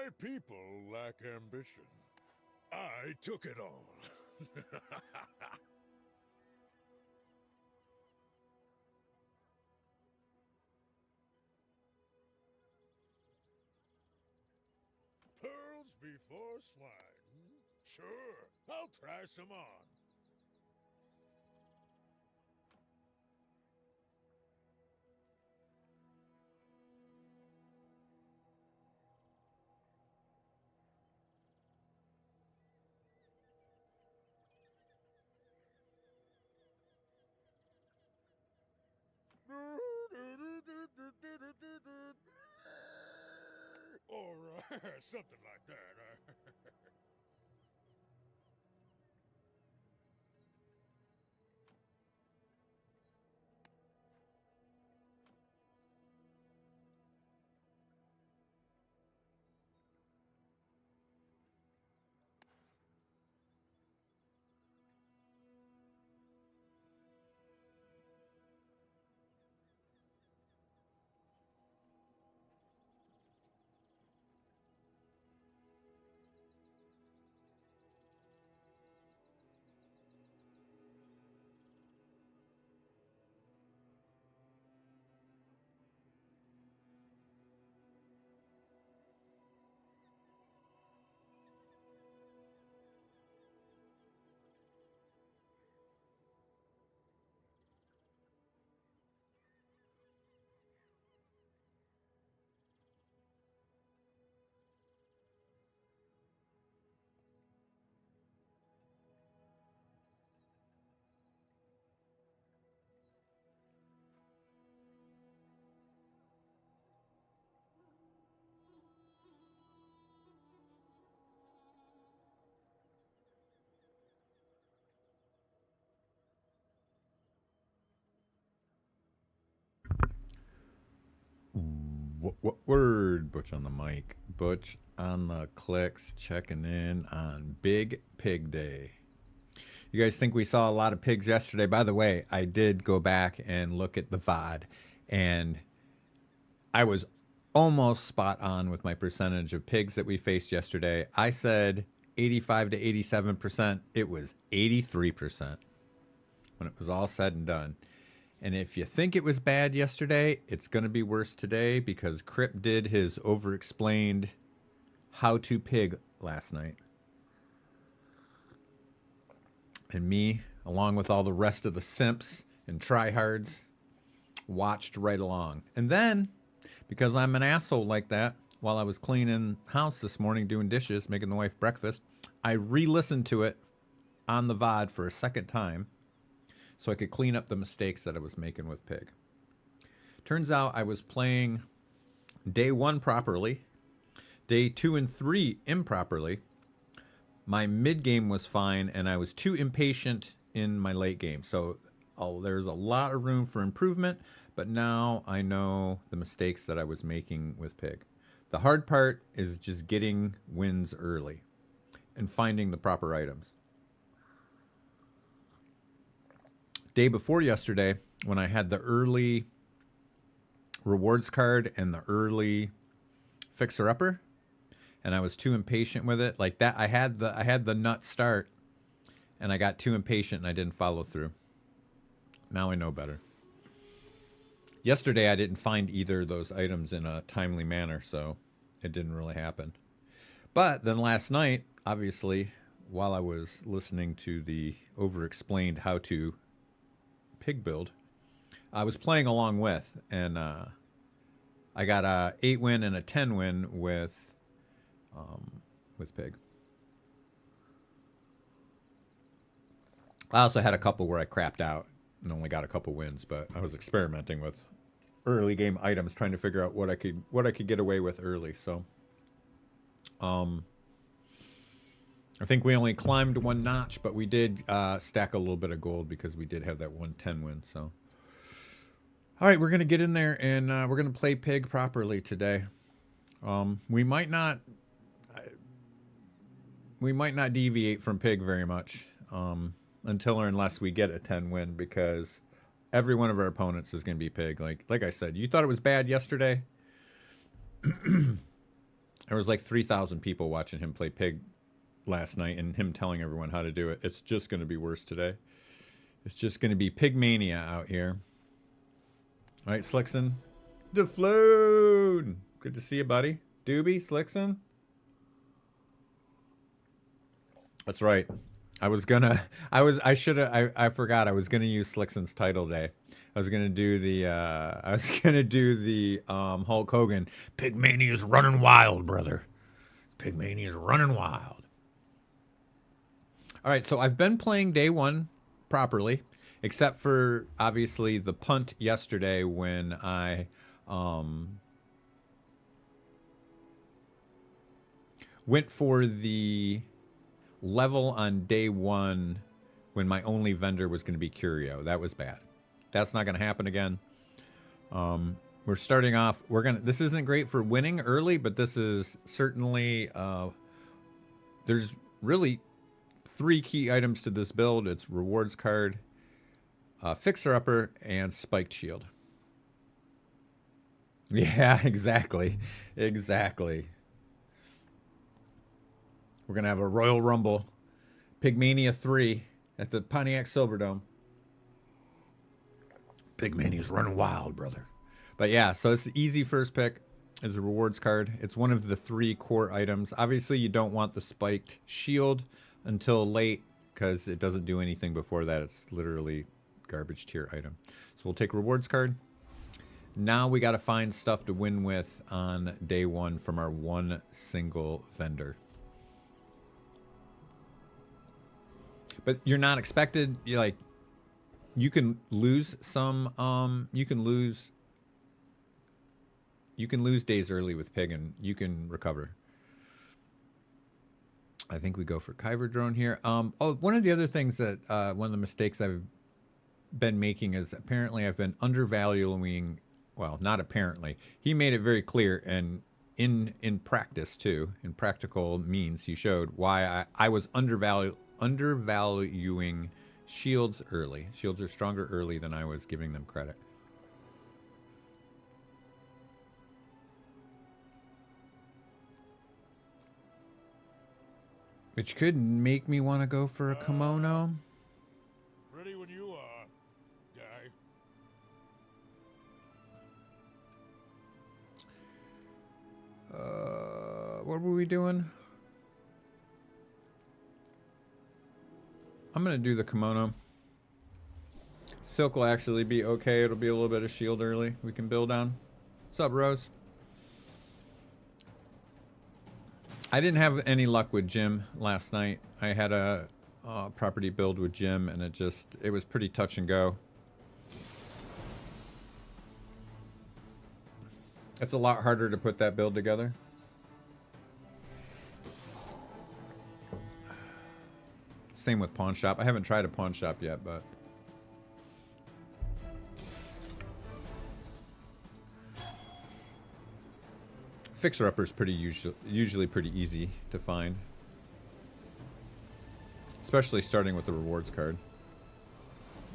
My people lack ambition. I took it all. Pearls before swine. Sure, I'll try some on. Or something like that. What word? Butch on the mic. Butch on the clicks, checking in on Big Pig Day. You guys think we saw a lot of pigs yesterday? By the way, I did go back and look at the VOD, and I was almost spot on with my percentage of pigs that we faced yesterday. I said 85 to 87%. It was 83% when it was all said and done. And if you think it was bad yesterday, it's going to be worse today because Crip did his over-explained how to pig last night. And me, along with all the rest of the simps and tryhards, watched right along. And then, because I'm an asshole like that, while I was cleaning house this morning, doing dishes, making the wife breakfast, I re-listened to it on the VOD for a second time so I could clean up the mistakes that I was making with Pig. Turns out I was playing day 1 properly, day 2 and 3 improperly. My mid game was fine, and I was too impatient in my late game. So there's a lot of room for improvement, but now I know the mistakes that I was making with Pig. The hard part is just getting wins early and finding the proper items. Day before yesterday, when I had the early rewards card and the early fixer-upper, and I was too impatient with it, like that, I had the nut start, and I got too impatient and I didn't follow through. Now I know better. Yesterday I didn't find either of those items in a timely manner, so it didn't really happen. But then last night, obviously, while I was listening to the over-explained how to pig build, I was playing along with, and I got a 8 win and a 10 win with Pig. I also had a couple where I crapped out and only got a couple wins, but I was experimenting with early game items, trying to figure out what I could get away with early. So, I think we only climbed 1 notch, but we did stack a little bit of gold because we did have that 110 win. So, all right, we're gonna get in there and we're gonna play Pig properly today. We might not deviate from Pig very much until or unless we get a 10 win, because every one of our opponents is going to be Pig. Like I said, you thought it was bad yesterday. There was like 3,000 people watching him play Pig last night and him telling everyone how to do it. It's just going to be worse today. It's just going to be pig mania out here. All right, Slickson. DeFloon. Good to see you, buddy. Doobie, Slickson. That's right. I forgot I was gonna use Slickson's title day. I was gonna do the Hulk Hogan. Pigmania's running wild, brother. Pigmania's running wild. All right, so I've been playing day one properly, except for obviously the punt yesterday when I went for the level on day one when my only vendor was going to be Curio. That was bad. That's not going to happen again. We're starting off. This isn't great for winning early, but this is certainly. There's really 3 key items to this build. It's rewards card, fixer upper, and spiked shield. Yeah, exactly. Exactly. We're going to have a Royal Rumble, Pigmania 3 at the Pontiac Silverdome. Pigmania's running wild, brother. But yeah, so it's the easy first pick is a rewards card. It's one of the 3 core items. Obviously, you don't want the spiked shield until late because it doesn't do anything before that. It's literally garbage tier item. So we'll take rewards card. Now we got to find stuff to win with on day one from our one single vendor. But you're not expected. You can lose some. You can lose days early with Pig, and you can recover. I think we go for Kyber drone here. One of the other things that one of the mistakes I've been making is apparently I've been undervaluing. Well, not apparently. He made it very clear, and in practice too, in practical means, he showed why I was undervaluing shields early. Shields are stronger early than I was giving them credit. Which could make me want to go for a kimono. Ready when you are, guy. What were we doing? I'm going to do the kimono. Silk will actually be okay. It'll be a little bit of shield early we can build on. What's up, Rose? I didn't have any luck with Jim last night. I had a property build with Jim, and it was pretty touch and go. It's a lot harder to put that build together. Same with Pawn Shop. I haven't tried a Pawn Shop yet, but... Fixer Upper is usually pretty easy to find. Especially starting with the rewards card.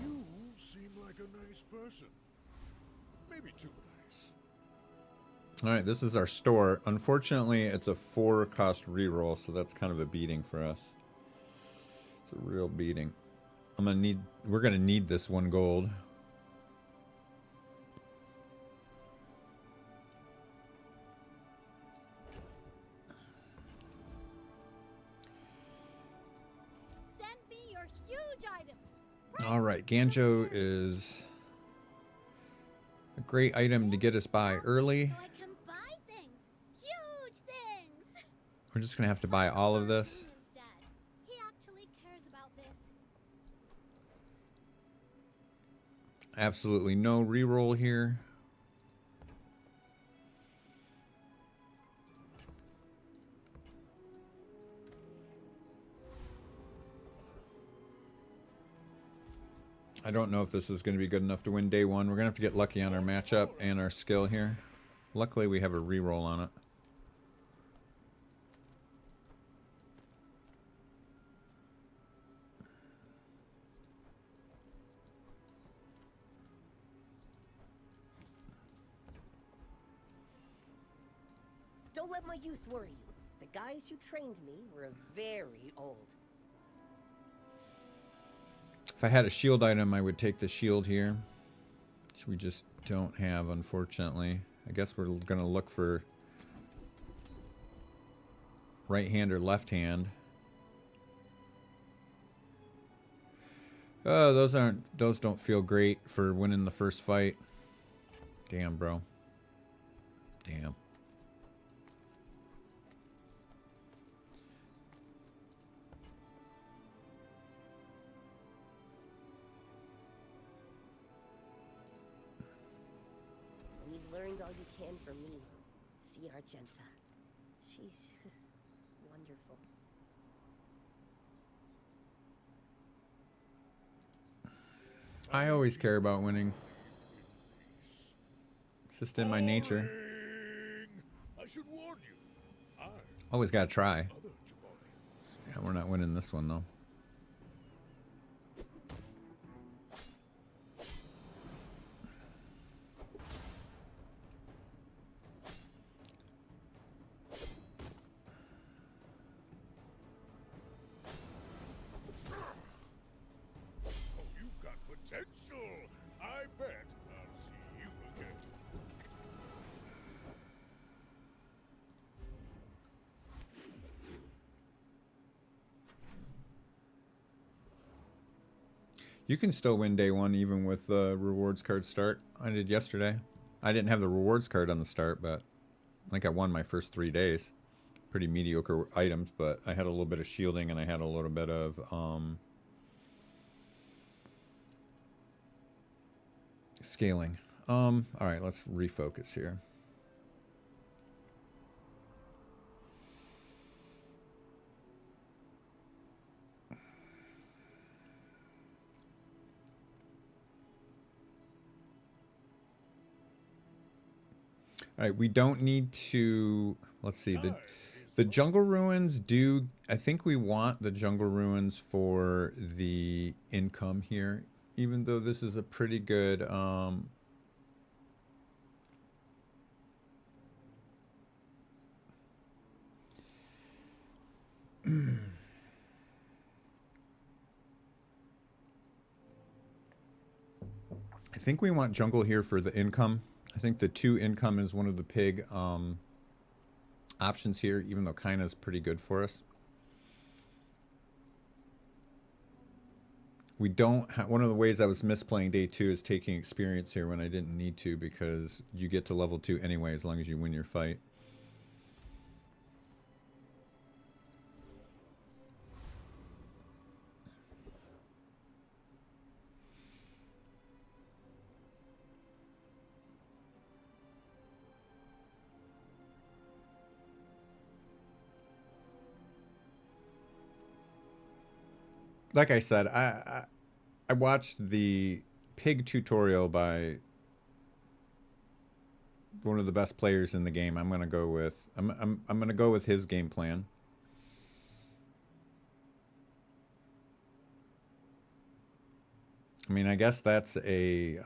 You seem like a nice person. Maybe too nice. Alright, this is our store. Unfortunately, it's a 4-cost reroll, so that's kind of a beating for us. It's a real beating. We're gonna need this 1 gold. Send me your huge items. All right, Ganjo is a great item to get us by early. So I can buy things. Huge things. We're just gonna have to buy all of this. Instead. He actually cares about this. Absolutely no reroll here. I don't know if this is going to be good enough to win day one. We're going to have to get lucky on our matchup and our skill here. Luckily, we have a reroll on it. Don't let my youth worry you. The guys who trained me were very old. If I had a shield item, I would take the shield here, which we just don't have, unfortunately. I guess we're going to look for right hand or left hand. Oh, those don't feel great for winning the first fight. Damn, bro. Damn. When you've learned all you can from me, see Argenta. She's wonderful. I always care about winning. It's just in my nature. Boring. I should warn you. I Always gotta try. other Jabarians. Yeah, we're not winning this one though. Oh, you've got potential. I bet I'll see you again. You can still win day one even with the rewards card start. I did yesterday. I didn't have the rewards card on the start, but I think I won my first 3 days. Pretty mediocre items, but I had a little bit of shielding and I had a little bit of scaling. All right, let's refocus here. All right, we don't need to, let's see, the jungle ruins do, I think we want the jungle ruins for the income here, even though this is a pretty good, I think we want jungle here for the income. I think the 2 income is one of the pig options here, even though Kaina's pretty good for us. We don't one of the ways I was misplaying day 2 is taking experience here when I didn't need to, because you get to level 2 anyway as long as you win your fight. Like I said, I watched the pig tutorial by one of the best players in the game. I'm gonna go with I'm gonna go with his game plan. I mean, I guess that's a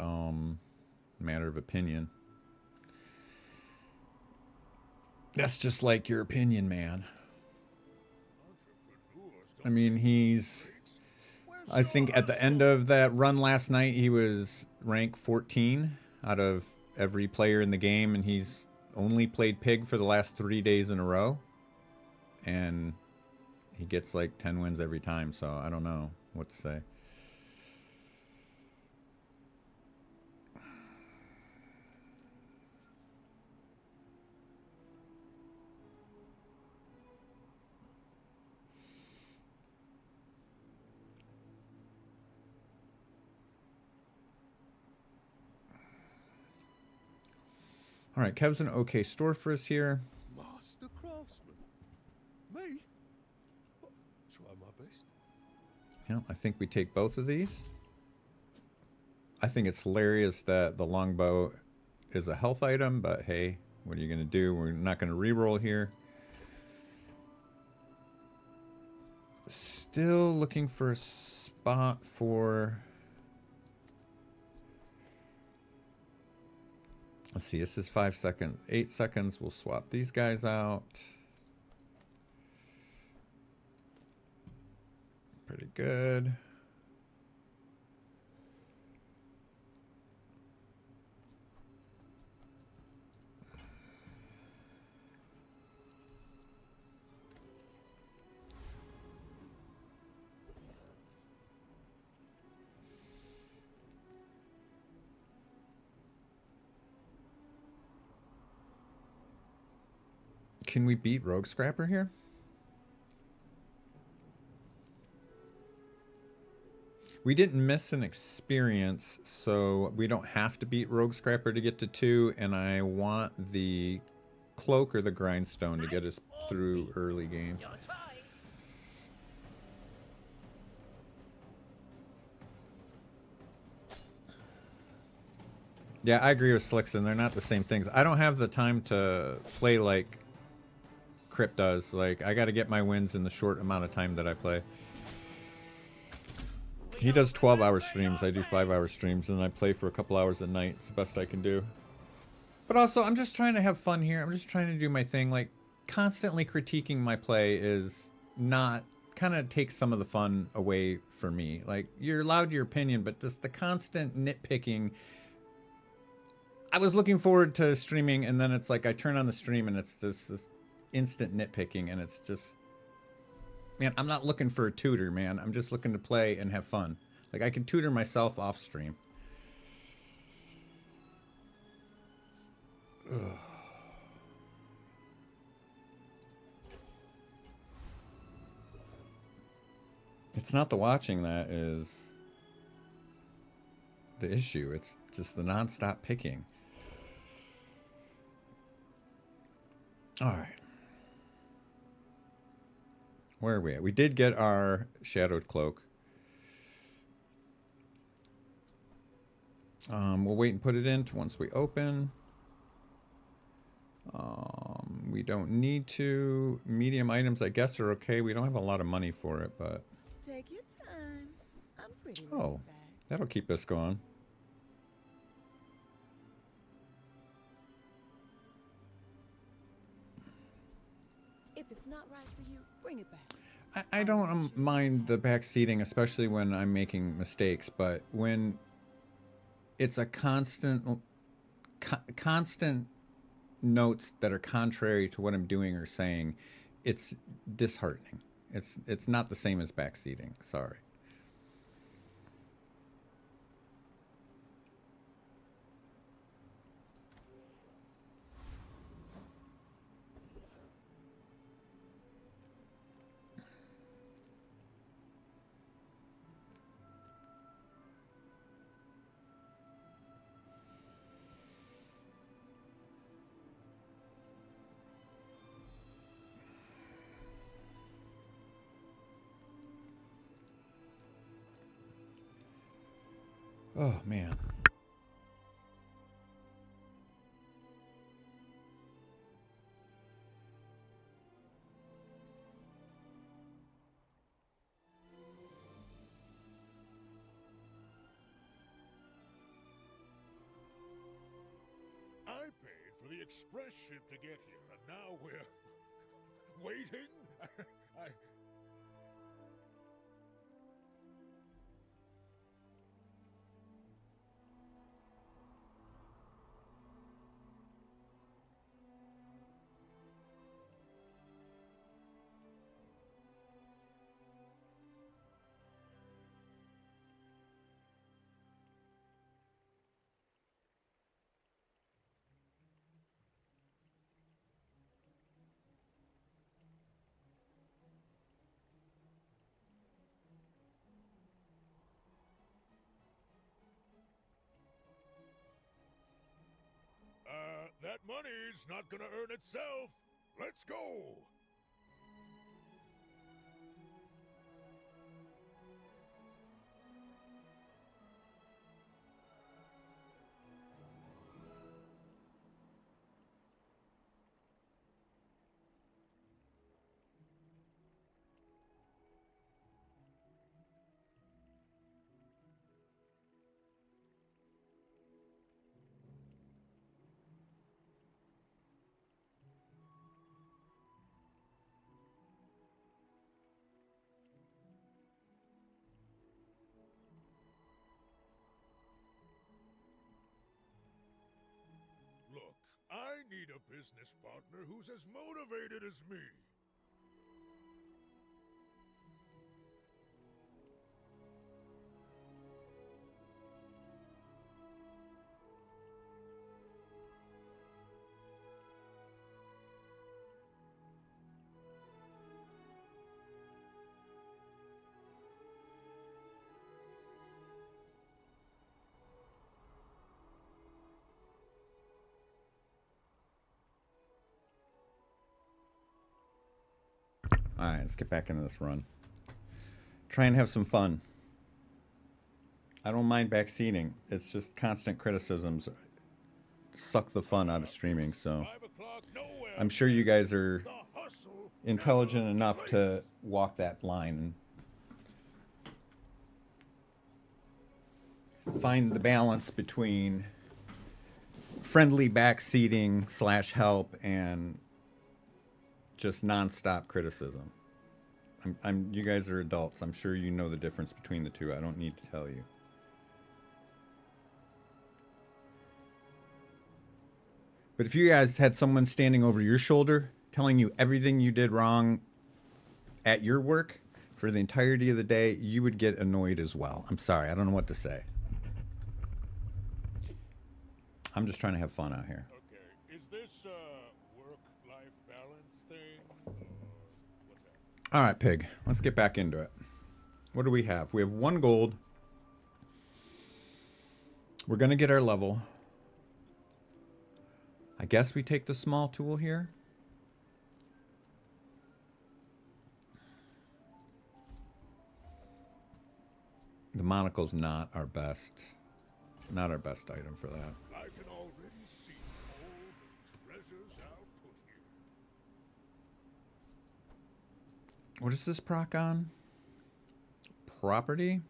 matter of opinion. That's just like your opinion, man. I mean, I think at the end of that run last night, he was rank 14 out of every player in the game, and he's only played pig for the last 3 days in a row. And he gets like 10 wins every time, so I don't know what to say. All right, Kev's an okay store for us here. Master craftsman. Me? Try my best. Yeah, I think we take both of these. I think it's hilarious that the longbow is a health item, but hey, what are you going to do? We're not going to reroll here. Still looking for a spot for... Let's see, this is 5 seconds. 8 seconds, we'll swap these guys out. Pretty good. Can we beat Rogue Scrapper here? We didn't miss an experience, so we don't have to beat Rogue Scrapper to get to 2, and I want the Cloak or the Grindstone to get us through early game. Yeah, I agree with Slickson. They're not the same things. I don't have the time to play like Crypt does. Like, I got to get my wins in the short amount of time that I play. He does 12-hour streams. I do 5-hour streams, and I play for a couple hours at night. It's the best I can do. But also, I'm just trying to have fun here. I'm just trying to do my thing. Like, constantly critiquing my play is not... kind of takes some of the fun away for me. Like, you're allowed your opinion, but just the constant nitpicking... I was looking forward to streaming, and then it's like I turn on the stream, and it's this instant nitpicking, and it's just... Man, I'm not looking for a tutor, man. I'm just looking to play and have fun. Like, I can tutor myself off stream. Ugh. It's not the watching that is the issue. It's just the non-stop picking. All right. Where are we at? We did get our Shadowed Cloak. We'll wait and put it in once we open. We don't need to. Medium items, I guess, are okay. We don't have a lot of money for it, but... Take your time. I'm pretty laid Oh, back. that'll keep us going. If it's not right for you, bring it back. I don't mind the back seating, especially when I'm making mistakes, but when it's a constant notes that are contrary to what I'm doing or saying, it's disheartening. It's not the same as back seating. Sorry. Oh, man. I paid for the express ship to get here, and now we're waiting. I that money's not gonna earn itself. Let's go. need a business partner who's as motivated as me. Alright, let's get back into this run. Try and have some fun. I don't mind backseating. It's just constant criticisms suck the fun out of streaming, so 5 o'clock nowhere. I'm sure you guys are The hustle intelligent never enough to fades. walk that line and find the balance between friendly backseating / help and just nonstop criticism. You guys are adults. I'm sure you know the difference between the two. I don't need to tell you. But if you guys had someone standing over your shoulder telling you everything you did wrong at your work for the entirety of the day, you would get annoyed as well. I'm sorry. I don't know what to say. I'm just trying to have fun out here. Okay, is this a work-life balance thing, or what's that? All right, Pig. Let's get back into it. What do we have? We have 1 gold. We're going to get our level. I guess we take the small tool here. The monocle's not our best item for that. I can already see all the treasures I'll put here. What is this proc on? Property?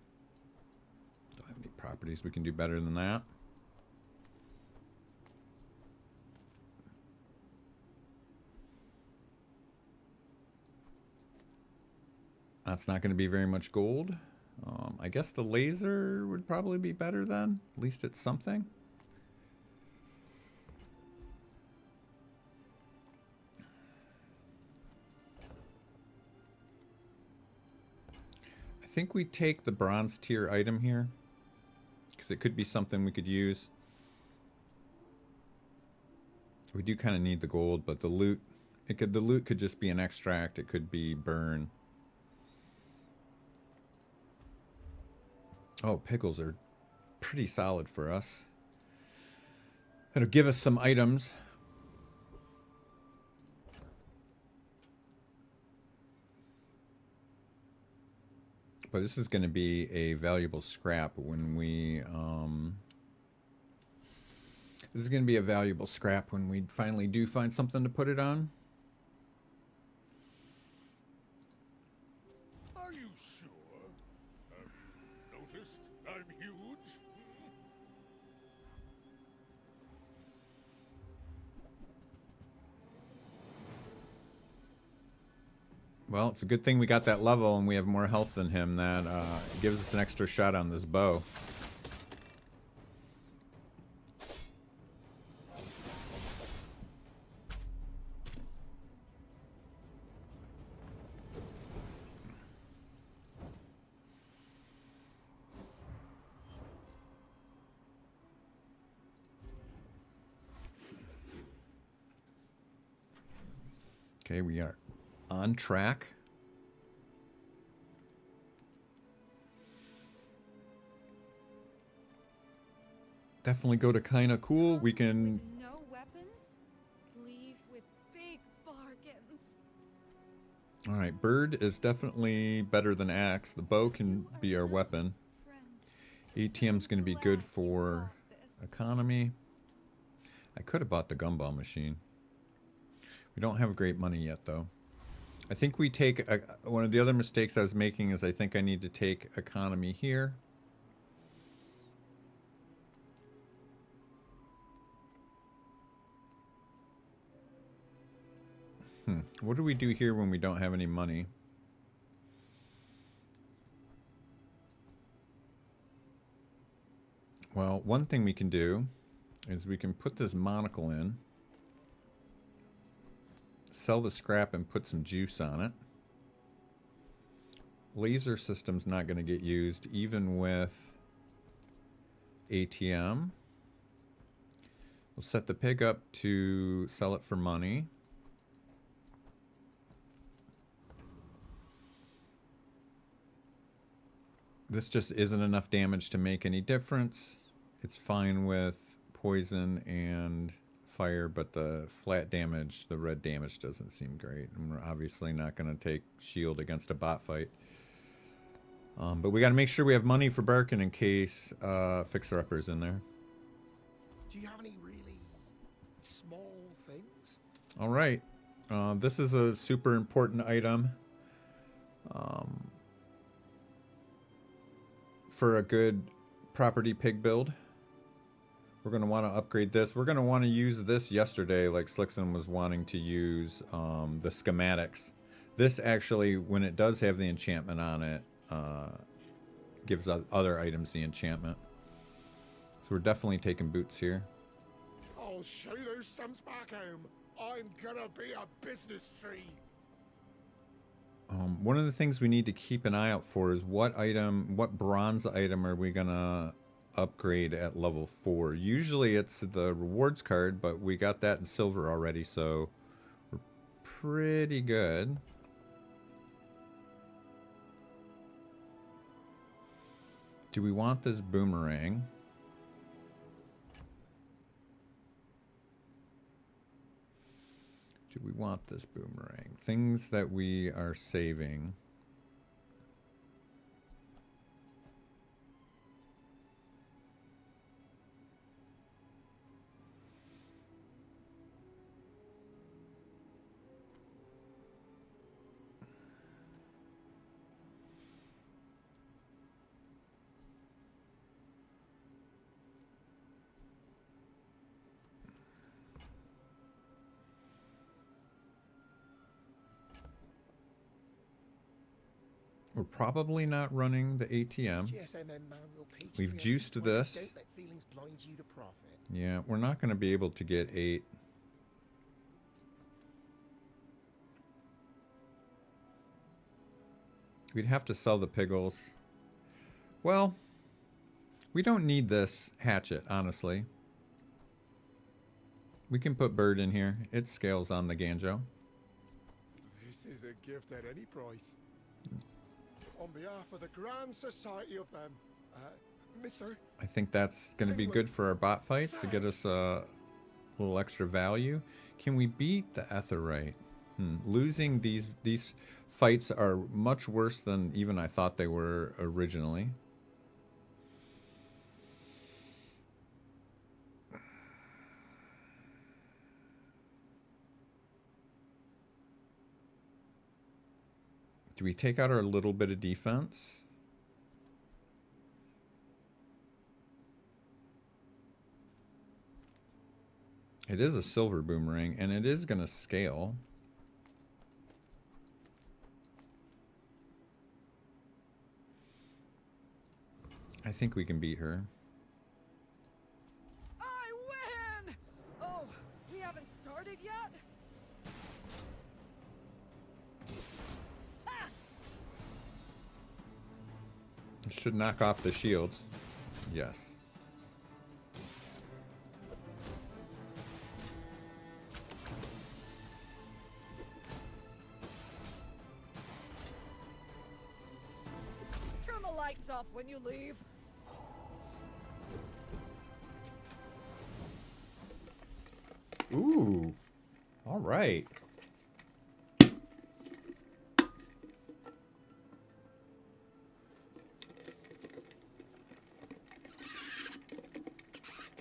Don't have any properties we can do better than that. That's not going to be very much gold. I guess the laser would probably be better then. At least it's something. I think we take the bronze tier item here, because it could be something we could use. We do kind of need the gold, but the loot, the loot could just be an extract. It could be burn. Oh, pickles are pretty solid for us. It'll give us some items. But this is going to be a valuable scrap when we this is going to be a valuable scrap when we finally do find something to put it on. Are you sure? Have you noticed I'm huge? Well, it's a good thing we got that level and we have more health than him. That gives us an extra shot on this bow. Okay, we are on track. Definitely go to kinda cool. We can. With no weapons, leave with big bargains. All right, bird is definitely better than axe. The bow can be our weapon. Friend, ATM's going to be good glad you for bought this. economy. I could have bought the gumball machine. We don't have great money yet, though. I think we take one of the other mistakes I was making is I think I need to take economy here. What do we do here when we don't have any money? Well, one thing we can do is we can put this monocle in. Sell the scrap and put some juice on it. Laser system's not going to get used even with ATM. We'll set the pig up to sell it for money. This just isn't enough damage to make any difference. It's fine with poison and fire, but the flat damage, the red damage doesn't seem great. And we're obviously not going to take shield against a bot fight. But we got to make sure we have money for Barkin in case Fixer-Upper's in there. Do you have any really small things? All right. This is a super important item. For a good property pig build. We're going to want to upgrade this. We're going to want to use this yesterday, like Slickson was wanting to use the schematics. This actually, when it does have the enchantment on it, gives other items the enchantment. So we're definitely taking boots here. I'll show those stumps back home. I'm gonna be a business tree. One of the things we need to keep an eye out for is what bronze item are we gonna upgrade at level 4? Usually it's the rewards card, but we got that in silver already, so we're pretty good. Do we want this boomerang? Do we want this boomerang? Things that we are saving. We're probably not running the ATM. We've juiced this. Don't let feelings blind you to profit. Yeah, we're not going to be able to get 8. We'd have to sell the piggles. Well, we don't need this hatchet, honestly. We can put bird in here. It scales on the Ganjo. This is a gift at any price. On behalf of the Grand Society of them, Mr. I think that's going to be good for our bot fights to get us a little extra value. Can we beat the Etherite? Losing these fights are much worse than even I thought they were originally. Do we take out our little bit of defense? It is a silver boomerang, and it is going to scale. I think we can beat her. I win! Oh, we haven't started yet? It should knock off the shields. Yes. Turn the lights off when you leave. Ooh. All right.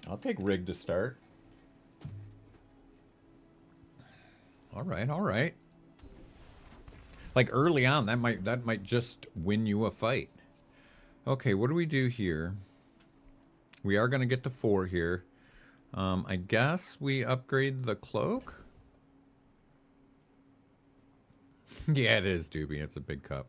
I'll take rig to start. All right, all right. Like early on, that might just win you a fight. Okay, what do we do here? We are going to get to 4 here. I guess we upgrade the cloak? Yeah, it is, Doobie. It's a big cup.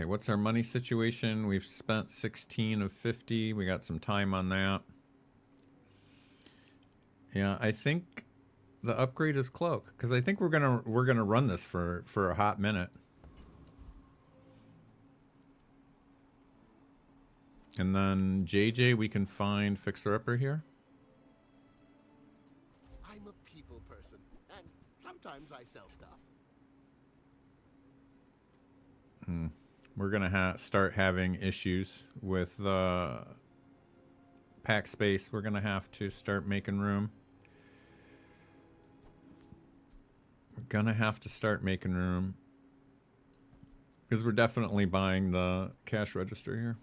Okay, what's our money situation? We've spent 16 of 50. We got some time on that. Yeah, I think the upgrade is cloak because I think we're gonna run this for a hot minute. And then JJ, we can find fixer upper here. I'm a people person, and sometimes I sell stuff. We're gonna start having issues with pack space. We're gonna have to start making room. We're gonna have to start making room because we're definitely buying the cash register here.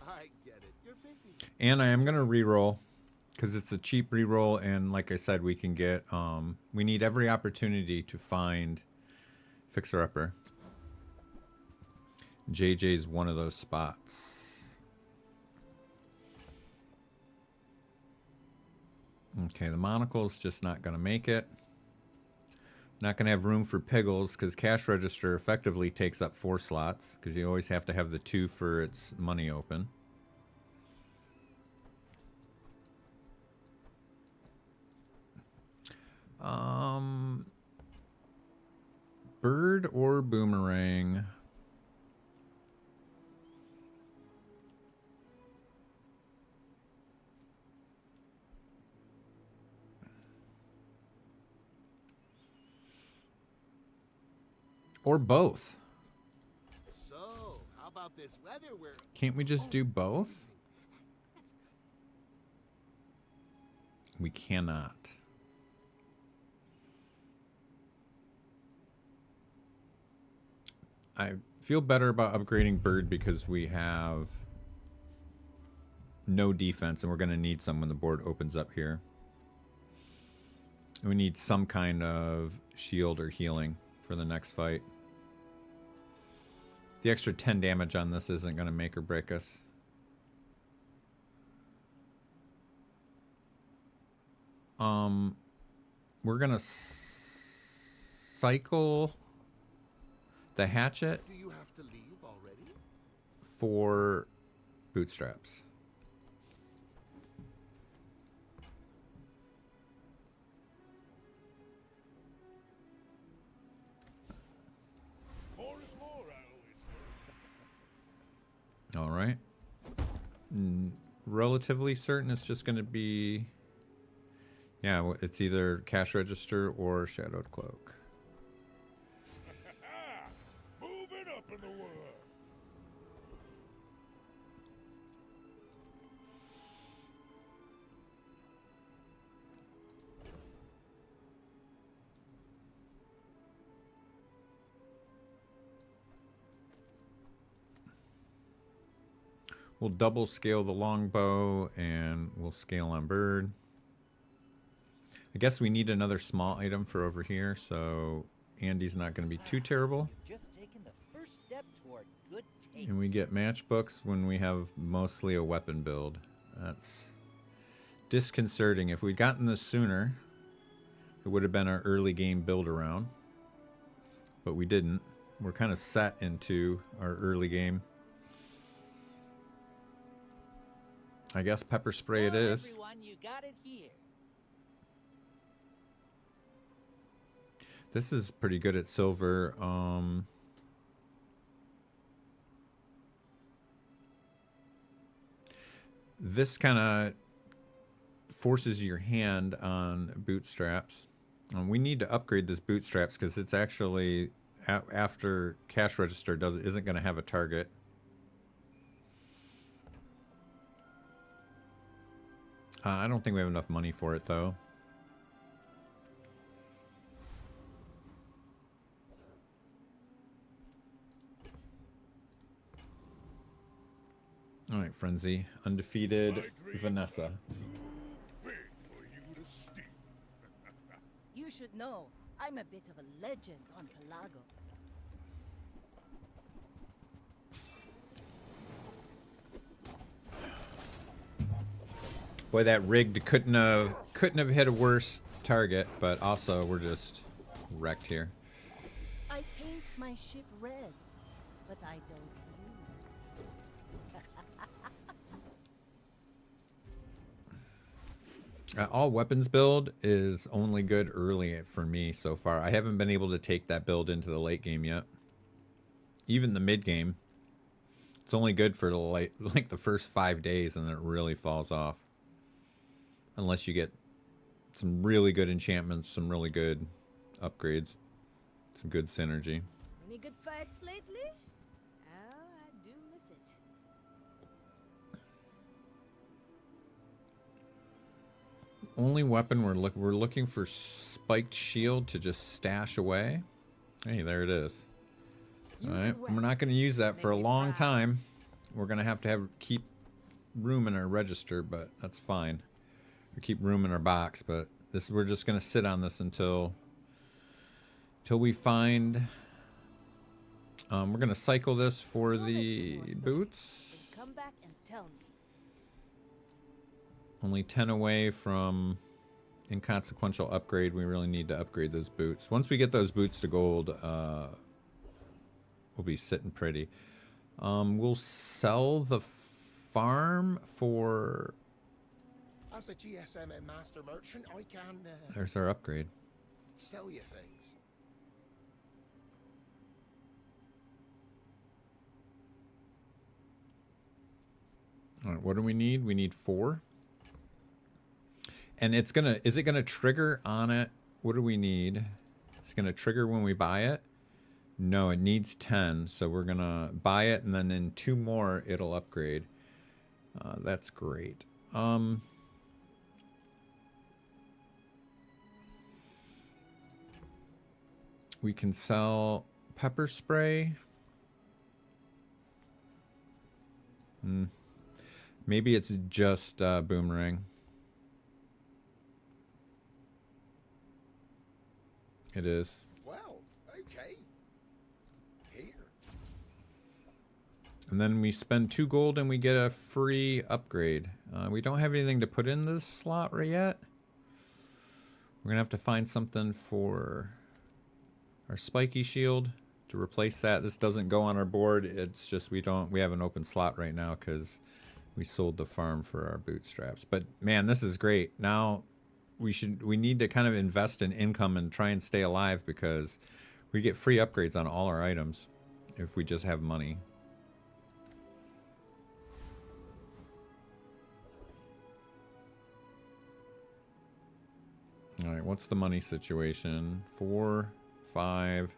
I get it. You're busy. And I am gonna re-roll because it's a cheap re-roll, and like I said, we can get we need every opportunity to find fixer upper. JJ's one of those spots. Okay, the monocle's just not gonna make it. Not gonna have room for piggles because cash register effectively takes up 4 slots because you always have to have the 2 for its money open. Bird or boomerang? Or both? So, how about this weather? Can't we just do both? We cannot. I feel better about upgrading bird because we have no defense and we're going to need some when the board opens up here. We need some kind of shield or healing for the next fight. The extra 10 damage on this isn't going to make or break us. We're going to cycle the hatchet Do you have to leave already? for bootstraps. More is more, I always say. All right. Relatively certain it's just going to be... Yeah, it's either cash register or shadowed cloak. Moving up in the world. We'll double scale the longbow and we'll scale on bird. I guess we need another small item for over here, so Andy's not going to be too terrible. Just taking the first step toward good taste. And we get matchbooks when we have mostly a weapon build. That's disconcerting. If we'd gotten this sooner, it would have been our early game build around. But we didn't. We're kind of set into our early game. I guess pepper spray it is. Everyone, you got it here. This is pretty good at silver. This kind of forces your hand on bootstraps. We need to upgrade this bootstraps because it's actually after cash register isn't going to have a target. I don't think we have enough money for it though. All right, Frenzy. Undefeated Vanessa. Too big for you to steal. You should know, I'm a bit of a legend on Pelago. Boy, that rigged couldn't have hit a worse target, but also we're just wrecked here. I my ship red, but I don't use. All weapons build is only good early for me so far. I haven't been able to take that build into the late game yet. Even the mid game. It's only good for like the first 5 days, and then it really falls off. Unless you get some really good enchantments, some really good upgrades, some good synergy. Any good fights lately? Oh, I do miss it. Only weapon we're looking for spiked shield to just stash away. Hey, there it is. All right, we're not going to use that for a long time. We're going to have keep room in our register, but that's fine. We keep room in our box, but we're just going to sit on this until we find. We're going to cycle this for the boots. Come back and tell me. Only 10 away from inconsequential upgrade. We really need to upgrade those boots. Once we get those boots to gold, we'll be sitting pretty. We'll sell the farm for... As a GSM and master merchant, I can There's our upgrade. sell you things. All right, what do we need? We need 4. And is it gonna trigger on it? What do we need? It's gonna trigger when we buy it? No, it needs 10. So we're gonna buy it, and then in 2 more, it'll upgrade. That's great. We can sell pepper spray. Maybe it's just boomerang. It is. Well, okay. Here. And then we spend 2 gold and we get a free upgrade. We don't have anything to put in this slot right yet. We're gonna have to find something for our spiky shield to replace that. This doesn't go on our board. It's just we have an open slot right now because we sold the farm for our bootstraps. But man, this is great. Now we need to kind of invest in income and try and stay alive, because we get free upgrades on all our items if we just have money. All right, what's the money situation? 4, 5,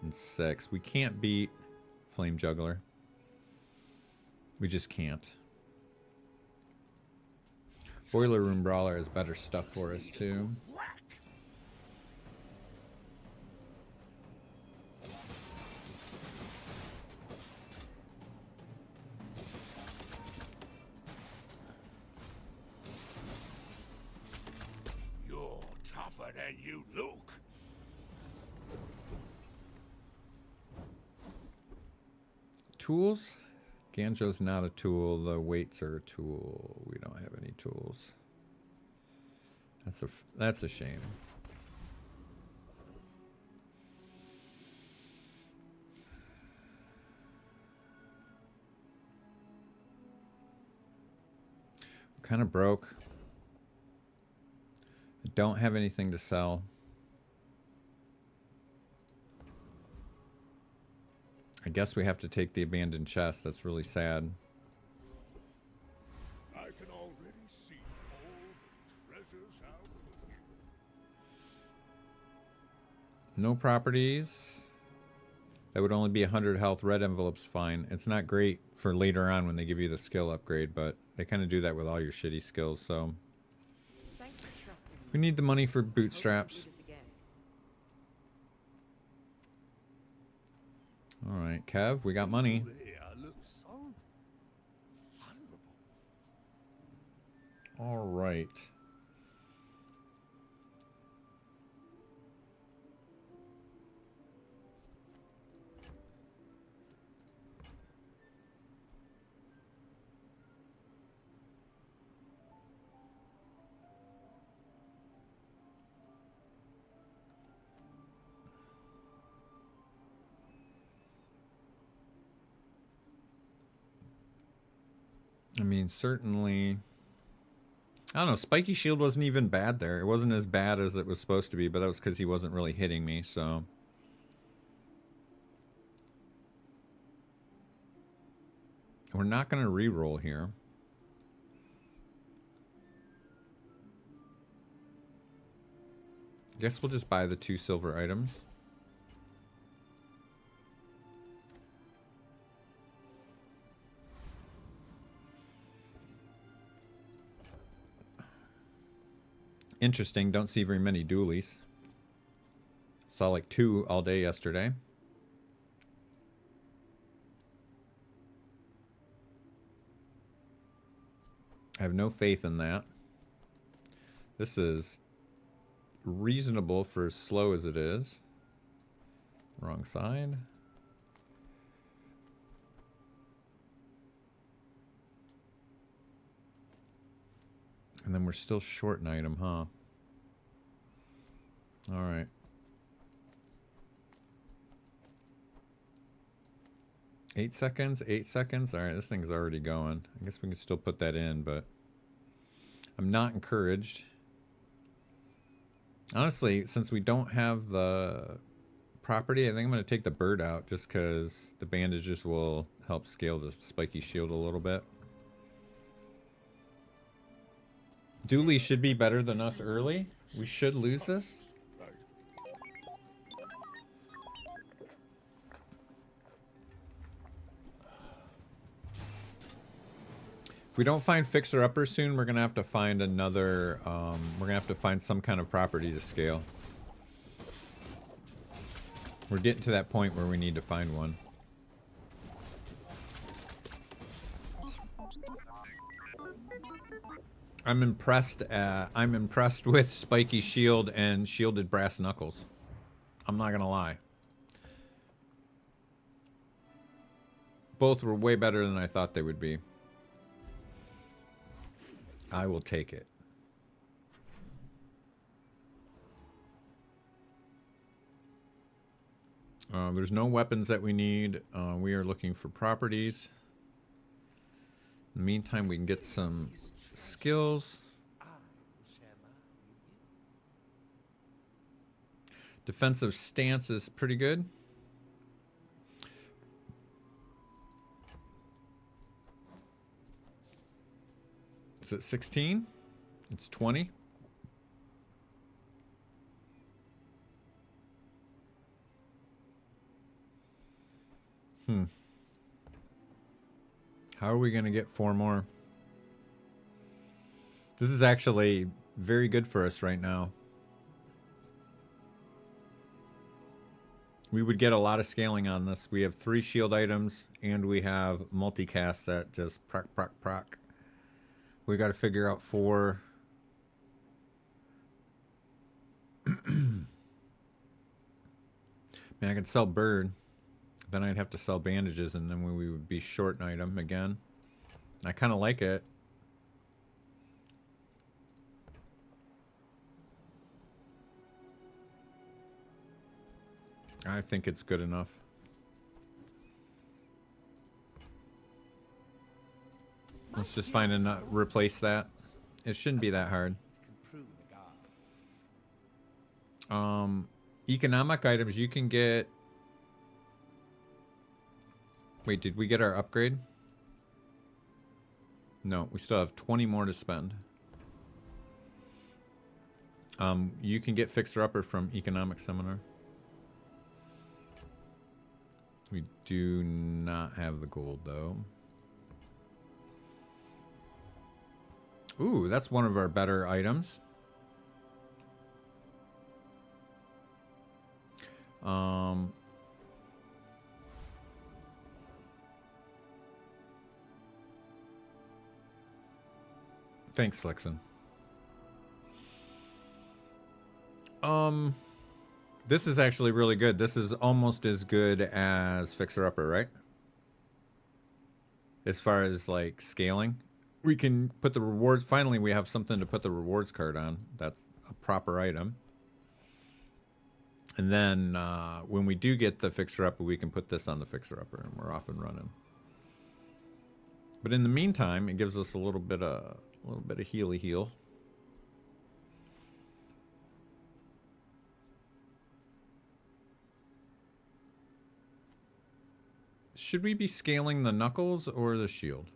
and 6. We can't beat Flame Juggler. We just can't. Boiler Room Brawler has better stuff for us too. You're tougher than you look. Tools? Ganjo's not a tool. The weights are a tool. We don't have any tools. That's a shame. We're kind of broke. I don't have anything to sell. I guess we have to take the abandoned chest. That's really sad. I can already see all the treasures out there. No properties. That would only be 100 health. Red envelope's fine. It's not great for later on when they give you the skill upgrade, but they kind of do that with all your shitty skills, so... Thanks for trusting me. We need the money for bootstraps. All right, Kev, we got money. There looks so vulnerable. All right. I mean, certainly... I don't know, Spiky Shield wasn't even bad there. It wasn't as bad as it was supposed to be, but that was because he wasn't really hitting me, so... We're not going to re-roll here. Guess we'll just buy the 2 silver items. Interesting, don't see very many dualies. Saw like 2 all day yesterday. I have no faith in that. This is reasonable for as slow as it is. Wrong side. And then we're still short an item, huh? All right. Eight seconds. All right, this thing's already going. I guess we can still put that in, but I'm not encouraged. Honestly, since we don't have the property, I think I'm going to take the bird out just because the bandages will help scale the spiky shield a little bit. Dooley should be better than us early. We should lose this. If we don't find Fixer Upper soon, we're going to have to find another, we're going to have to find some kind of property to scale. We're getting to that point where we need to find one. I'm impressed with Spiky Shield and Shielded Brass Knuckles. I'm not going to lie. Both were way better than I thought they would be. I will take it. There's no weapons that we need. We are looking for properties. In the meantime, we can get some skills. Defensive stance is pretty good. Is it 16? It's 20. How are we going to get 4 more? This is actually very good for us right now. We would get a lot of scaling on this. We have 3 shield items, and we have multicast that just proc, proc, proc. We got to figure out 4. Man, I could sell bird. Then I'd have to sell bandages, and then we would be short an item again. I kind of like it. I think it's good enough. Let's just find a replace that. It shouldn't be that hard. Economic items you can get. Wait, did we get our upgrade? No, we still have 20 more to spend. You can get Fixer Upper from Economic Seminar. We do not have the gold, though. Ooh, that's one of our better items. Thanks, Slixon. This is actually really good. This is almost as good as Fixer Upper, right? As far as like scaling. We can put the rewards. Finally, we have something to put the rewards card on. That's a proper item. And then when we do get the Fixer Upper, we can put this on the Fixer Upper, and we're off and running. But in the meantime, it gives us a little bit of healy heal. Should we be scaling the knuckles or the shield?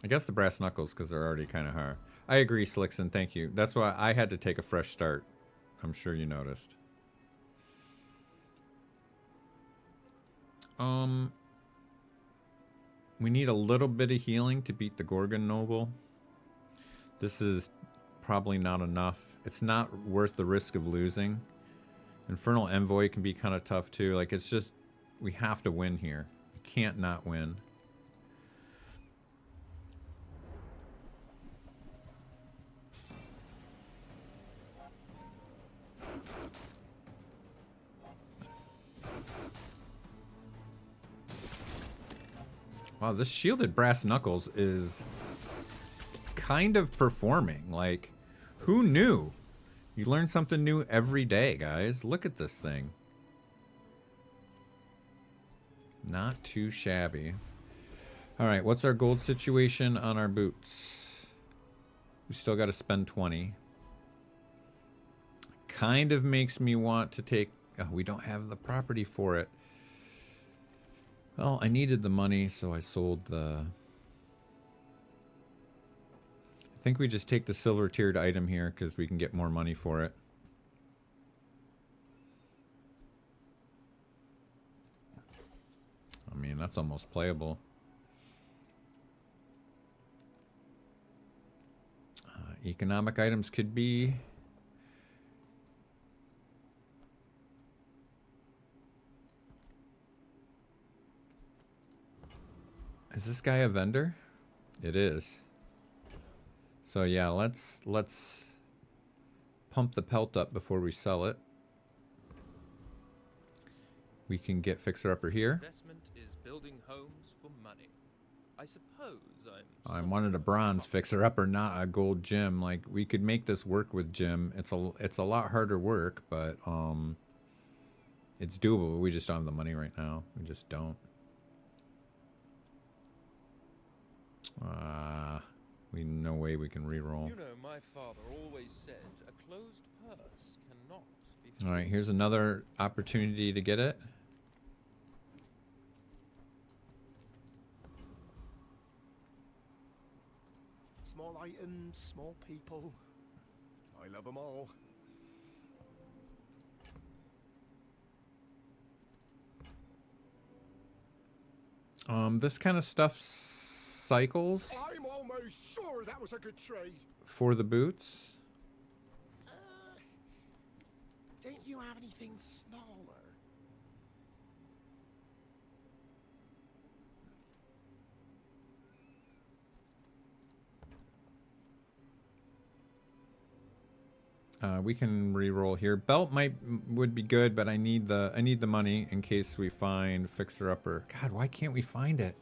I guess the brass knuckles, because they're already kind of hard. I agree, Slickson. Thank you. That's why I had to take a fresh start. I'm sure you noticed. We need a little bit of healing to beat the Gorgon Noble. This is probably not enough. It's not worth the risk of losing. Infernal Envoy can be kind of tough too. Like, it's just, we have to win here. We can't not win. Wow, this shielded brass knuckles is kind of performing. Like, who knew? You learn something new every day, guys. Look at this thing. Not too shabby. All right, what's our gold situation on our boots? We still got to spend 20. Kind of makes me want to take... Oh, we don't have the property for it. Well, I needed the money, so I sold the... I think we just take the silver tiered item here because we can get more money for it. I mean, that's almost playable. Economic items could be... Is this guy a vendor? It is. So yeah, let's pump the pelt up before we sell it. We can get Fixer Upper here. Investment is building homes for money. I suppose I wanted a bronze Fixer Upper, not a gold gem. Like, we could make this work with gem. It's a lot harder work, but it's doable. We just don't have the money right now. We just don't. No way we can re-roll. You know, my father always said a closed purse cannot be... All right, here's another opportunity to get it. Small items, small people. I love them all. This kind of stuff cycles I'm almost sure that was a good trade. for the boots. Don't you have anything smaller? We can re-roll here. Belt would be good, but I need the money in case we find Fixer Upper. God, why can't we find it?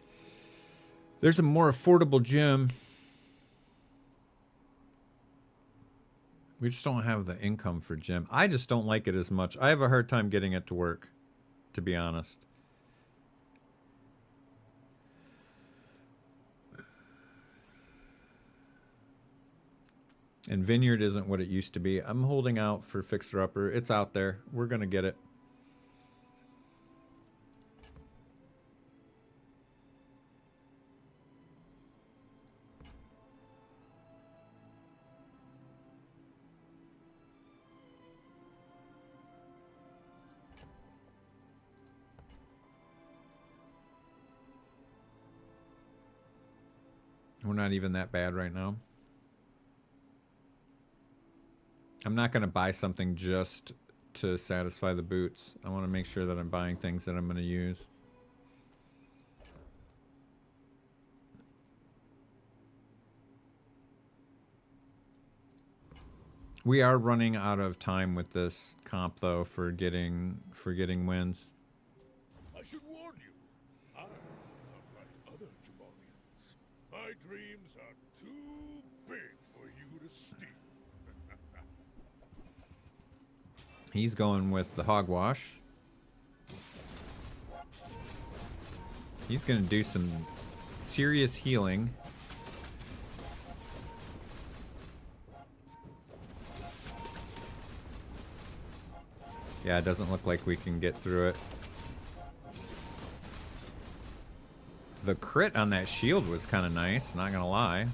There's a more affordable gym. We just don't have the income for gym. I just don't like it as much. I have a hard time getting it to work, to be honest. And Vineyard isn't what it used to be. I'm holding out for Fixer Upper. It's out there. We're going to get it. We're not even that bad right now. I'm not going to buy something just to satisfy the boots. I want to make sure that I'm buying things that I'm going to use. We are running out of time with this comp, though, for getting wins. I should warn you, I'm not like other Jabonians. My dreams are too big for you to steal. He's going with the hogwash. He's going to do some serious healing. Yeah, it doesn't look like we can get through it. The crit on that shield was kind of nice, not gonna lie.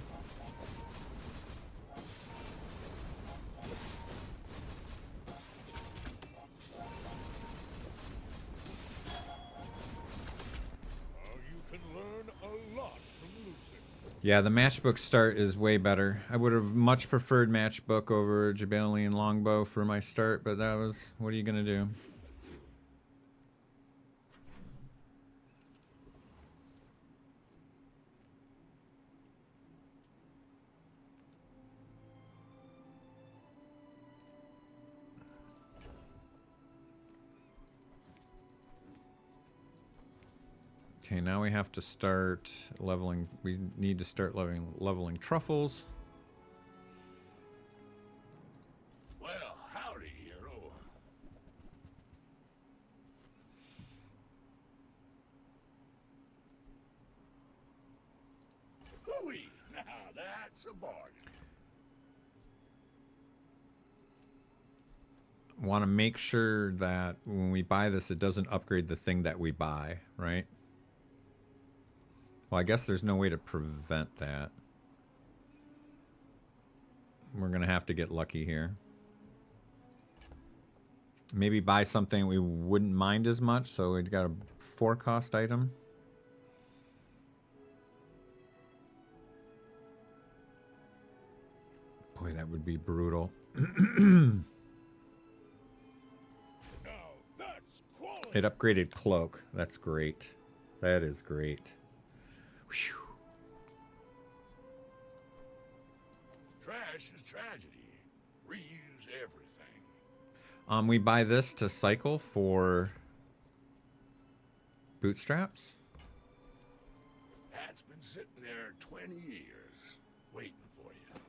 You can learn a lot from losing. Yeah, the matchbook start is way better. I would have much preferred matchbook over Jabalian Longbow for my start, but that was, what are you gonna do? Okay, now we have to start leveling. We need to start leveling truffles. Well, howdy, hero. Hooey! Now that's a bargain. Want to make sure that when we buy this, it doesn't upgrade the thing that we buy, right? Well, I guess there's no way to prevent that. We're going to have to get lucky here. Maybe buy something we wouldn't mind as much, so we've got a 4-cost item. Boy, that would be brutal. Now that's quality. It upgraded cloak. That's great. That is great. Whew. Trash is tragedy. Reuse everything. We buy this to cycle for bootstraps. That's been sitting there 20 years, waiting for you.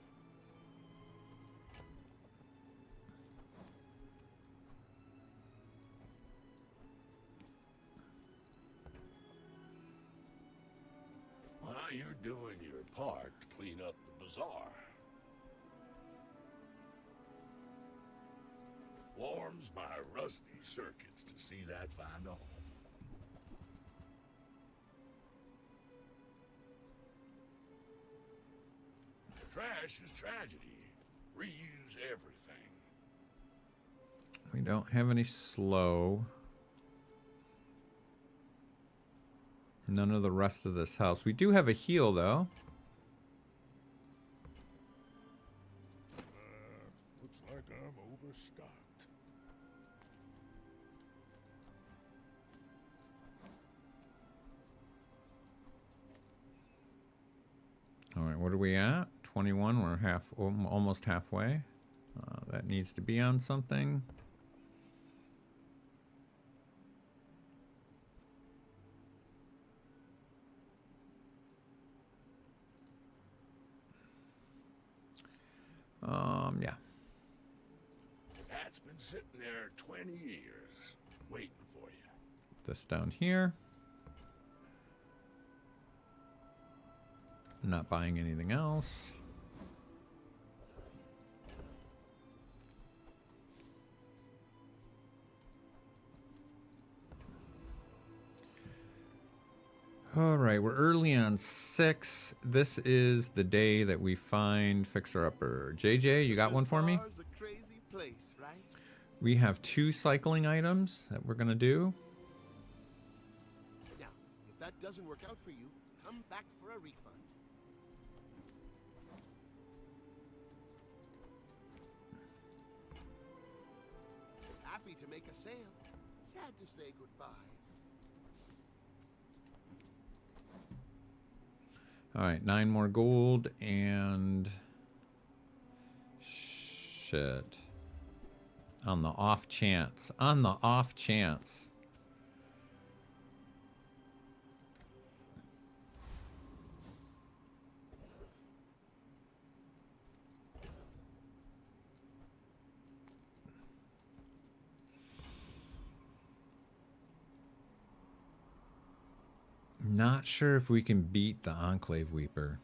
While you're doing your part to clean up the bazaar, warms my rusty circuits to see that find a home. Trash is tragedy. Reuse everything. We don't have any slow. None of the rest of this house. We do have a heal, though. Looks like I'm overstocked. All right, what are we at? 21. We're almost halfway. That needs to be on something. Yeah. That's been sitting there 20 years, waiting for you. This down here. Not buying anything else. All right, we're early on 6. This is the day that we find Fixer Upper. JJ, you got one for me? Bazaar's a crazy place, right? We have 2 cycling items that we're gonna do. Now, if that doesn't work out for you, come back for a refund. Happy to make a sale. Sad to say goodbye. All right, 9 more gold and shit. On the off chance. On the off chance. Not sure if we can beat the Enclave Weeper.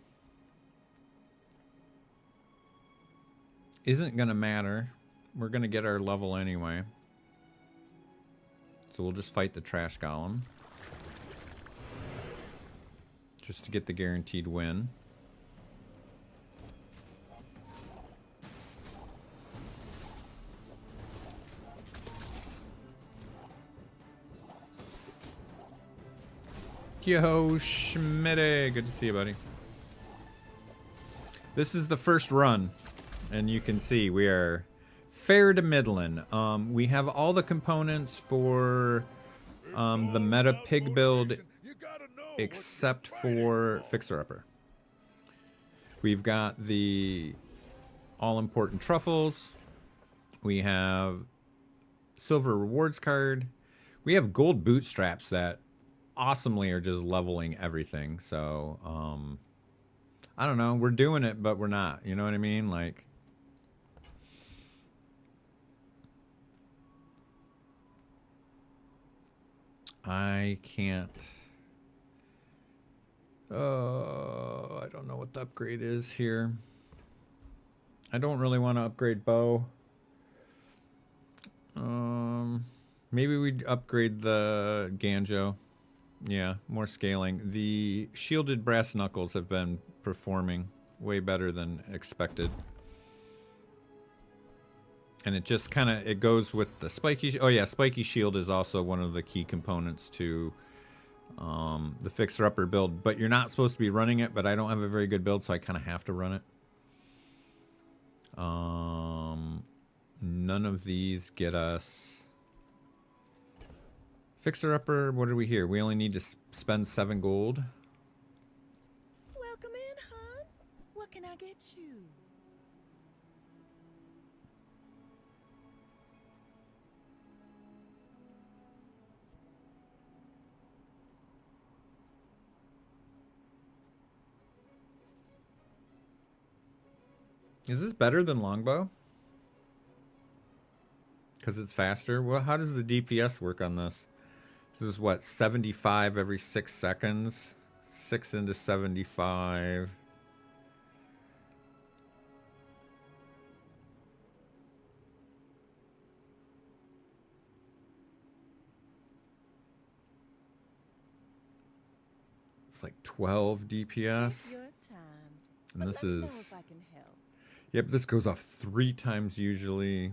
Isn't gonna matter. We're gonna get our level anyway. So we'll just fight the Trash Golem. Just to get the guaranteed win. Yo, Schmitty. Good to see you, buddy. This is the first run, and you can see we are fair to middling. We have all the components for the meta pig build except for Fixer Upper. We've got the all-important truffles. We have silver rewards card. We have gold bootstraps that awesomely are just leveling everything. So I don't know, we're doing it, but we're not, you know what I mean? Like, I can't I don't know what the upgrade is here. I don't really want to upgrade bow. Maybe we'd upgrade the Ganjo. Yeah, more scaling. The shielded brass knuckles have been performing way better than expected. And it just kind of, it goes with the spiky, oh yeah, spiky shield is also one of the key components to the fixer-upper build. But you're not supposed to be running it, but I don't have a very good build, so I kind of have to run it. None of these get us... Fixer-upper, what are we here? We only need to spend 7 gold. Welcome in, hon. What can I get you? Is this better than longbow? Because it's faster? Well, how does the DPS work on this? This is what, 75 every 6 seconds? 6 into 75. It's like 12 DPS. Take your time. And But this let me know is... if I can help. Yep, this goes off 3 times usually.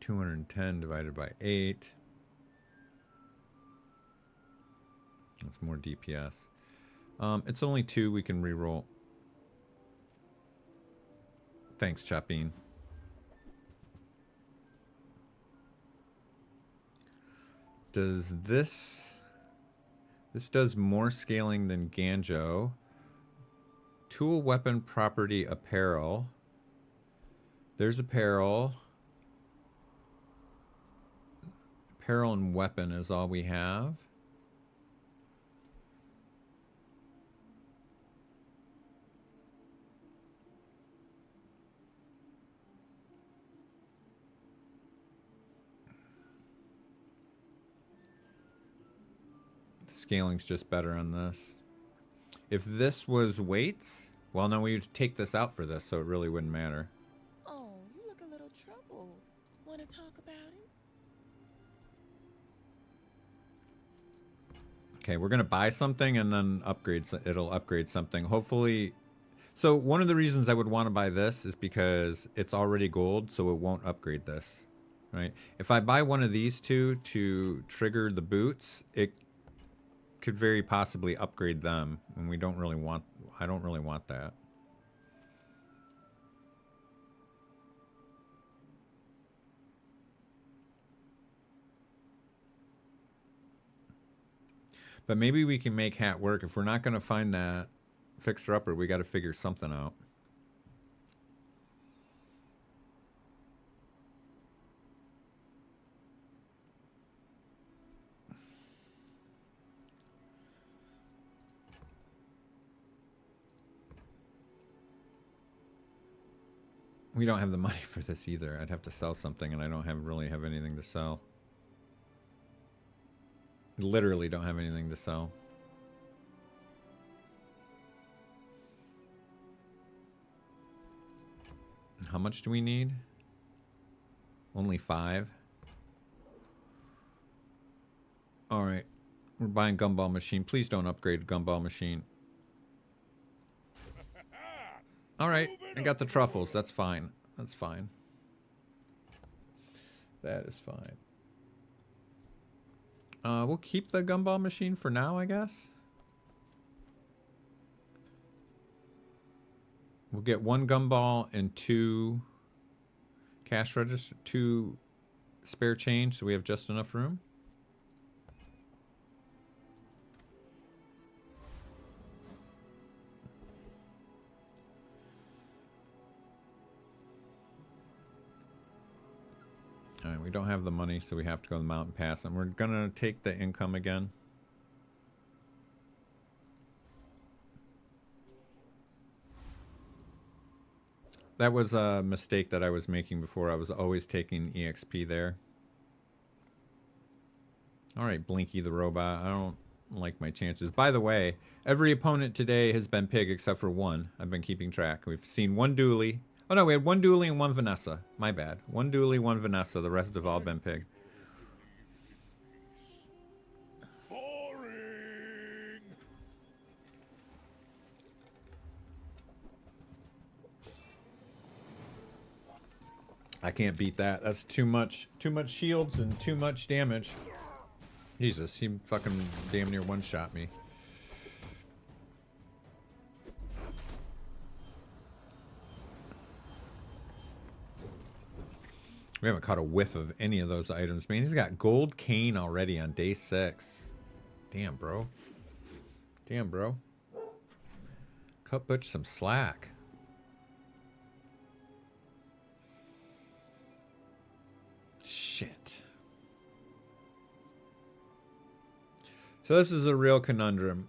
210 divided by 8. That's more DPS. It's only 2 we can reroll. Thanks, Chapin. Does this... This does more scaling than Ganjo. Tool, weapon, property, apparel. There's apparel. Apparel and weapon is all we have. The scaling's just better on this. If this was weights, well, no, we'd take this out for this, so it really wouldn't matter. Oh, you look a little troubled. Want to talk about it? Okay, we're gonna buy something and then upgrade. It'll upgrade something. Hopefully, so one of the reasons I would want to buy this is because it's already gold, so it won't upgrade this, right? If I buy one of these two to trigger the boots, it could very possibly upgrade them, and we don't really want. I don't really want that. But maybe we can make hat work. If we're not going to find that fixer-upper, we got to figure something out. We don't have the money for this either. I'd have to sell something, and I don't really have anything to sell. Literally don't have anything to sell. How much do we need? Only 5. All right. We're buying gumball machine. Please don't upgrade gumball machine. All right. I got the truffles. That's fine. That's fine. That is fine. We'll keep the gumball machine for now, I guess. We'll get 1 gumball and 2 cash register, 2 spare change, so we have just enough room. All right, we don't have the money, so we have to go to the mountain pass, and we're gonna take the income again. That was a mistake that I was making before. I was always taking EXP there. All right, Blinky the robot. I don't like my chances. By the way, every opponent today has been Pig except for 1. I've been keeping track. We've seen 1 Dooley. Oh no, we had 1 Dooley and 1 Vanessa. My bad. 1 Dooley, 1 Vanessa. The rest have all been Pig. Boring. I can't beat that. That's too much shields and too much damage. Jesus, he fucking damn near one-shot me. We haven't caught a whiff of any of those items. Man, he's got gold cane already on day 6. Damn, bro. Damn, bro. Cut Butch some slack. Shit. So this is a real conundrum.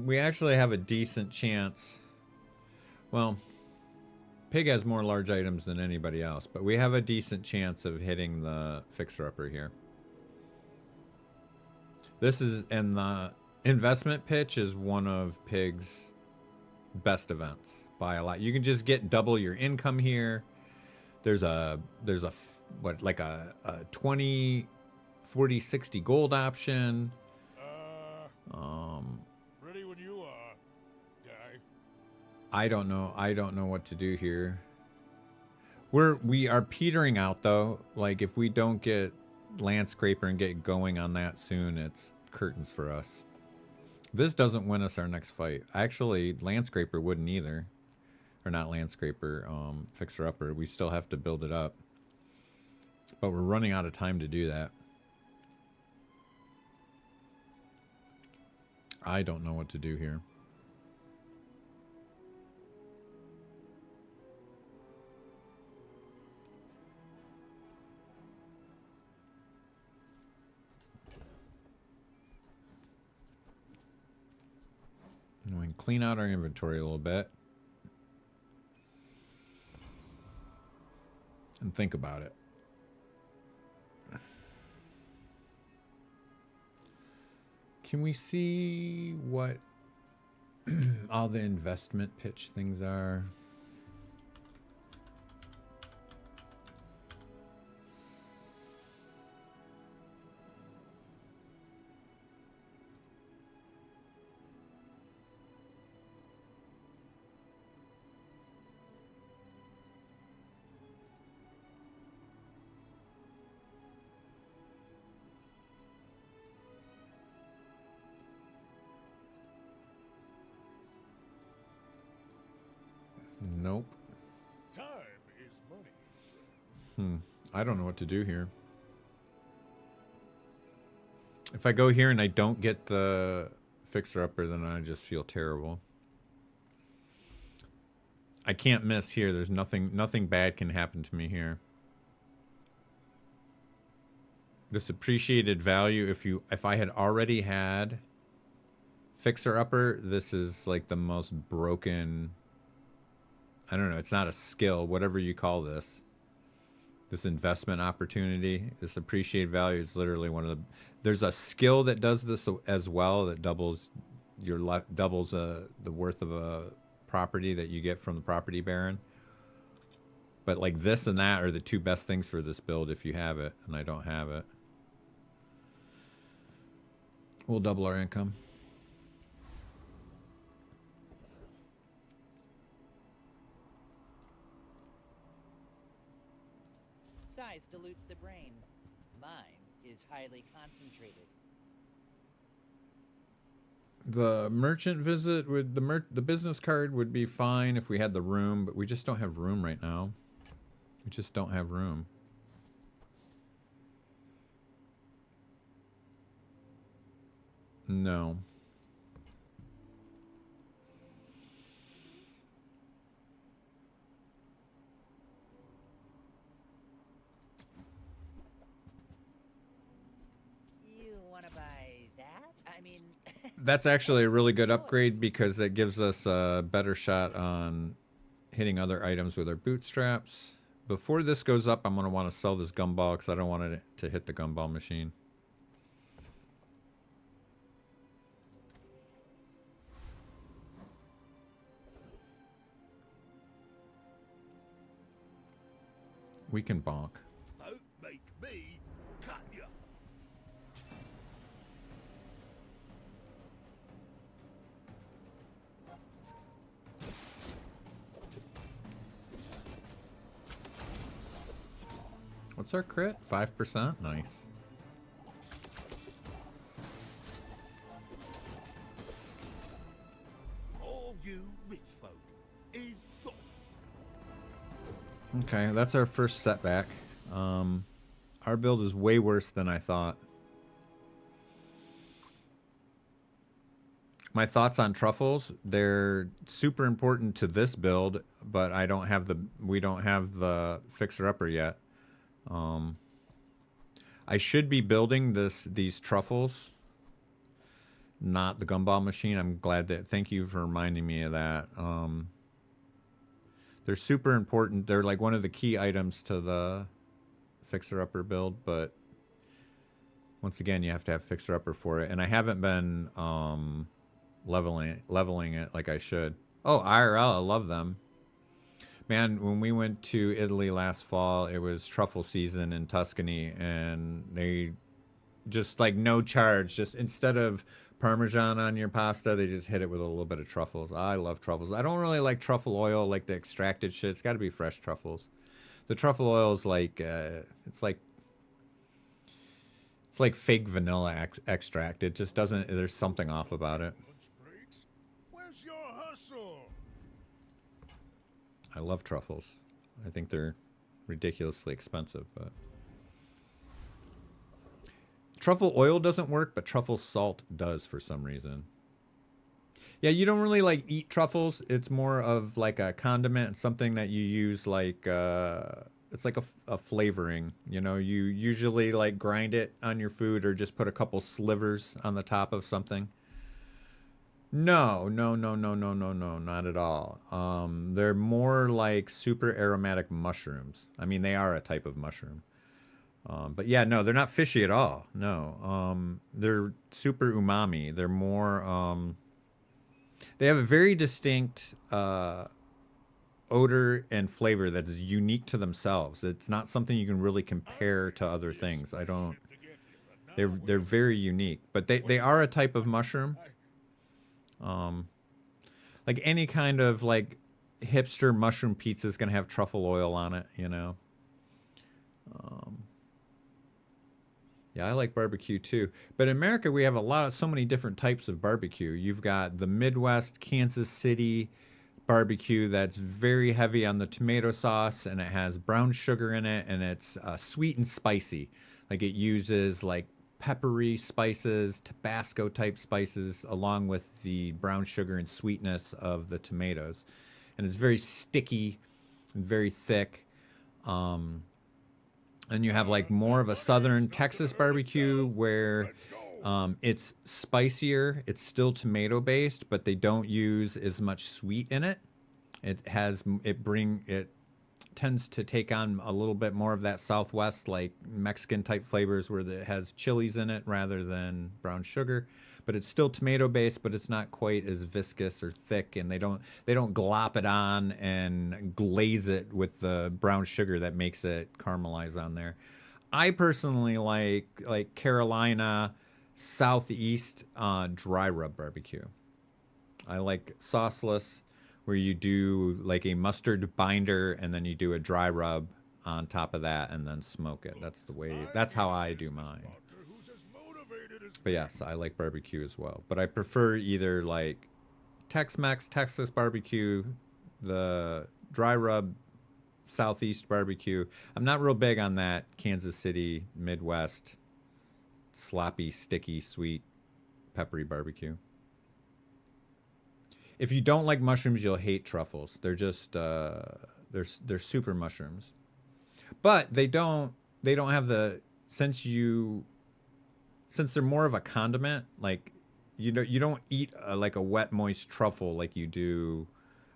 We actually have a decent chance. Well, Pig has more large items than anybody else, but we have a decent chance of hitting the fixer-upper here. This is, and the investment pitch is one of Pig's best events by a lot. You can just get double your income here. There's a what, like a 20, 40, 60 gold option. Ready when you are, guy. I don't know what to do here. We are petering out though. Like if we don't get Landscraper and get going on that soon, it's curtains for us. This doesn't win us our next fight. Actually, Landscraper wouldn't either. Or not Landscraper, Fixer Upper. We still have to build it up. But we're running out of time to do that. I don't know what to do here. We can clean out our inventory a little bit. And think about it. Can we see what all the investment pitch things are? Nope. Time is money. I don't know what to do here. If I go here and I don't get the fixer-upper, then I just feel terrible. I can't miss here. There's nothing bad can happen to me here. This appreciated value, if I had already had fixer-upper, this is like the most broken... I don't know, it's not a skill, whatever you call this. This investment opportunity, this appreciated value is literally one of the. There's a skill that does this as well that doubles the worth of a property that you get from the property baron. But like this and that are the two best things for this build if you have it, and I don't have it. We'll double our income. Size dilutes the brain. Mind is highly concentrated. The merchant visit would the business card would be fine if we had the room, but we just don't have room right now. We just don't have room. No. You want to buy that? I mean, That's actually a really good upgrade because it gives us a better shot on hitting other items with our bootstraps. Before this goes up, I'm going to want to sell this gumball because I don't want it to hit the gumball machine. We can bonk. Don't make me cut you. What's our crit? 5%? Nice. All you rich folk is soft. Okay, that's our first setback. Our build is way worse than I thought. My thoughts on truffles, they're super important to this build, but we don't have the fixer-upper yet. I should be building these truffles, not the gumball machine. I'm glad that, thank you for reminding me of that. They're super important. They're like one of the key items to the fixer-upper build, but once again, you have to have fixer-upper for it. And I haven't been leveling it like I should. Oh, IRL, I love them. Man, when we went to Italy last fall, it was truffle season in Tuscany, and they just like no charge, just instead of Parmesan on your pasta, they just hit it with a little bit of truffles. I love truffles. I don't really like truffle oil, like the extracted shit. It's got to be fresh truffles. The truffle oil is like it's like fake vanilla extract. It just doesn't. There's something off about it. Lunch breaks? Where's your hustle? I love truffles. I think they're ridiculously expensive, but truffle oil doesn't work, but truffle salt does for some reason. Yeah, you don't really like eat truffles. It's more of like a condiment, something that you use like it's like a flavoring. You know, you usually like grind it on your food or just put a couple slivers on the top of something. No, not at all. They're more like super aromatic mushrooms. I mean, they are a type of mushroom. But yeah, no, they're not fishy at all. No, they're super umami. They're more, they have a very distinct odor and flavor that is unique to themselves. It's not something you can really compare to other things. They're very unique, but they are a type of mushroom. Like any kind of like hipster mushroom pizza is gonna have truffle oil on it, you know. Yeah, I like barbecue too. But in America, we have so many different types of barbecue. You've got the Midwest, Kansas City barbecue that's very heavy on the tomato sauce, and it has brown sugar in it, and it's sweet and spicy. Like it uses like peppery spices, Tabasco type spices, along with the brown sugar and sweetness of the tomatoes. And it's very sticky and very thick. And you have like more of a southern Texas barbecue where it's spicier. It's still tomato based, but they don't use as much sweet in it. It tends to take on a little bit more of that Southwest, like Mexican type flavors, where it has chilies in it rather than brown sugar. But it's still tomato based, but it's not quite as viscous or thick, and they don't glop it on and glaze it with the brown sugar that makes it caramelize on there. I personally like Carolina Southeast dry rub barbecue. I like sauceless, where you do like a mustard binder and then you do a dry rub on top of that and then smoke it. That's how I do mine. But yes, I like barbecue as well. But I prefer either like Tex-Mex, Texas barbecue, the dry rub Southeast barbecue. I'm not real big on that Kansas City, Midwest, sloppy, sticky, sweet, peppery barbecue. If you don't like mushrooms, you'll hate truffles. They're just they're super mushrooms. But they don't have the since they're more of a condiment, like you don't eat like a wet moist truffle like you do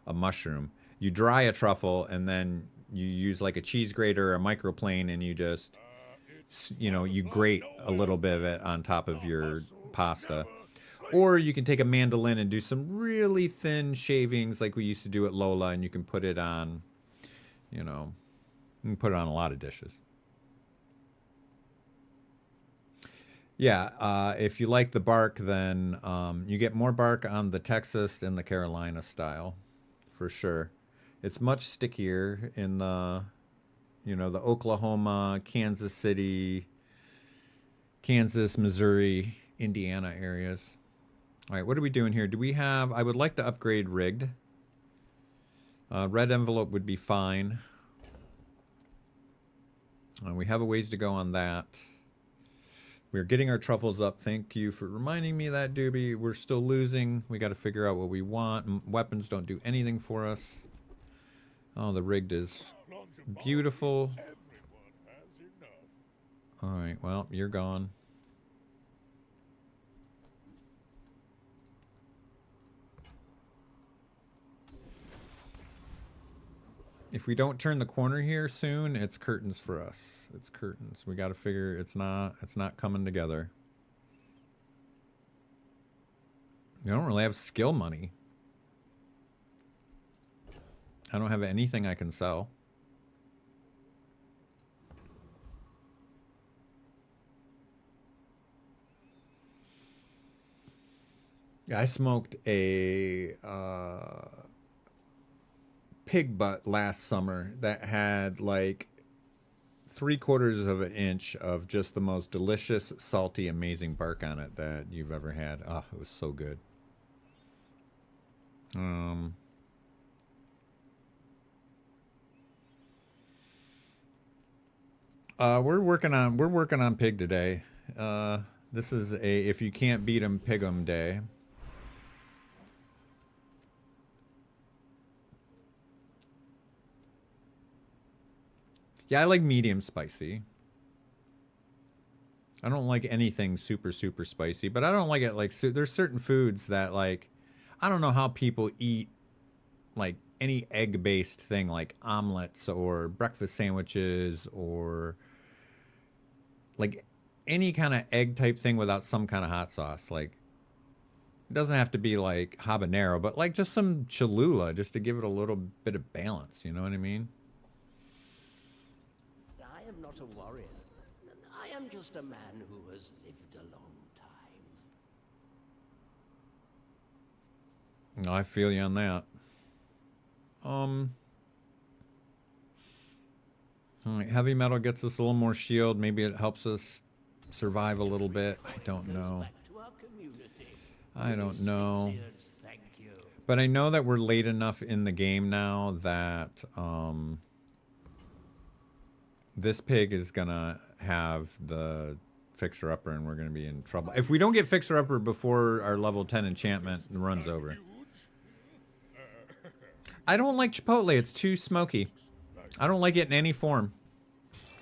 a mushroom. You dry a truffle and then you use like a cheese grater or a microplane, and you just you grate a little bit of it on top of your pasta. Or you can take a mandolin and do some really thin shavings like we used to do at Lola, and you can put it on, you can put it on a lot of dishes. Yeah, if you like the bark, then you get more bark on the Texas and the Carolina style, for sure. It's much stickier in the, the Oklahoma, Kansas City, Kansas, Missouri, Indiana areas. All right, what are we doing here? Do we have... I would like to upgrade rigged. Red envelope would be fine. We have a ways to go on that. We're getting our truffles up. Thank you for reminding me of that, Doobie. We're still losing. We got to figure out what we want. Weapons don't do anything for us. Oh, the rigged is beautiful. All right, well, you're gone. If we don't turn the corner here soon, it's curtains for us. It's curtains. We got to figure it's not coming together. We don't really have skill money. I don't have anything I can sell. Yeah, I smoked a pig butt last summer that had like 3/4 of an inch of just the most delicious, salty, amazing bark on it that you've ever had. Oh, it was so good. We're working on pig today. This is a if you can't beat 'em, pig 'em day. Yeah, I like medium spicy. I don't like anything super, super spicy, but I don't like it like... there's certain foods that, like... I don't know how people eat, like, any egg-based thing, like omelets or breakfast sandwiches or... like, any kind of egg-type thing without some kind of hot sauce. Like, it doesn't have to be, like, habanero, but, like, just some Cholula just to give it a little bit of balance, you know what I mean? I am not a warrior. I am just a man who has lived a long time. No, I feel you on that. All right, heavy metal gets us a little more shield. Maybe it helps us survive a little bit. I don't know. I don't know. But I know that we're late enough in the game now that this pig is gonna have the fixer-upper and we're gonna be in trouble. If we don't get fixer-upper before our level 10 enchantment runs over. I don't like Chipotle. It's too smoky. I don't like it in any form.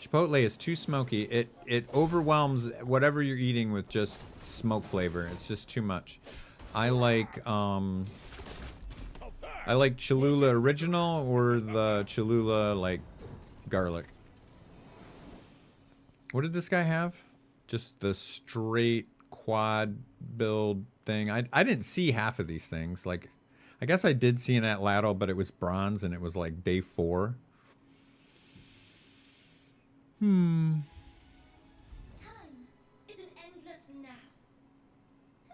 Chipotle is too smoky. It overwhelms whatever you're eating with just smoke flavor. It's just too much. I like Cholula Original or the Cholula like garlic. What did this guy have? Just the straight quad build thing. I didn't see half of these things. Like, I guess I did see an Atlatl, but it was bronze and it was like day 4. Time is an endless nap.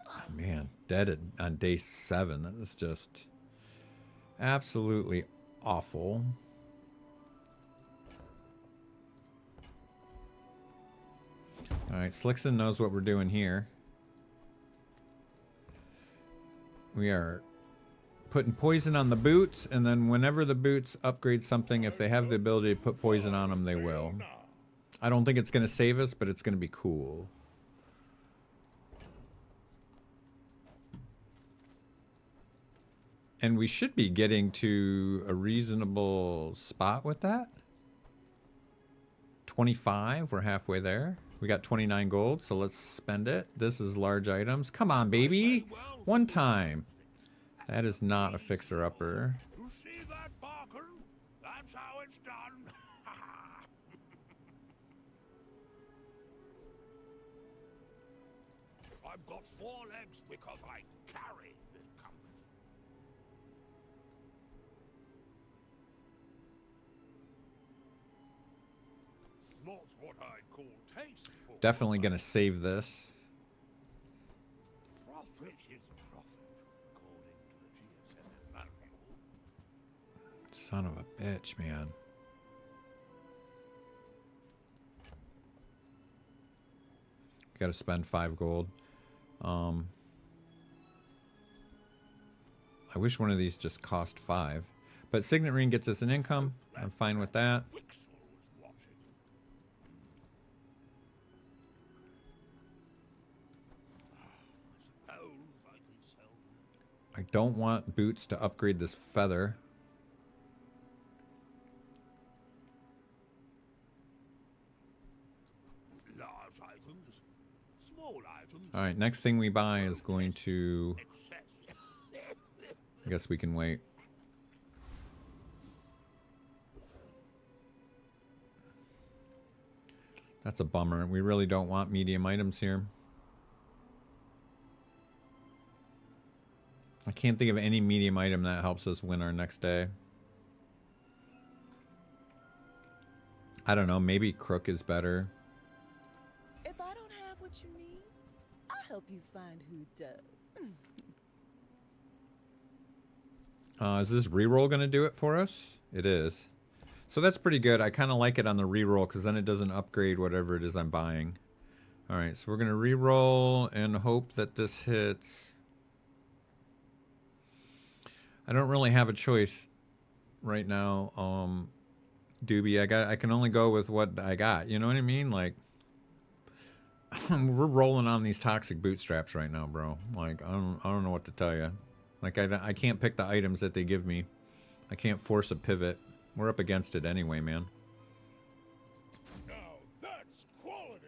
Oh, man, dead on day 7. That is just absolutely awful. All right, Slickson knows what we're doing here. We are putting poison on the boots, and then whenever the boots upgrade something, if they have the ability to put poison on them, they will. I don't think it's going to save us, but it's going to be cool. And we should be getting to a reasonable spot with that. 25, we're halfway there. We got 29 gold, so let's spend it. This is large items. Come on, baby. One time. That is not a fixer-upper. You see that, Barker? That's how it's done. I've got 4 legs because I carry this company. Not what I call tasteful. Definitely going to save this. Profit is profit, according to the GSM manual. Son of a bitch, man. Got to spend 5 gold. I wish one of these just cost 5. But Signet Ring gets us an income. I'm fine with that. I don't want boots to upgrade this feather. Large items, small items. All right, next thing we buy is going to... I guess we can wait. That's a bummer. We really don't want medium items here. I can't think of any medium item that helps us win our next day. I don't know. Maybe Crook is better. If I don't have what you need, I'll help you find who does. Is this reroll going to do it for us? It is. So that's pretty good. I kind of like it on the reroll because then it doesn't upgrade whatever it is I'm buying. All right, so we're going to reroll and hope that this hits. I don't really have a choice right now, Doobie. I can only go with what I got. You know what I mean? Like, we're rolling on these toxic bootstraps right now, bro. Like, I don't know what to tell you. Like, I can't pick the items that they give me. I can't force a pivot. We're up against it anyway, man. Now that's quality.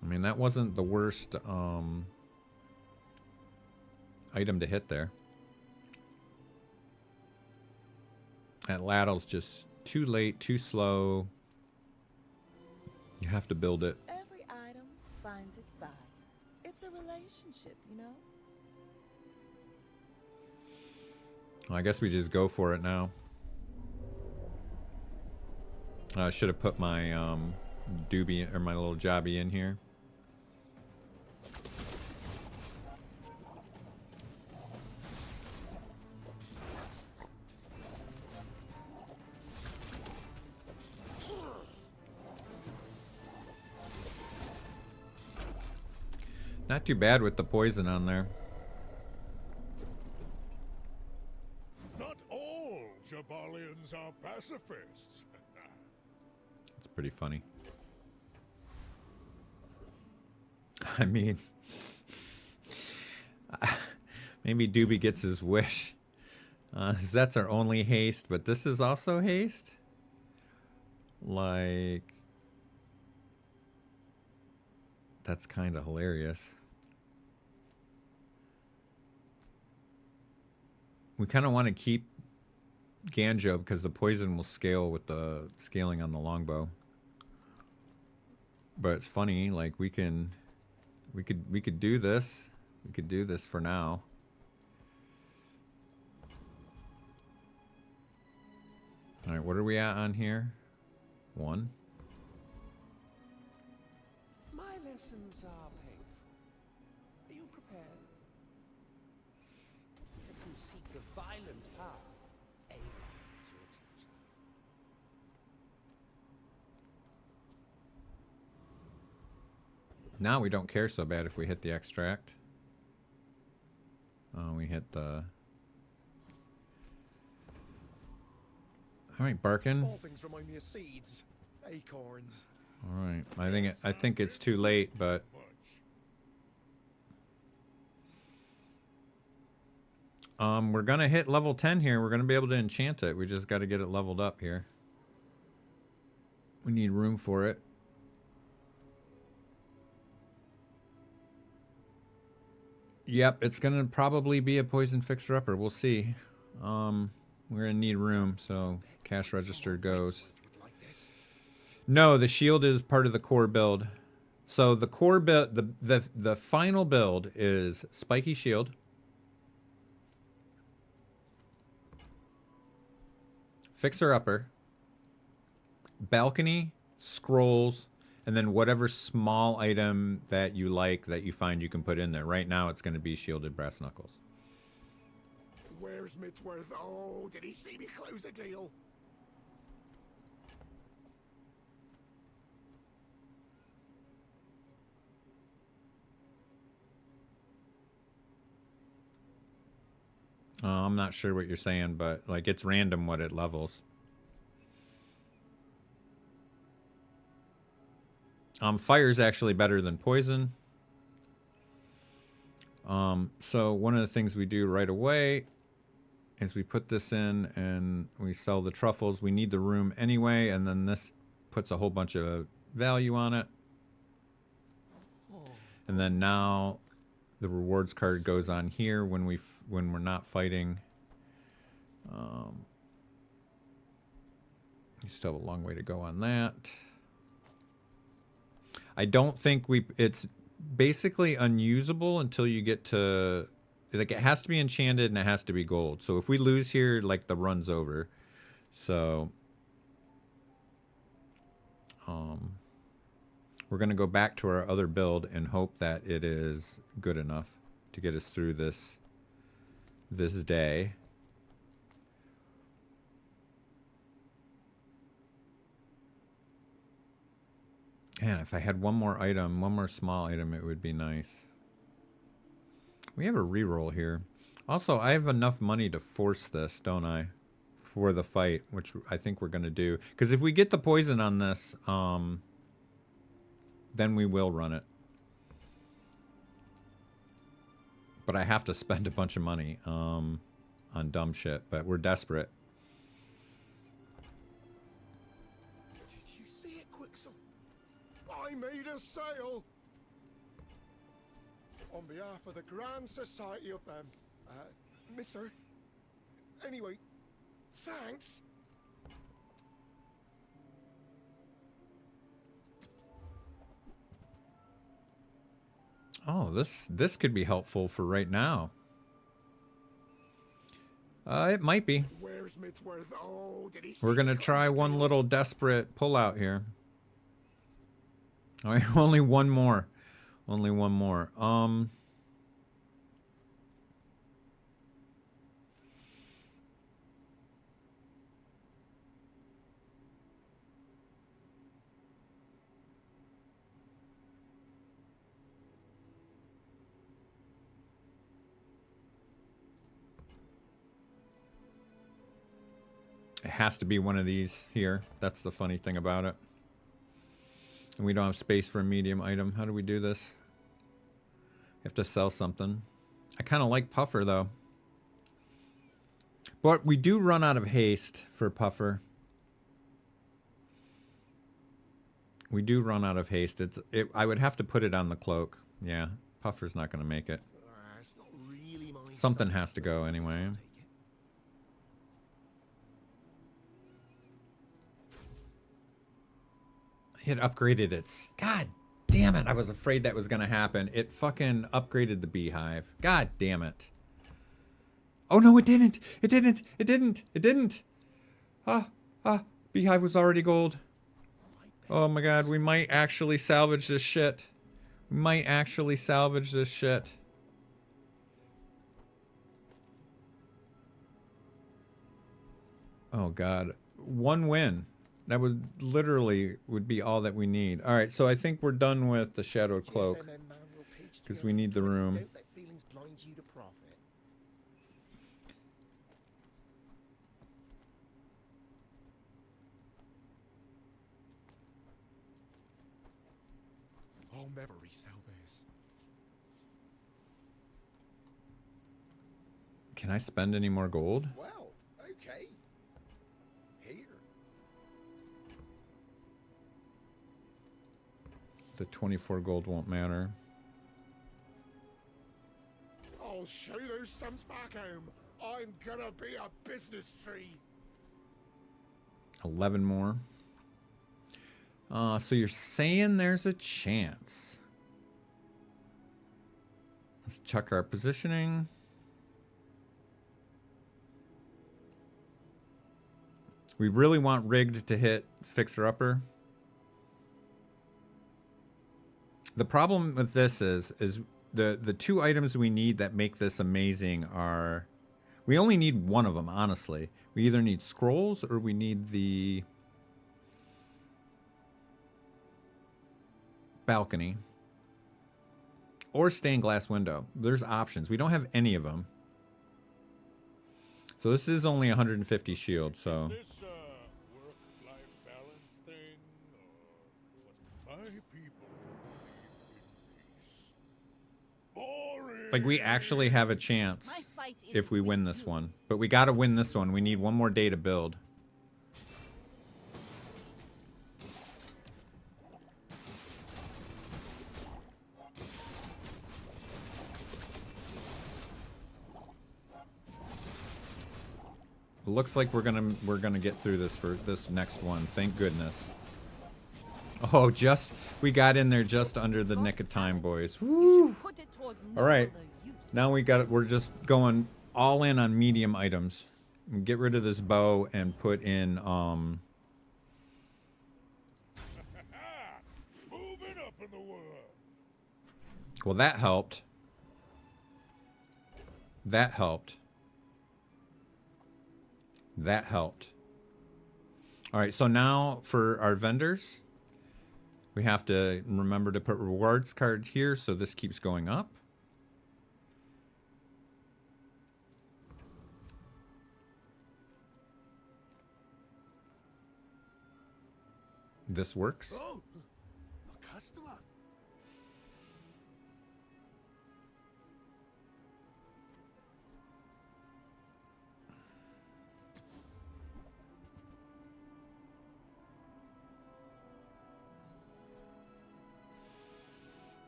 I mean, that wasn't the worst item to hit there. That ladle's just too late, too slow. You have to build it. Every item finds its buyer. It's a relationship, you know? Well, I guess we just go for it now. I should have put my doobie or my little jobby in here. Not too bad with the poison on there. Not all Jabalians are pacifists. It's pretty funny. I mean, maybe Doobie gets his wish. 'Cause that's our only haste, but this is also haste? Like, that's kind of hilarious. We kind of want to keep Ganjo because the poison will scale with the scaling on the longbow. But it's funny, like we could do this. We could do this for now. All right, what are we at on here? 1. My lessons are painful. Are you prepared? If you seek the violent path, Aeon is your teacher. Now we don't care so bad if we hit the extract. Oh, we hit the... All right, Barkin. Small things remind me of seeds, acorns. All right, I think it's too late, but we're gonna hit level 10 here. We're gonna be able to enchant it. We just got to get it leveled up here. We need room for it. Yep, it's gonna probably be a poison fixer-upper. We'll see. We're gonna need room, so cash register goes. No, the shield is part of the core build. So the core build, the final build is spiky shield, fixer-upper, balcony, scrolls, and then whatever small item that you like that you find you can put in there. Right now, it's going to be shielded brass knuckles. Where's Midsworth? Oh, did he see me close a deal? I'm not sure what you're saying, but like it's random what it levels. Fire's actually better than poison. So one of the things we do right away is we put this in and we sell the truffles. We need the room anyway, and then this puts a whole bunch of value on it. And then now the rewards card goes on here when we're not fighting. You still have a long way to go on that. I don't think it's basically unusable until you get to, like, it has to be enchanted and it has to be gold. So if we lose here, like, the run's over. So we're going to go back to our other build and hope that it is good enough to get us through this day. Man, if I had one more item, one more small item, it would be nice. We have a reroll here. Also, I have enough money to force this, don't I? For the fight, which I think we're going to do. Because if we get the poison on this, then we will run it. But I have to spend a bunch of money on dumb shit. But we're desperate. Did you see it, Quixel? I made a sale! On behalf of the Grand Society of them. Mister... Anyway, thanks! Oh, this could be helpful for right now. It might be. Where's Midsworth? Oh, did he see We're gonna me try close a one deal? little desperate pullout here. All right, only one more. Only one more. It has to be one of these here. That's the funny thing about it. And we don't have space for a medium item. How do we do this? You have to sell something. I kind of like Puffer, though. But we do run out of haste for Puffer. We do run out of haste. I would have to put it on the cloak. Yeah, Puffer's not going to make it. It's not really my Something style, has to go but anyway. I'll take it. It upgraded its... God damn it. I was afraid that was going to happen. It fucking upgraded the beehive. God damn it. Oh, no, it didn't. It didn't. It didn't. It didn't. Beehive was already gold. Oh, my God. We might actually salvage this shit. We might actually salvage this shit. Oh, God. One win. That would literally would be all that we need. All right, so I think we're done with the Shadowed Cloak because we need the room. Don't let feelings blind you to profit. I'll never resell this. Can I spend any more gold? Well, okay. Here. The 24 gold won't matter. I'll show those stumps back home. I'm gonna be a business tree. 11 more. So you're saying there's a chance. Let's check our positioning. We really want rigged to hit fixer upper. The problem with this is the two items we need that make this amazing are, we only need one of them, honestly. We either need scrolls or we need the balcony or stained glass window. There's options. We don't have any of them. So this is only 150 shield, so... Is this work-life balance thing, or what? My people live in peace. Boring. Like, we actually have a chance if we win this one. But we gotta win this one. We need one more day to build. It looks like we're gonna get through this for this next one. Thank goodness. Oh, we got in there just under the nick of time, boys. Woo! All right, now we're just going all in on medium items. Get rid of this bow and put in Moving up in the world. Well, that helped. That helped. That helped. All right, so now for our vendors, we have to remember to put rewards card here so this keeps going up. This works. Oh, a customer.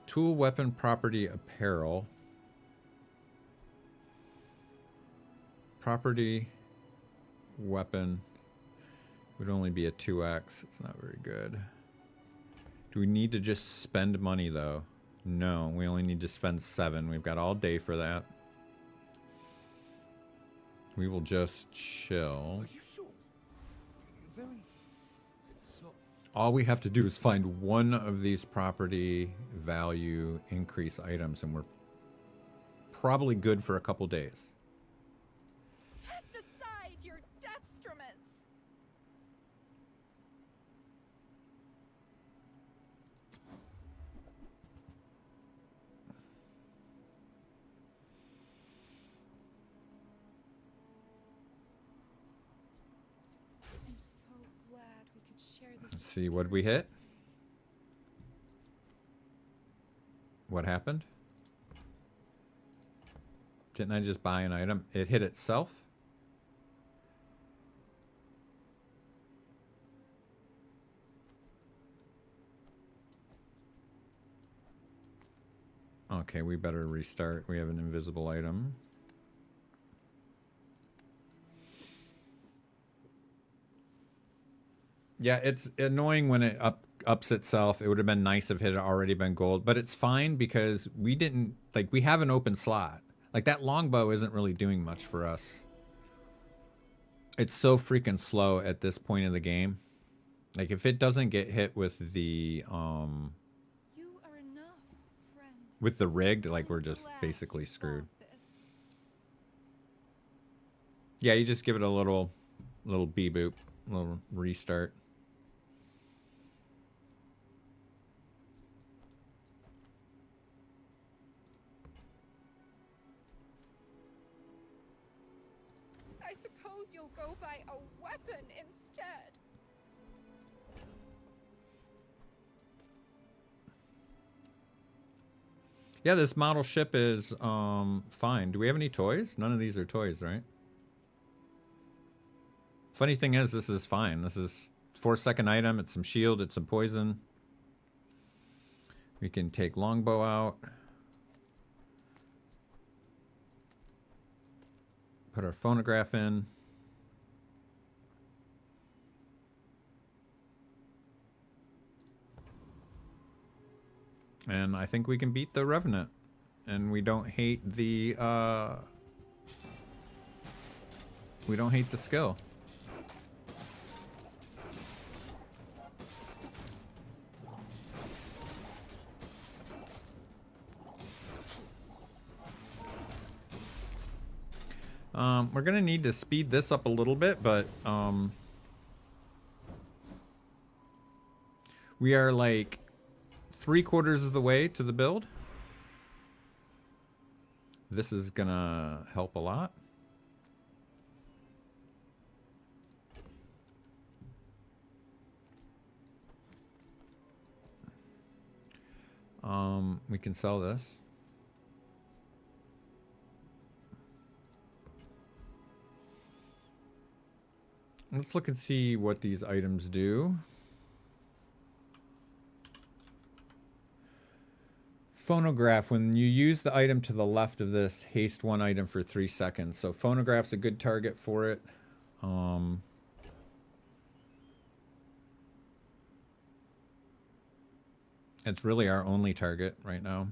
Tool, weapon, property, apparel. Property, weapon would only be a 2x. It's not very good. Do we need to just spend money, though? No, we only need to spend 7. We've got all day for that. We will just chill. Are you sure? You're very soft. All we have to do is find one of these property value increase items, and we're probably good for a couple days. Cast aside your deathstruments. I'm so glad we could share this. Let's see, what did we hit? What happened? Didn't I just buy an item? It hit itself? Okay, we better restart. We have an invisible item. Yeah, it's annoying when it ups itself. It would have been nice if it had already been gold, but it's fine because we didn't, like, we have an open slot. Like, that longbow isn't really doing much for us. It's so freaking slow at this point in the game. Like, if it doesn't get hit with the, You are enough, friend. with the rigged, like, we're just basically screwed. Yeah, you just give it a little B-boop, little restart. I suppose you'll go buy a weapon instead. Yeah, this model ship is fine. Do we have any toys? None of these are toys, right? Funny thing is, this is fine. This is 4-second item. It's some shield. It's some poison. We can take longbow out. Put our phonograph in. And I think we can beat the Revenant. And we don't hate the skill. We're gonna need to speed this up a little bit, but we are like 3/4 of the way to the build. This is gonna help a lot. We can sell this. Let's look and see what these items do. Phonograph, when you use the item to the left of this, haste one item for 3 seconds. So phonograph's a good target for it. It's really our only target right now.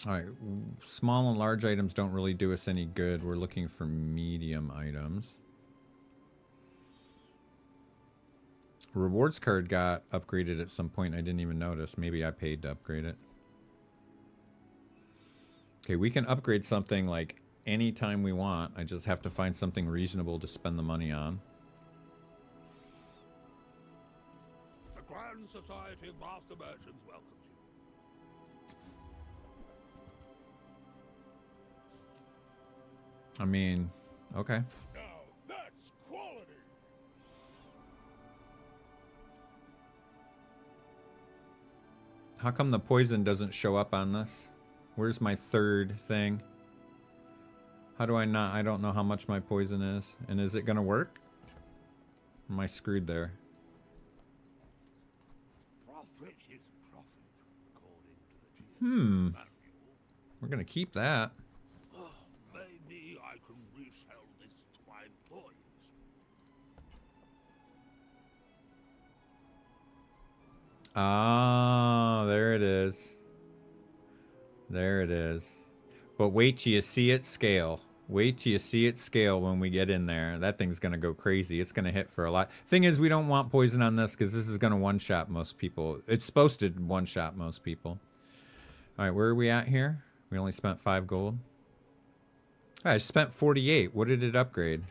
All right, small and large items don't really do us any good. We're looking for medium items. Rewards card got upgraded at some point. I didn't even notice. Maybe I paid to upgrade it. Okay, we can upgrade something like anytime we want. I just have to find something reasonable to spend the money on. The Grand Society of Master Merchants welcomes you. I mean, okay. Now that's quality. How come the poison doesn't show up on this? Where's my third thing? How do I not? I don't know how much my poison is. And is it going to work? Am I screwed there? Profit is profit, according to the GS manual. We're going to keep that. Maybe I can resell this to my employees. Ah, there it is. There it is. But wait till you see it scale. Wait till you see it scale when we get in there. That thing's going to go crazy. It's going to hit for a lot. Thing is, we don't want poison on this because this is going to one-shot most people. It's supposed to one-shot most people. All right, where are we at here? We only spent 5 gold. I spent 48. What did it upgrade?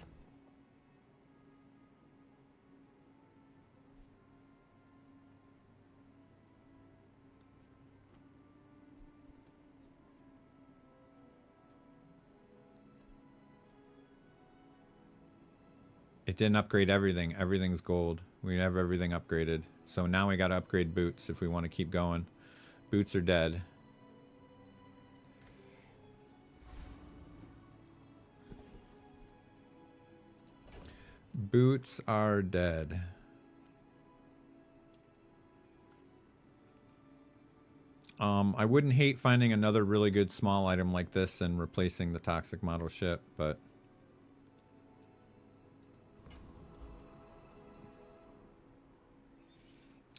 It didn't upgrade everything. Everything's gold. We have everything upgraded. So now we got to upgrade boots if we want to keep going. Boots are dead. Boots are dead. I wouldn't hate finding another really good small item like this and replacing the toxic model ship, but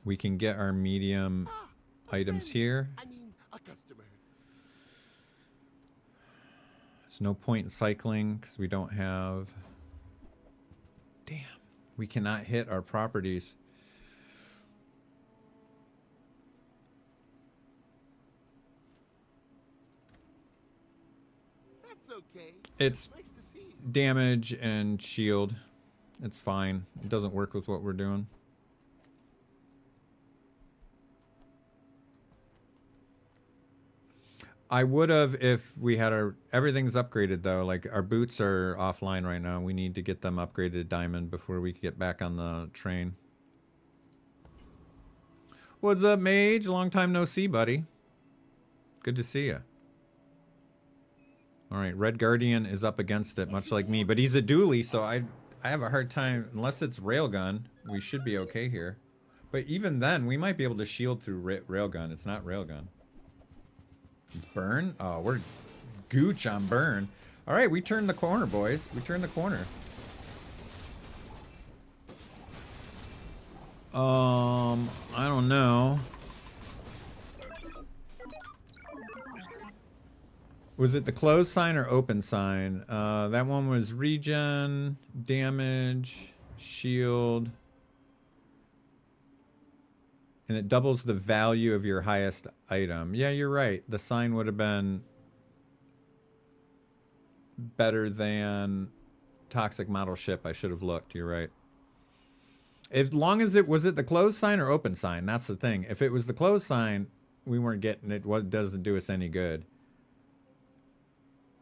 we can get our medium items here. I mean, a customer. There's no point in cycling because we don't have... Damn. We cannot hit our properties. That's okay. It's Nice to see you. damage and shield. It's fine. It doesn't work with what we're doing. I would have if we had our... Everything's upgraded, though. Like, our boots are offline right now. We need to get them upgraded to diamond before we get back on the train. What's up, Mage? Long time no see, buddy. Good to see you. All right, Red Guardian is up against it, much like me. But he's a dually, so I have a hard time... Unless it's Railgun, we should be okay here. But even then, we might be able to shield through Railgun. It's not Railgun. It's burn? Oh, we're gooch on burn. All right, we turned the corner, boys. We turned the corner. I don't know. Was it the close sign or open sign? That one was regen, damage, shield. And it doubles the value of your highest item. Yeah, you're right. The sign would have been better than toxic model ship. I should have looked. You're right. As long as it was it the closed sign or open sign. That's the thing. If it was the closed sign, we weren't getting it. What doesn't do us any good.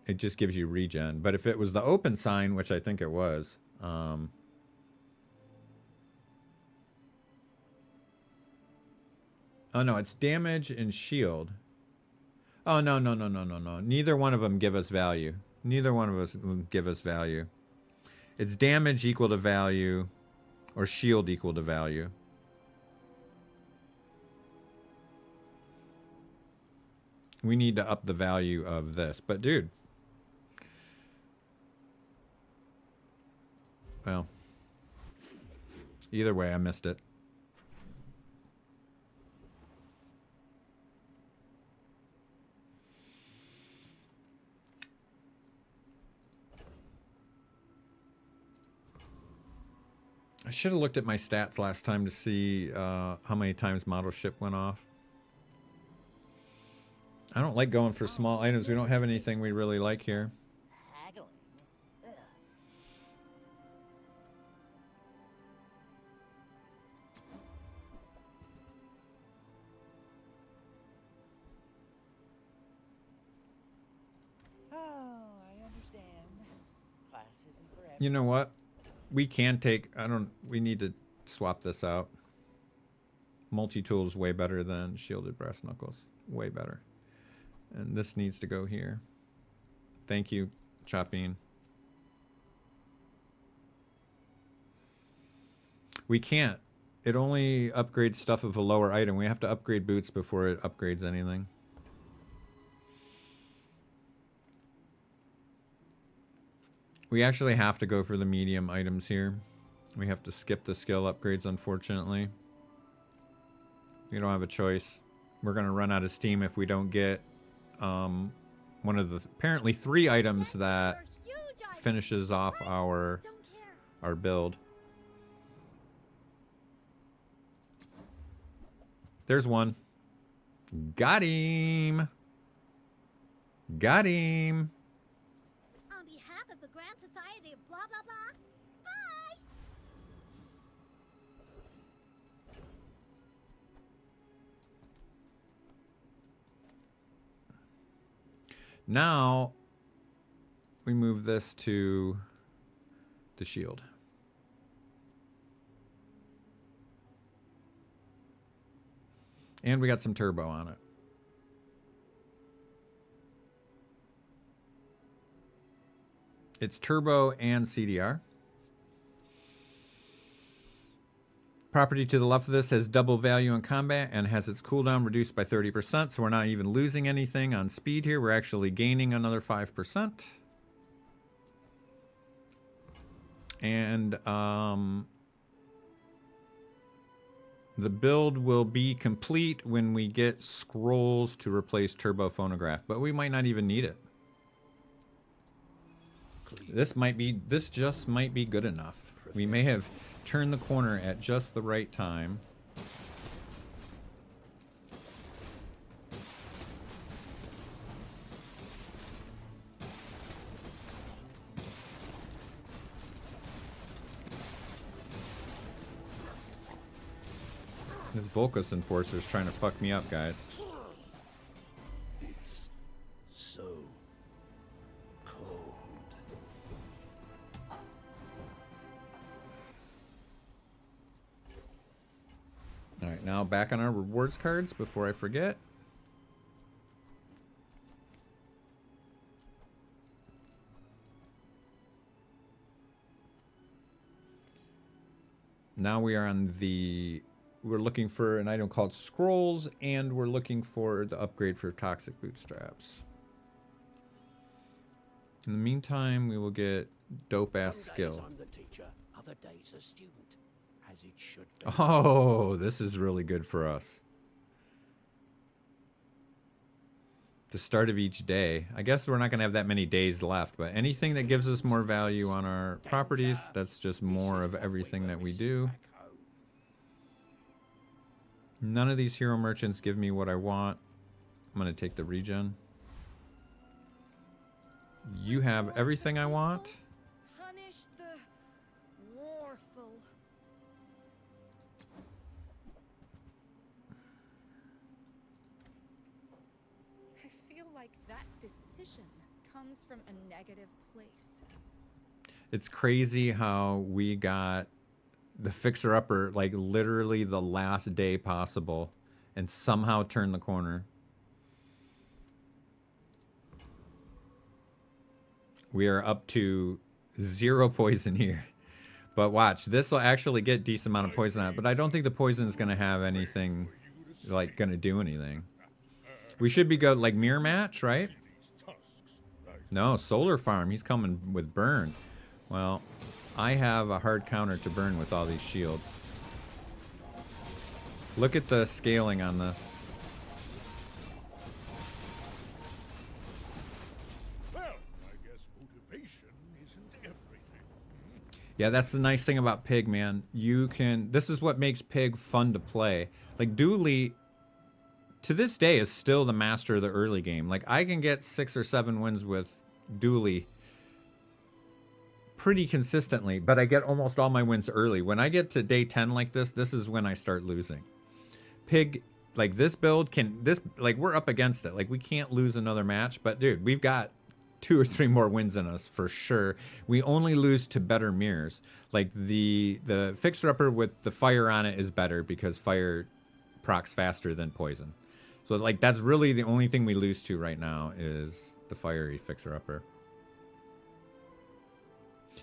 It just gives you regen. But if it was the open sign, which I think it was, oh, no, it's damage and shield. Oh, no. Neither one of them give us value. Neither one of us will give us value. It's damage equal to value or shield equal to value. We need to up the value of this. But, dude. Well. Either way, I missed it. I should have looked at my stats last time to see how many times model ship went off. I don't like going for small items. We don't have anything we really like here. Haggling. Ugh. Oh, I understand. Class isn't for everyone. You know what? We can take... We need to swap this out. Multi-tool is way better than shielded brass knuckles. Way better. And this needs to go here. Thank you, Chopin. We can't. It only upgrades stuff of a lower item. We have to upgrade boots before it upgrades anything. We actually have to go for the medium items here. We have to skip the skill upgrades, unfortunately. We don't have a choice. We're going to run out of steam if we don't get one of the apparently 3 items that finishes off our build. There's one. Got him. Got him. On behalf of the Grand Society of blah blah blah. Bye. Now we move this to the shield. And we got some turbo on it. It's turbo and CDR. Property to the left of this has double value in combat and has its cooldown reduced by 30%, so we're not even losing anything on speed here. We're actually gaining another 5%. And the build will be complete when we get scrolls to replace turbo phonograph, but we might not even need it. This just might be good enough. We may have turned the corner at just the right time. This Volcus Enforcer is trying to fuck me up, guys. It's so cold. Alright, now back on our rewards cards before I forget. Now we are on the... We're looking for an item called Scrolls, and we're looking for the upgrade for Toxic Bootstraps. In the meantime, we will get dope-ass skill. Some days I'm the teacher, other days a student, as it should be. Oh, this is really good for us. The start of each day. I guess we're not going to have that many days left, but anything that gives us more value on our properties, that's just more of everything that we do. None of these hero merchants give me what I want. I'm going to take the regen. You have everything I want. Punish the warful. I feel like that decision comes from a negative place. It's crazy how we got the fixer-upper like literally the last day possible and somehow turned the corner. We are up to 0 poison here. But watch, this will actually get decent amount of poison on it, but I don't think the poison is going to have anything, like, going to do anything. We should be good, like, mirror match, right? No, solar farm, he's coming with burn. Well, I have a hard counter to burn with all these shields. Look at the scaling on this. Well, I guess motivation isn't everything. Yeah, that's the nice thing about Pig, man. You can... This is what makes Pig fun to play. Like, Dooley, to this day, is still the master of the early game. Like, I can get 6 or 7 wins with Dooley pretty consistently, but I get almost all my wins early. When I get to day 10 like this, this is when I start losing. Pig, like, this build can... Like, we're up against it. Like, we can't lose another match, but, dude, we've got 2 or 3 more wins in us for sure. We only lose to better mirrors. Like the fixer-upper with the fire on it is better because fire procs faster than poison. So like that's really the only thing we lose to right now is the fiery fixer-upper.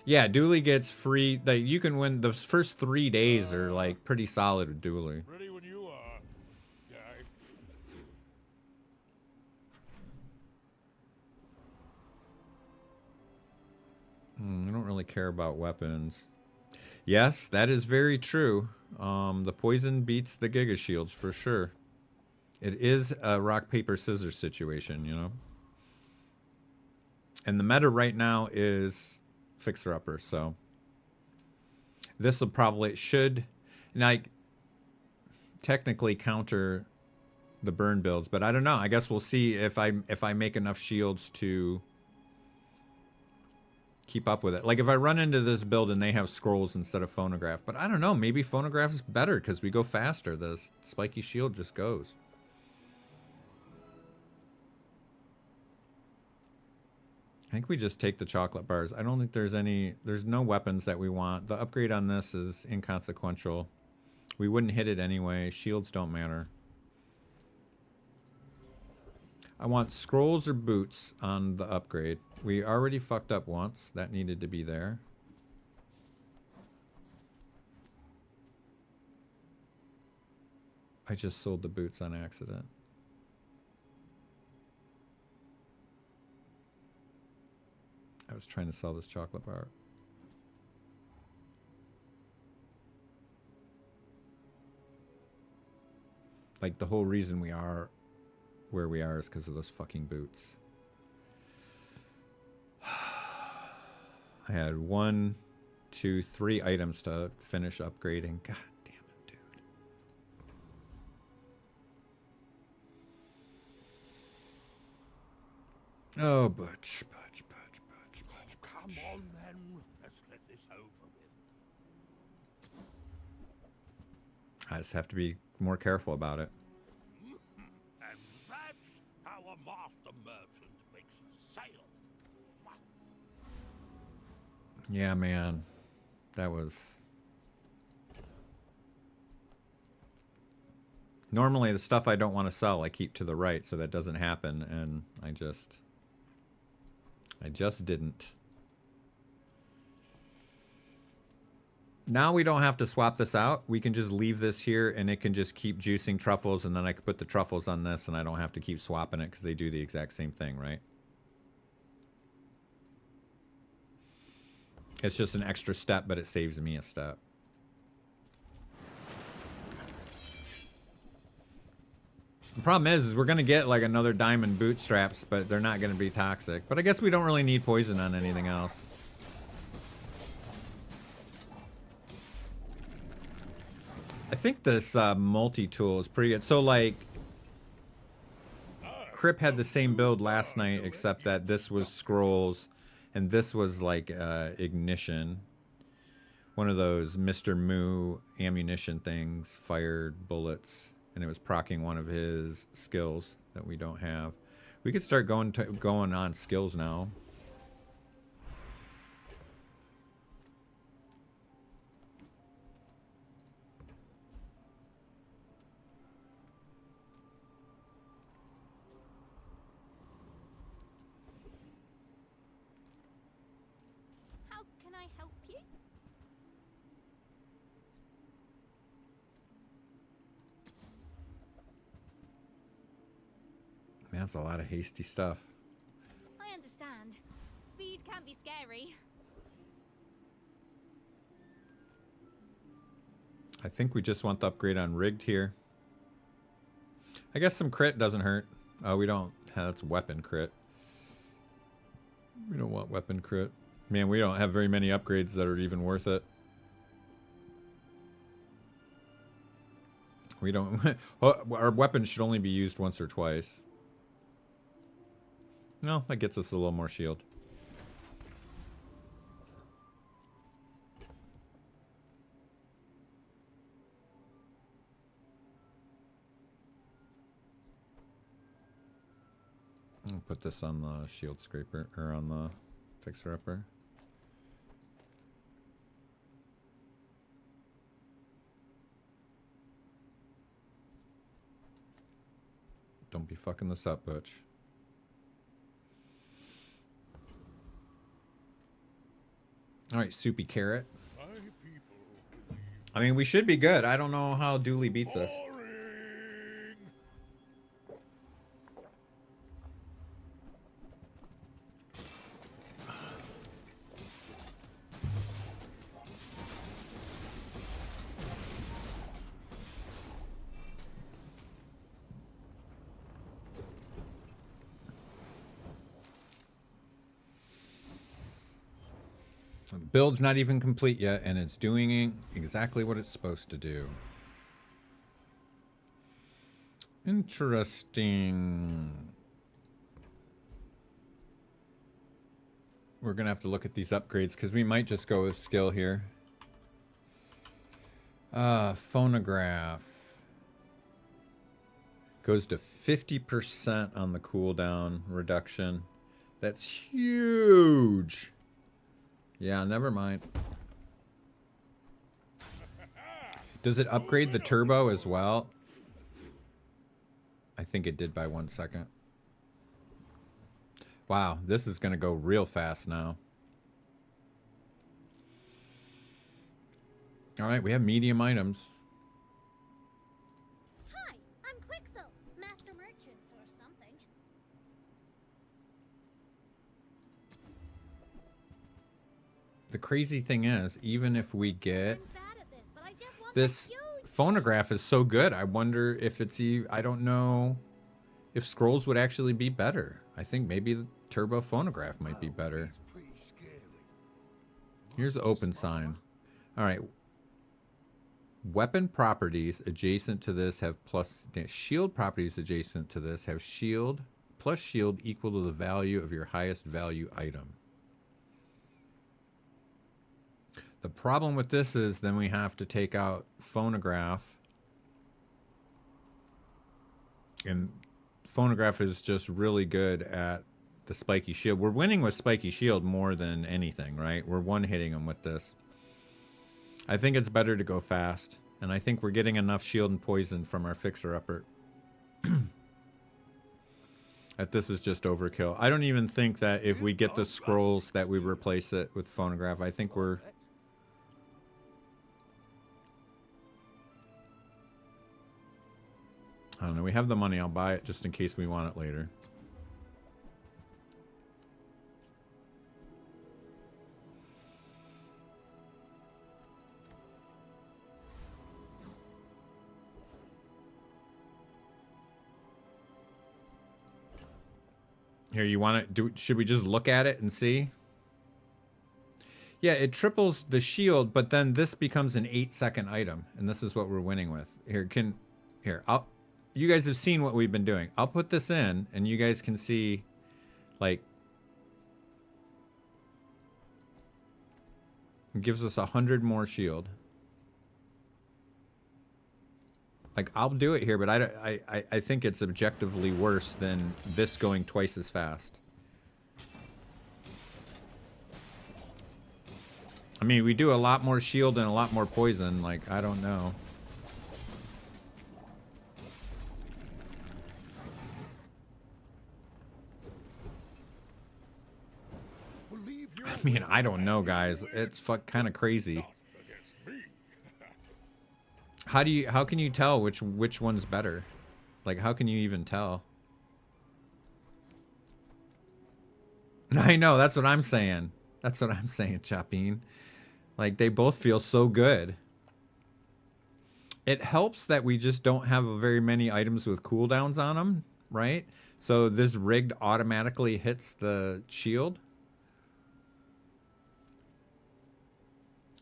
Yeah, Dooley gets free. Like you can win the first 3 days are like pretty solid with Dooley. Ready when you are, guy. I don't really care about weapons. Yes, that is very true. The poison beats the Giga Shields for sure. It is a rock, paper, scissors situation, you know. And the meta right now is fixer-upper, so this will probably should like technically counter the burn builds, but I don't know. I guess we'll see if I make enough shields to keep up with it. Like if I run into this build and they have scrolls instead of phonograph, but I don't know, maybe phonograph is better because we go faster. The spiky shield just goes. I think we just take the chocolate bars. I don't think there's no weapons that we want. The upgrade on this is inconsequential. We wouldn't hit it anyway. Shields don't matter. I want scrolls or boots on the upgrade. We already fucked up once. That needed to be there. I just sold the boots on accident. I was trying to sell this chocolate bar. Like, the whole reason we are where we are is because of those fucking boots. I had 1, 2, 3 items to finish upgrading. God damn it, dude. Oh, Butch. Come on then, let's get this over with. I just have to be more careful about it. And that's how a master merchant makes a sale. Yeah, man. That was... Normally, the stuff I don't want to sell, I keep to the right so that doesn't happen, and I just didn't. Now we don't have to swap this out. We can just leave this here, and it can just keep juicing truffles, and then I can put the truffles on this, and I don't have to keep swapping it because they do the exact same thing, right? It's just an extra step, but it saves me a step. The problem is we're going to get like another diamond bootstraps, but they're not going to be toxic. But I guess we don't really need poison on anything else. I think this multi-tool is pretty good. So, like, Crip had the same build last night, except that this was scrolls, and this was, like, ignition. One of those Mr. Moo ammunition things, fired bullets, and it was proccing one of his skills that we don't have. We could start going on skills now. How can I help you? Man, that's a lot of hasty stuff. I understand. Speed can be scary. I think we just want the upgrade on rigged here. I guess some crit doesn't hurt. Oh, we don't. That's weapon crit. We don't want weapon crit. Man, we don't have very many upgrades that are even worth it. We don't... Our weapons should only be used once or twice. No, that gets us a little more shield. I'll put this on the shield scraper, or on the fixer-upper. Don't be fucking this up, Butch. Alright, Soupy Carrot. I mean, we should be good. I don't know how Dooley beats us. The build's not even complete yet, and it's doing exactly what it's supposed to do. Interesting. We're going to have to look at these upgrades, because we might just go with skill here. Phonograph. Goes to 50% on the cooldown reduction. That's huge. Yeah, never mind. Does it upgrade the turbo as well? I think it did by 1 second. Wow, this is going to go real fast now. All right, we have medium items. the crazy thing is, even if we get I'm bad at this, but I just want this the huge phonograph is so good, I wonder if it's I don't know if scrolls would actually be better. I think maybe the turbo phonograph might be better. It's pretty scary. Here's the open sign. All right. Weapon properties adjacent to this have plus shield properties adjacent to this have shield plus shield equal to the value of your highest value item. The problem with this is then we have to take out phonograph, and phonograph is just really good at the spiky shield. We're winning with spiky shield more than anything, right? We're one-hitting them with this. I think it's better to go fast, and I think we're getting enough shield and poison from our fixer-upper. That this is just overkill. I don't even think that if we get the scrolls that we replace it with phonograph. I think we're... I don't know. We have the money. I'll buy it just in case we want it later. Here, you want it? Should we just look at it and see? Yeah, it triples the shield, but then this becomes an 8-second item, and this is what we're winning with. You guys have seen what we've been doing. I'll put this in, and you guys can see, like, it gives us 100 more shield. Like, I'll do it here, but I think it's objectively worse than this going twice as fast. I mean, we do a lot more shield and a lot more poison. Like, I don't know. I mean, I don't know, guys. It's kind of crazy. How can you tell which one's better? Like, how can you even tell? I know, that's what I'm saying. That's what I'm saying, Chapin. Like, they both feel so good. It helps that we just don't have very many items with cooldowns on them, right? So this rigged automatically hits the shield.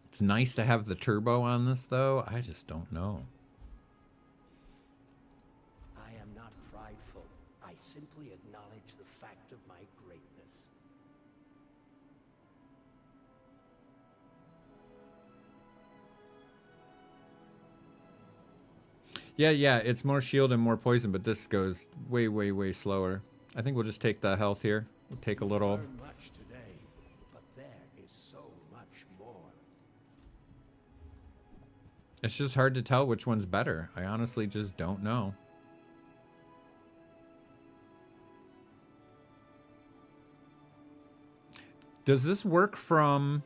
It's nice to have the turbo on this, though. I just don't know. I am not prideful. I simply acknowledge the fact of my greatness. Yeah, it's more shield and more poison, but this goes way, way, way slower. I think we'll just take the health here. We'll take a little... Learn much today, but there is so much more. It's just hard to tell which one's better. I honestly just don't know. Does this work from...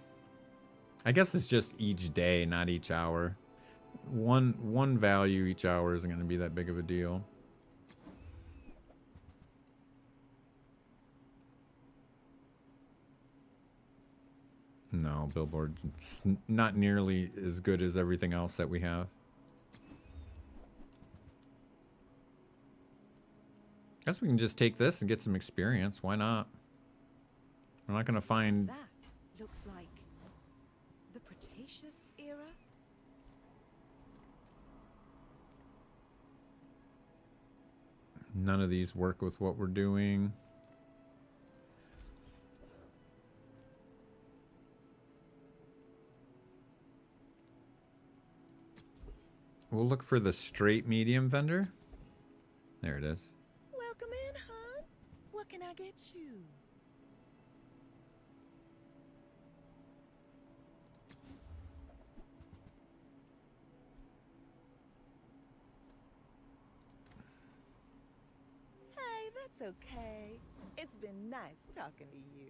I guess it's just each day, not each hour. One value each hour isn't going to be that big of a deal. No, Billboard, it's not nearly as good as everything else that we have. Guess we can just take this and get some experience. Why not? We're not going to find... That looks like the Cretaceous era. None of these work with what we're doing. We'll look for the straight medium vendor. There it is. Welcome in, hon. What can I get you? Hey, that's okay. It's been nice talking to you.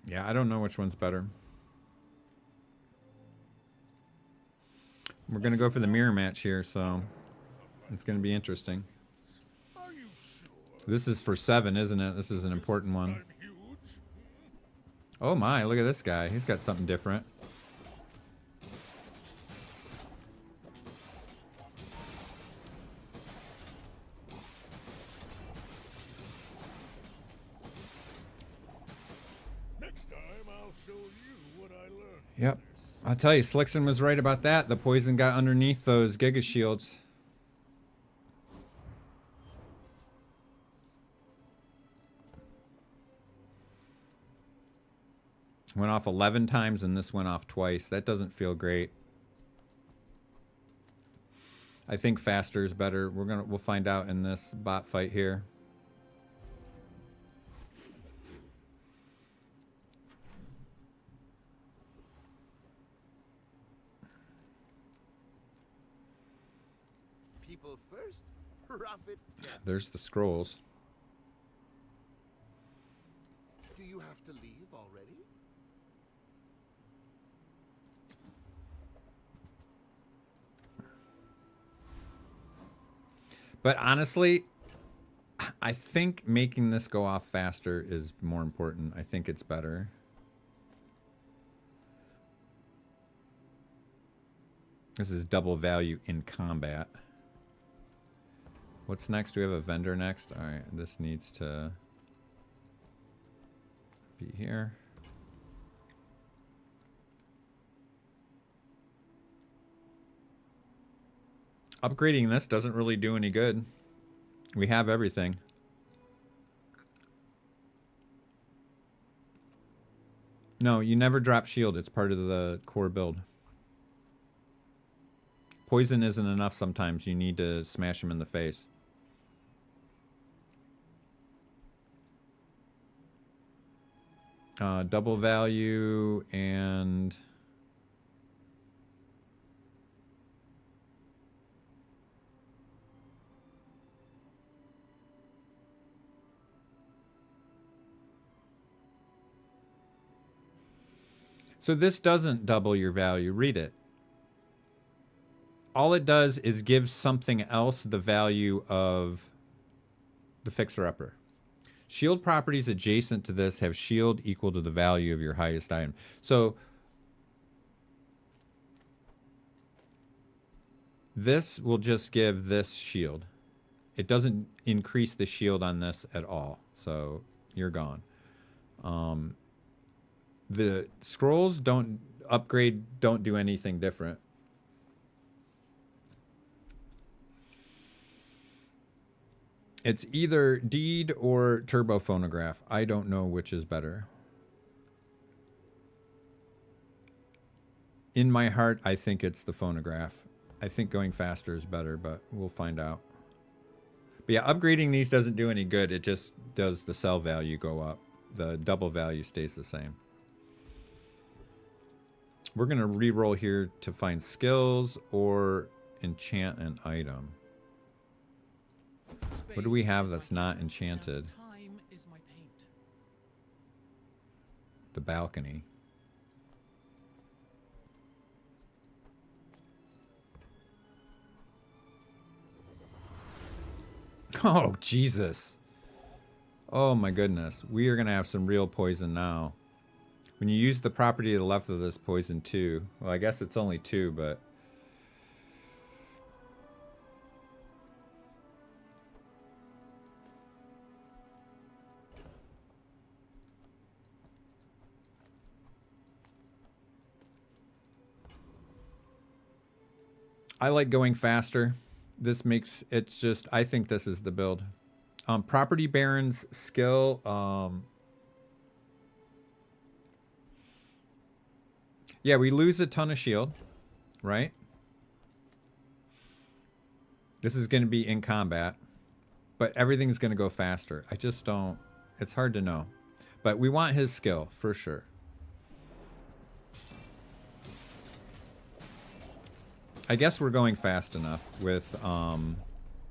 Yeah, I don't know which one's better. We're going to go for the mirror match here, so it's going to be interesting. Are you sure? This is for 7, isn't it? This is an important one. I'm huge? Oh my, look at this guy. He's got something different. Next time I'll show you what I learned. Yep. I'll tell you, Slickson was right about that. The poison got underneath those Giga Shields. Went off 11 times and this went off twice. That doesn't feel great. I think faster is better. We'll find out in this bot fight here. People first, profit. There's the scrolls. Do you have to leave already? But honestly, I think making this go off faster is more important. I think it's better. This is double value in combat. What's next? Do we have a vendor next? All right, this needs to be here. Upgrading this doesn't really do any good. We have everything. No, you never drop shield. It's part of the core build. Poison isn't enough sometimes. You need to smash him in the face. Double value and... So this doesn't double your value. Read it. All it does is give something else the value of the fixer-upper. Shield properties adjacent to this have shield equal to the value of your highest item. So this will just give this shield. It doesn't increase the shield on this at all. So you're gone. The scrolls don't upgrade, don't do anything different. It's either Deed or Turbo Phonograph. I don't know which is better. In my heart, I think it's the Phonograph. I think going faster is better, but we'll find out. But yeah, upgrading these doesn't do any good. It just does the sell value go up. The double value stays the same. We're going to re-roll here to find skills or enchant an item. What do we have that's not enchanted? Time is my paint. The balcony. Oh, Jesus. Oh, my goodness. We are going to have some real poison now. When you use the property to the left of this poison 2, well, I guess it's only 2, but... I like going faster. This makes, it's just, I think this is the build. Property Baron's skill, yeah, we lose a ton of shield, right? This is going to be in combat, but everything's going to go faster. I just don't, it's hard to know. But we want his skill, for sure. I guess we're going fast enough with,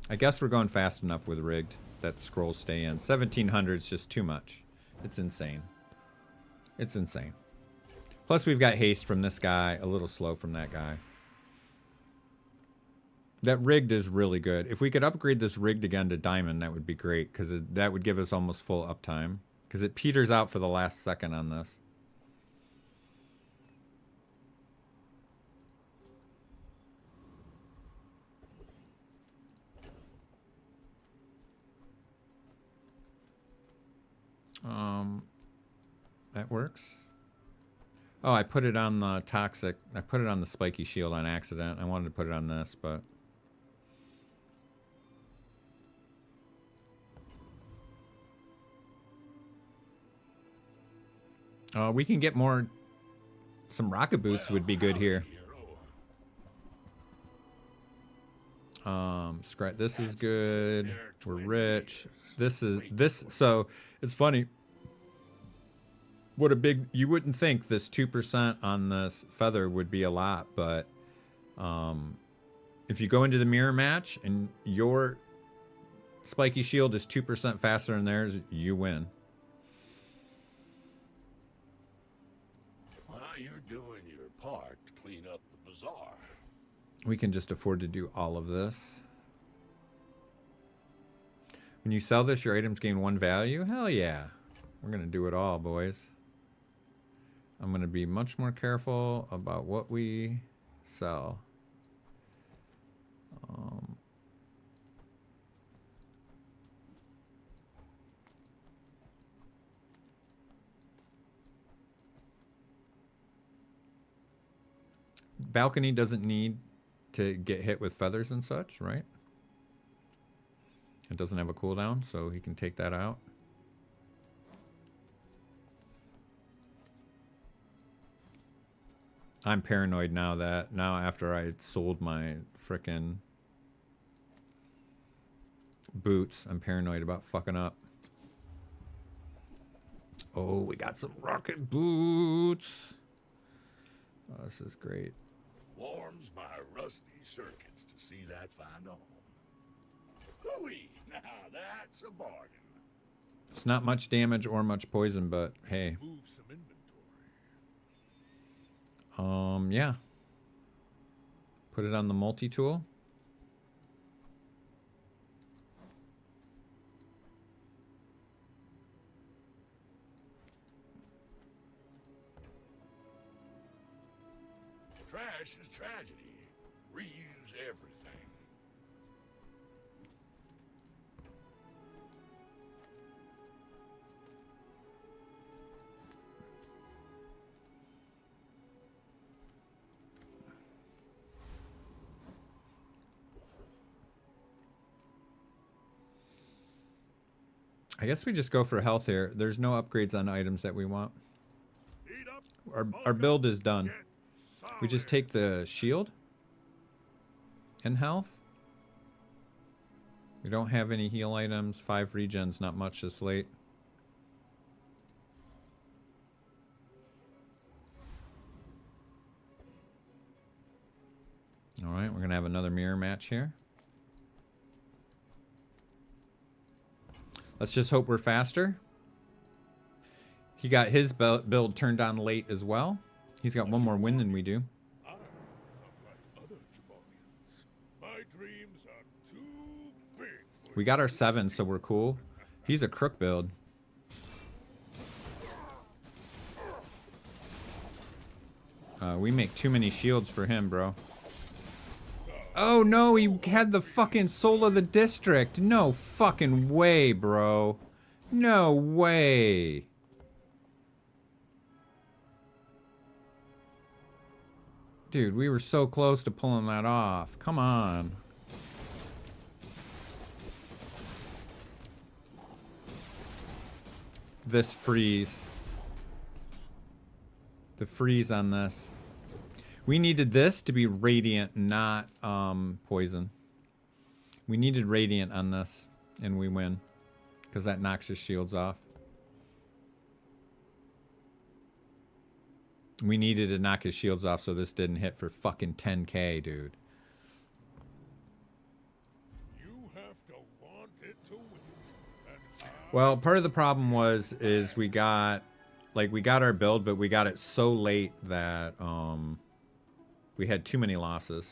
rigged that scrolls stay in. 1700 is just too much. It's insane. It's insane. Plus, we've got haste from this guy, a little slow from that guy. That rigged is really good. If we could upgrade this rigged again to diamond, that would be great, because that would give us almost full uptime. Because it peters out for the last second on this. That works. Oh, I put it on the toxic. I put it on the spiky shield on accident. I wanted to put it on this, but... we can get more... Some rocket boots would be good here. Scratch. This is good. We're rich. So, it's funny. What a big... You wouldn't think this 2% on this feather would be a lot, but... if you go into the mirror match and your spiky shield is 2% faster than theirs, you win. Well, you're doing your part to clean up the bazaar. We can just afford to do all of this. When you sell this, your items gain 1 value? Hell yeah. We're going to do it all, boys. I'm going to be much more careful about what we sell. Balcony doesn't need to get hit with feathers and such, right? It doesn't have a cooldown, so he can take that out. I'm paranoid now after I sold my frickin' boots, I'm paranoid about fucking up. Oh, we got some rocket boots. Oh, this is great. Warms my rusty circuits to see that find a home. Hooey! Now that's a bargain. It's not much damage or much poison, but hey. Move some inventory. Yeah. Put it on the multi-tool. Trash is tragedy. Reuse everything. I guess we just go for health here. There's no upgrades on items that we want. Our build is done. We just take the shield and health. We don't have any heal items. 5 regens, not much this late. Alright, we're going to have another mirror match here. Let's just hope we're faster. He got his build turned on late as well. He's got one more win than we do. I'm not like other Jabalians. My dreams are too big for We got our 7, so we're cool. He's a crook build. We make too many shields for him, bro. Oh no, he had the fucking soul of the district. No fucking way, bro. No way. Dude, we were so close to pulling that off. Come on. This freeze. The freeze on this. We needed this to be radiant, not poison. We needed radiant on this, and we win. Because that knocks his shields off. We needed to knock his shields off so this didn't hit for fucking 10k, dude. You have to want it to win it. Well, part of the problem is we got like we got our build, but we got it so late that we had too many losses.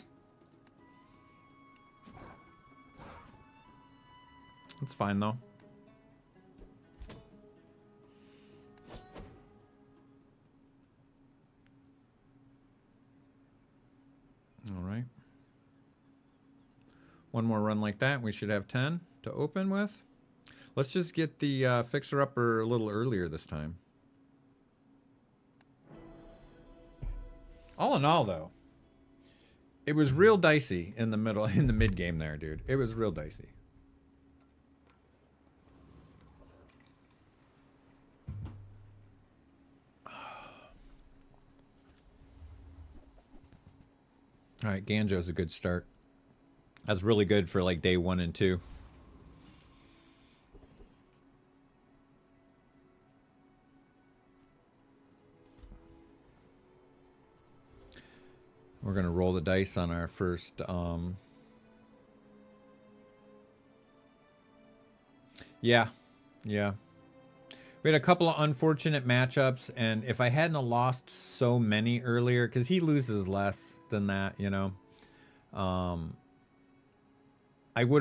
It's fine though. All right. One more run like that, we should have 10 to open with. Let's just get the fixer-upper a little earlier this time. All in all, though, it was real dicey in the middle, in the mid-game there, dude. It was real dicey. All right, Ganjo's a good start. That's really good for like day 1 and 2. We're going to roll the dice on our first... Yeah. We had a couple of unfortunate matchups, and if I hadn't lost so many earlier, because he loses less than that, you know, I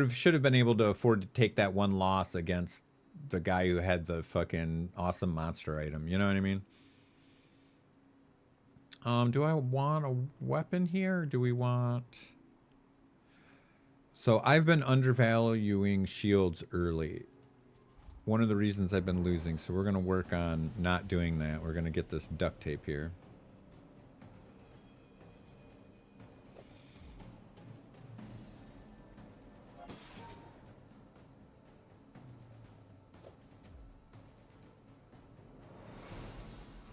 should have been able to afford to take that one loss against the guy who had the fucking awesome monster item. You know what I mean? Do I want a weapon here? Or do we want... So I've been undervaluing shields early. One of the reasons I've been losing. So we're going to work on not doing that. We're going to get this duct tape here.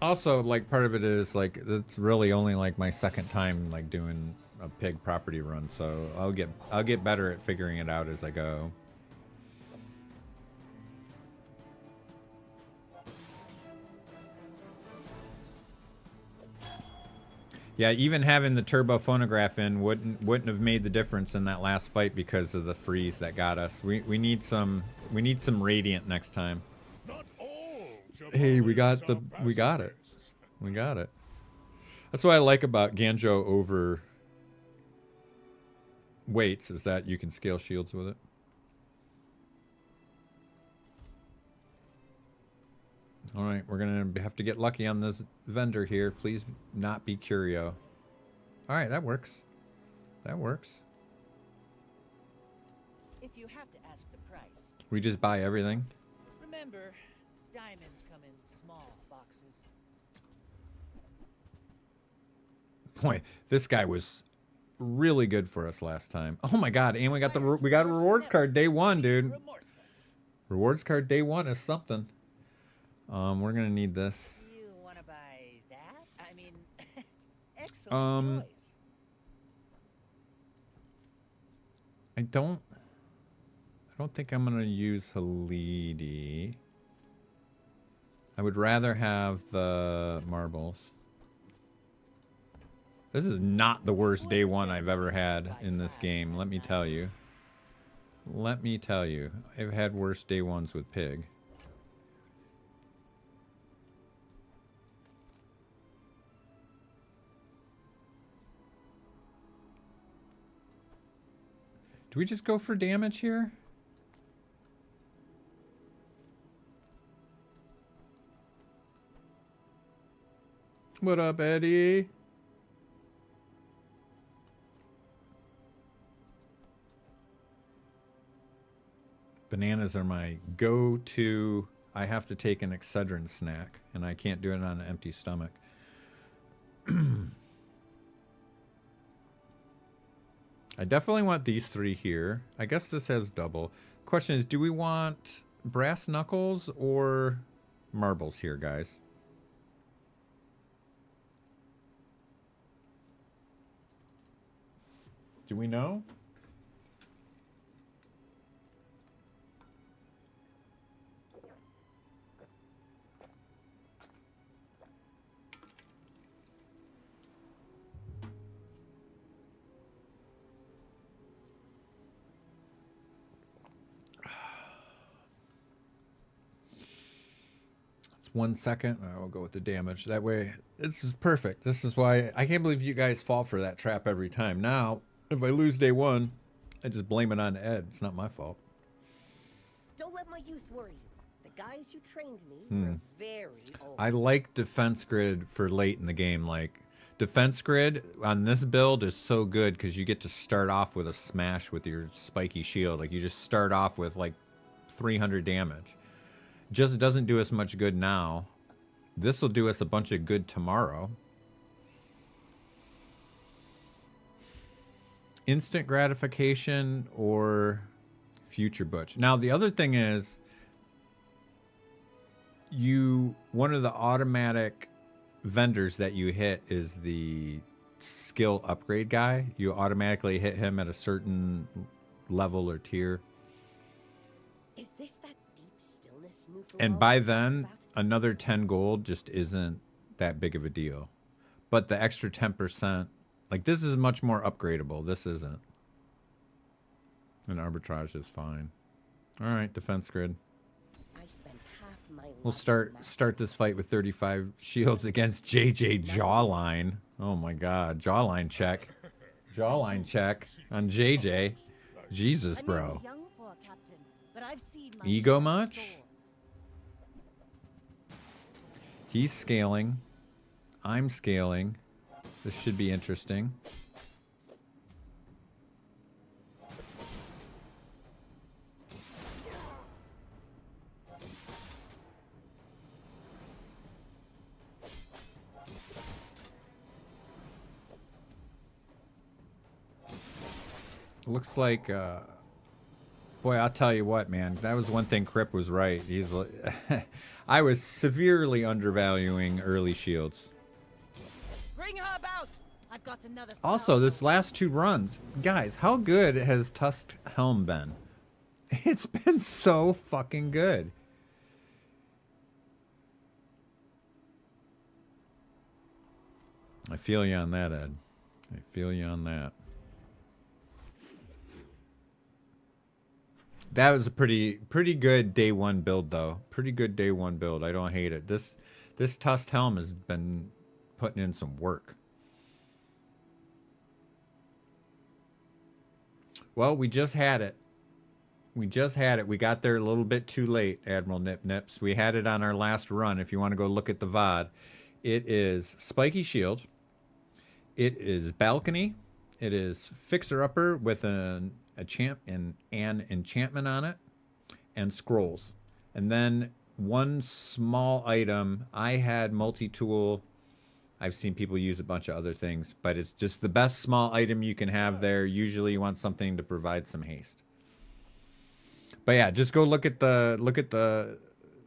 Also, like, part of it is, like, it's really only, like, my second time, like, doing a pig property run, so I'll get better at figuring it out as I go. Yeah, even having the turbo phonograph in wouldn't have made the difference in that last fight because of the freeze that got us. We need some radiant next time. Hey, we got it. We got it. That's what I like about Ganjo over weights, is that you can scale shields with it. All right, we're going to have to get lucky on this vendor here. Please not be curio. All right, that works. That works. If you have to ask the price. We just buy everything. Remember, diamonds come in small boxes. Boy, this guy was really good for us last time. Oh my god, and we got a rewards card day 1, dude. Rewards card day 1 is something. We're gonna need this. You wanna buy that? I mean, excellent choice. I don't think I'm gonna use Halidi. I would rather have the marbles. This is not the worst day 1 I've ever had in this game, let me tell you. Let me tell you. I've had worse day 1s with Pig. Do we just go for damage here? What up, Eddie? Bananas are my go-to. I have to take an Excedrin snack, and I can't do it on an empty stomach. I definitely want these 3 here. I guess this has double. Question is, do we want brass knuckles or marbles here, guys? Do we know? It's 1 second. I will go with the damage. That way, this is perfect. This is why I can't believe you guys fall for that trap every time. Now, if I lose day one, I just blame it on Ed. It's not my fault. Don't let my youth worry you. The guys who trained me were very old. I like defense grid for late in the game. Like, defense grid on this build is so good because you get to start off with a smash with your spiky shield. Like, you just start off with like 300 damage. Just doesn't do us much good now. This will do us a bunch of good tomorrow. Instant gratification or future butch. Now, the other thing is, one of the automatic vendors that you hit is the skill upgrade guy. You automatically hit him at a certain level or tier. Is this that deep stillness And by then, another 10 gold just isn't that big of a deal. But the extra 10%, like, this is much more upgradable. This isn't. And arbitrage is fine. All right, defense grid. I spent half my We'll life start this fight with 35 shields against JJ Jawline. Oh my God, jawline check. Jawline check on JJ. Jesus, bro. Ego much? He's scaling. I'm scaling. This should be interesting. Looks like, boy, I'll tell you what, man. That was one thing Crip was right. He's, I was severely undervaluing early shields. Bring her about. I've got another. Also, this last 2 runs, guys, how good has Tusk Helm been? It's been so fucking good. I feel you on that, Ed. I feel you on that. That was a pretty good day one build, though. Pretty good day one build. I don't hate it. This Tusk Helm has been putting in some work. Well, we just had it. We just had it. We got there a little bit too late, Admiral Nip Nips. We had it on our last run. If you want to go look at the VOD, it is Spiky Shield. It is Balcony. It is Fixer Upper with an enchantment on it, and scrolls. And then one small item. I had multi-tool. I've seen people use a bunch of other things, but it's just the best small item you can have there. Usually you want something to provide some haste. But yeah, just go look at the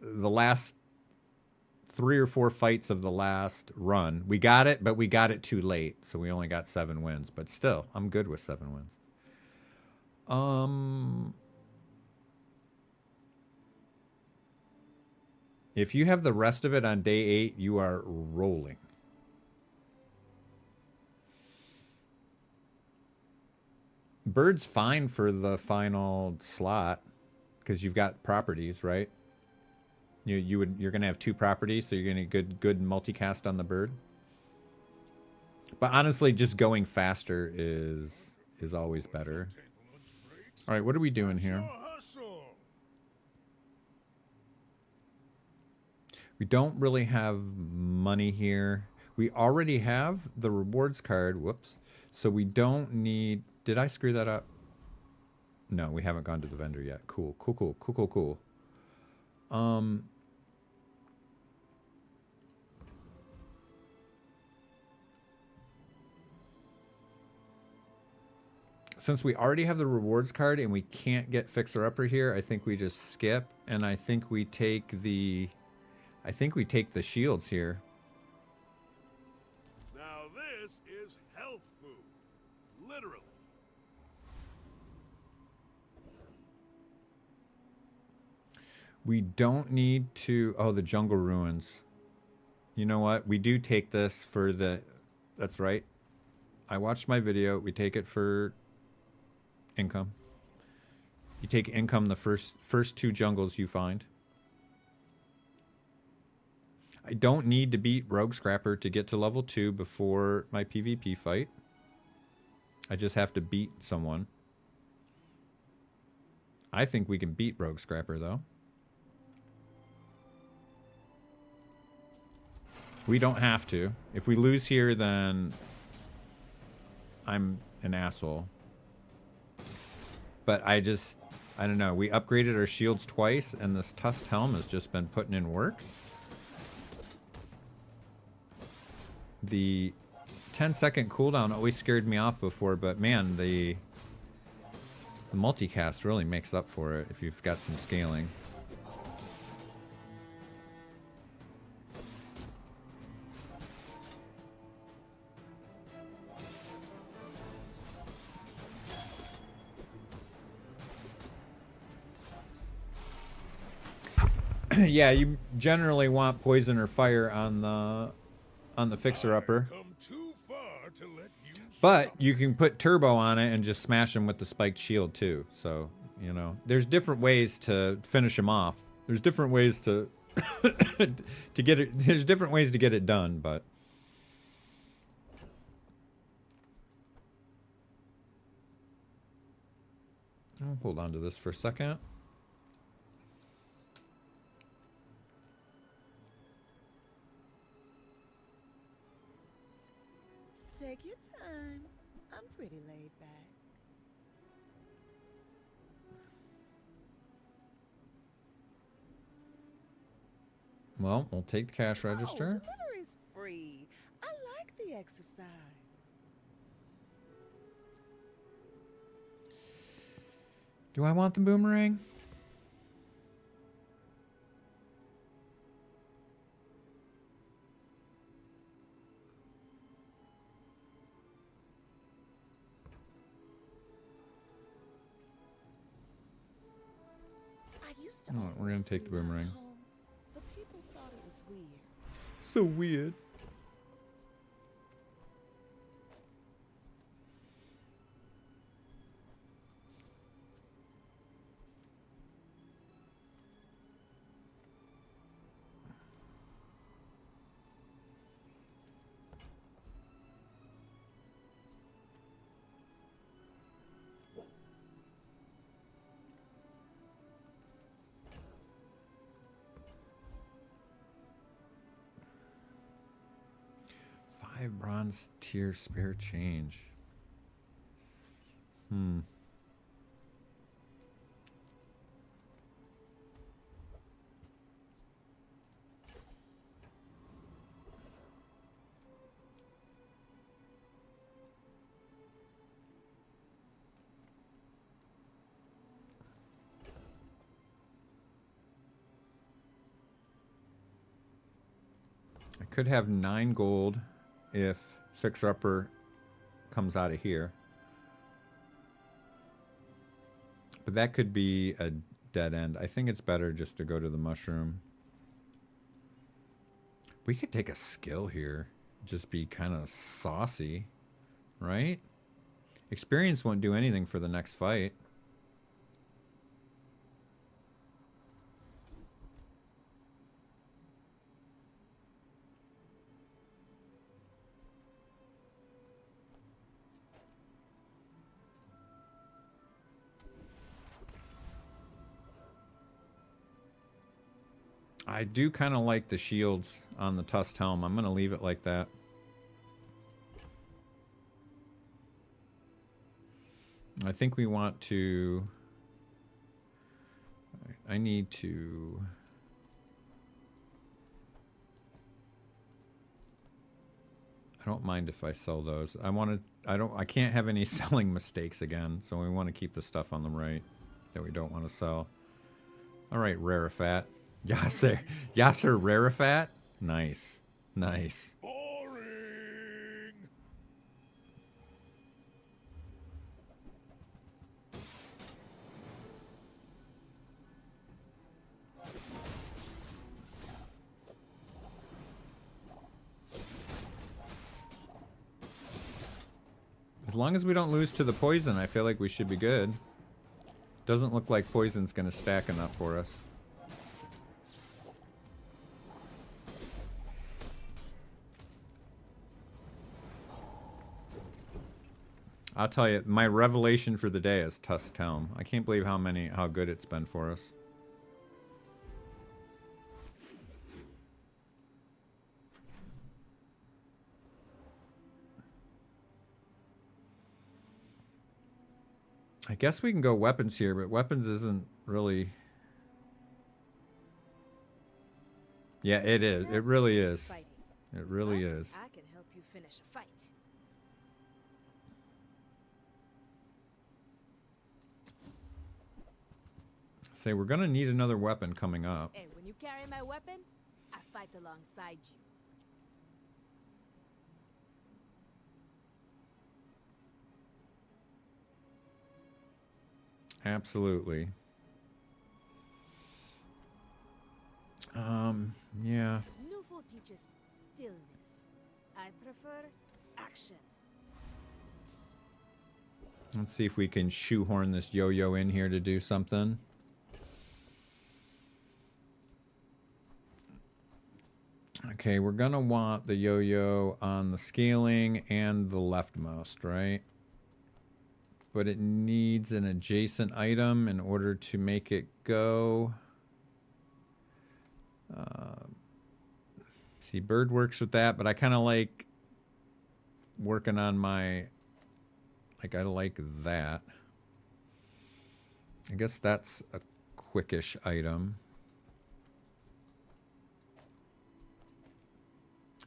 last 3 or 4 fights of the last run. We got it, but we got it too late, so we only got 7 wins. But still, I'm good with 7 wins. If you have the rest of it on day 8, you are rolling. Bird's fine for the final slot because you've got properties, right? You're gonna have 2 properties, so you're gonna good multicast on the bird. But honestly, just going faster is always better. All right, what are we doing here? We don't really have money here. We already have the rewards card. Whoops. So we don't need... Did I screw that up? No, we haven't gone to the vendor yet. Cool. Since we already have the rewards card and we can't get Fixer Upper here, I think we just skip, and I think we take the shields here. Now this is health food. Literally. We don't need to... Oh, the jungle ruins. You know what? We do take this for the... That's right. I watched my video. We take it for income. You take income the first 2 jungles you find. I don't need to beat Rogue Scrapper to get to level 2 before my PvP fight. I just have to beat someone. I think we can beat Rogue Scrapper, though. We don't have to. If we lose here, then I'm an asshole. But I don't know. We upgraded our shields twice, and this Tusked Helm has just been putting in work. The 10-second cooldown always scared me off before, but man, the multicast really makes up for it if you've got some scaling. Yeah, you generally want poison or fire on the fixer-upper. But you can put turbo on it and just smash him with the spiked shield too. So, you know, there's different ways to finish him off. There's different ways to to get it. There's different ways to get it done, but I'll hold on to this for a second. Take your time. I'm pretty laid back. Well, we'll take the cash register. Oh, delivery's free. I like the exercise. Do I want the boomerang? Oh, we're gonna take the boomerang. But people thought it was weird. So weird. Bronze tier spare change. I could have 9 gold if Fixer-Upper comes out of here. But that could be a dead end. I think it's better just to go to the mushroom. We could take a skill here. Just be kind of saucy, right? Experience won't do anything for the next fight. I do kind of like the shields on the Tusked Helm. I'm going to leave it like that. I think we want to... I need to... I don't mind if I sell those. I can't have any selling mistakes again, so we want to keep the stuff on the right that we don't want to sell. All right, Rarefat. Yasser Rarefat? Nice. Nice. Boring. As long as we don't lose to the poison, I feel like we should be good. Doesn't look like poison's going to stack enough for us. I'll tell you, my revelation for the day is Tusk Helm. I can't believe how good it's been for us. I guess we can go weapons here, but weapons isn't really... Yeah, it is. It really is. It really is. I can help you finish a fight. Say, we're gonna need another weapon coming up. Hey, when you carry my weapon, I fight alongside you. Absolutely. Yeah. Nufo teaches stillness. I prefer action. Let's see if we can shoehorn this yo-yo in here to do something. Okay, we're gonna want the yo-yo on the scaling and the leftmost, right? But it needs an adjacent item in order to make it go. See, Bird works with that, but I kind of like working on my, like, I like that. I guess that's a quickish item.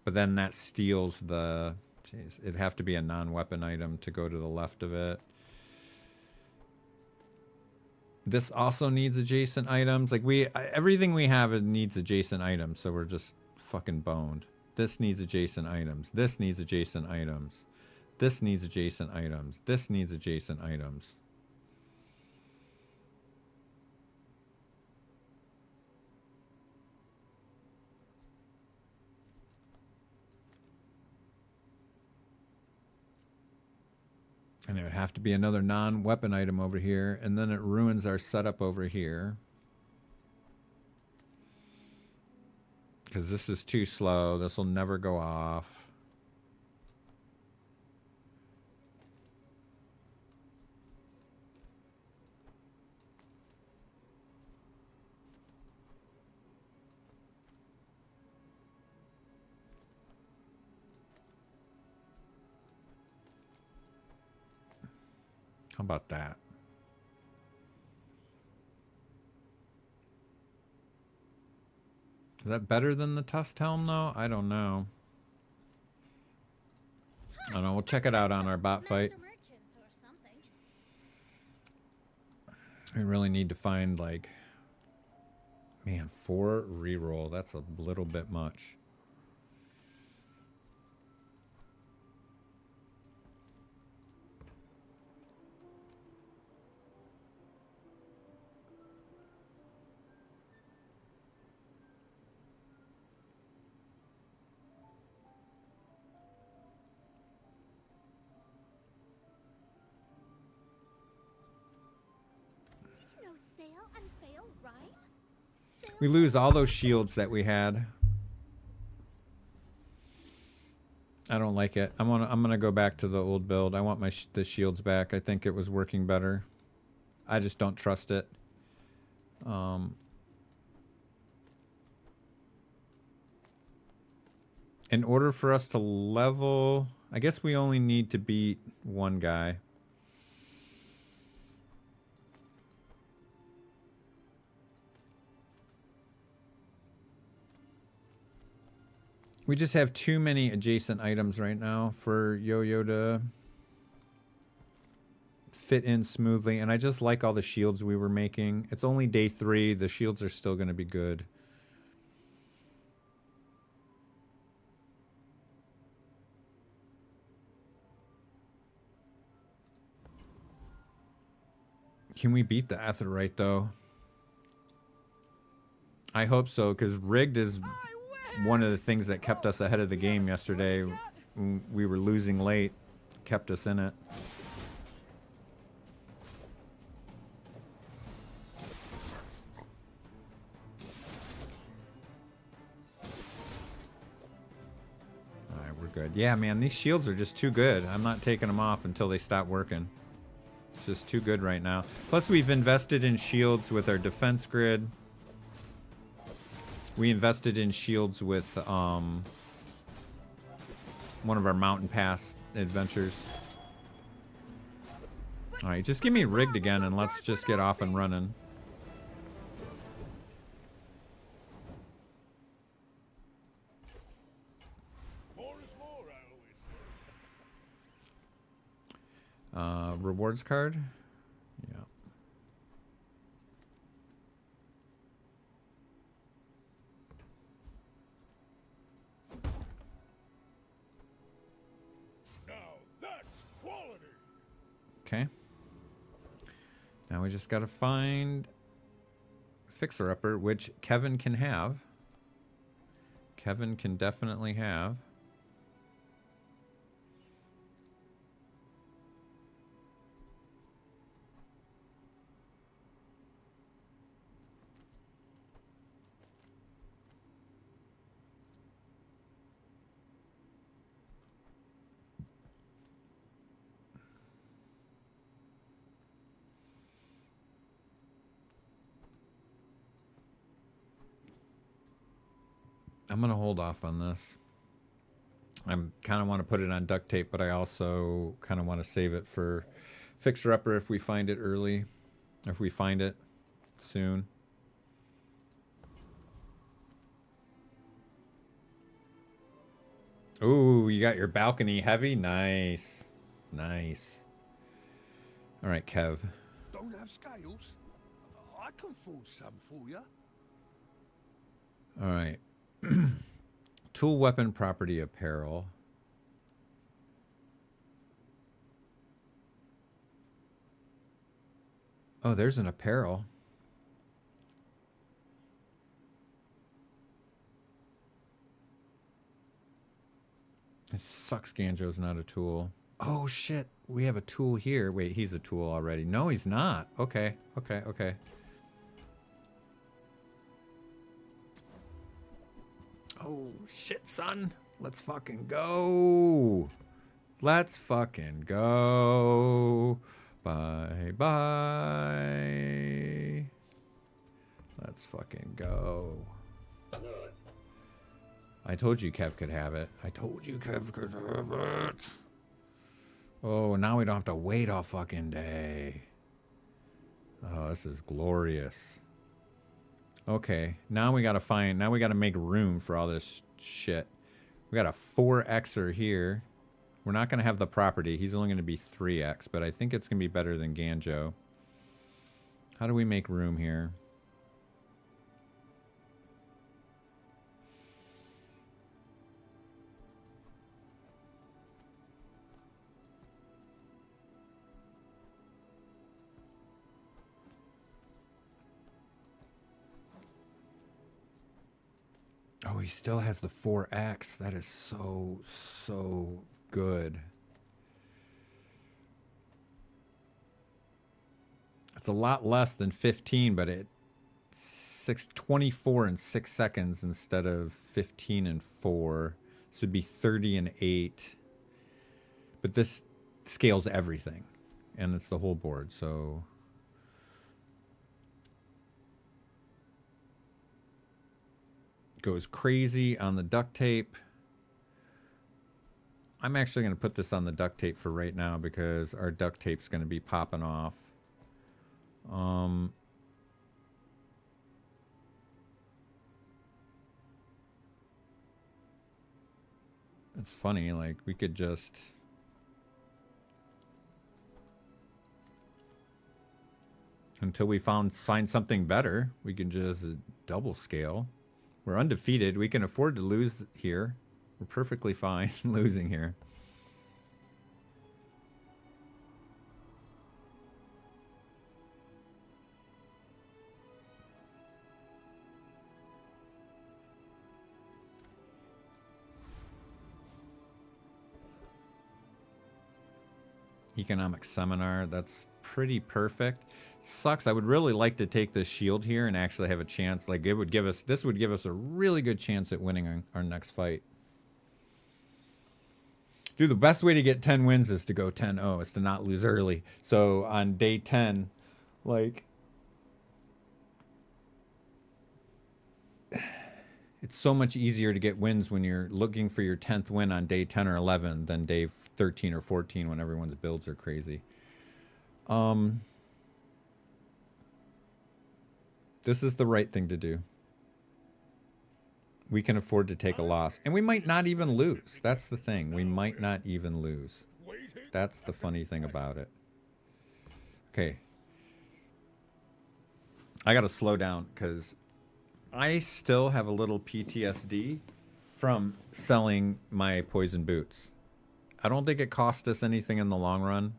But then that steals the, geez, it'd have to be a non-weapon item to go to the left of it. This also needs adjacent items. Like everything we have needs adjacent items, so we're just fucking boned. This needs adjacent items. This needs adjacent items. This needs adjacent items. This needs adjacent items. And it would have to be another non-weapon item over here, and then it ruins our setup over here. Because this is too slow. This will never go off. How about that? Is that better than the Tusk Helm, though? I don't know. I don't know. We'll check it out on our bot fight. We really need to find, like... Man, 4 reroll. That's a little bit much. We lose all those shields that we had. I don't like it. I'm gonna go back to the old build. I want the shields back. I think it was working better. I just don't trust it. In order for us to level, I guess we only need to beat one guy. We just have too many adjacent items right now for Yo-Yo to fit in smoothly. And I just like all the shields we were making. It's only day 3. The shields are still going to be good. Can we beat the Aetheryte, though? I hope so, because rigged is one of the things that kept us ahead of the game yesterday. We were losing late, kept us in it. Alright, we're good. Yeah, man, these shields are just too good. I'm not taking them off until they stop working. It's just too good right now. Plus, we've invested in shields with our defense grid. We invested in shields with one of our mountain pass adventures. All right, just give me rigged again and let's just get off and running. More is more, I always say. Rewards card? Yeah. Now that's quality. Okay. Now we just gotta find Fixer-Upper, which Kevin can have. Kevin can definitely have. I'm gonna hold off on this. I kind of want to put it on duct tape, but I also kind of want to save it for Fixer-Upper if we find it early, if we find it soon. Ooh, you got your balcony heavy? Nice. Nice. All right, Kev. Don't have scales? I can forge some for you. All right. Tool, weapon, property, apparel. Oh, there's an apparel. It sucks Ganjo's not a tool. Oh, shit. We have a tool here. Wait, he's a tool already. No, he's not. Okay, okay, okay. Oh, shit, son. Let's fucking go. Let's fucking go. Bye-bye. Let's fucking go. I told you Kev could have it. I told you Kev could have it. Oh, now we don't have to wait all fucking day. Oh, this is glorious. Okay, now we gotta find, now we gotta make room for all this shit. We got a 4Xer here. We're not gonna have the property. He's only gonna be 3X, but I think it's gonna be better than Ganjo. How do we make room here? Oh, he still has the 4X. That is so, so good. It's a lot less than 15, but it's 24 and 6 seconds instead of 15 and 4. This would be 30 and 8. But this scales everything, and it's the whole board, so... Goes crazy on the duct tape. I'm actually going to put this on the duct tape for right now because our duct tape's going to be popping off. It's funny, like we could just until we find something better, we can just double scale. We're undefeated. We can afford to lose here. We're perfectly fine losing here. Economic seminar. That's pretty perfect. Sucks. I would really like to take this shield here and actually have a chance. Like it would give us, this would give us a really good chance at winning our next fight. Dude, the best way to get 10 wins is to go 10-0, is to not lose early. So on day 10, like, it's so much easier to get wins when you're looking for your 10th win on day 10 or 11 than day 13 or 14 when everyone's builds are crazy. This is the right thing to do. We can afford to take a loss. And we might not even lose. That's the thing. We might not even lose. That's the funny thing about it. Okay. I got to slow down because I still have a little PTSD from selling my poison boots. I don't think it cost us anything in the long run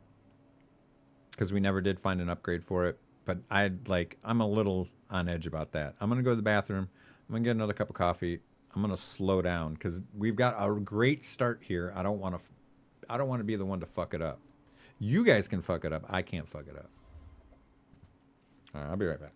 because we never did find an upgrade for it. But I'm a little on edge about that. I'm going to go to the bathroom. I'm going to get another cup of coffee. I'm going to slow down because we've got a great start here. I don't want to be the one to fuck it up. You guys can fuck it up. I can't fuck it up. All right, I'll be right back.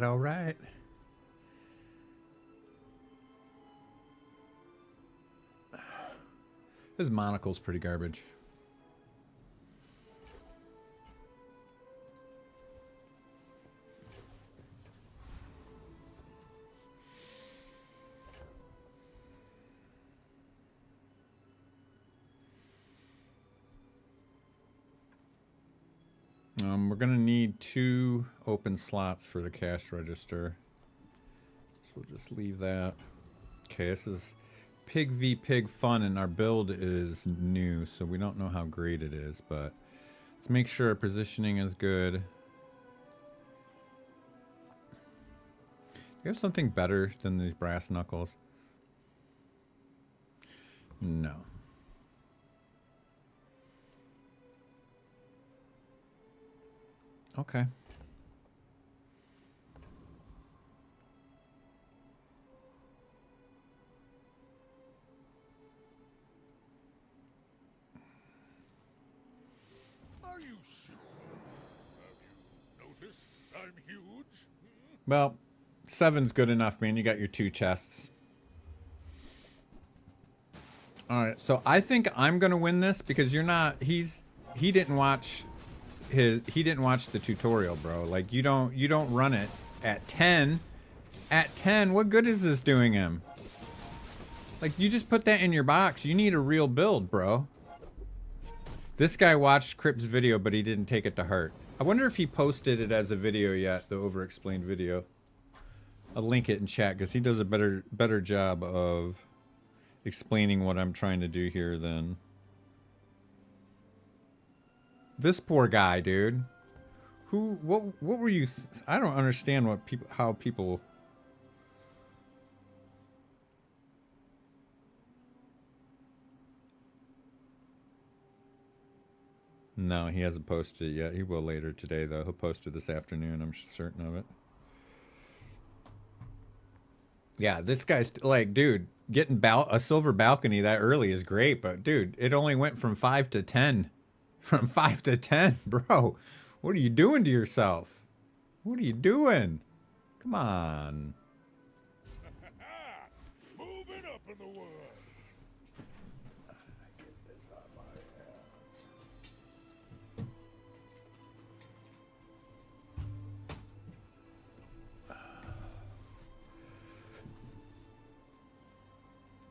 All right. His monocle's pretty garbage. We're going to need 2 open slots for the cash register. So we'll just leave that. Okay, this is Pig v Pig fun, and our build is new, so we don't know how great it is, but let's make sure our positioning is good. you have something better than these brass knuckles? No. Okay. Are you sure? Have you noticed I'm huge? Well, 7's good enough, man. You got your 2 chests. All right, so I think I'm gonna win this because you're not. He didn't watch the tutorial, bro. Like you don't run it at 10. At 10, what good is this doing him? Like you just put that in your box. You need a real build, bro. This guy watched Crip's video, but he didn't take it to heart. I wonder if he posted it as a video yet, the over-explained video. I'll link it in chat because he does a better job of explaining what I'm trying to do here than this poor guy, dude. What were you? I don't understand how people. No, he hasn't posted it yet. He will later today, though. He'll post it this afternoon. I'm certain of it. Yeah, this guy's like, dude, getting a silver balcony that early is great, but dude, it only went from 5 to 10. From 5 to 10, bro. What are you doing to yourself? What are you doing? Come on. Moving up in the world.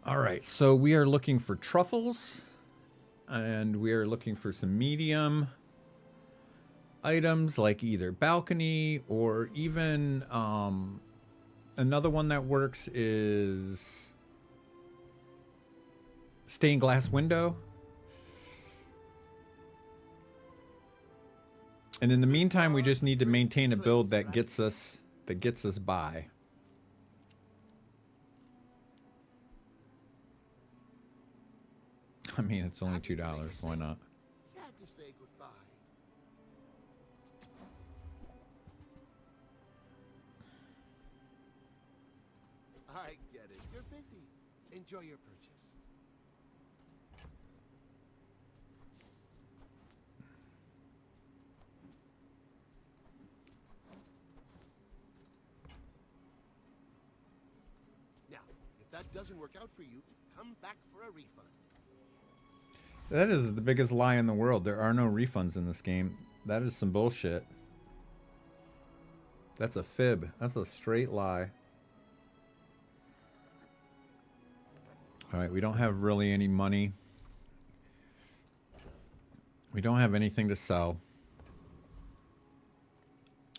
All right, so we are looking for truffles, and we are looking for some medium items like either balcony or even another one that works is stained glass window. And in the meantime, we just need to maintain a build that gets us by. I mean, it's only $2. Why not? Sad to say goodbye. I get it. You're busy. Enjoy your purchase. Now, if that doesn't work out for you, come back for a refund. That is the biggest lie in the world. There are no refunds in this game. That is some bullshit. That's a fib. That's a straight lie. All right, we don't have really any money. We don't have anything to sell.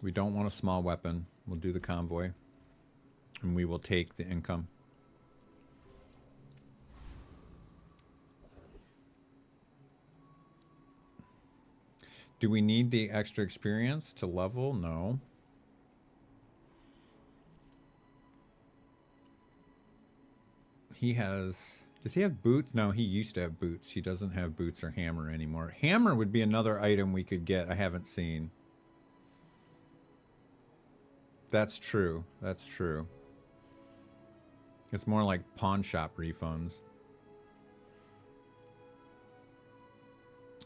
We don't want a small weapon. We'll do the convoy. And we will take the income. Do we need the extra experience to level? No. He has... Does he have boots? No, he used to have boots. He doesn't have boots or hammer anymore. Hammer would be another item we could get. I haven't seen. That's true. That's true. It's more like pawn shop refunds.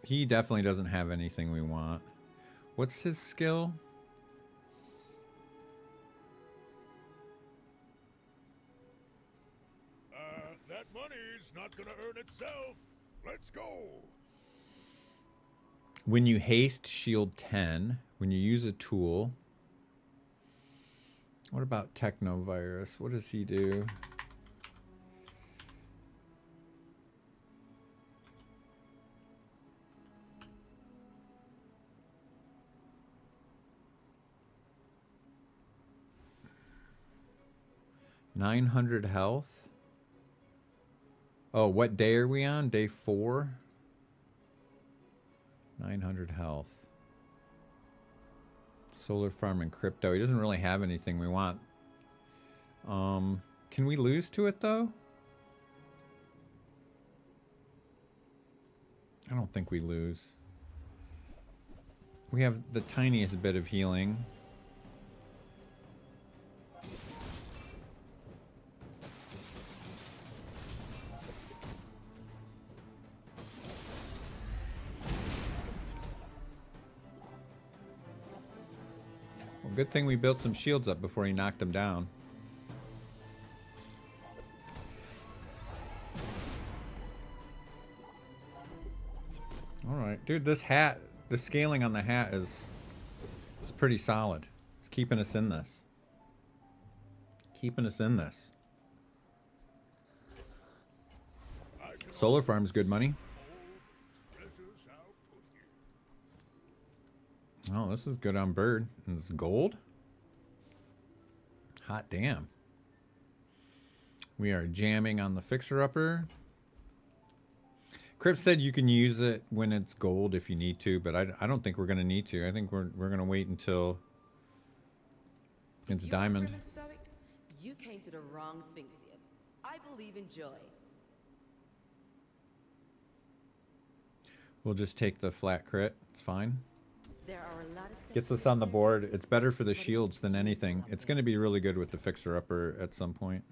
He definitely doesn't have anything we want. What's his skill? That money's not gonna earn itself. Let's go. When you haste, shield 10. When you use a tool. What about Technovirus? What does he do? $900 health. Oh, what day are we on? Day 4? 900 health. Solar farm and crypto. He doesn't really have anything we want. Can we lose to it though? I don't think we lose. We have the tiniest bit of healing. Well, good thing we built some shields up before he knocked him down. Alright, dude, this hat, the scaling on the hat is pretty solid. It's keeping us in this. Keeping us in this. Solar farm's good money. Oh, this is good on bird. And it's gold? Hot damn. We are jamming on the fixer-upper. Crip said you can use it when it's gold if you need to, but I don't think we're going to need to. I think we're going to wait until it's diamond. You came to the wrong Sphinxium. I believe in joy. We'll just take the flat crit. It's fine. There are a lot of Gets us on the board. It's better for the shields than anything. It's going to be really good with the fixer-upper at some point.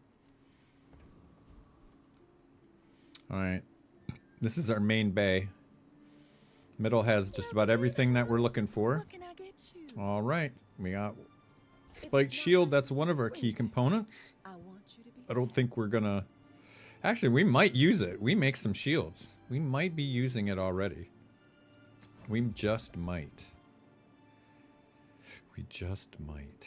All right. This is our main bay. Middle has just about everything that we're looking for. All right. We got spiked shield. That's one of our key components. I don't think we're going to... Actually, we might use it. We make some shields. We might be using it already. We just might. We just might.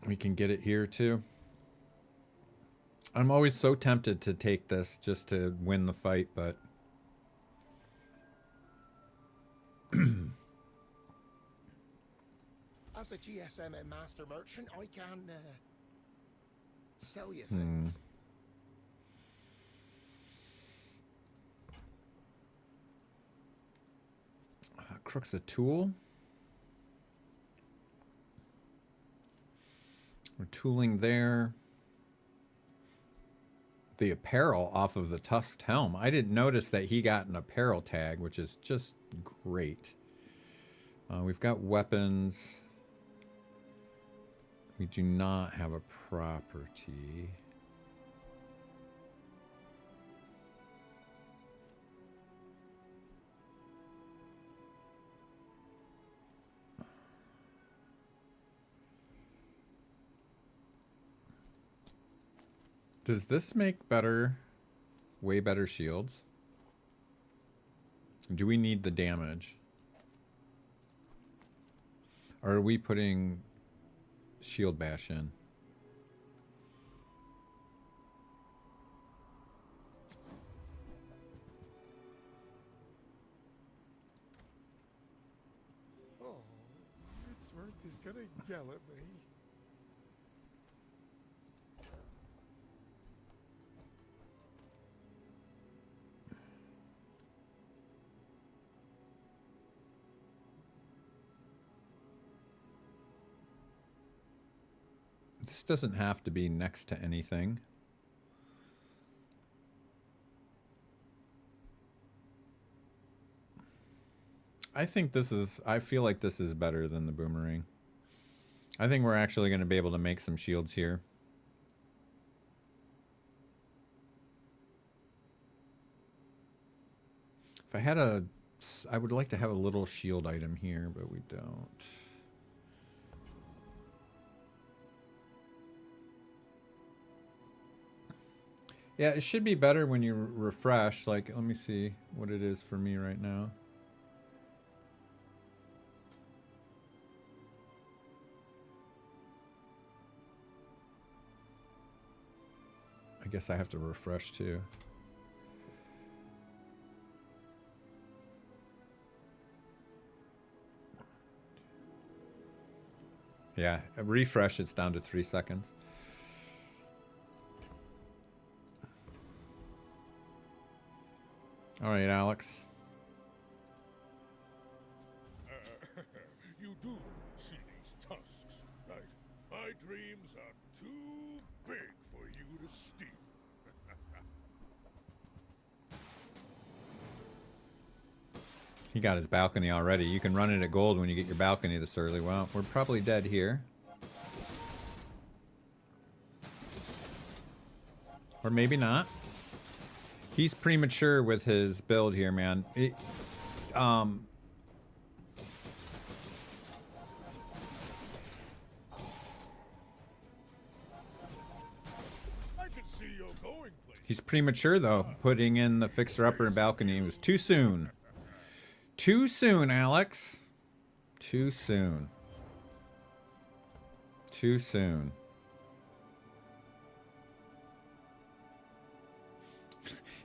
We can get it here too. I'm always so tempted to take this just to win the fight, but as a GSM and master merchant, I can sell you things. Crook's a tool. We're tooling there. The apparel off of the tusked helm. I didn't notice that he got an apparel tag, which is just great. We've got weapons. We do not have a property. Does this make better, way better shields? Do we need the damage? Or are we putting shield bash in? Oh, Ritzworth is gonna yell at me. This doesn't have to be next to anything. I feel like this is better than the boomerang. I think we're actually going to be able to make some shields here. If I had I would like to have a little shield item here, but we don't. Yeah, it should be better when you refresh. Like, let me see what it is for me right now. I guess I have to refresh too. Yeah, a refresh, it's down to 3 seconds. All right, Alex. dreams are too big for you to steal. He got his balcony already. You can run it at gold when you get your balcony this early. Well, we're probably dead here. Or maybe not. He's premature with his build here, man. I can see you're going places. He's premature, though. Putting in the fixer-upper and balcony. It was too soon. Too soon, Alex. Too soon. Too soon.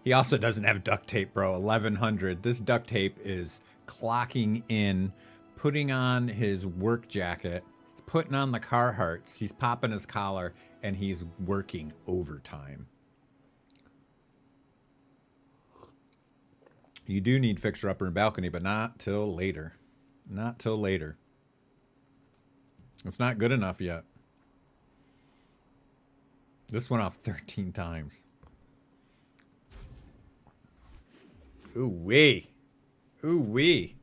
He also doesn't have duct tape, bro. 1100. This duct tape is clocking in, putting on his work jacket, putting on the Carhartts. He's popping his collar, and he's working overtime. You do need fixer-upper and balcony, but not till later. Not till later. It's not good enough yet. This went off 13 times. Ooh-wee. Ooh-wee.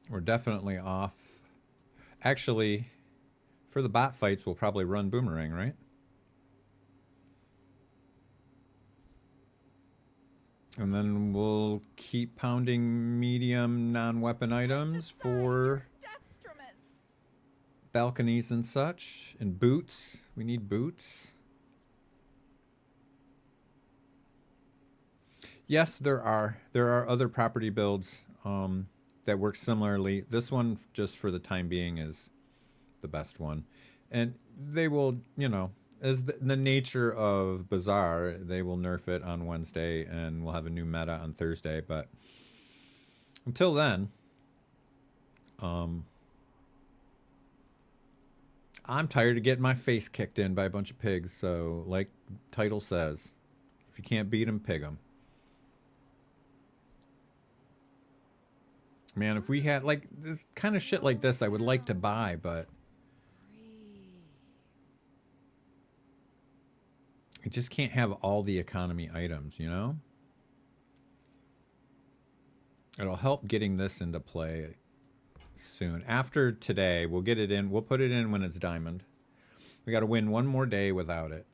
We're definitely off. Actually, for the bot fights, we'll probably run Boomerang, right? And then we'll keep pounding medium non-weapon items for balconies and such. And boots. We need boots. Yes, there are. There are other property builds that work similarly. This one, just for the time being, is the best one. And they will, you know, as the nature of Bazaar, they will nerf it on Wednesday and we'll have a new meta on Thursday. But until then, I'm tired of getting my face kicked in by a bunch of pigs. So, like title says, if you can't beat 'em, pig 'em. Man, if we had, like, this kind of shit like this, I would like to buy, but I just can't have all the economy items, you know? It'll help getting this into play soon. After today, we'll get it in. We'll put it in when it's diamond. We got to win one more day without it.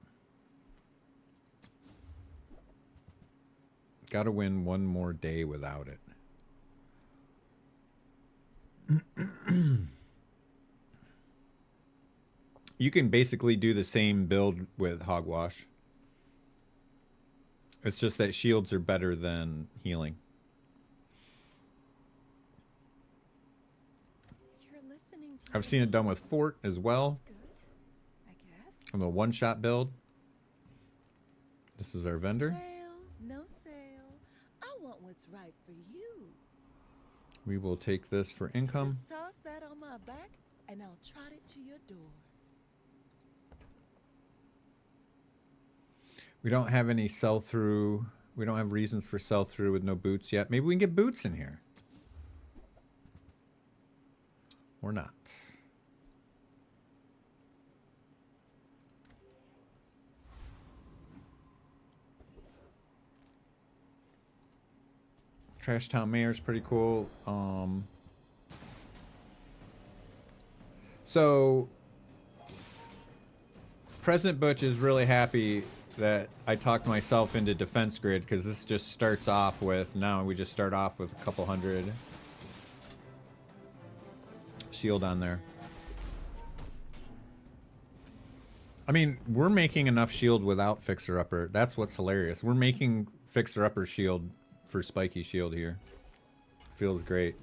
Got to win one more day without it. You can basically do the same build with Hogwash. It's just that shields are better than healing. I've seen it done with Fort as well. On the one-shot build. This is our vendor. Sale, no sale. I want what's right for you. We will take this for income. Just toss that on my back and I'll trot it to your door. We don't have any sell-through. We don't have reasons for sell-through with no boots yet. Maybe we can get boots in here. Or not. Trash Town Mayor's pretty cool. So President Butch is really happy that I talked myself into defense grid, because this just starts off with, now we just start off with a couple hundred shield on there. I mean, we're making enough shield without Fixer Upper. That's what's hilarious. We're making Fixer Upper shield for spiky shield here. Feels great.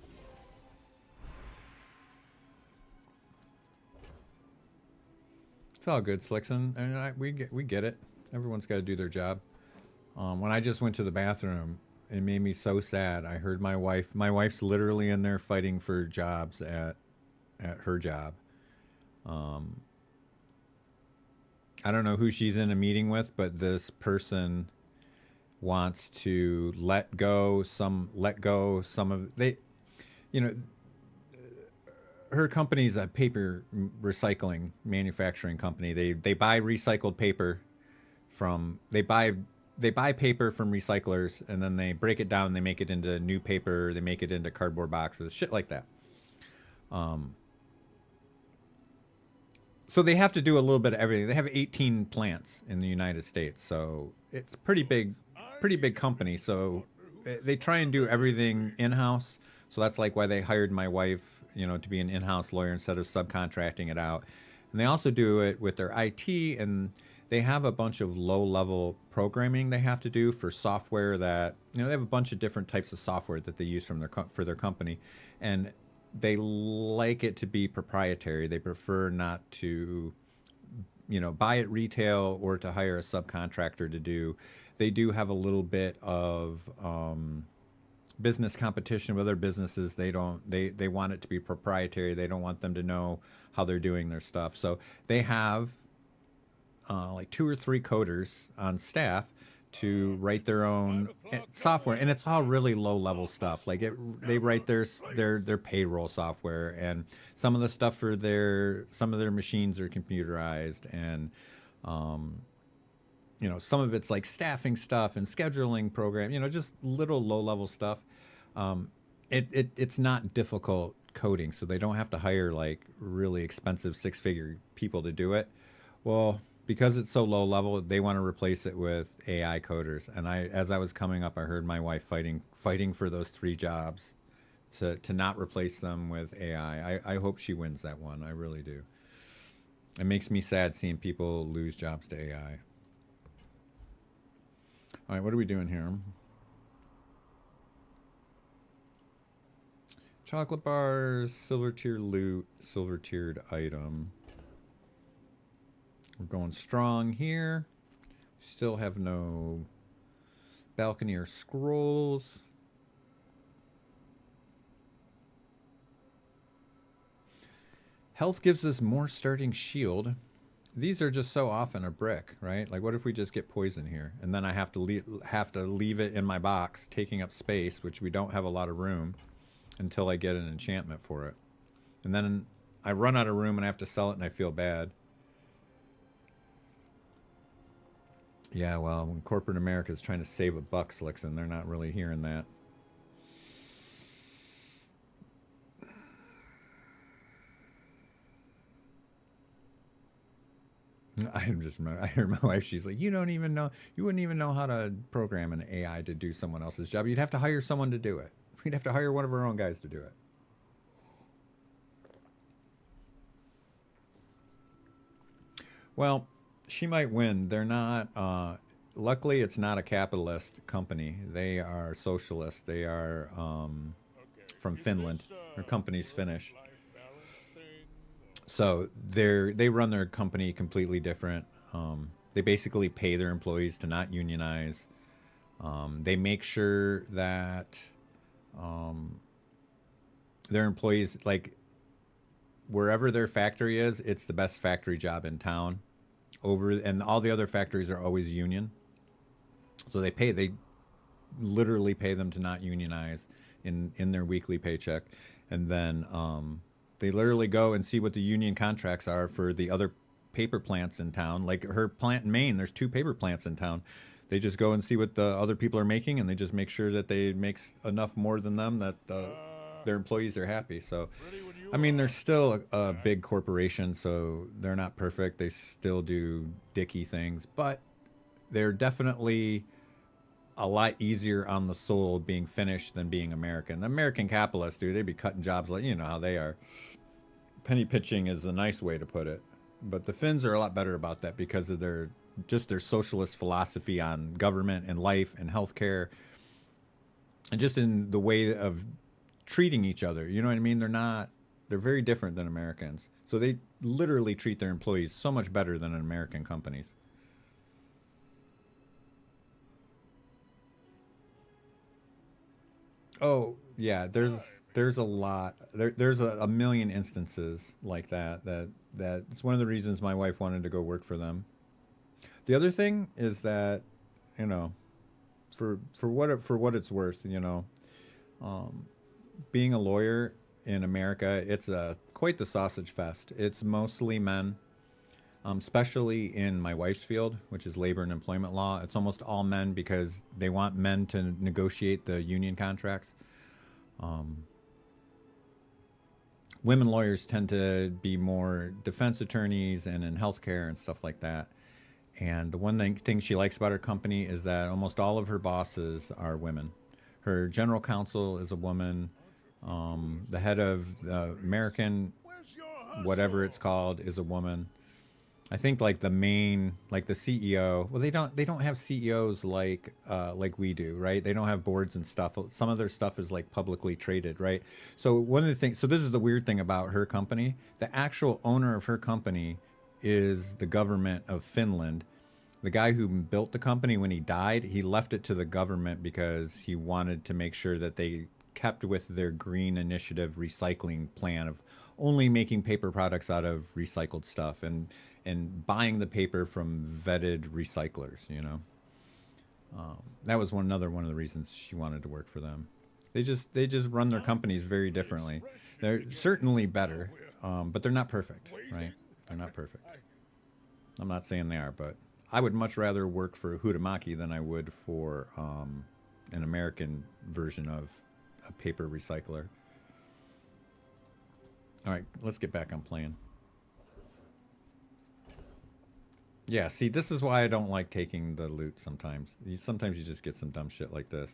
It's all good, Slickson. And we get it. Everyone's got to do their job. When I just went to the bathroom, it made me so sad. I heard my wife. My wife's literally in there fighting for jobs at her job. I don't know who she's in a meeting with, but this person wants to let go some of they, you know, her company's a paper recycling manufacturing company. They buy recycled paper from they buy paper from recyclers, and then they break it down. They make it into new paper. They make it into cardboard boxes, shit like that. So they have to do a little bit of everything. They have 18 plants in the United States, so it's a pretty big company. So they try and do everything in-house. So that's like why they hired my wife, you know, to be an in-house lawyer instead of subcontracting it out. And they also do it with their IT, and they have a bunch of low-level programming they have to do for software that, you know, they have a bunch of different types of software that they use from for their company, and they like it to be proprietary. They prefer not to, you know, buy it retail or to hire a subcontractor to do. They do have a little bit of business competition with other businesses. They want it to be proprietary. They don't want them to know how they're doing their stuff. So they have like 2 or 3 coders on staff to write their own software, and it's all really low-level stuff. Like they write their payroll software, and some of the stuff for some of their machines are computerized, and you know, some of it's like staffing stuff and scheduling program. You know, just little low-level stuff. It's not difficult coding, so they don't have to hire like really expensive 6-figure people to do it. Well, because it's so low level, they want to replace it with AI coders. And as I was coming up, I heard my wife fighting for those 3 jobs to not replace them with AI. I hope she wins that one. I really do. It makes me sad seeing people lose jobs to AI. All right, what are we doing here? Chocolate bars, silver tier loot, silver tiered item. We're going strong here. Still have no balcony or scrolls. Health gives us more starting shield. These are just so often a brick, right? Like, what if we just get poison here, and then I have to leave it in my box, taking up space, which we don't have a lot of room, until I get an enchantment for it, and then I run out of room and I have to sell it, and I feel bad. Yeah, well, when corporate America is trying to save a buck, Slickson, they're not really hearing that. I heard my wife, she's like, you wouldn't even know how to program an AI to do someone else's job. You'd have to hire someone to do it. We'd have to hire one of our own guys to do it. Well, she might win. They're not, luckily it's not a capitalist company. They are socialist. They are from Finland. Their company's Finnish. So they run their company completely different. They basically pay their employees to not unionize. They make sure that their employees, like, wherever their factory is, it's the best factory job in town. And all the other factories are always union. So they literally pay them to not unionize in their weekly paycheck. And then they literally go and see what the union contracts are for the other paper plants in town. Like her plant in Maine, there's 2 paper plants in town. They just go and see what the other people are making, and they just make sure that they make enough more than them that their employees are happy. So, I mean, they're still a big corporation, so they're not perfect. They still do dicky things, but they're definitely a lot easier on the soul being Finnish than being American. The American capitalists, dude, they'd be cutting jobs like, you know how they are. Penny pitching is a nice way to put it. But the Finns are a lot better about that because of their socialist philosophy on government and life and healthcare, and just in the way of treating each other. You know what I mean? They're very different than Americans. So they literally treat their employees so much better than American companies. Oh, yeah, there's a lot. There's a million instances like that it's one of the reasons my wife wanted to go work for them. The other thing is that, you know, for what it's worth, you know, being a lawyer in America, it's quite the sausage fest. It's mostly men, especially in my wife's field, which is labor and employment law. It's almost all men because they want men to negotiate the union contracts. Women lawyers tend to be more defense attorneys and in healthcare and stuff like that. And the one thing she likes about her company is that almost all of her bosses are women. Her general counsel is a woman. The head of the American, whatever it's called, is a woman. I think like the main, like the CEO. Well, they don't have CEOs like we do, right? They don't have boards and stuff. Some of their stuff is like publicly traded, right? So one of the things. So this is the weird thing about her company. The actual owner of her company is the government of Finland. The guy who built the company, when he died, he left it to the government because he wanted to make sure that they kept with their green initiative recycling plan of only making paper products out of recycled stuff and buying the paper from vetted recyclers, you know. That was another one of the reasons she wanted to work for them. They just run their companies very differently. They're certainly better, but they're not perfect, right? They're not perfect. I'm not saying they are, but I would much rather work for Huhtamaki than I would for an American version of a paper recycler. All right, let's get back on playing. Yeah, see, this is why I don't like taking the loot sometimes. Sometimes you just get some dumb shit like this.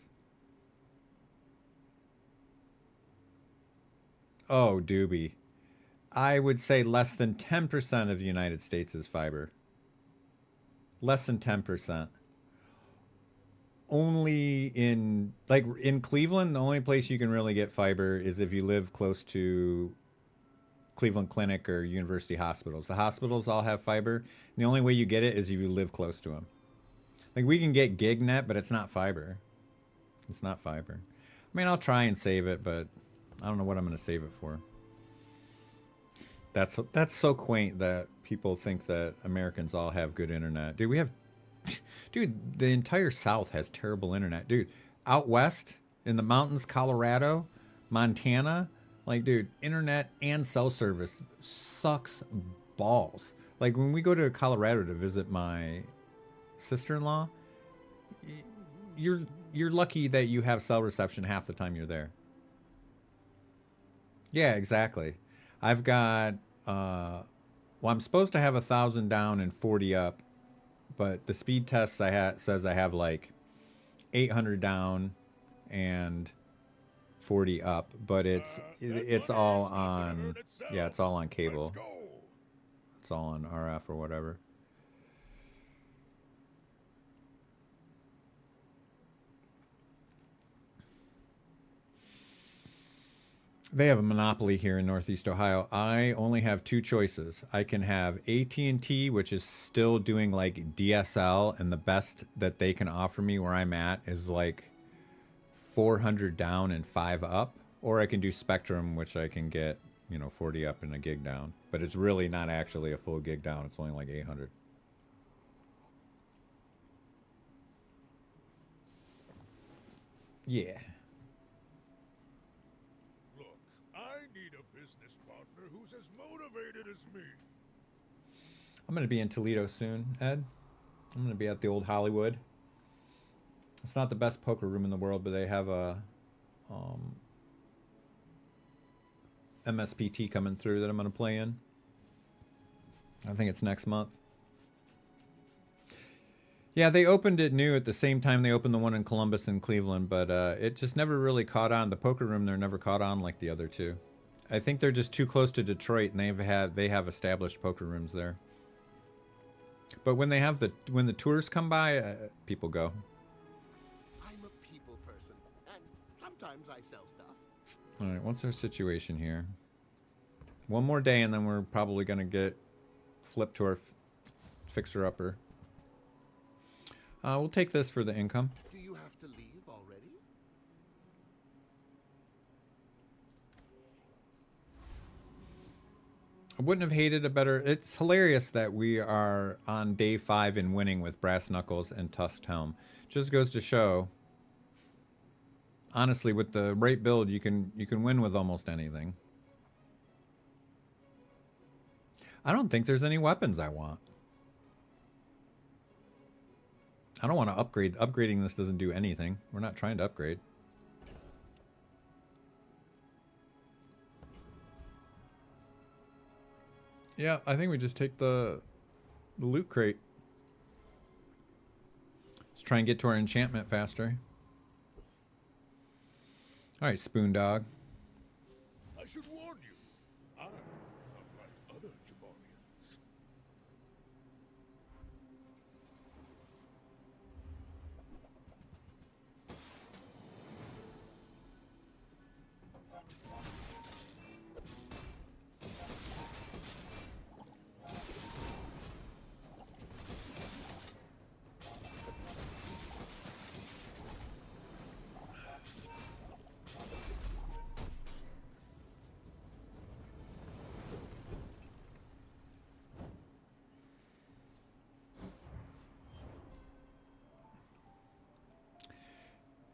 Oh, doobie. I would say less than 10% of the United States is fiber. Less than 10%. Only in Cleveland, the only place you can really get fiber is if you live close to Cleveland Clinic or University hospitals. The hospitals all have fiber. And the only way you get it is if you live close to them. Like, we can get GigNet, but it's not fiber. It's not fiber. I mean, I'll try and save it, but I don't know what I'm going to save it for. That's so quaint that people think that Americans all have good internet. Dude, the entire South has terrible internet. Dude, out west in the mountains, Colorado, Montana, like, dude, internet and cell service sucks balls. Like, when we go to Colorado to visit my sister-in-law, you're lucky that you have cell reception half the time you're there. Yeah, exactly. I've got, well, I'm supposed to have 1,000 down and 40 up, but the speed test says I have like 800 down and 40 up, but it's all on, yeah, it's all on cable. It's all on RF or whatever. They have a monopoly here in Northeast Ohio. I only have two choices. I can have AT&T, which is still doing like DSL, and the best that they can offer me where I'm at is like 400 down and 5 up, or I can do Spectrum, which I can get, 40 up and a gig down. But it's really not actually a full gig down. It's only like 800. Yeah. Who's as motivated as me. I'm going to be in Toledo soon, Ed. I'm going to be at the old Hollywood. It's not the best poker room in the world, but they have a MSPT coming through that I'm going to play in. I think it's next month. Yeah, they opened it new at the same time they opened the one in Columbus and Cleveland, but it just never really caught on. The poker room there never caught on like the other two. I think they're just too close to Detroit, and they have established poker rooms there. But when the tours come by, people go. I'm a people person, and sometimes I sell stuff. All right, what's our situation here? One more day, and then we're probably gonna get flipped to our fixer-upper. We'll take this for the income. Do you have to leave already? I wouldn't have hated a better... It's hilarious that we are on day 5 and winning with Brass Knuckles and Tusked Helm. Just goes to show, honestly, with the right build, you can win with almost anything. I don't think there's any weapons I want. I don't want to upgrade. Upgrading this doesn't do anything. We're not trying to upgrade. Yeah, I think we just take the loot crate. Let's try and get to our enchantment faster. Alright, Spoon Dog. I should warn you, I'm not like other Jabonians.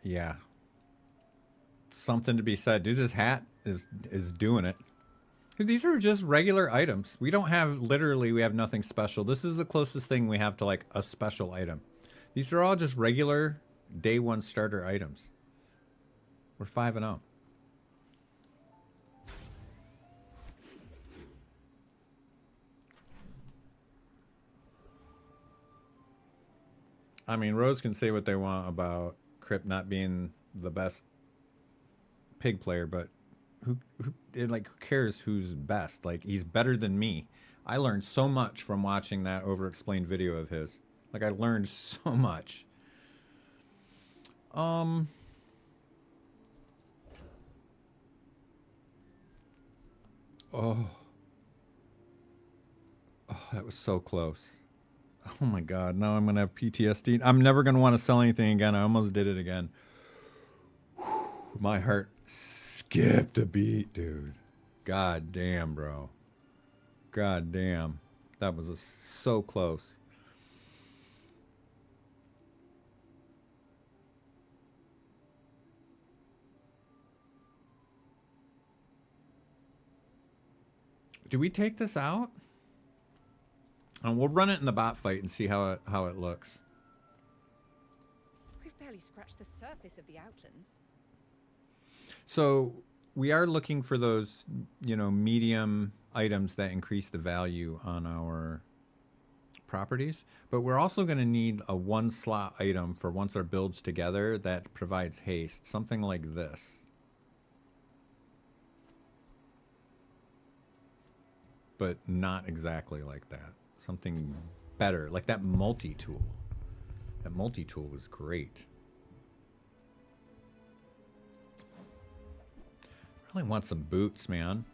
Yeah. Something to be said. Dude, this hat is doing it. Dude, these are just regular items. We don't have, literally, we have nothing special. This is the closest thing we have to, like, a special item. These are all just regular day 1 starter items. We're 5-0. I mean, Rose can say what they want about Crip not being the best pig player, but who cares who's best? Like, he's better than me. I learned so much from watching that over-explained video of his. Like, I learned so much. Oh, that was so close. Oh my God, now I'm going to have PTSD. I'm never going to want to sell anything again. I almost did it again. Whew, my heart skipped a beat, dude. God damn, bro. God damn. That was so close. Do we take this out? And we'll run it in the bot fight and see how it looks. We've barely scratched the surface of the outlands. So we are looking for those, medium items that increase the value on our properties. But we're also going to need a 1-slot item for once our build's together that provides haste. Something like this. But not exactly like that. Something better, like that multi-tool. That multi-tool was great. I really want some boots, man.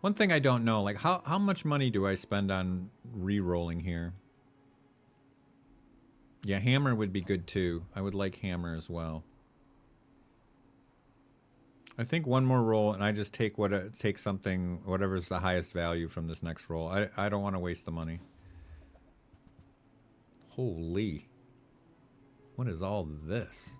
One thing I don't know, like how much money do I spend on re-rolling here? Yeah, hammer would be good too. I would like hammer as well. I think one more roll, and I just take something, whatever's the highest value from this next roll. I don't want to waste the money. Holy. What is all this?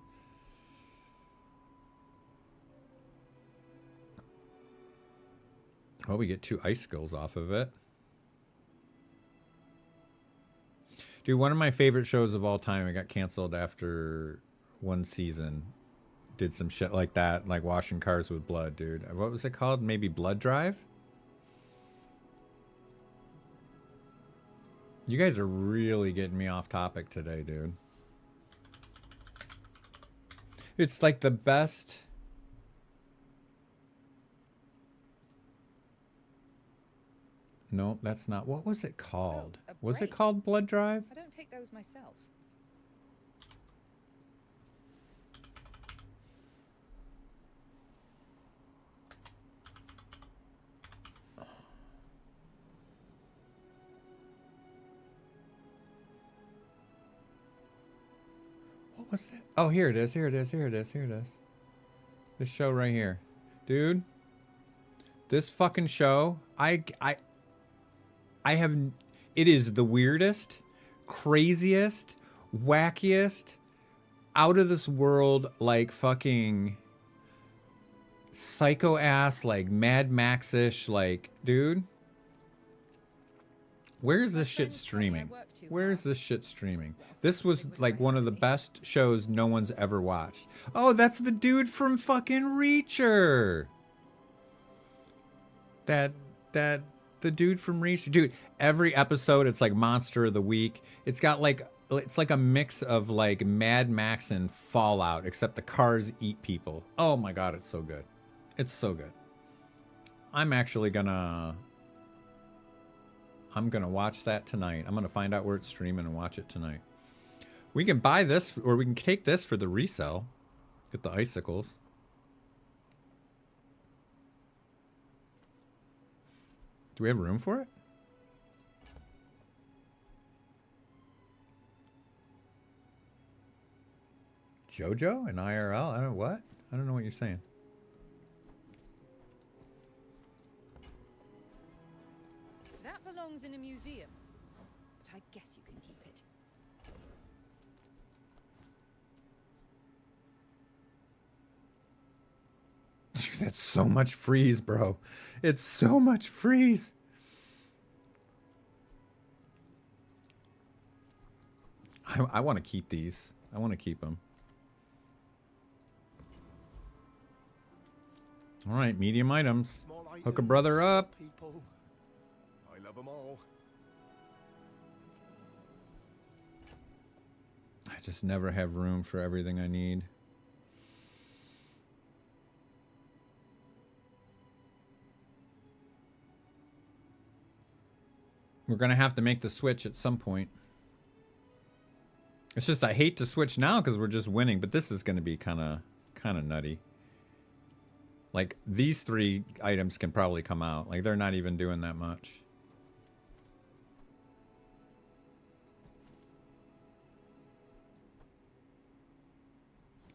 Well, we get 2 ice skills off of it. Dude, one of my favorite shows of all time, it got canceled after 1 season. Did some shit like that, like washing cars with blood, dude. What was it called? Maybe Blood Drive? You guys are really getting me off topic today, dude. It's like the best... No, that's not. What was it called? Oh, was it called Blood Drive? I don't take those myself. What was it? Oh, here it is. Here it is. Here it is. Here it is. This show right here. Dude. This fucking show, I have, it is the weirdest, craziest, wackiest, out of this world, like fucking psycho ass, like Mad Max-ish, like, dude. Where's this shit streaming? Where's this shit streaming? This was like one of the best shows no one's ever watched. Oh, that's the dude from fucking Reacher. The dude from Reacher. Dude, every episode it's like Monster of the Week. It's got like, it's like a mix of like Mad Max and Fallout, except the cars eat people. Oh my god, it's so good. It's so good. I'm actually gonna watch that tonight. I'm gonna find out where it's streaming and watch it tonight. We can buy this, or we can take this for the resell. Get the icicles. Do we have room for it? JoJo and IRL? I don't what? I don't know what you're saying. That belongs in a museum, but I guess you can keep it. That's so much freeze, bro. It's so much freeze. I want to keep these. I want to keep them. All right, medium items. Hook a brother up. People. I love them all. I just never have room for everything I need. We're going to have to make the switch at some point. It's just I hate to switch now because we're just winning, but this is going to be kind of nutty. Like, these 3 items can probably come out. Like, they're not even doing that much.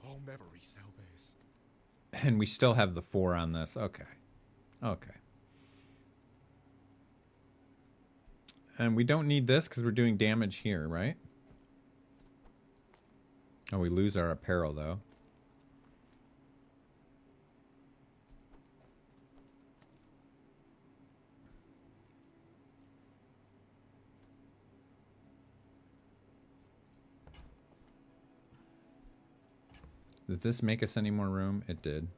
I'll never resell this. And we still have the 4 on this. Okay. Okay. And we don't need this because we're doing damage here, right? Oh, we lose our apparel, though. Does this make us any more room? It did.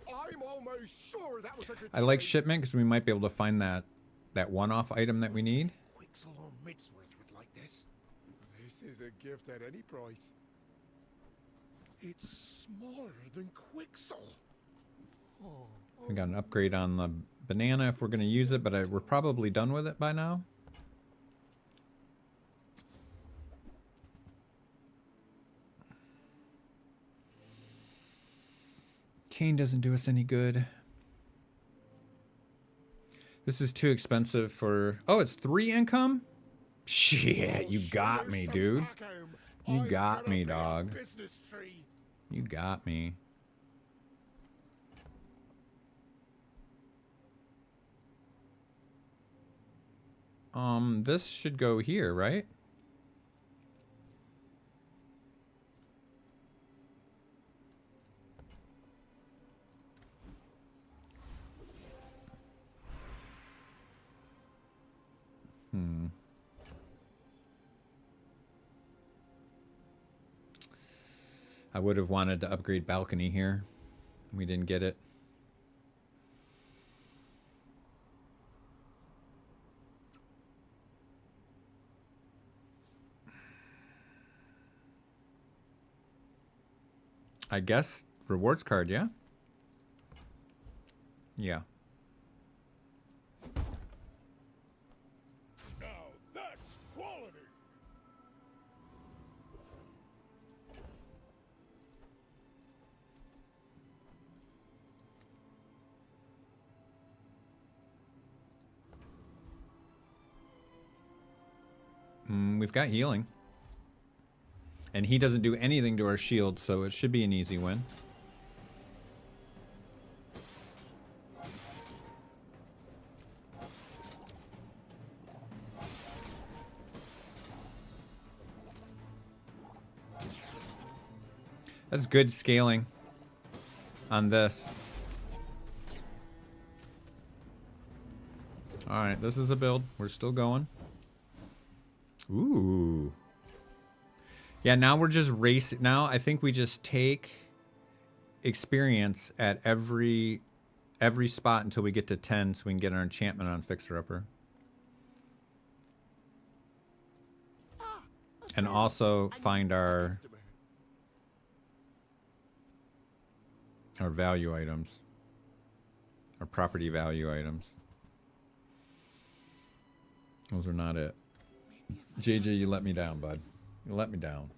I'm almost sure that was a good I like trade. shipment because we might be able to find that one-off item that we need. Quixel or Midsworth would like this. This is a gift at any price. It's smaller than Quixel. Oh, We got an upgrade on the banana if we're going to use it, but we're probably done with it by now. Cane doesn't do us any good. This is too expensive for... Oh, it's 3 income? Shit, you got me, dude. You got me, dog. You got me. This should go here, right? I would have wanted to upgrade balcony here. We didn't get it. I guess rewards card, yeah? Yeah. Now that's quality. We've got healing. And he doesn't do anything to our shield, so it should be an easy win. That's good scaling on this. Alright, this is a build. We're still going. Ooh. Yeah, now we're just racing. Now I think we just take experience at every spot until we get to 10 so we can get our enchantment on Fixer Upper. And also find our value items. Our property value items. Those are not it. JJ, you let me down, bud. You let me down.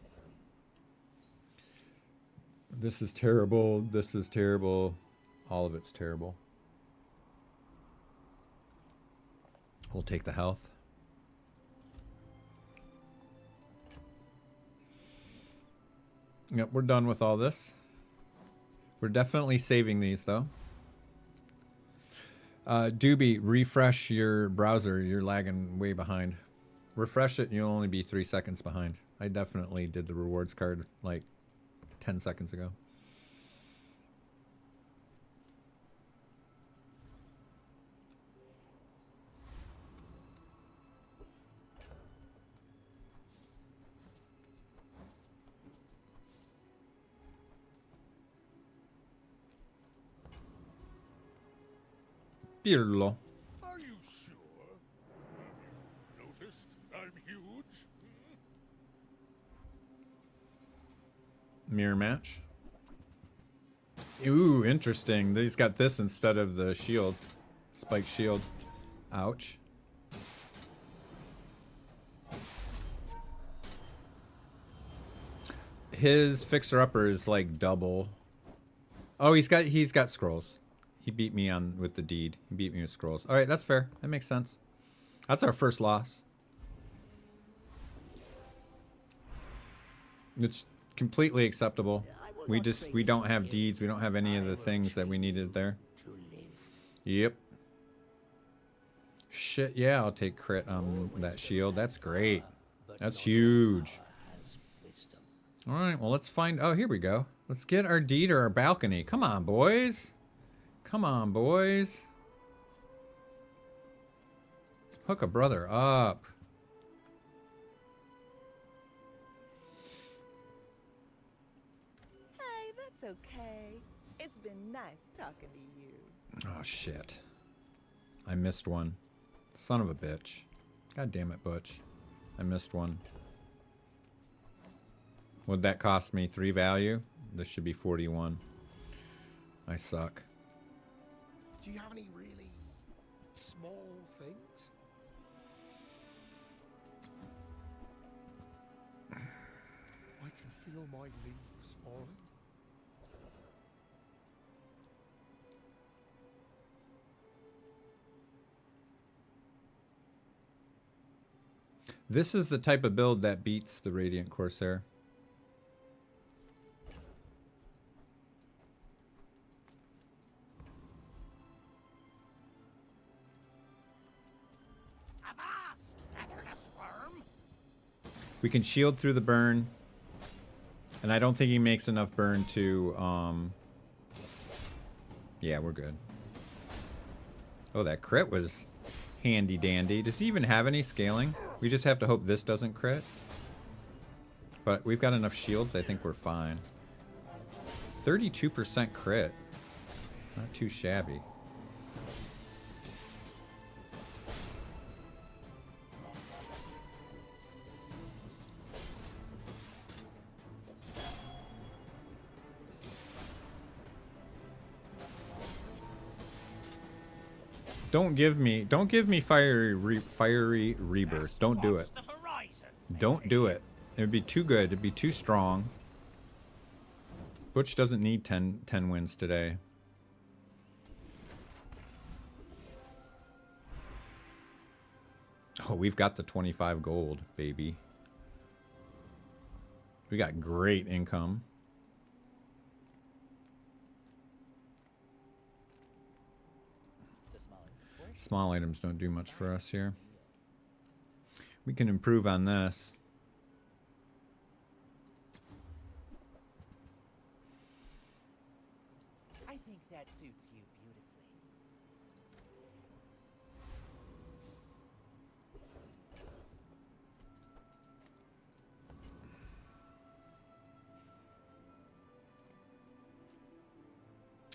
This is terrible. This is terrible. All of it's terrible. We'll take the health. Yep, we're done with all this. We're definitely saving these, though. Doobie, refresh your browser. You're lagging way behind. Refresh it and you'll only be 3 seconds behind. I definitely did the rewards card like 10 seconds ago. Pirlo. Are you sure? Have you noticed I'm huge? Mirror match. Ooh, interesting. He's got this instead of the shield. Spike shield. Ouch. His fixer upper is like double. Oh, he's got scrolls. He beat me on with the deed. He beat me with scrolls. All right, that's fair. That makes sense. That's our first loss. It's completely acceptable. We don't have deeds. We don't have any of the things that we needed there. Yep. Shit, yeah, I'll take crit on that shield. That's great. That's huge. All right, well, let's find... Oh, here we go. Let's get our deed or our balcony. Come on, boys. Come on, boys. Hook a brother up. Hey, that's okay. It's been nice talking to you. Oh, shit. I missed one. Son of a bitch. God damn it, Butch. I missed one. What'd that cost me? 3 value? This should be 41. I suck. Do you have any really small things? I can feel my leaves falling. This is the type of build that beats the Radiant Corsair. We can shield through the burn. And I don't think he makes enough burn to, yeah, we're good. Oh, that crit was handy dandy. Does he even have any scaling? We just have to hope this doesn't crit. But we've got enough shields, I think we're fine. 32% crit. Not too shabby. Don't give me fiery rebirth. Don't do it. Don't do it. It would be too good. It'd be too strong. Butch doesn't need 10 wins today. Oh, we've got the 25 gold, baby. We got great income. Small items don't do much for us here. We can improve on this. I think that suits you beautifully.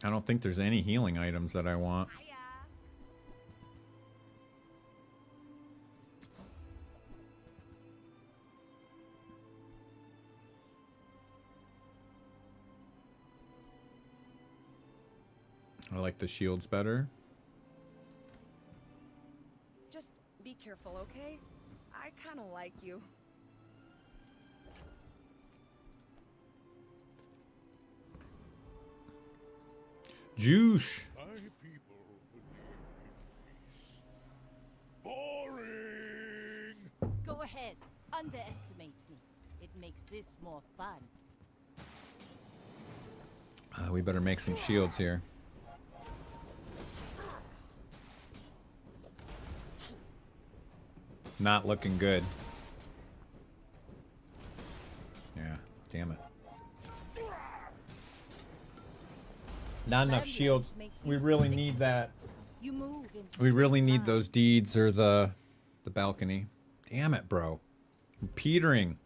I don't think there's any healing items that I want. I like the shields better. Just be careful, okay? I kind of like you. Juice. My people believe in peace. Boring! Go ahead. Underestimate me. It makes this more fun. We better make some shields here. Not looking good. Yeah, damn it. Not enough shields. We really need that. We really need those deeds or the balcony. Damn it, bro. I'm petering.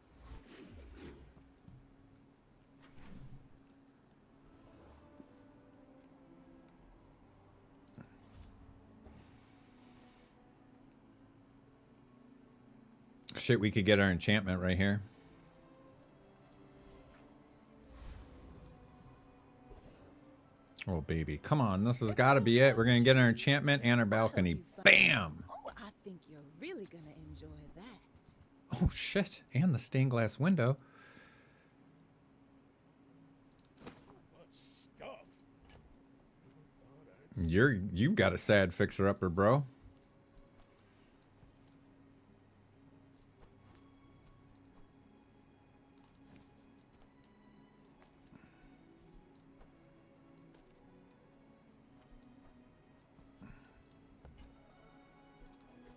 Shit, we could get our enchantment right here. Oh, baby. Come on. This has got to be it. We're going to get our enchantment and our balcony. Bam! Oh, I think you're really gonna enjoy that. Oh, shit. And the stained glass window. You've got a sad fixer-upper, bro.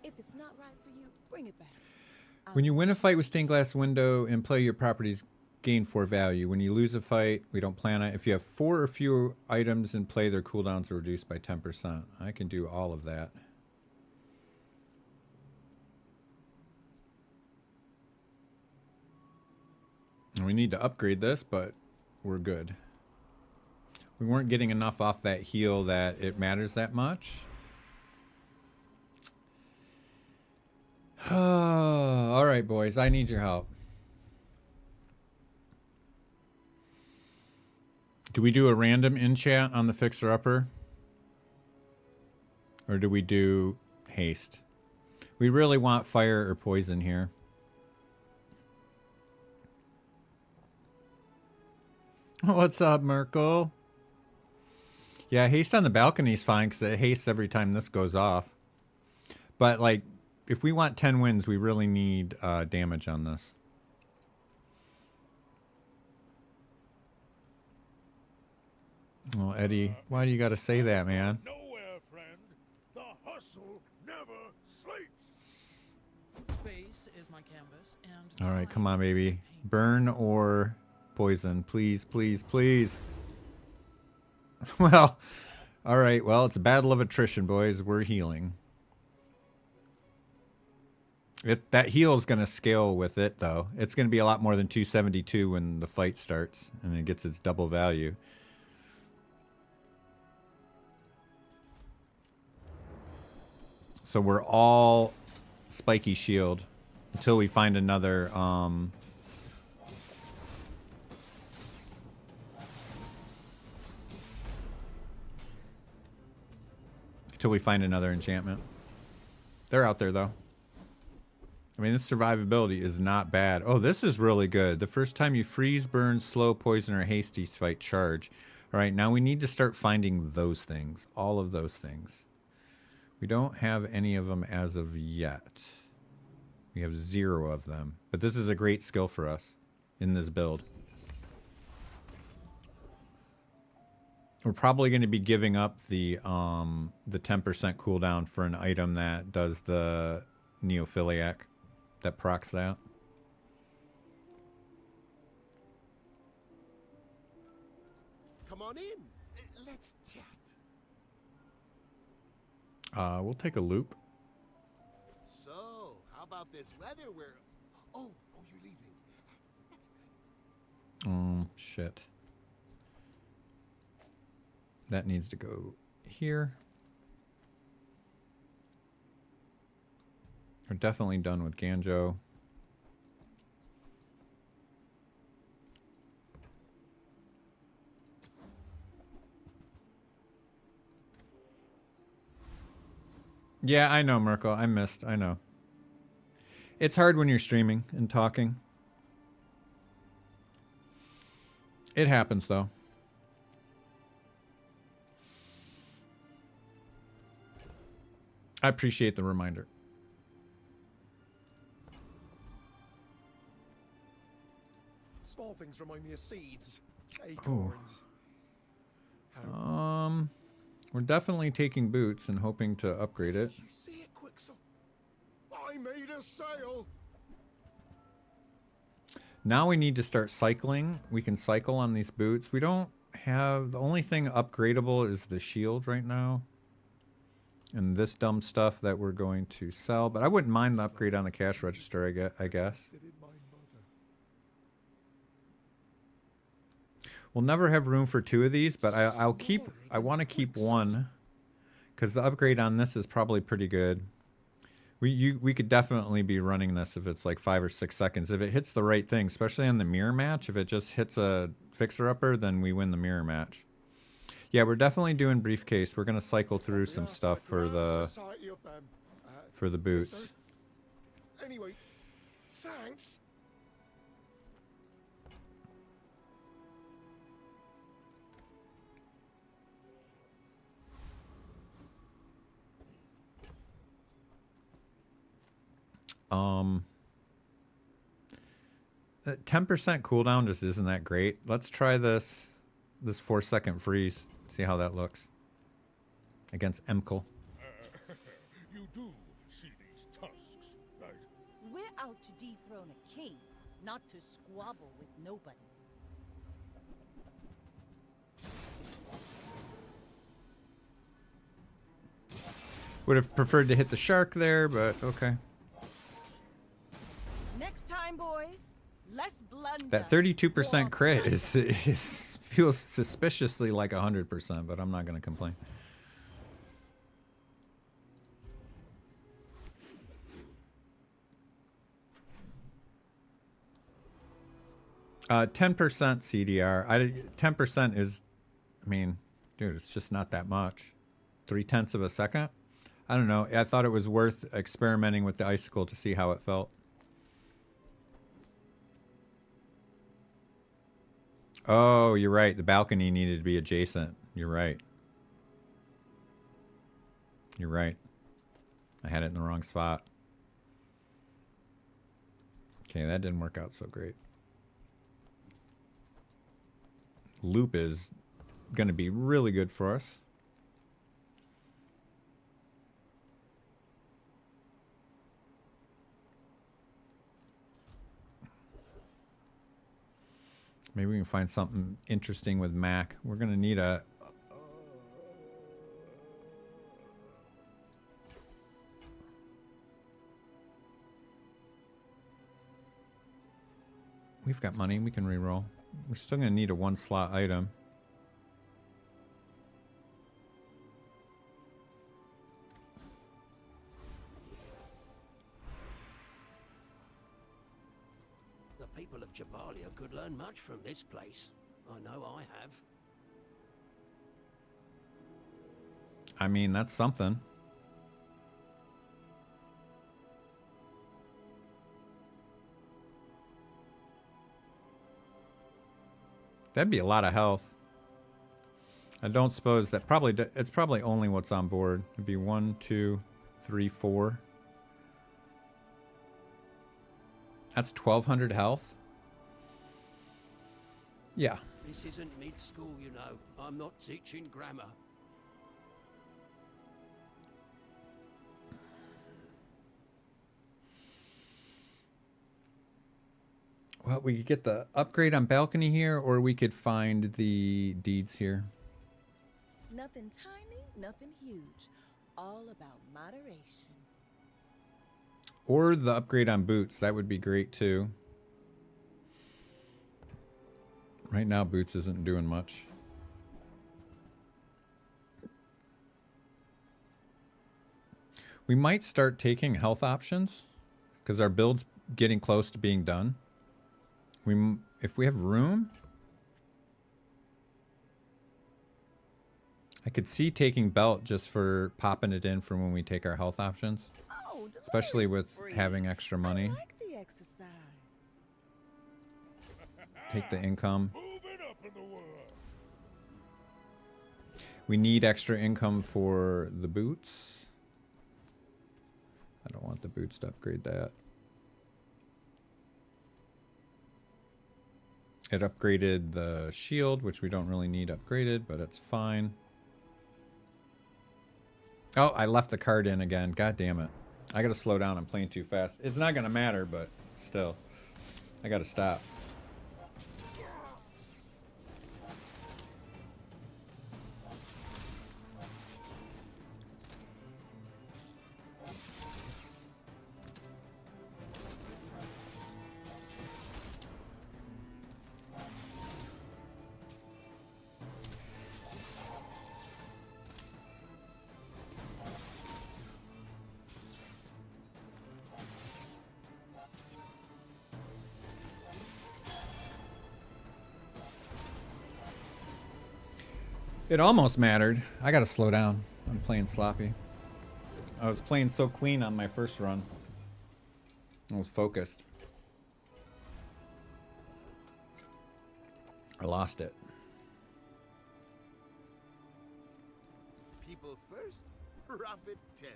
If it's not right for you, bring it back. When you win a fight with stained glass window and play, your properties gain 4 value. When you lose a fight, we don't plan on it. If you have 4 or fewer items in play, their cooldowns are reduced by 10%. I can do all of that. And we need to upgrade this, but we're good. We weren't getting enough off that heal that it matters that much. All right, boys. I need your help. Do we do a random enchant on the fixer-upper? Or do we do haste? We really want fire or poison here. What's up, Merkel? Yeah, haste on the balcony is fine because it hastes every time this goes off. But, like, if we want 10 wins, we really need damage on this. Oh, Eddie, why do you got to say that, man? Nowhere, friend. The hustle never sleeps. Space is my canvas, and All right, come on, baby. Burn or poison. Please, please, please. Well, all right. Well, it's a battle of attrition, boys. We're healing. That heal is going to scale with it, though. It's going to be a lot more than 272 when the fight starts, and it gets its double value. So we're all spiky shield until we find another enchantment. They're out there though. I mean, this survivability is not bad. Oh, this is really good. The first time you freeze, burn, slow, poison, or hasty fight, charge. All right, now we need to start finding those things. All of those things. We don't have any of them as of yet. We have 0 of them. But this is a great skill for us in this build. We're probably going to be giving up the 10% cooldown for an item that does the Neophiliac, that procs that. Come on in. Let's chat. We'll take a loop. So, how about this weather? Oh, you're leaving. Shit. That needs to go here. We're definitely done with Ganjo. Yeah, I know, Merkel. I missed. I know. It's hard when you're streaming and talking. It happens, though. I appreciate the reminder. Small things remind me of seeds, Ooh. acorns. We're definitely taking boots and hoping to upgrade it. You see it, Quicksilver? I made a sale. Now we need to start cycling. We can cycle on these boots. We don't have... The only thing upgradable is the shield right now. And this dumb stuff that we're going to sell. But I wouldn't mind the upgrade on the cash register, I guess. We'll never have room for 2 of these, but I want to keep one. Because the upgrade on this is probably pretty good. We could definitely be running this if it's like 5 or 6 seconds. If it hits the right thing, especially on the mirror match, if it just hits a fixer-upper, then we win the mirror match. Yeah, we're definitely doing briefcase. We're going to cycle through some stuff for the boots. Anyway, thanks. That 10% cooldown just isn't that great. Let's try this 4-second freeze. See how that looks against Emkel. You do see these tusks, right? We're out to dethrone a king, not to squabble with nobodies. Would have preferred to hit the shark there, but okay. Next time, boys, less blunder. That 32% crit is feels suspiciously like 100%, but I'm not going to complain. Uh, 10% CDR. 10% is, I mean, dude, it's just not that much. 0.3 of a second. I don't know. I thought it was worth experimenting with the icicle to see how it felt. Oh, you're right. The balcony needed to be adjacent. You're right. You're right. I had it in the wrong spot. Okay, that didn't work out so great. Loop is going to be really good for us. Maybe we can find something interesting with Mac. We're going to need a... We've got money. We can reroll. We're still going to need a 1-slot item. The people of Jabalia could learn much from this place. I know I have. I mean, that's something. That'd be a lot of health. I don't suppose that it's probably only what's on board. It'd be 1, 2, 3, 4. That's 1,200 health. Yeah. This isn't mid-school, you know. I'm not teaching grammar. Well, we could get the upgrade on balcony here, or we could find the deeds here. Nothing tiny, nothing huge. All about moderation. Or the upgrade on boots. That would be great too. Right now, boots isn't doing much. We might start taking health options because our build's getting close to being done. If we have room, I could see taking belt just for popping it in for when we take our health options. Oh, Especially with having extra money. I like the exercise. Take the income. Moving up in the world. We need extra income for the boots. I don't want the boots to upgrade that. It upgraded the shield, which we don't really need upgraded, but it's fine. Oh, I left the card in again. God damn it. I gotta slow down. I'm playing too fast. It's not gonna matter, but still. I gotta stop. It almost mattered. I gotta slow down. I'm playing sloppy. I was playing so clean on my first run. I was focused. I lost it. People first, profit 10.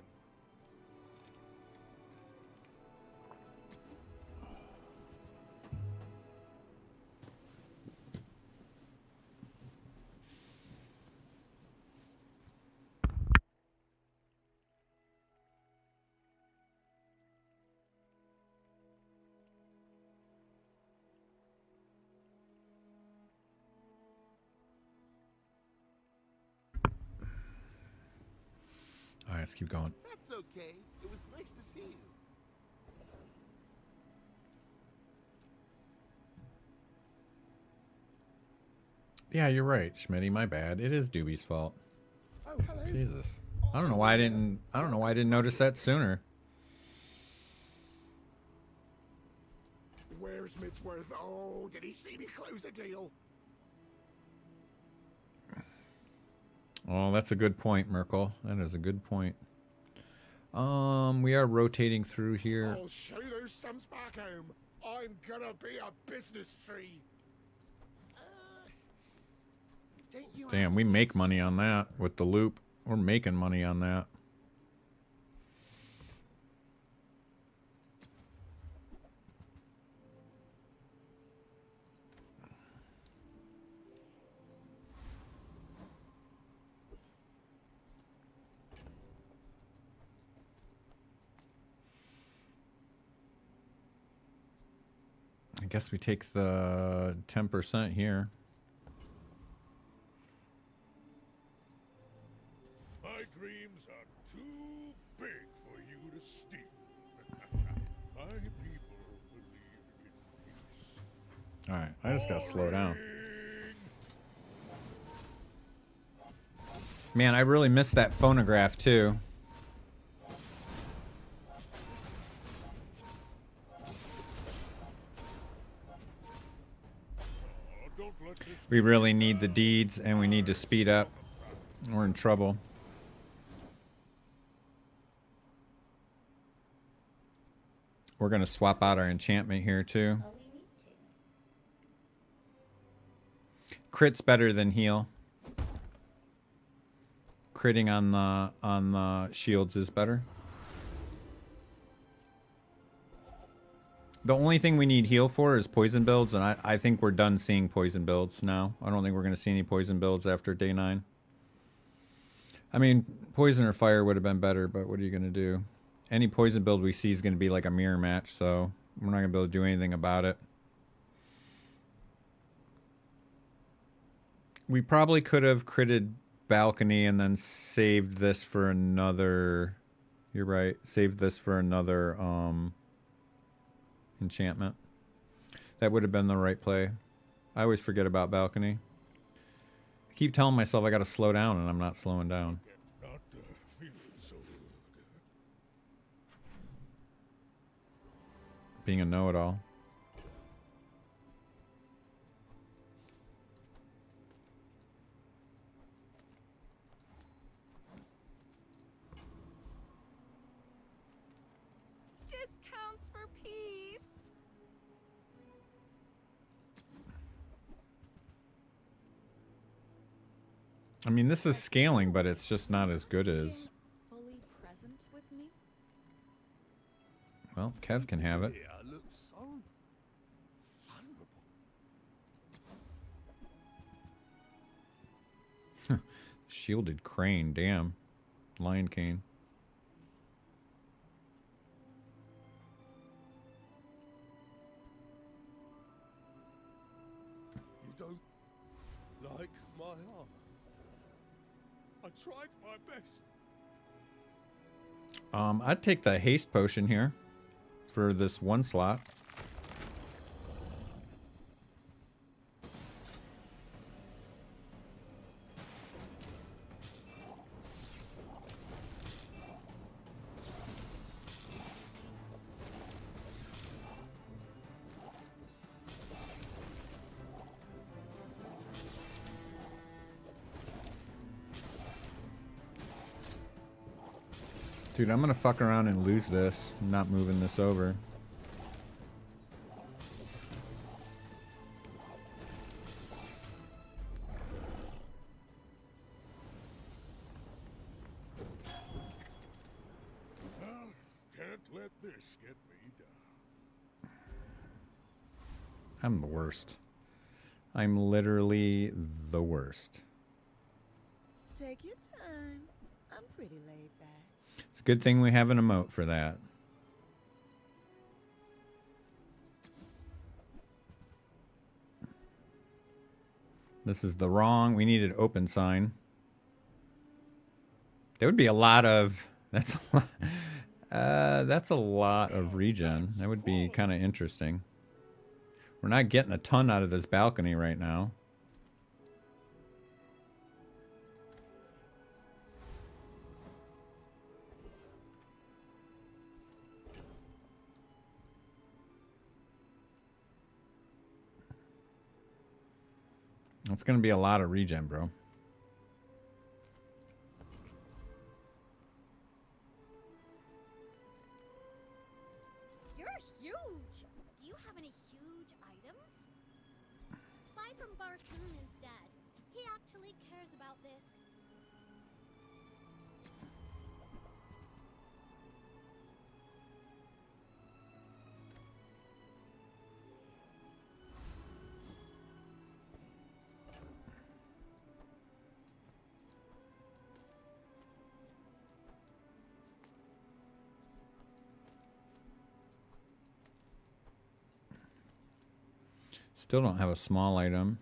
All right, let's keep going. That's okay. It was nice to see you. Yeah, you're right, Schmitty. My bad. It is Doobie's fault. Oh, hello. Jesus. I don't know why I didn't notice that sooner. Where's Midsworth? Oh, did he see me close a deal? Oh, that's a good point, Merkel. That is a good point. We are rotating through here. I'll show those stumps back home. I'm gonna be a business tree. Damn, we make money on that with the loop. We're making money on that. I guess we take the 10% here. My dreams are too big for you to steal. My people believe in peace. All right, I just gotta slow down. Man, I really missed that phonograph too. We really need the deeds, and we need to speed up. We're in trouble. We're going to swap out our enchantment here, too. Crit's better than heal. Critting on the shields is better. The only thing we need heal for is poison builds, and I think we're done seeing poison builds now. I don't think we're going to see any poison builds after day 9. I mean, poison or fire would have been better, but what are you going to do? Any poison build we see is going to be like a mirror match, so we're not going to be able to do anything about it. We probably could have critted balcony and then saved this for another... You're right. Saved this for another enchantment. That would have been the right play. I always forget about balcony. I keep telling myself I got to slow down, and I'm not slowing down. Not feeling so good. Being a know-it-all. Discounts for peace. I mean, this is scaling, but it's just not as good as... Fully present with me. Well, Kev can have it. Yeah, looks so vulnerable. Shielded crane, damn. Lion cane. You don't like my armor? I tried my best. I'd take the haste potion here for this one slot. Dude, I'm gonna fuck around and lose this. I'm not moving this over. Well, can't let this get me down. I'm the worst. I'm literally the worst. Take your time. I'm pretty laid back. It's a good thing we have an emote for that. This is the wrong... We needed open sign. There would be a lot of... That's a lot of regen. That would be kind of interesting. We're not getting a ton out of this balcony right now. It's going to be a lot of regen, bro. You're huge. Do you have any huge items? Buy from Barcoon instead. He actually cares about this. Still don't have a small item.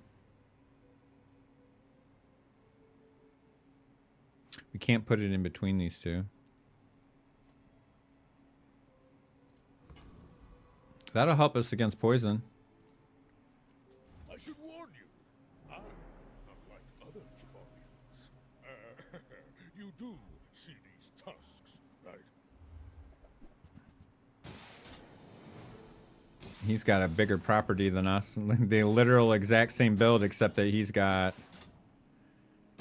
We can't put it in between these two. That'll help us against poison. I should warn you, I'm not like other Jabonians. You do see these tusks, right? He's got a bigger property than us. The literal exact same build, except that he's got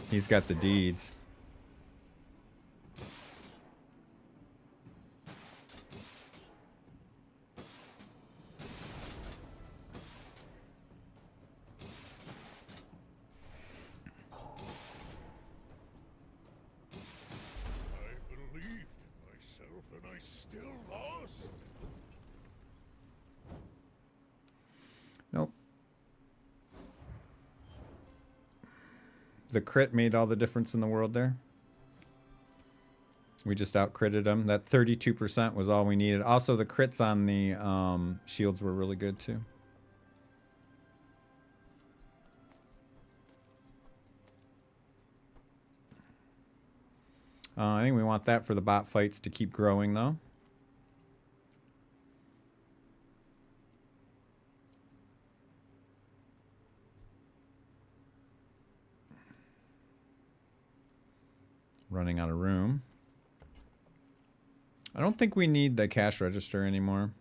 the deeds. I believed in myself and I still lost. the crit made all the difference in the world there. We just out-critted him. That 32% was all we needed. Also, the crits on the shields were really good, too. I think we want that for the bot fights to keep growing, though. Running out of room. I don't think we need the cash register anymore.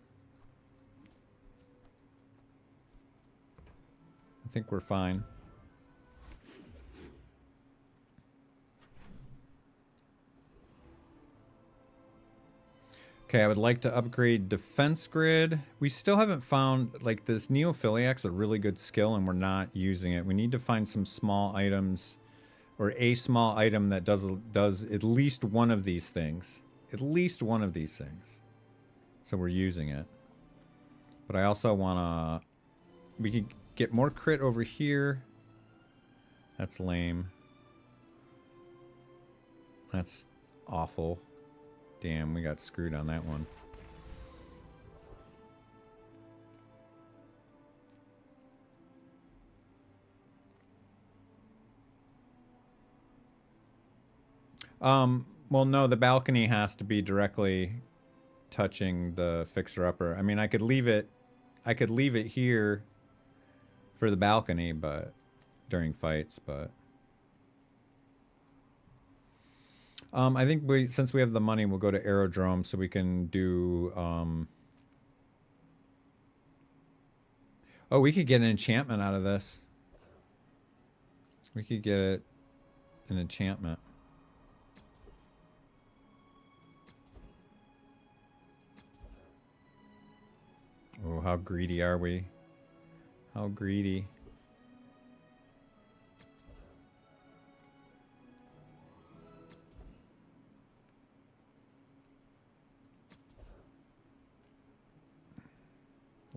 I think we're fine. Okay, I would like to upgrade defense grid. We still haven't found, like, this Neophiliac's a really good skill and we're not using it. We need to find some small items, or a small item that does at least one of these things. At least one of these things. So we're using it. But I also want to... We could get more crit over here. That's lame. That's awful. Damn, we got screwed on that one. Well, no, the balcony has to be directly touching the fixer-upper. I mean, I could leave it here for the balcony, but during fights, but I think since we have the money, we'll go to Aerodrome so we can do oh, we could get an enchantment out of this. We could get an enchantment. Oh, how greedy are we? How greedy.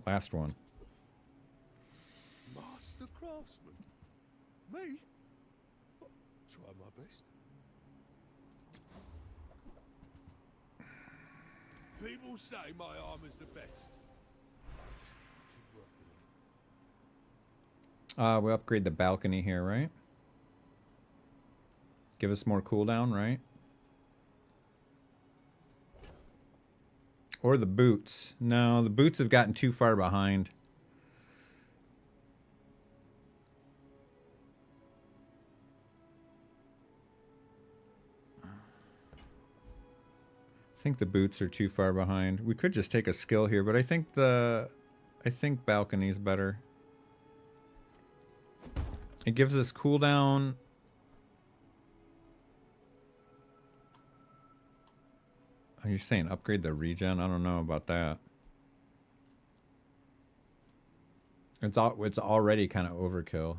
Last one. Master craftsman? Me? Try my best. People say my armor's the best. We upgrade the balcony here, right? Give us more cooldown, right? Or the boots. No, the boots have gotten too far behind. I think the boots are too far behind. We could just take a skill here, but I think balcony's better. It gives us cooldown. Are you saying upgrade the regen? I don't know about that. It's already kind of overkill.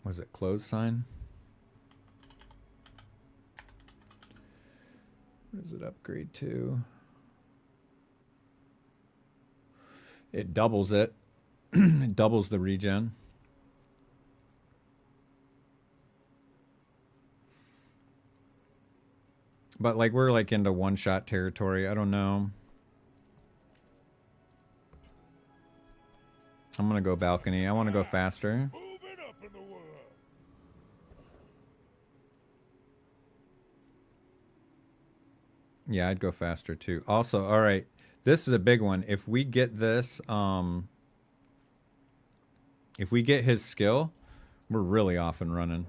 Was it close sign? What does it upgrade to? It doubles it. It doubles the regen. But like we're like into one-shot territory. I don't know. I'm gonna go balcony. I want to go faster. Moving up in the world. Yeah, I'd go faster too. Also, all right, this is a big one. If we get this, if we get his skill, we're really off and running.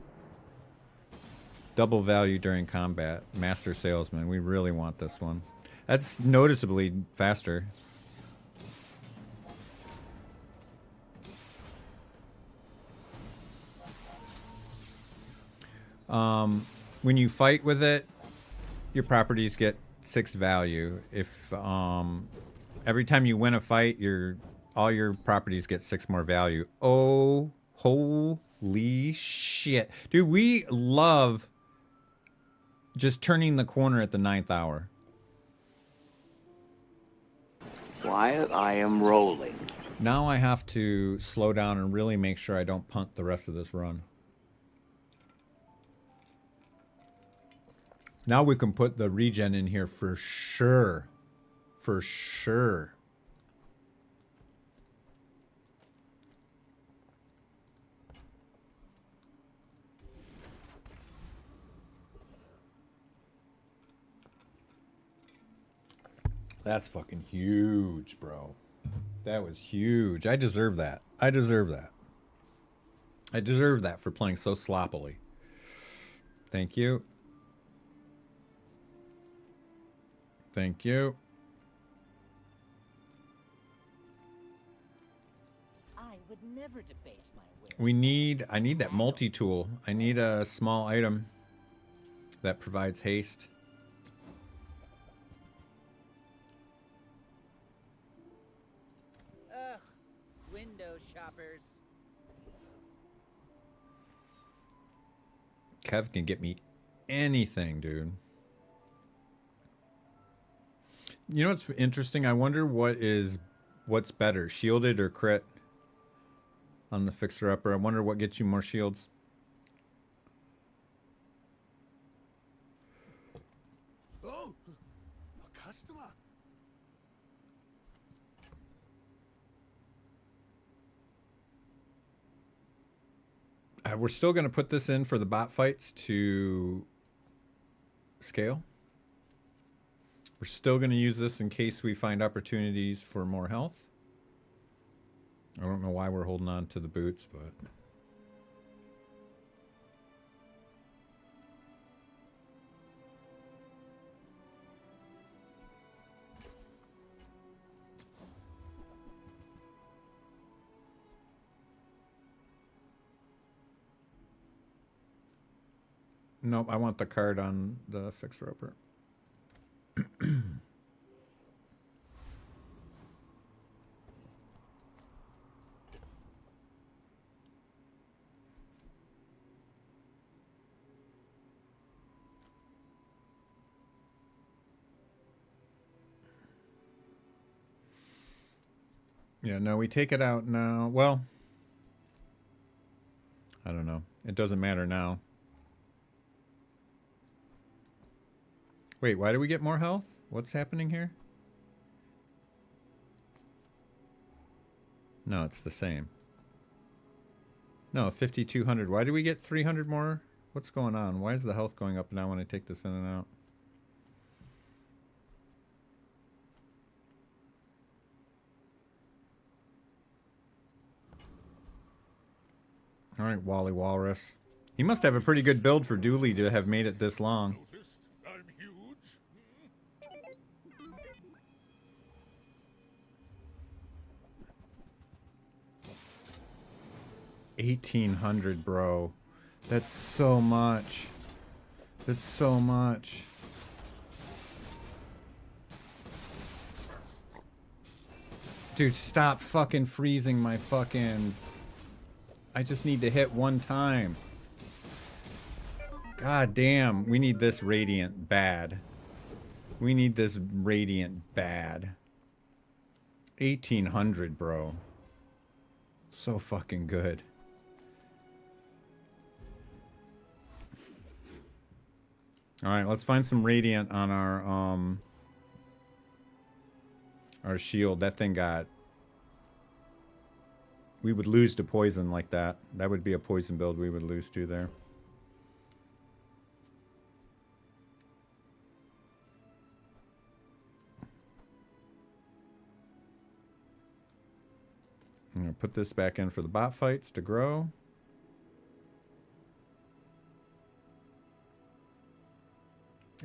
Double value during combat. Master Salesman. We really want this one. That's noticeably faster. When you fight with it, your properties get 6 value. If every time you win a fight, all your properties get 6 more value. Oh, holy shit. Dude, we love just turning the corner at the 9th hour. Wyatt, I am rolling. Now I have to slow down and really make sure I don't punt the rest of this run. Now we can put the regen in here for sure. For sure. That's fucking huge, bro. That was huge. I deserve that. I deserve that. I deserve that for playing so sloppily. Thank you. Thank you. I would never debase my will. I need that multi-tool. I need a small item that provides haste. Ugh, window shoppers. Kev can get me anything, dude. You know what's interesting? I wonder what's better, shielded or crit on the fixer-upper. I wonder what gets you more shields. Oh, a customer. We're still going to put this in for the bot fights to scale. We're still going to use this in case we find opportunities for more health. I don't know why we're holding on to the boots, but... Nope, I want the card on the fixer-upper. Yeah, no, we take it out now. Well, I don't know. It doesn't matter now. Wait, why do we get more health? What's happening here? No, it's the same. No, 5,200. Why do we get 300 more? What's going on? Why is the health going up now when I take this in and out? All right, Wally Walrus. He must have a pretty good build for Dooley to have made it this long. Noticed I'm huge? 1,800, bro. That's so much. That's so much. Dude, stop fucking freezing my fucking... I just need to hit one time. God damn, we need this Radiant bad. We need this Radiant bad. 1,800, bro. So fucking good. Alright, let's find some Radiant on our shield. That thing got... We would lose to poison like that. That would be a poison build we would lose to there. I'm going to put this back in for the bot fights to grow.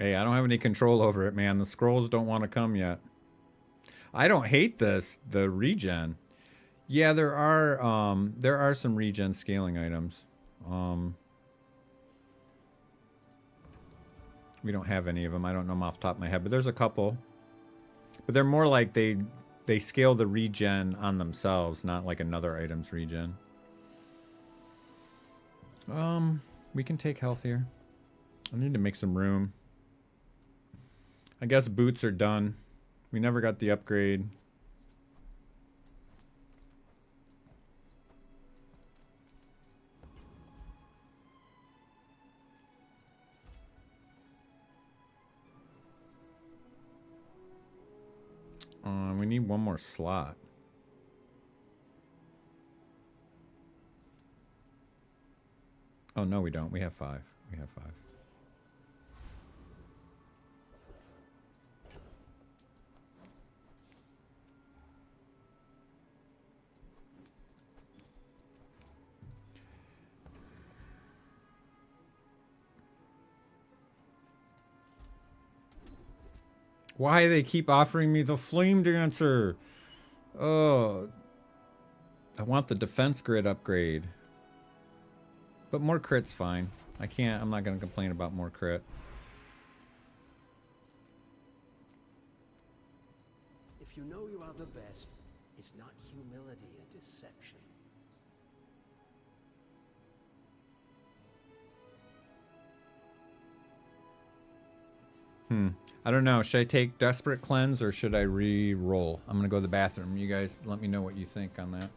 Hey, I don't have any control over it, man. The scrolls don't want to come yet. I don't hate this, the regen. Yeah, there are some regen scaling items. We don't have any of them. I don't know them off the top of my head, but there's a couple. But they're more like they scale the regen on themselves, not like another item's regen. We can take health here. I need to make some room. I guess boots are done. We never got the upgrade. We need one more slot. Oh, no, we don't. We have 5. We have 5. Why they keep offering me the flame dancer? Oh, I want the defense grid upgrade. But more crit's fine. I'm not gonna complain about more crit. If you know you are the best, is not humility a deception? I don't know. Should I take Desperate Cleanse or should I re-roll? I'm gonna go to the bathroom. You guys let me know what you think on that.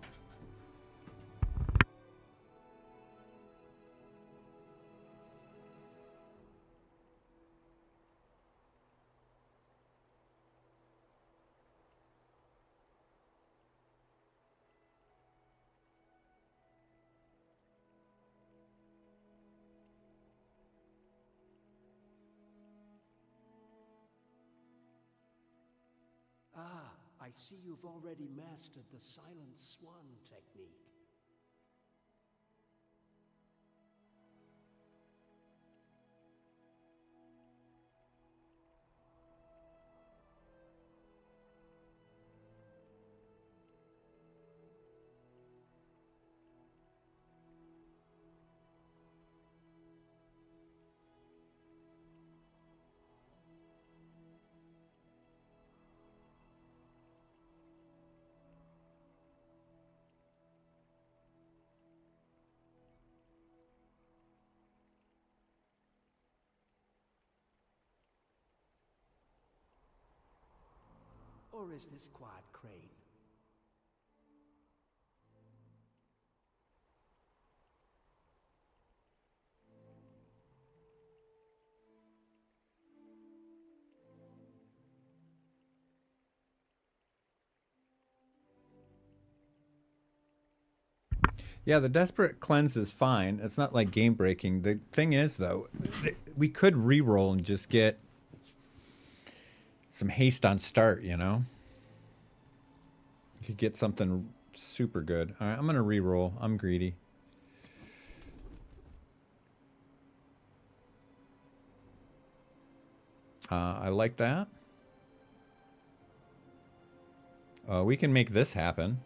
Ah, I see you've already mastered the Silent Swan technique. Or is this Quad Crane? Yeah, the Desperate Cleanse is fine. It's not like game breaking. The thing is, though, we could re-roll and just get some haste on start, you know? You could get something super good. All right, I'm going to re-roll. I'm greedy. I like that. We can make this happen.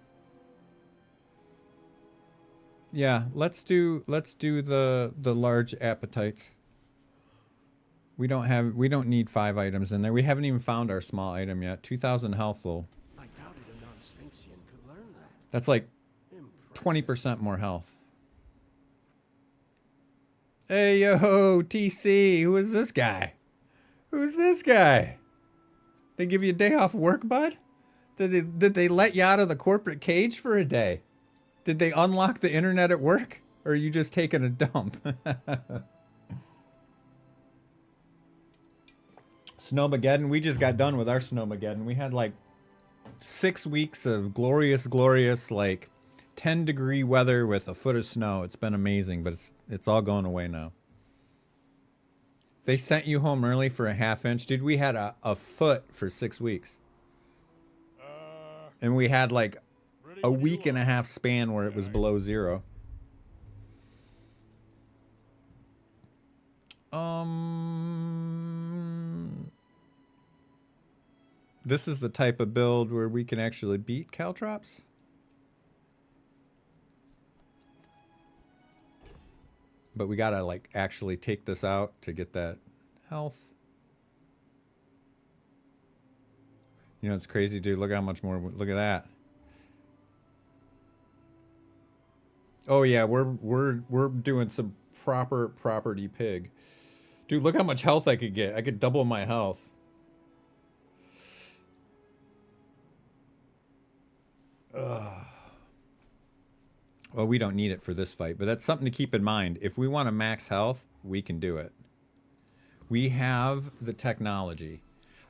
Yeah, let's do the large appetites. We don't need 5 items in there. We haven't even found our small item yet. 2,000 health though. I doubted a non-Sphinxian could learn that. That's like 20% more health. Hey yo, TC, who is this guy? Who's this guy? They give you a day off work, bud? Did they let you out of the corporate cage for a day? Did they unlock the internet at work? Or are you just taking a dump? Snowmageddon, we just got done with our Snowmageddon. We had like 6 weeks of glorious, like 10-degree weather with a foot of snow. It's been amazing, but it's all going away now. They sent you home early for a ½ inch. Dude, we had a foot for 6 weeks. And we had like a week and a half span where it was below 0. This is the type of build where we can actually beat Caltrops. But we gotta like actually take this out to get that health. You know, it's crazy, dude. Look how much more. Look at that. Oh yeah, we're doing some proper property pig. Dude, look how much health I could get. I could double my health. Ugh. Well, we don't need it for this fight, but that's something to keep in mind. If we want to max health, we can do it. We have the technology.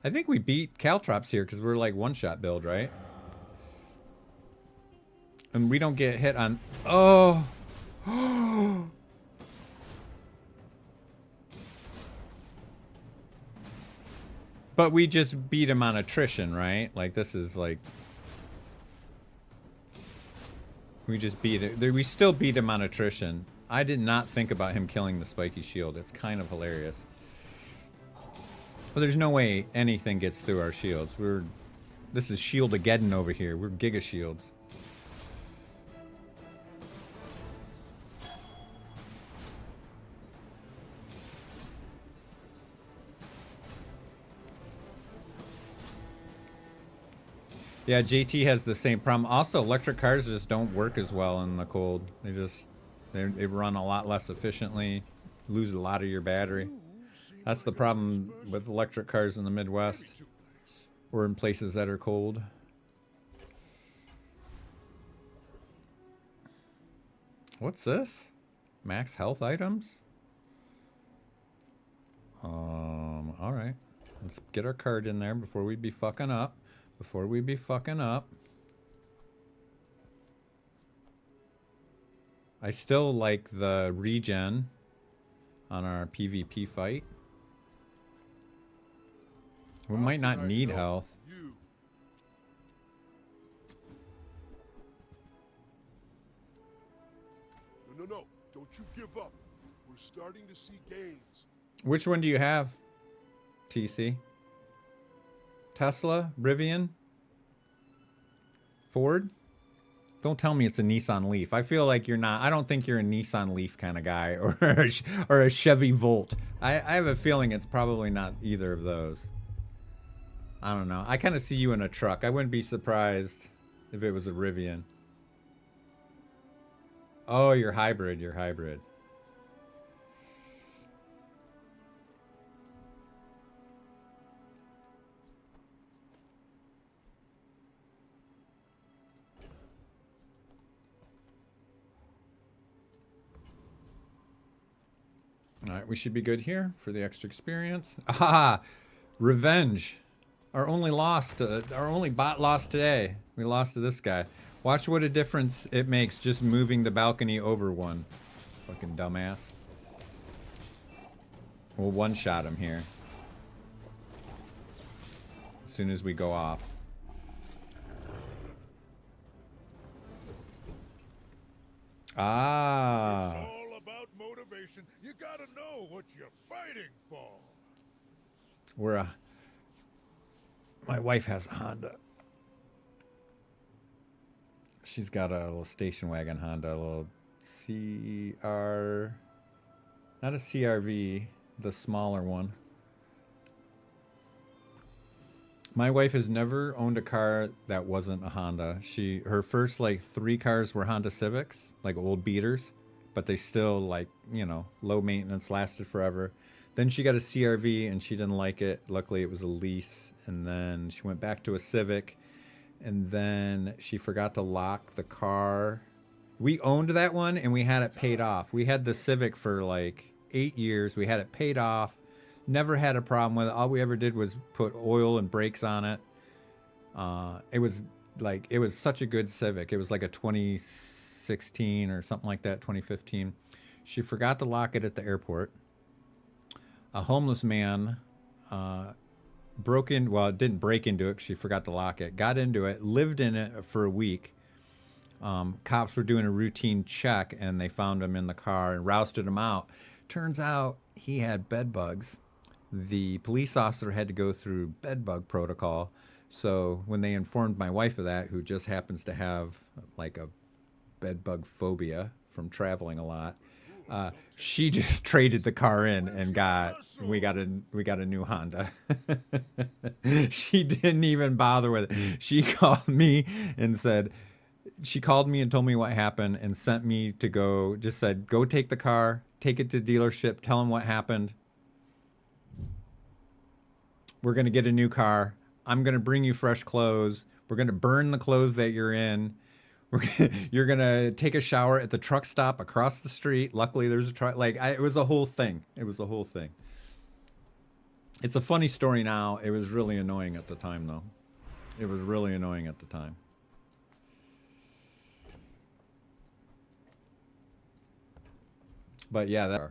I think we beat Caltrops here because we're like one-shot build, right? And we don't get hit on... Oh! But we just beat him on attrition, right? Like, this is like... We just beat it. We still beat him on attrition. I did not think about him killing the spiky shield. It's kind of hilarious. But there's no way anything gets through our shields. This is Shield-ageddon over here. We're Giga Shields. Yeah, JT has the same problem. Also, electric cars just don't work as well in the cold. They run a lot less efficiently, lose a lot of your battery. That's the problem with electric cars in the Midwest or in places that are cold. What's this? Max health items? All right. Let's get our card in there before we be fucking up. I still like the regen on our PvP fight. We might not need health. No, don't you give up. We're starting to see gains. Which one do you have, TC? Tesla? Rivian? Ford? Don't tell me it's a Nissan Leaf. I feel like you're not. I don't think you're a Nissan Leaf kind of guy or a Chevy Volt. I have a feeling it's probably not either of those. I don't know. I kind of see you in a truck. I wouldn't be surprised if it was a Rivian. Oh, you're hybrid. You're hybrid. All right, we should be good here for the extra experience. Ah, revenge. Our only bot lost today. We lost to this guy. Watch what a difference it makes just moving the balcony over one. Fucking dumbass. We'll one-shot him here. As soon as we go off. Ah. It's all about motivation. You gotta know what you're fighting for. My wife has a Honda. She's got a little station wagon Honda, a little not a CRV, the smaller one. My wife has never owned a car that wasn't a Honda. Her first like 3 cars were Honda Civics, like old beaters, but they still like, you know, low maintenance, lasted forever. Then she got a CRV and she didn't like it. Luckily it was a lease. And then she went back to a Civic. And then she forgot to lock the car. We owned that one and we had it paid off. We had the Civic for like 8 years. We had it paid off. Never had a problem with it. All we ever did was put oil and brakes on it. It was such a good Civic. It was like a 2016 or something like that, 2015. She forgot to lock it at the airport. A homeless man didn't break into it. She forgot to lock it. Got into it, lived in it for a week. Cops were doing a routine check and they found him in the car and rousted him out. Turns out he had bed bugs. The police officer had to go through bed bug protocol. So when they informed my wife of that, who just happens to have like a bed bug phobia from traveling a lot, she just traded the car in and we got a new Honda. She didn't even bother with it. She called me and told me what happened and sent me to go take the car, take it to the dealership, tell them what happened. We're going to get a new car. I'm going to bring you fresh clothes. We're going to burn the clothes that you're in. You're going to take a shower at the truck stop across the street. Luckily, there's a truck. It was a whole thing. It It's a funny story now. It was really annoying at the time, though. It was really annoying at the time. But yeah, that.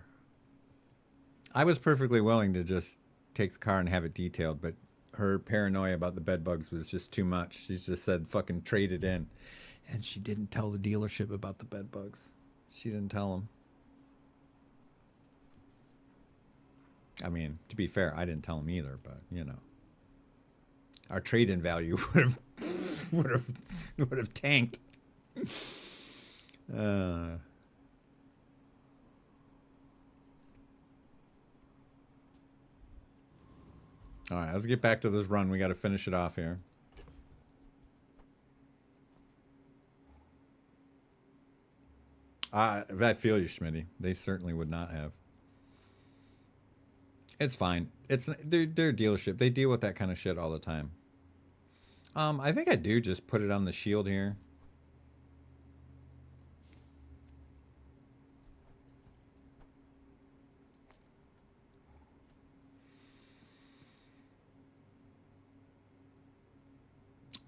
I was perfectly willing to just take the car and have it detailed, but her paranoia about the bed bugs was just too much. She just said, fucking trade it in. And she didn't tell the dealership about the bed bugs. She didn't tell them. I mean, to be fair, I didn't tell them either, but, you know. Our trade-in value would have tanked. All right, let's get back to this run. We got to finish it off here. I feel you, Schmitty. They certainly would not have. It's fine. It's they're a dealership. They deal with that kind of shit all the time. I think I do just put it on the shield here.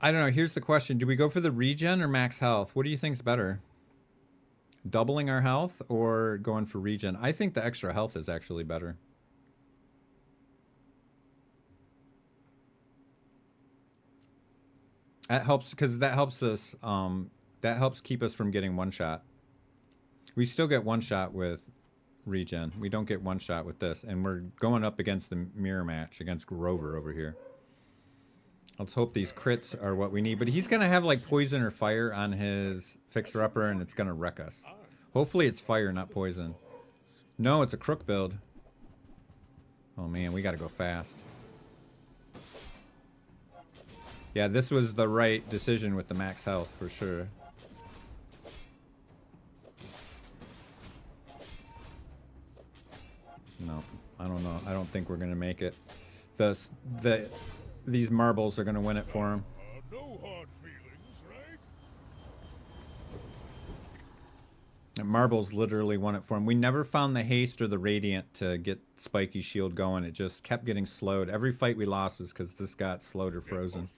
I don't know. Here's the question. Do we go for the regen or max health? What do you think's better? Doubling our health or going for regen? I think the extra health is actually better. That helps because that helps us. That helps keep us from getting one shot. We still get one shot with regen. We don't get one shot with this, and we're going up against the mirror match against Grover over here. Let's hope these crits are what we need. But he's gonna have like poison or fire on his fixer-upper, and it's gonna wreck us. Hopefully it's fire, not poison. No, it's a crook build. Oh man, we gotta go fast. Yeah, this was the right decision with the max health for sure. No, I don't know. I don't think we're gonna make it. These marbles are gonna win it for him. No hard feelings, right? And marbles literally won it for him. We never found the haste or the radiant to get Spiky's shield going. It just kept getting slowed. Every fight we lost was because this got slowed or frozen.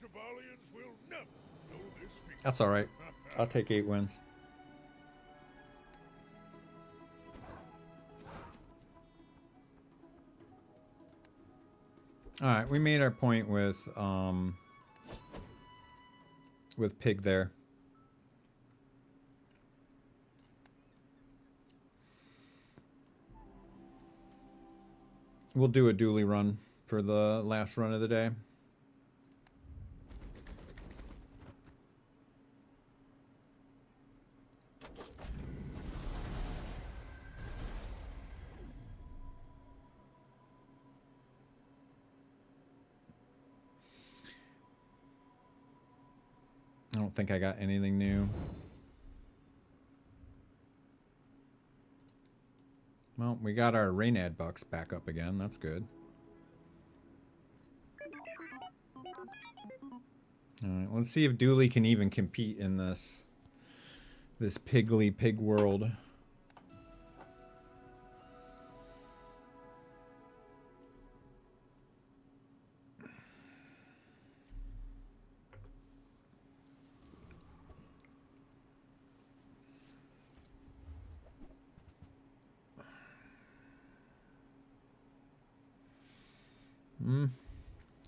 That's all right. I'll take 8 wins. All right, we made our point with Pig there. We'll do a dually run for the last run of the day. I don't think I got anything new. Well, we got our Raynad bucks back up again. That's good. All right, let's see if Dooley can even compete in this piggly pig world.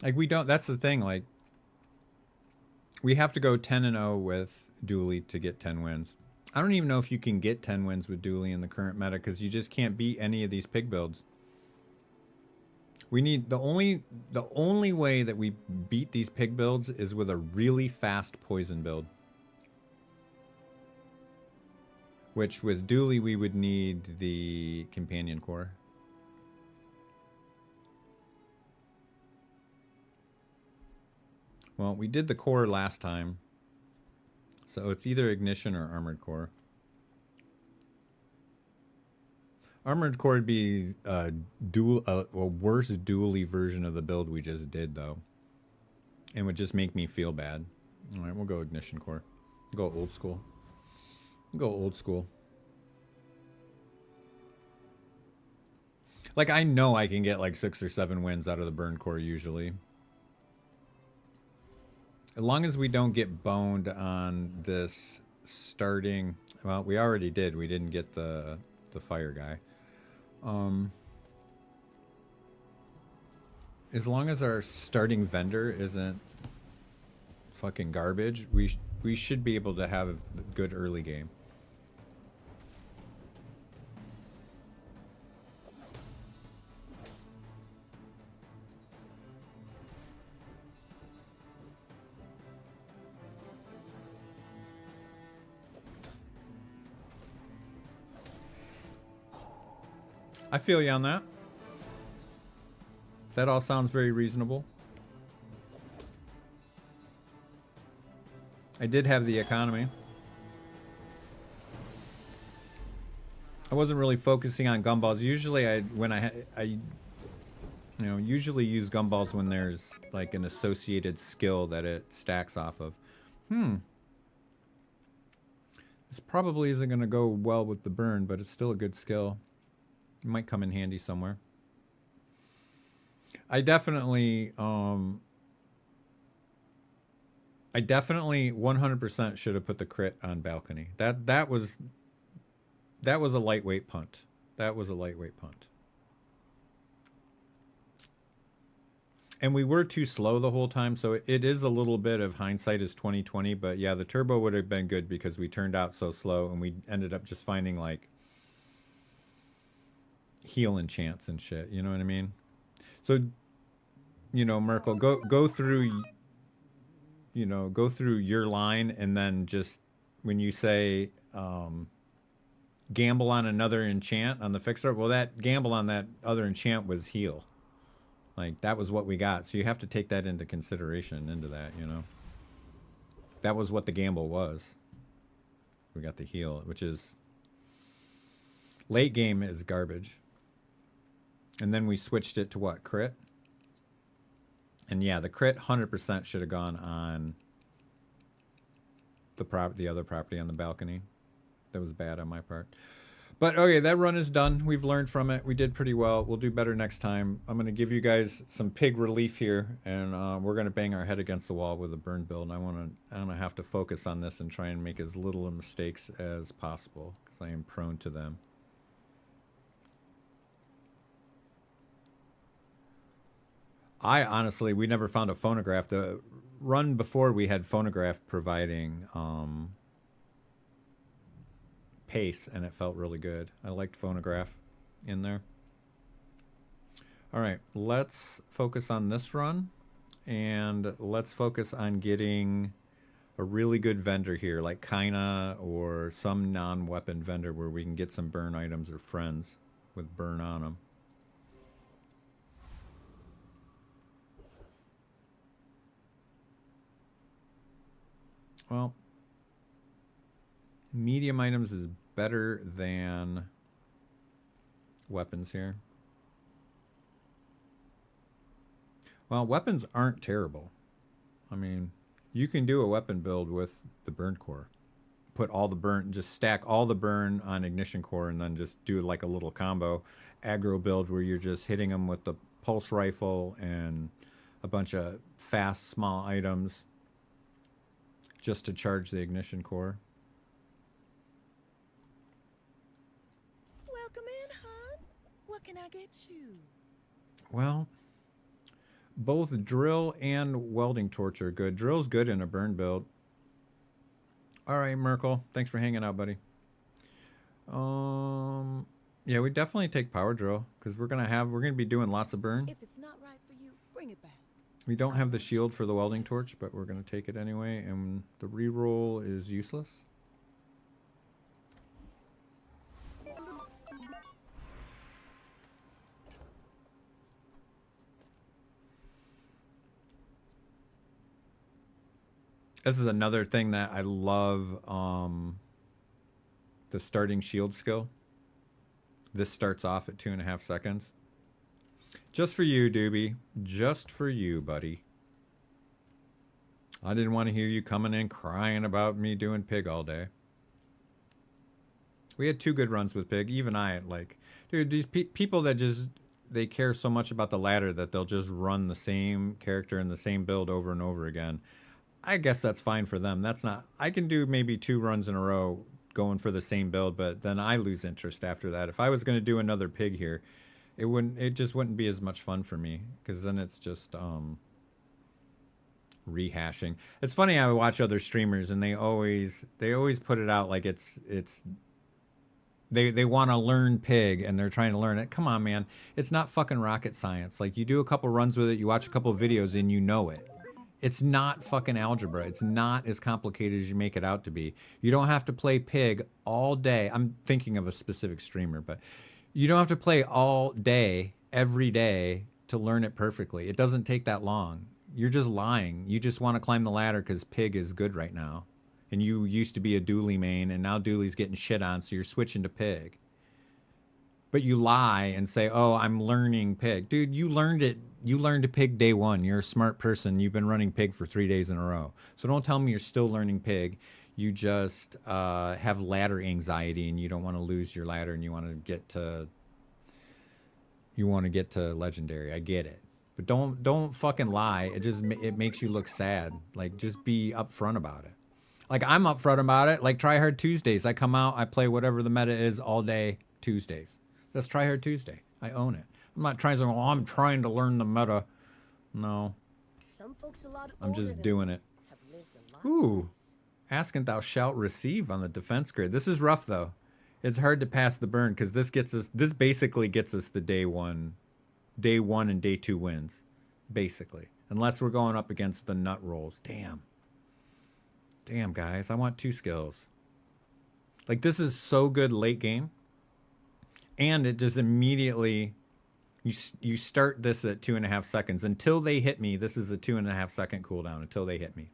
Like we don't. That's the thing. Like we have to go 10-0 with Dooley to get 10 wins. I don't even know if you can get 10 wins with Dooley in the current meta because you just can't beat any of these pig builds. We need the only way that we beat these pig builds is with a really fast poison build. Which with Dooley we would need the companion core. Well, we did the core last time, so it's either ignition or armored core. Armored core would be a worse dually version of the build we just did, though, and would just make me feel bad. All right, we'll go ignition core. We'll go old school. We'll go old school. Like, I know I can get like 6 or 7 wins out of the burn core usually. As long as we don't get boned on this starting... Well, we already did. We didn't get the fire guy. As long as our starting vendor isn't fucking garbage, we should be able to have a good early game. I feel you on that. That all sounds very reasonable. I did have the economy. I wasn't really focusing on gumballs. Usually I usually use gumballs when there's like an associated skill that it stacks off of. This probably isn't going to go well with the burn, but it's still a good skill. It might come in handy somewhere. I definitely 100% should have put the crit on balcony. That was a lightweight punt. That was a lightweight punt. And we were too slow the whole time, so it is a little bit of hindsight is 20/20, but yeah, the turbo would have been good because we turned out so slow and we ended up just finding like heal enchants and shit, you know what I mean? So, you know, Merkel, go through your line, and then just when you say gamble on another enchant on the fixer, well, that gamble on that other enchant was heal. Like, that was what we got. So you have to take that into consideration into that, you know. That was what the gamble was. We got the heal, which is late game is garbage. And then we switched it to what? Crit? And yeah, the crit 100% should have gone on the other property on the balcony. That was bad on my part. But okay, that run is done. We've learned from it. We did pretty well. We'll do better next time. I'm going to give you guys some pig relief here, and we're going to bang our head against the wall with a burn build. And I'm gonna have to focus on this and try and make as little mistakes as possible, because I am prone to them. I honestly, we never found a phonograph. The run before we had phonograph providing pace, and it felt really good. I liked phonograph in there. All right, let's focus on this run, and let's focus on getting a really good vendor here, like Kaina or some non-weapon vendor where we can get some burn items or friends with burn on them. Well, medium items is better than weapons here. Well, weapons aren't terrible. I mean, you can do a weapon build with the burn core. Put all the burn, just stack all the burn on ignition core, and then just do like a little combo aggro build where you're just hitting them with the pulse rifle and a bunch of fast small items just to charge the ignition core. Welcome in, hon. What can I get you? Well, both drill and welding torch are good. Drill's good in a burn build. All right, Merkel. Thanks for hanging out, buddy. Yeah, we definitely take power drill because we're gonna be doing lots of burn. If it's not right for you, bring it back. We don't have the shield for the welding torch, but we're gonna take it anyway, and the reroll is useless. This is another thing that I love, the starting shield skill. This starts off at 2.5 seconds. Just for you, Doobie. Just for you, buddy. I didn't want to hear you coming in crying about me doing pig all day. We had 2 good runs with pig. Even I, like, dude, these people that just they care so much about the ladder that they'll just run the same character and the same build over and over again. I guess that's fine for them. That's not. I can do maybe 2 runs in a row going for the same build, but then I lose interest after that. If I was going to do another pig here, it just wouldn't be as much fun for me, because then it's just rehashing. It's funny, I watch other streamers and they always put it out like they want to learn pig and they're trying to learn it. Come on, man. It's not fucking rocket science. Like, you do a couple runs with it, you watch a couple videos and you know it. It's not fucking algebra. It's not as complicated as you make it out to be. You don't have to play pig all day. I'm thinking of a specific streamer, but you don't have to play all day, every day, to learn it perfectly. It doesn't take that long. You're just lying. You just want to climb the ladder because pig is good right now. And you used to be a Dooley main, and now Dooley's getting shit on, so you're switching to pig. But you lie and say, oh, I'm learning pig. Dude, you learned it. You learned to pig day 1. You're a smart person. You've been running pig for 3 days in a row. So don't tell me you're still learning pig. You just have ladder anxiety and you don't want to lose your ladder and you want to get to legendary. I get it. But don't fucking lie. It makes you look sad. Like, just be upfront about it. Like, I'm upfront about it. Like, Try Hard Tuesdays. I come out, I play whatever the meta is all day Tuesdays. That's Try Hard Tuesday. I own it. I'm not trying to say, well, I'm trying to learn the meta. No. Some folks a lot I'm just older doing than it. have lived a lot Ooh. Asking thou shalt receive on the defense grid. This is rough, though. It's hard to pass the burn because this basically gets us the day one and day 2 wins. Basically. Unless we're going up against the nut rolls. Damn. Damn, guys. I want 2 skills. Like, this is so good late game. And it just immediately... You start this at 2.5 seconds. Until they hit me, this is a 2.5 second cooldown until they hit me.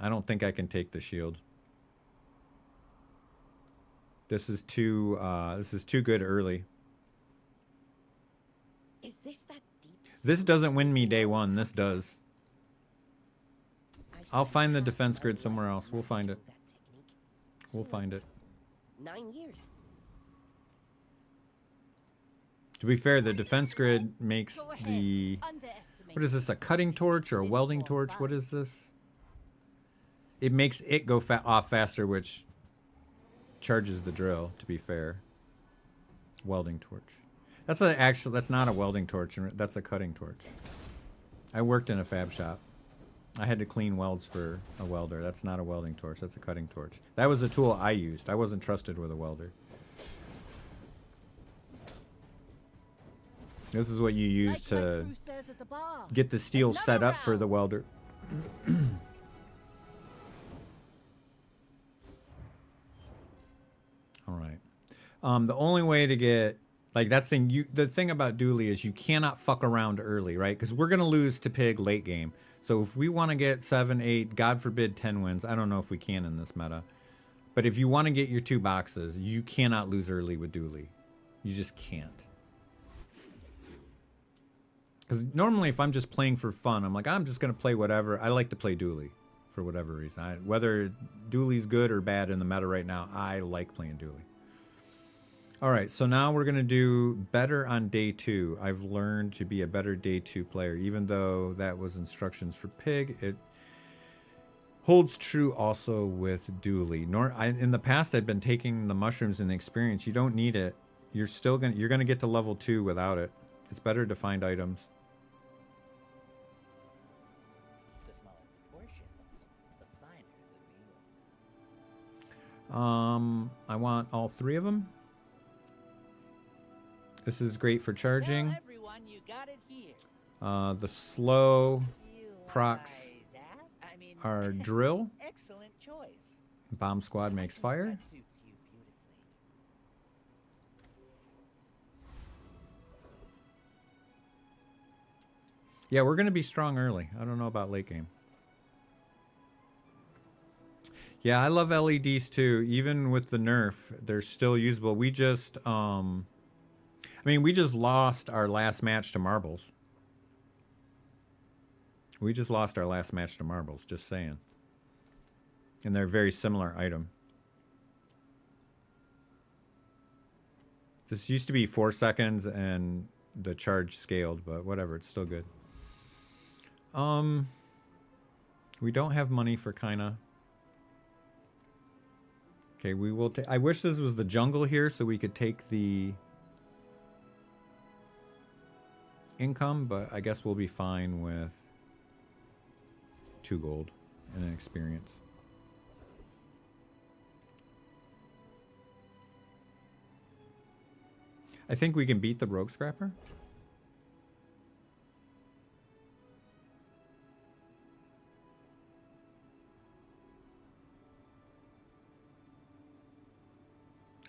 I don't think I can take the shield. This is too good early. Is this that deep? This doesn't win me day 1. This does. I'll find the defense grid somewhere else. We'll find it. We'll find it. 9 years. To be fair, the defense grid makes the... What is this, a cutting torch or a welding torch? What is this? It makes it go off faster, which charges the drill, to be fair. Welding torch. That's not a welding torch. That's a cutting torch. I worked in a fab shop. I had to clean welds for a welder. That's not a welding torch. That's a cutting torch. That was a tool I used. I wasn't trusted with a welder. This is what you use to get the steel set up for the welder. All right. The only way to get... Like, the thing about Dooley is you cannot fuck around early, right? Because we're going to lose to pig late game. So if we want to get 7, 8, God forbid 10 wins, I don't know if we can in this meta. But if you want to get your 2 boxes, you cannot lose early with Dooley. You just can't. Because normally if I'm just playing for fun, I'm like, I'm just going to play whatever. I like to play Dooley for whatever reason. Whether Dooley's good or bad in the meta right now, I like playing Dooley. All right, so now we're going to do better on day 2. I've learned to be a better day 2 player. Even though that was instructions for pig, it holds true also with Dooley. In the past, I've been taking the mushrooms and the experience. You don't need it. You're going to get to level 2 without it. It's better to find items. The smaller the portions, the finer the meal. I want all 3 of them. This is great for charging. Tell everyone you got it here. The slow procs are drill. Excellent choice. Bomb squad makes fire. That suits you beautifully. Yeah, we're going to be strong early. I don't know about late game. Yeah, I love LEDs too. Even with the nerf, they're still usable. We just, we just lost our last match to marbles. We just lost our last match to marbles, just saying. And they're a very similar item. This used to be 4 seconds and the charge scaled, but whatever, it's still good. We don't have money for kinda. Okay, we will take. I wish this was the jungle here so we could take the income, but I guess we'll be fine with 2 gold and an experience. I think we can beat the Rogue Scrapper.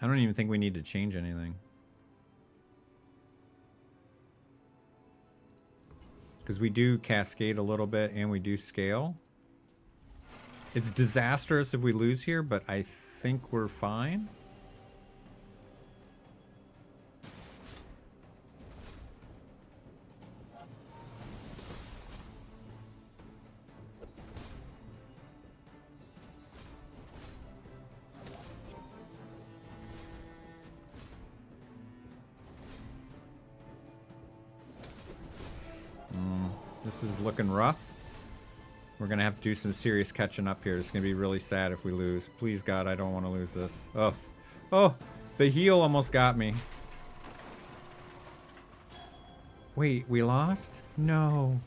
I don't even think we need to change anything. Because we do cascade a little bit and we do scale. It's disastrous if we lose here, but I think we're fine. This is looking rough. We're going to have to do some serious catching up here. It's going to be really sad if we lose. Please, God, I don't want to lose this. Oh, oh, the heal almost got me. Wait, we lost? No.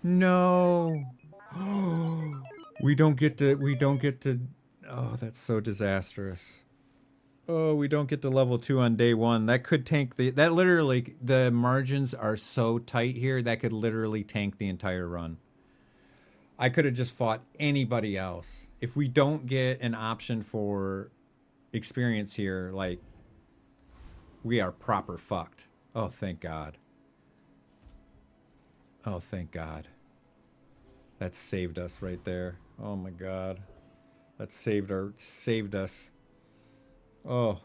No. We don't get to, oh, that's so disastrous. Oh, we don't get to level 2 on day 1. That could tank that literally, the margins are so tight here, that could literally tank the entire run. I could have just fought anybody else. If we don't get an option for experience here, like, we are proper fucked. Oh, thank God. Oh, thank God. That saved us right there. Oh my God. That saved us. Oh,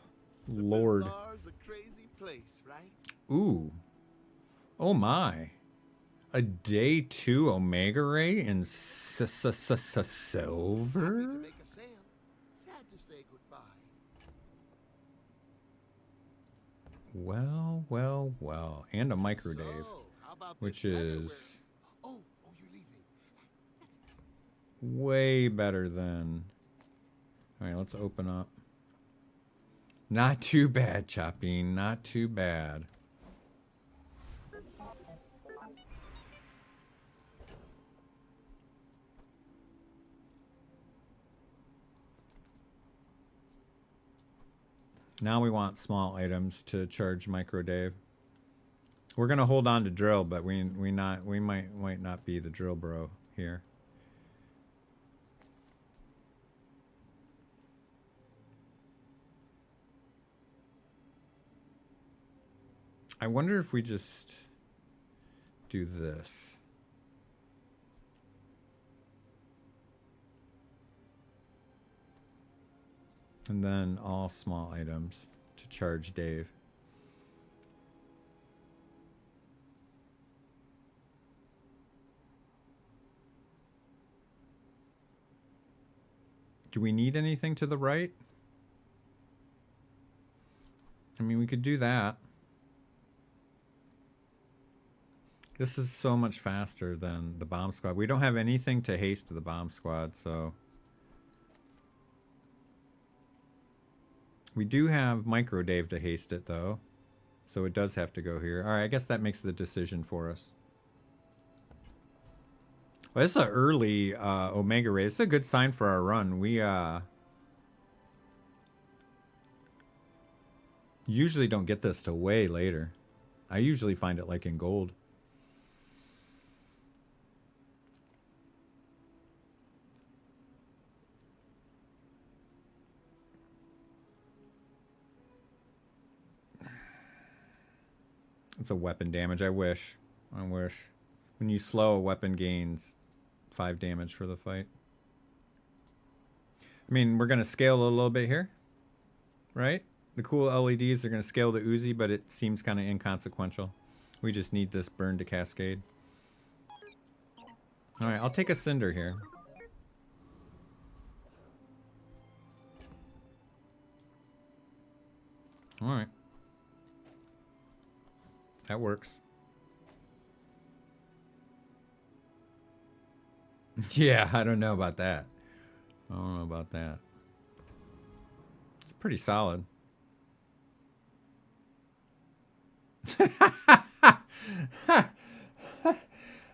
Lord. The bazaar's a crazy place, right? Ooh. Oh my. A day 2 Omega Ray in silver? Happy to make a sale. Sad to say goodbye. Well, well, well. And a micro Dave. So, how about Which this weather is where- Oh, you're leaving. way better than... Alright, let's open up. Not too bad, Chopping. Not too bad. Now we want small items to charge Micro Dave. We're gonna hold on to drill, but we might not be the drill bro here. I wonder if we just do this. And then all small items to charge Dave. Do we need anything to the right? I mean, we could do that. This is so much faster than the bomb squad. We don't have anything to haste the bomb squad, so... We do have Micro Dave to haste it, though. So it does have to go here. Alright, I guess that makes the decision for us. Well, this is an early Omega Ray. It's a good sign for our run. We usually don't get this till way later. I usually find it like in gold. It's a weapon damage. I wish. When you slow, a weapon gains 5 damage for the fight. I mean, we're going to scale a little bit here. Right? The cool LEDs are going to scale the Uzi, but it seems kind of inconsequential. We just need this burn to cascade. Alright, I'll take a Cinder here. Alright. That works. Yeah, I don't know about that. I don't know about that. It's pretty solid.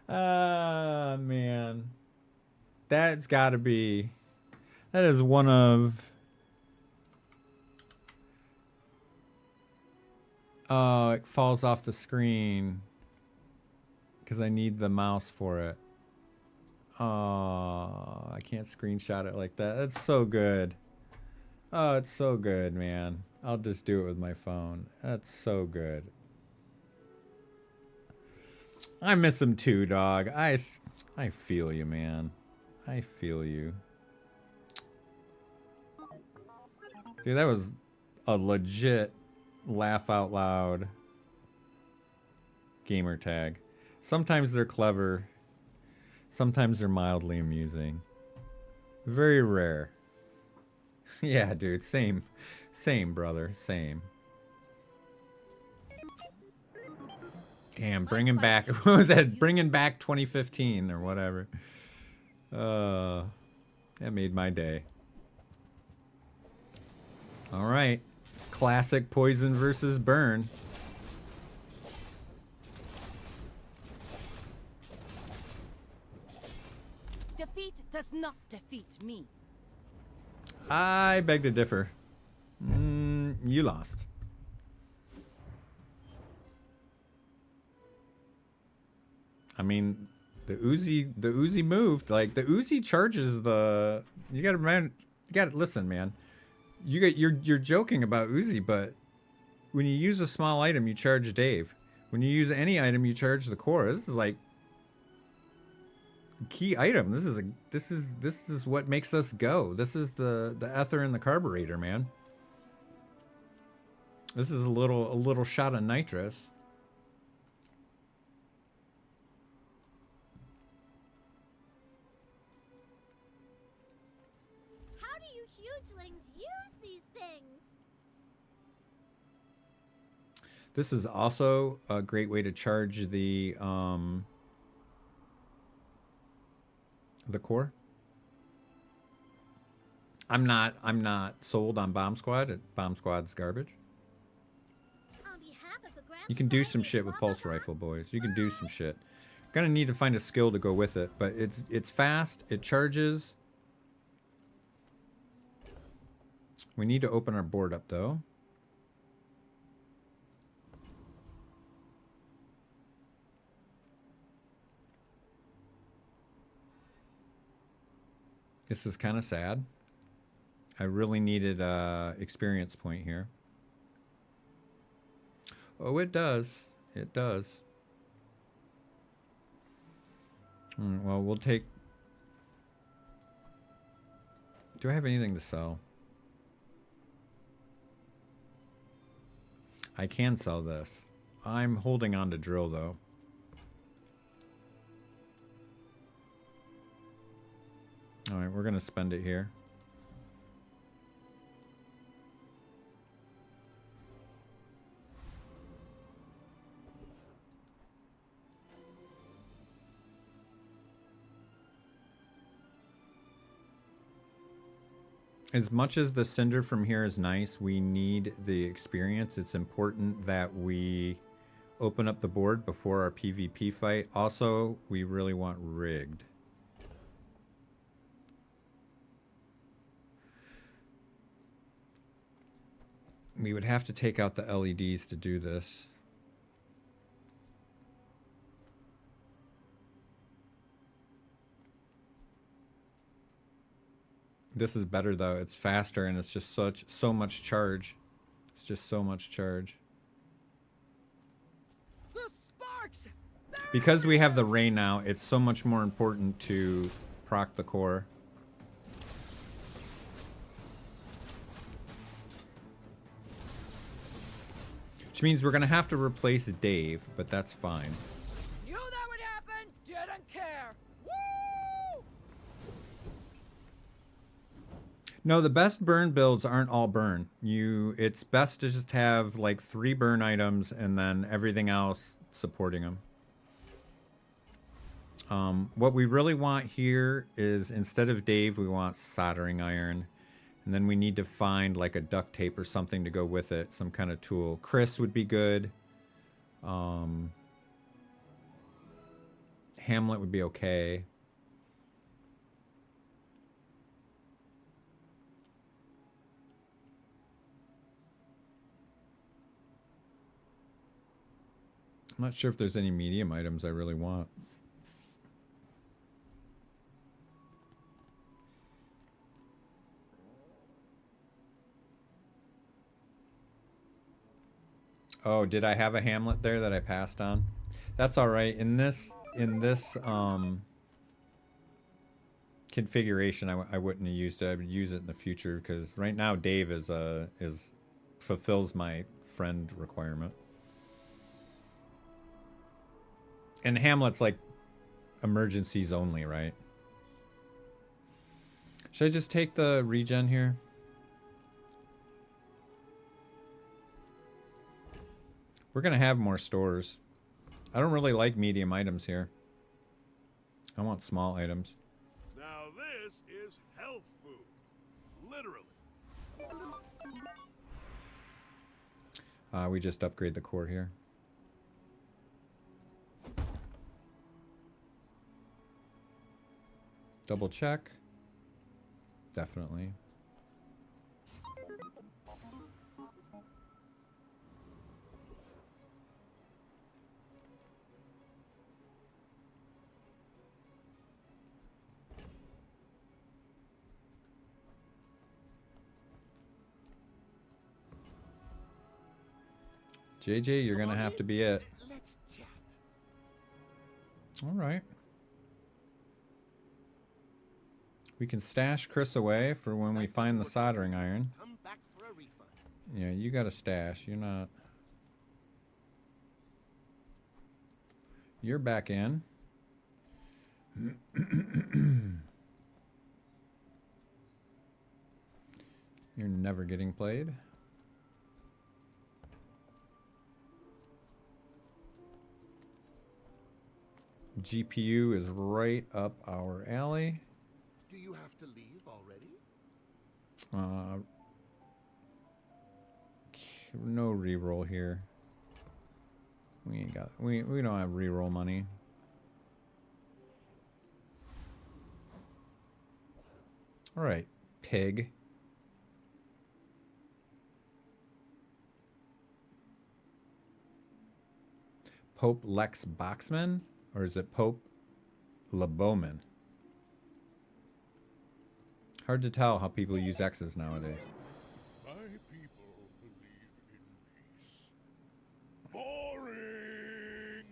Ah, man. That's got to be... That is one of... Oh, it falls off the screen. Because I need the mouse for it. Oh, I can't screenshot it like that. That's so good. Oh, it's so good, man. I'll just do it with my phone. That's so good. I miss him too, dog. I feel you, man. I feel you. Dude, that was a legit laugh out loud gamer tag. Sometimes they're clever. Sometimes they're mildly amusing. Very rare. Yeah, dude. Same. Same, brother. Same. Damn, bringing back... What was that? Bringing back 2015 or whatever. That made my day. All right. Classic poison versus burn. Defeat does not defeat me. I beg to differ. You lost. I mean, the Uzi moved. Like the Uzi charges the. You gotta listen, man. You're joking about Uzi, but when you use a small item, you charge Dave. When you use any item, you charge the core. This is like key item. This is what makes us go. This is the ether in the carburetor, man. This is a little shot of nitrous. How do you hugelings use these things? This is also a great way to charge the core. I'm not sold on Bomb Squad. Bomb Squad's garbage. You can do some shit with pulse rifle, boys. You can do some shit. Gonna need to find a skill to go with it, but it's fast. It charges. We need to open our board up though. This is kind of sad. I really needed a experience point here. Oh, it does. It does. Well, we'll take... Do I have anything to sell? I can sell this. I'm holding on to drill, though. All right, we're going to spend it here. As much as the cinder from here is nice, we need the experience. It's important that we open up the board before our PvP fight. Also, we really want rigged. We would have to take out the LEDs to do this. This is better though. It's faster and it's just so much charge. It's just so much charge. The sparks! Because we have the ray now, it's so much more important to proc the core. Which means we're gonna have to replace Dave, but that's fine. Knew that would happen, didn't care. Woo! No, the best burn builds aren't all burn. It's best to just have like 3 burn items and then everything else supporting them. What we really want here is, instead of Dave, we want soldering iron. And then we need to find like a duct tape or something to go with it, some kind of tool. Chris would be good. Hamlet would be okay. I'm not sure if there's any medium items I really want. Oh, did I have a Hamlet there that I passed on? That's all right. In this configuration, I wouldn't have used it. I would use it in the future because right now Dave fulfills my friend requirement. And Hamlet's like emergencies only, right? Should I just take the regen here? We're gonna have more stores. I don't really like medium items here. I want small items. Now this is health food. Literally. We just upgrade the core here. Double check. Definitely. JJ, you're gonna have to be it. Let's chat. All right. We can stash Chris away for when we find the soldering iron. Come back for a refund. Yeah, you got a stash. You're not. You're back in. You're never getting played. GPU is right up our alley. Do you have to leave already? No reroll here. We ain't got. We don't have reroll money. All right, pig. Pope Lex Boxman, or is it Pope LeBowman? Hard to tell how people use X's nowadays. My people believe in peace. Boring!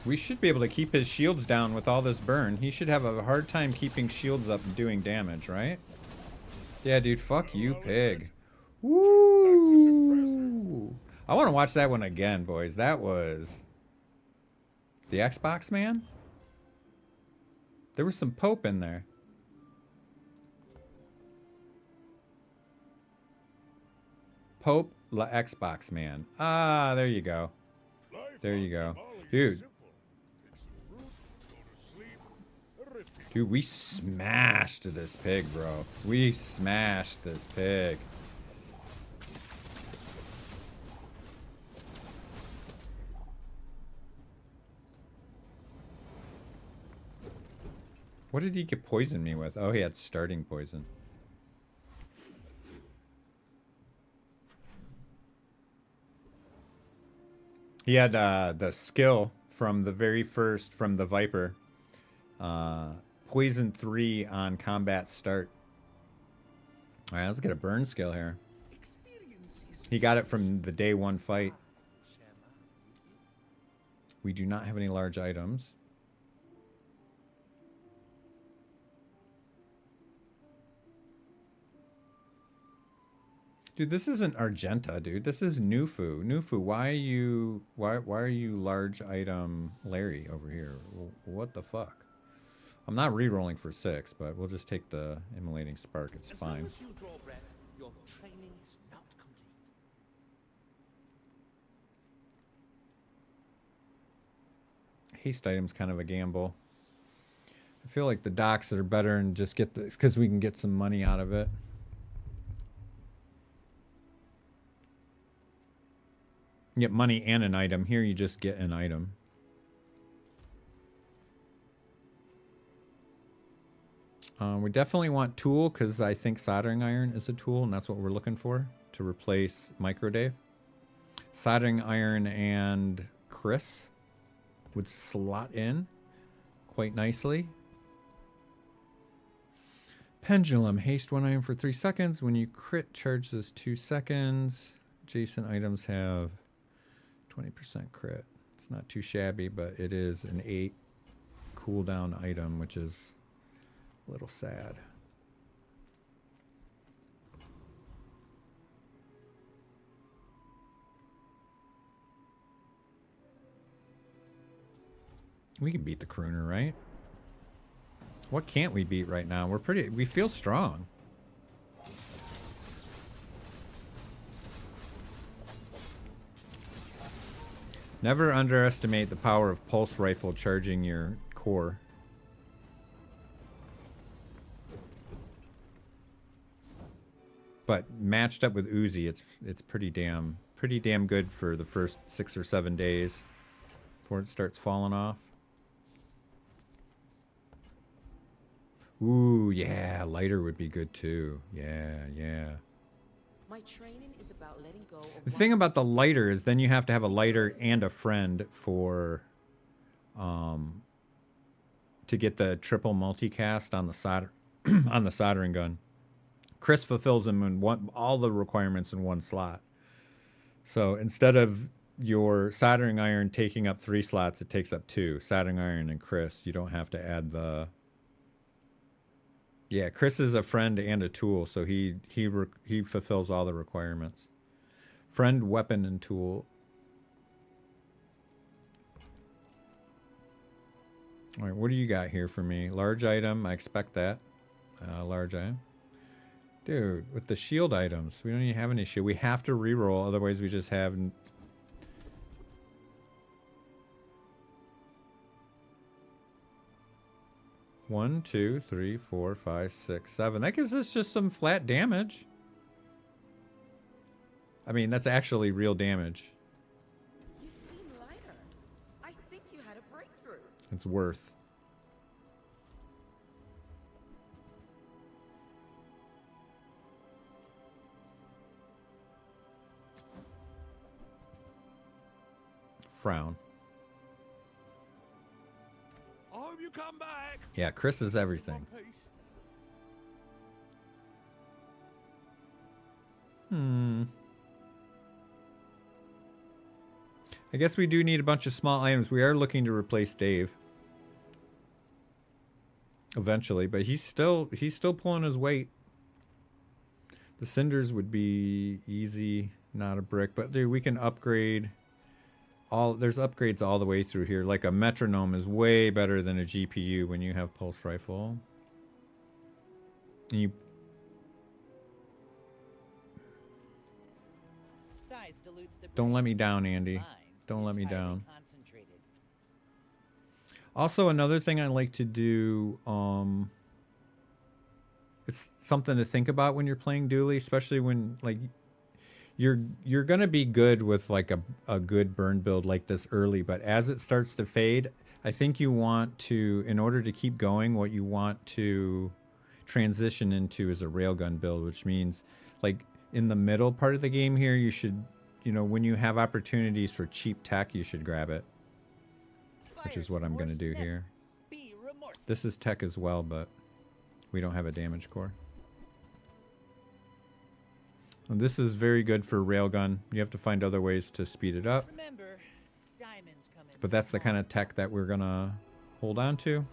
We should be able to keep his shields down with all this burn. He should have a hard time keeping shields up and doing damage, right? Yeah, dude, fuck you, pig. Woo! I want to watch that one again, boys. That was the Xbox man. There was some Pope in there. Pope La Xbox man. Ah, there you go. There you go. Dude. Dude, we smashed this pig, bro. We smashed this pig. What did he get poisoned me with? Oh, he had starting poison. He had the skill from the very first, from the Viper. Poison 3 on combat start. All right, let's get a burn skill here. He got it from the day 1 fight. We do not have any large items. Dude, this isn't Argenta, dude. This is Nufu. Nufu, why are you large item Larry over here? What the fuck? I'm not re-rolling for 6, but we'll just take the immolating spark. It's fine. As long as you draw breath, your training is not complete. Haste item's kind of a gamble. I feel like the docks are better and just get this because we can get some money out of it. You get money and an item. Here you just get an item. We definitely want tool because I think soldering iron is a tool and that's what we're looking for to replace Microdave. Soldering iron and Chris would slot in quite nicely. Pendulum. Haste 1 item for 3 seconds. When you crit, charge this 2 seconds. Adjacent items have 20% crit. It's not too shabby, but it is an 8 cooldown item, which is a little sad. We can beat the crooner, right? What can't we beat right now? We feel strong. Never underestimate the power of pulse rifle charging your core. But matched up with Uzi, it's pretty damn good for the first 6 or 7 days before it starts falling off. Ooh, yeah, lighter would be good too. Yeah. My training is about letting go of The thing about the lighter is then you have to have a lighter and a friend for to get the triple multicast on the solder on the soldering gun. Chris fulfills them in all the requirements in one slot. So instead of your soldering iron taking up 3 slots, it takes up 2. Soldering iron and Chris, you don't have to add the. Yeah, Chris is a friend and a tool, so he fulfills all the requirements. Friend, weapon, and tool. All right, what do you got here for me? Large item, I expect that. Large item. Dude, with the shield items, we don't even have any shield. We have to reroll, otherwise we just have... One, 2, 3, 4, 5, 6, 7. That gives us just some flat damage. I mean, that's actually real damage. You seem lighter. I think you had a breakthrough. It's worth. Frown. I hope you come back. Yeah, Chris is everything. I guess we do need a bunch of small items. We are looking to replace Dave eventually, but he's still pulling his weight. The cinders would be easy, not a brick, but dude, we can upgrade. There's upgrades all the way through here. Like a metronome is way better than a GPU when you have pulse rifle. And you Size dilutes the don't let me down, Andy. Don't let me down. Also, another thing I like to do, it's something to think about when you're playing Dooley, especially when like you're gonna be good with like a good burn build like this early, but as it starts to fade, I think you want to, in order to keep going, what you want to transition into is a railgun build, which means like in the middle part of the game here, you should, you know, when you have opportunities for cheap tech, you should grab it, which is what I'm gonna do here. This is tech as well, but we don't have a damage core. And this is very good for railgun. You have to find other ways to speed it up. Remember, diamonds come in. But that's the kind of tech that we're gonna hold on to.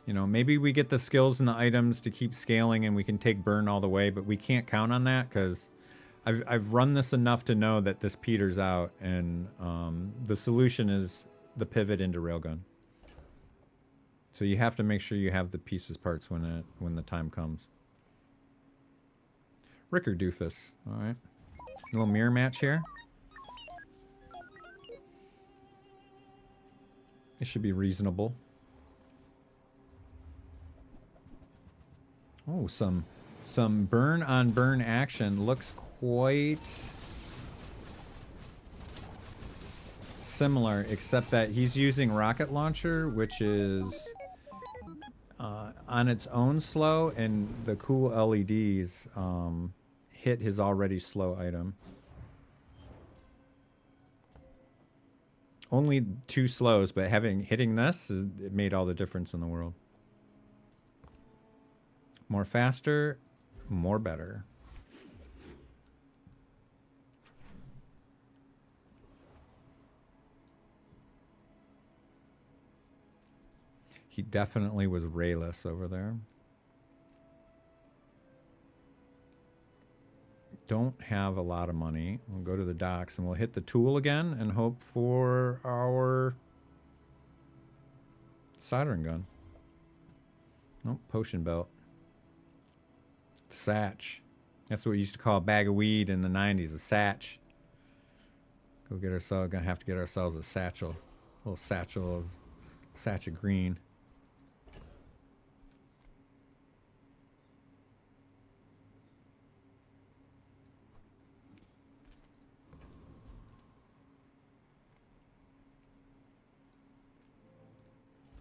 You know, maybe we get the skills and the items to keep scaling and we can take burn all the way, but we can't count on that because I've run this enough to know that this peters out, and the solution is the pivot into railgun. So you have to make sure you have the pieces parts when the time comes. Rick or Doofus. All right. A little mirror match here. It should be reasonable. Oh, some burn on burn action. Looks quite similar, except that he's using rocket launcher, which is on its own slow, and the cool LEDs hit his already slow item. Only 2 slows, but hitting this, it made all the difference in the world. More faster, more better. He definitely was rayless over there. Don't have a lot of money. We'll go to the docks and we'll hit the tool again and hope for our soldering gun. Nope, potion belt. Satch. That's what we used to call a bag of weed in the 90s, a satch. Go get ourselves, gonna have to get ourselves a satchel. A little satchel of green.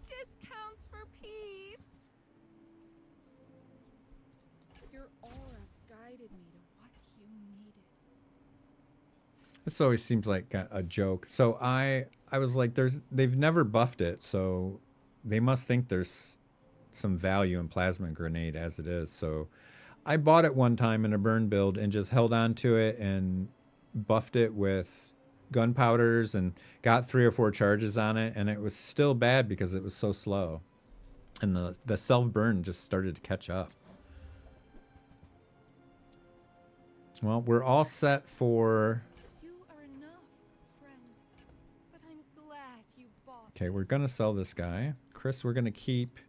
Discounts for peace. Your aura guided me to what you needed. This always seems like a joke. So I was like, they've never buffed it, so they must think there's some value in plasma grenade as it is. So I bought it one time in a burn build and just held on to it and buffed it with gunpowders and got 3 or 4 charges on it, and it was still bad because it was so slow. And the self burn just started to catch up. Well, we're all set for... You are enough, friend. But I'm glad you bought. Okay, we're gonna sell this guy. Chris, we're gonna keep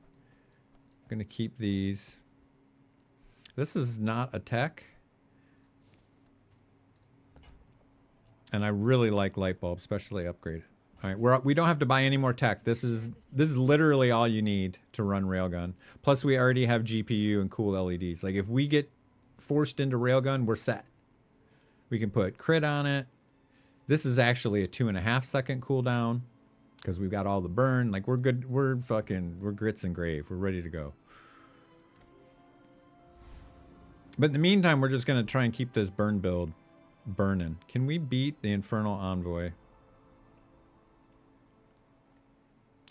these. This is not a tech. And I really like light bulb, especially upgraded. All right, we don't have to buy any more tech. This is literally all you need to run railgun. Plus we already have GPU and cool LEDs. Like if we get forced into railgun, we're set. We can put crit on it. This is actually a 2.5 second cooldown because we've got all the burn. Like we're good. We're grits and grave. We're ready to go. But in the meantime, we're just gonna try and keep this burn build burning. Can we beat the Infernal Envoy?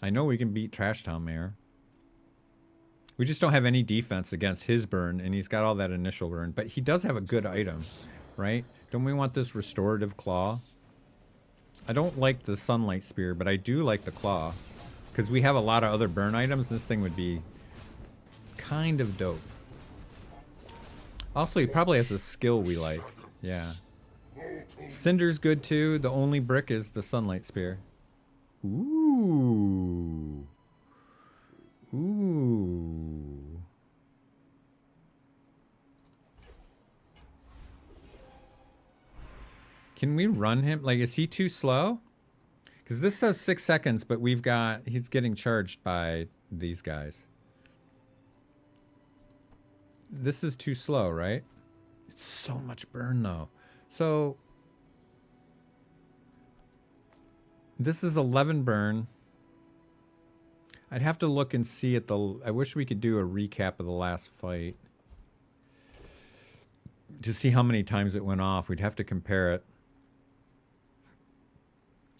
I know we can beat Trash Town Mayor. We just don't have any defense against his burn, and he's got all that initial burn. But he does have a good item, right? Don't we want this Restorative Claw? I don't like the Sunlight Spear, but I do like the Claw. Because we have a lot of other burn items, this thing would be kind of dope. Also, he probably has a skill we like. Yeah. Cinder's good too. The only brick is the Sunlight Spear. Ooh. Ooh. Can we run him? Like, is he too slow? Because this says 6 seconds, but he's getting charged by these guys. This is too slow, right? It's so much burn though. So this is 11 burn. I'd have to look and see at I wish we could do a recap of the last fight to see how many times it went off. We'd have to compare it.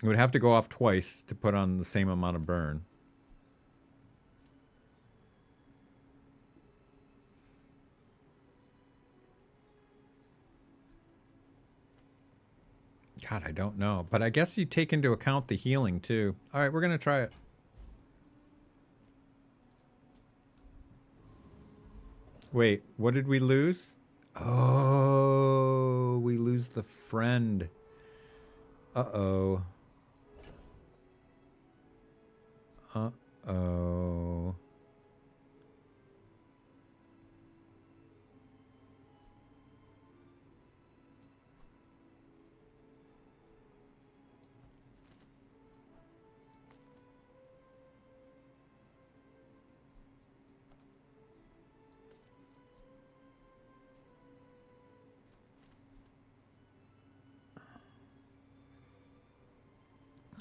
It would have to go off twice to put on the same amount of burn. God, I don't know. But I guess you take into account the healing too. All right, we're going to try it. Wait, what did we lose? Oh, we lose the friend. Uh-oh. Uh-oh.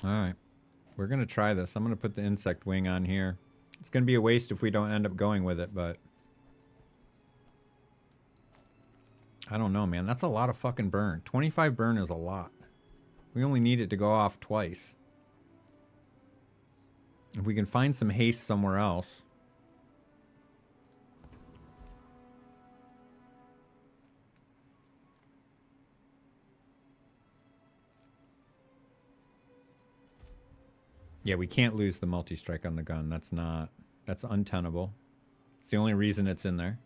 All right. We're going to try this. I'm going to put the insect wing on here. It's going to be a waste if we don't end up going with it, but... I don't know, man. That's a lot of fucking burn. 25 burn is a lot. We only need it to go off twice. If we can find some haste somewhere else... Yeah, we can't lose the multi-strike on the gun. That's untenable. It's the only reason it's in there.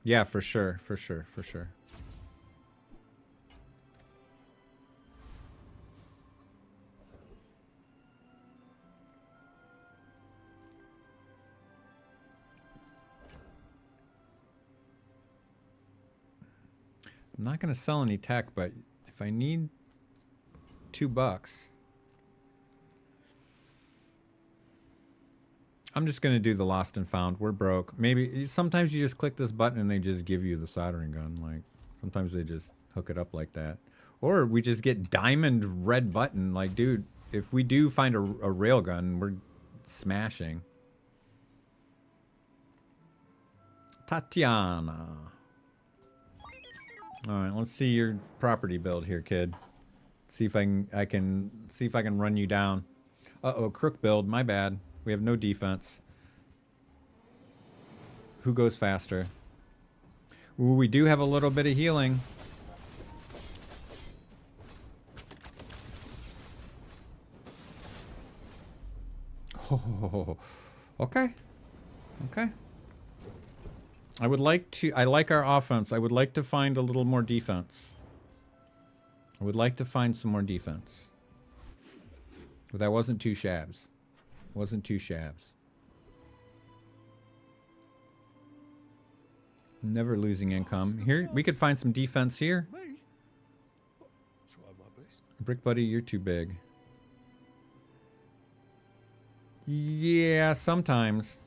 Yeah, for sure, for sure, for sure. I'm not going to sell any tech, but if I need $2, I'm just going to do the lost and found. We're broke. Maybe sometimes you just click this button and they just give you the soldering gun. Like sometimes they just hook it up like that. Or we just get diamond red button. Like, dude, if we do find a railgun, we're smashing. Tatiana. All right, let's see your property build here, kid. See if I can see if I can run you down. Uh-oh, crook build. My bad. We have no defense. Who goes faster? Ooh, we do have a little bit of healing. Oh, okay. Okay. I like our offense. I would like to find a little more defense. I would like to find some more defense. But that wasn't two shabs. Wasn't two shabs. Never losing income. Here, we could find some defense here. Try my best. Brick Buddy, you're too big. Yeah, sometimes.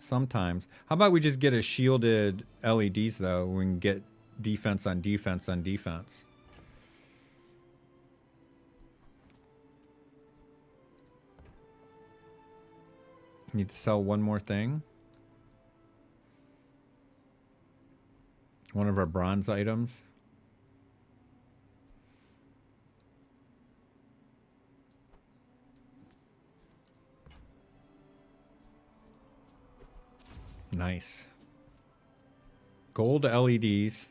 Sometimes. How about we just get a shielded LEDs, though? We can get defense on defense on defense. Need to sell one more thing. One of our bronze items. Nice. Gold LEDs.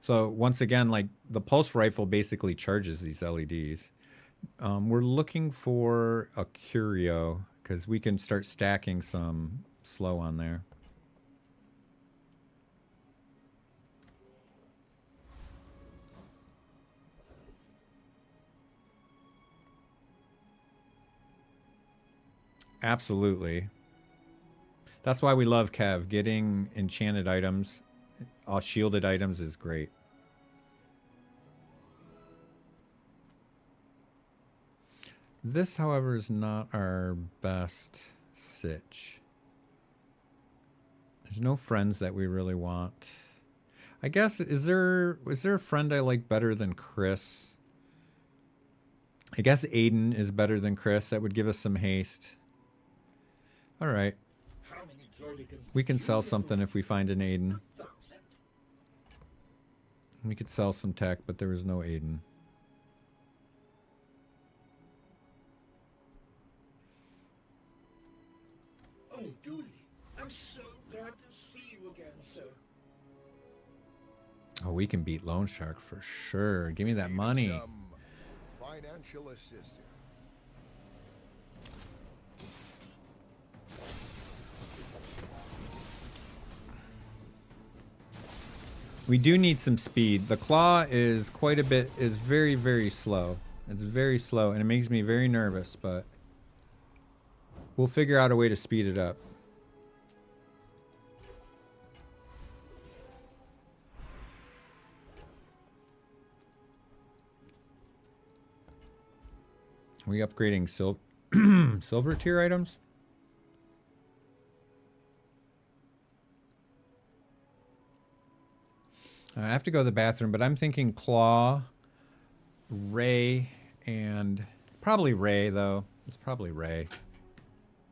So once again, like the pulse rifle basically charges these LEDs. We're looking for a curio because we can start stacking some slow on there. Absolutely. That's why we love Kev. Getting enchanted items, shielded items is great. This, however, is not our best sitch. There's no friends that we really want. I guess, is there a friend I like better than Chris? I guess Aiden is better than Chris. That would give us some haste. All right. We can sell something if we find an Aiden. We could sell some tech, but there was no Aiden. Oh, Dooley, I'm so glad to see you again, sir. Oh, we can beat Loan Shark for sure. Give me that money. Some financial assistance. We do need some speed. The claw is quite a bit, is very, very slow. It's very slow, and it makes me very nervous, but we'll figure out a way to speed it up. Are we upgrading silver tier items? I have to go to the bathroom, but I'm thinking Claw, Ray, and probably Ray, though. It's probably Ray.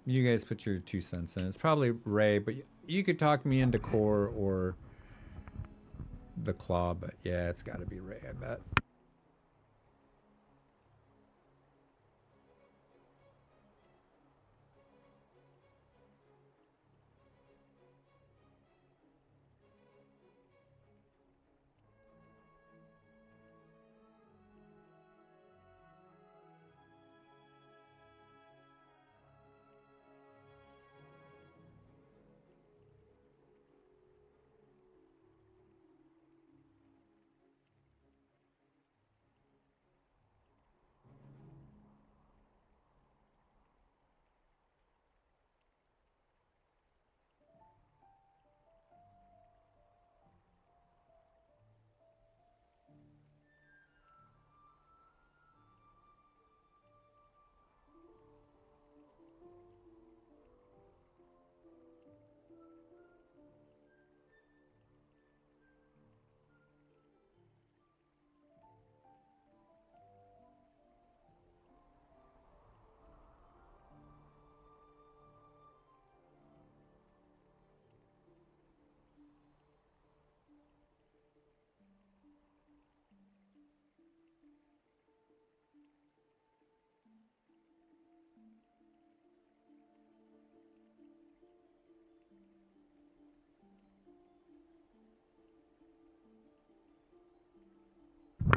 You guys put your 2 cents in. It's probably Ray, but you could talk me into Core or the Claw, but yeah, it's got to be Ray, I bet.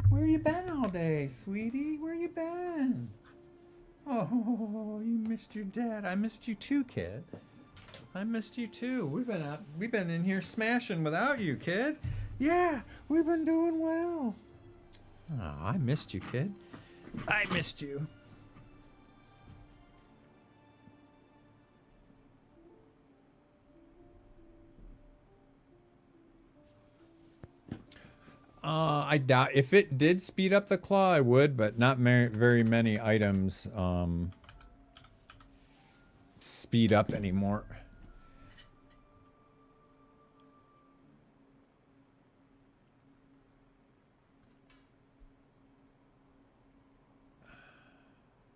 Where you been all day, sweetie? Where you been? Oh, you missed your dad. I missed you too, kid. I missed you too. We've been in here smashing without you, kid. Yeah, we've been doing well. Oh, I missed you, kid. I missed you. I doubt if it did speed up the claw, I would, but not very many items speed up anymore.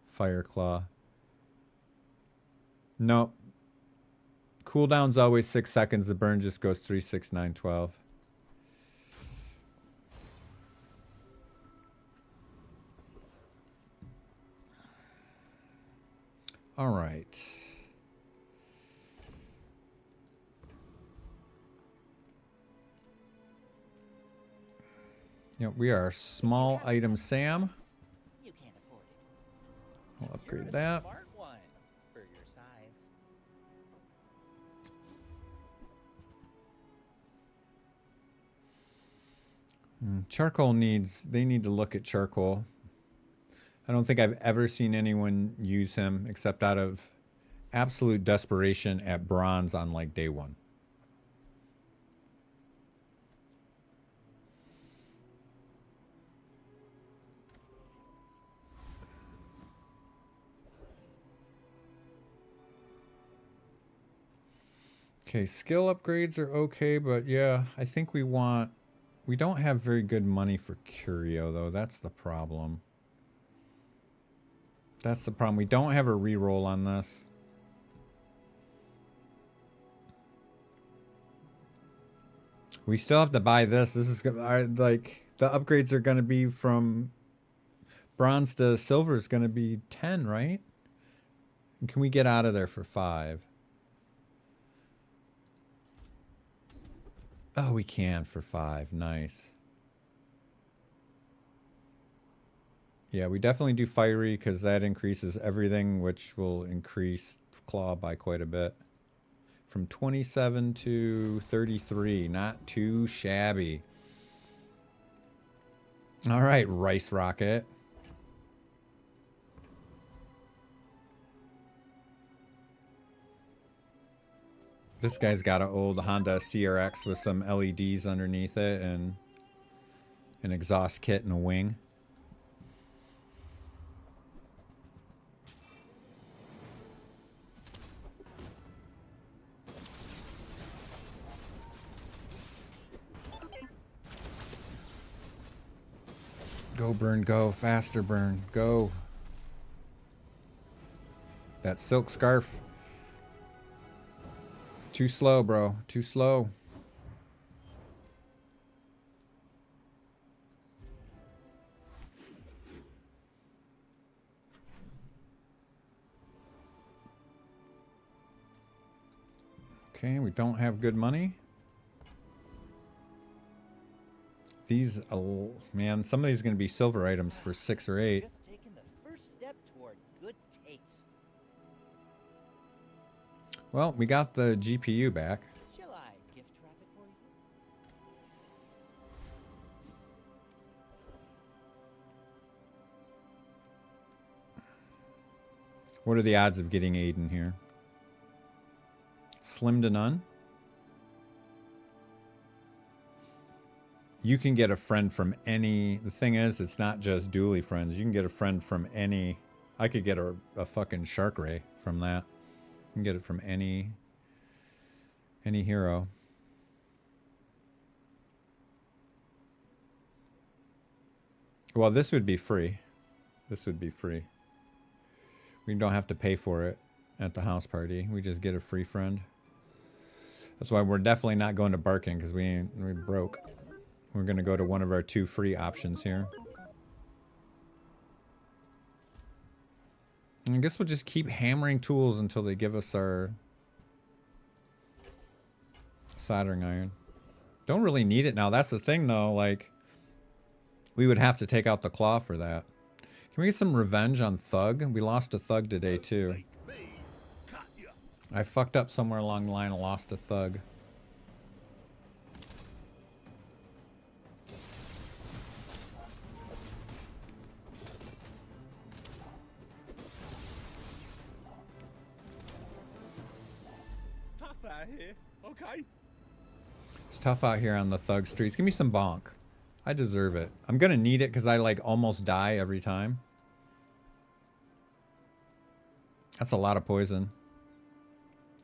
Fire claw. Nope. Cooldown's always 6 seconds. The burn just goes 3, 6, 9, 12. All right. Yep, we are small item Sam. You can't afford it. I'll upgrade You're that. a smart one for your size. Charcoal they need to look at charcoal. I don't think I've ever seen anyone use him except out of absolute desperation at bronze on like day 1. Okay, skill upgrades are okay, but yeah, I think we don't have very good money for curio though. That's the problem. That's the problem. We don't have a reroll on this. We still have to buy this. This is like the upgrades are going to be from bronze to silver is going to be 10, right? And can we get out of there for 5? Oh, we can for 5. Nice. Yeah, we definitely do fiery because that increases everything, which will increase claw by quite a bit. From 27 to 33, not too shabby. All right, Rice Rocket. This guy's got an old Honda CRX with some LEDs underneath it and an exhaust kit and a wing. Go, Burn, go. Faster, Burn. Go. That silk scarf. Too slow, bro. Too slow. Okay, we don't have good money. These, man, some of these are going to be silver items for 6 or 8. Just taking the first step toward good taste. Well, we got the GPU back. Shall I gift wrap it for you? What are the odds of getting Aiden here? Slim to none. You can get a friend from any... The thing is, it's not just dually friends. You can get a friend from any... I could get a fucking Shark Ray from that. You can get it from any hero. Well, this would be free. This would be free. We don't have to pay for it at the house party. We just get a free friend. That's why we're definitely not going to Barkin, because we broke. We're going to go to one of our 2 free options here. And I guess we'll just keep hammering tools until they give us our soldering iron. Don't really need it now. That's the thing, though. Like, we would have to take out the claw for that. Can we get some revenge on Thug? We lost a Thug today, too. I fucked up somewhere along the line and lost a Thug. Tough out here, okay? It's tough out here on the Thug streets. Give me some bonk. I deserve it. I'm gonna need it because I like almost die every time. That's a lot of poison.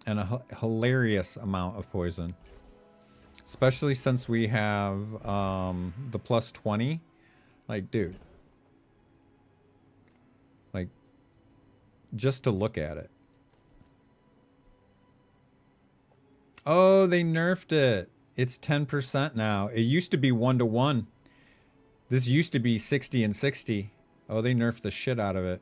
And a hilarious amount of poison. Especially since we have the plus 20. Like, dude. Like, just to look at it. Oh, they nerfed it. It's 10% now. It used to be 1-to-1. This used to be 60 and 60. Oh, they nerfed the shit out of it.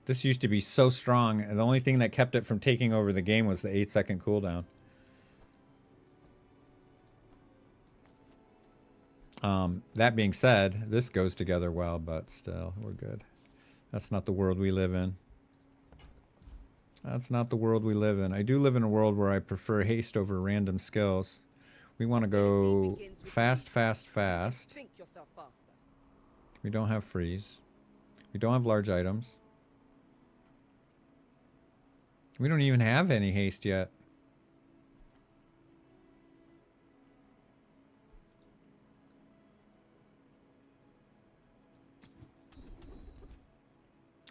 This used to be so strong, and the only thing that kept it from taking over the game was the 8-second cooldown. That being said, this goes together well, but still, we're good. That's not the world we live in. That's not the world we live in. I do live in a world where I prefer haste over random skills. We want to go fast, fast, fast. We don't have freeze. We don't have large items. We don't even have any haste yet.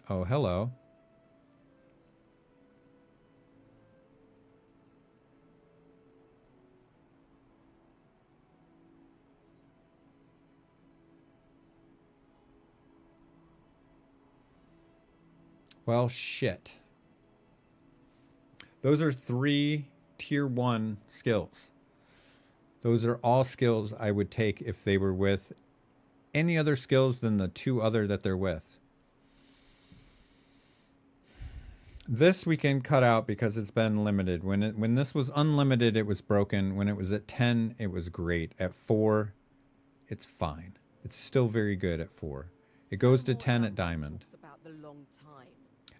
Oh, hello. Well, shit. Those are 3 tier 1 skills. Those are all skills I would take if they were with any other skills than the 2 other that they're with. This we can cut out because it's been limited. When this was unlimited, it was broken. When it was at 10, it was great. At 4, it's fine. It's still very good at 4. It goes to 10 at diamond.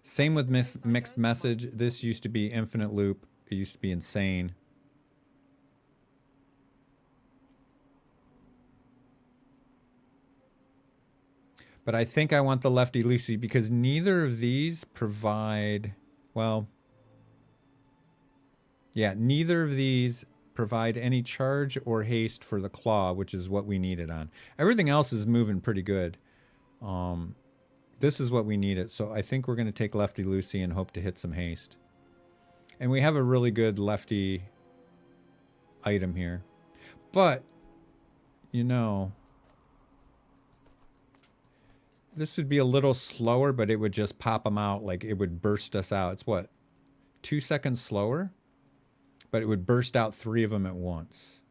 Same with mixed message. This used to be infinite loop. It used to be insane. But I think I want the lefty loosey because neither of these provide, well, yeah, neither of these provide any charge or haste for the claw, which is what we needed on. Everything else is moving pretty good. This is what we needed. So I think we're going to take lefty loosey and hope to hit some haste. And we have a really good lefty item here. But, you know, this would be a little slower, but it would just pop them out. Like it would burst us out. It's what? 2 seconds slower? But it would burst out 3 of them at once.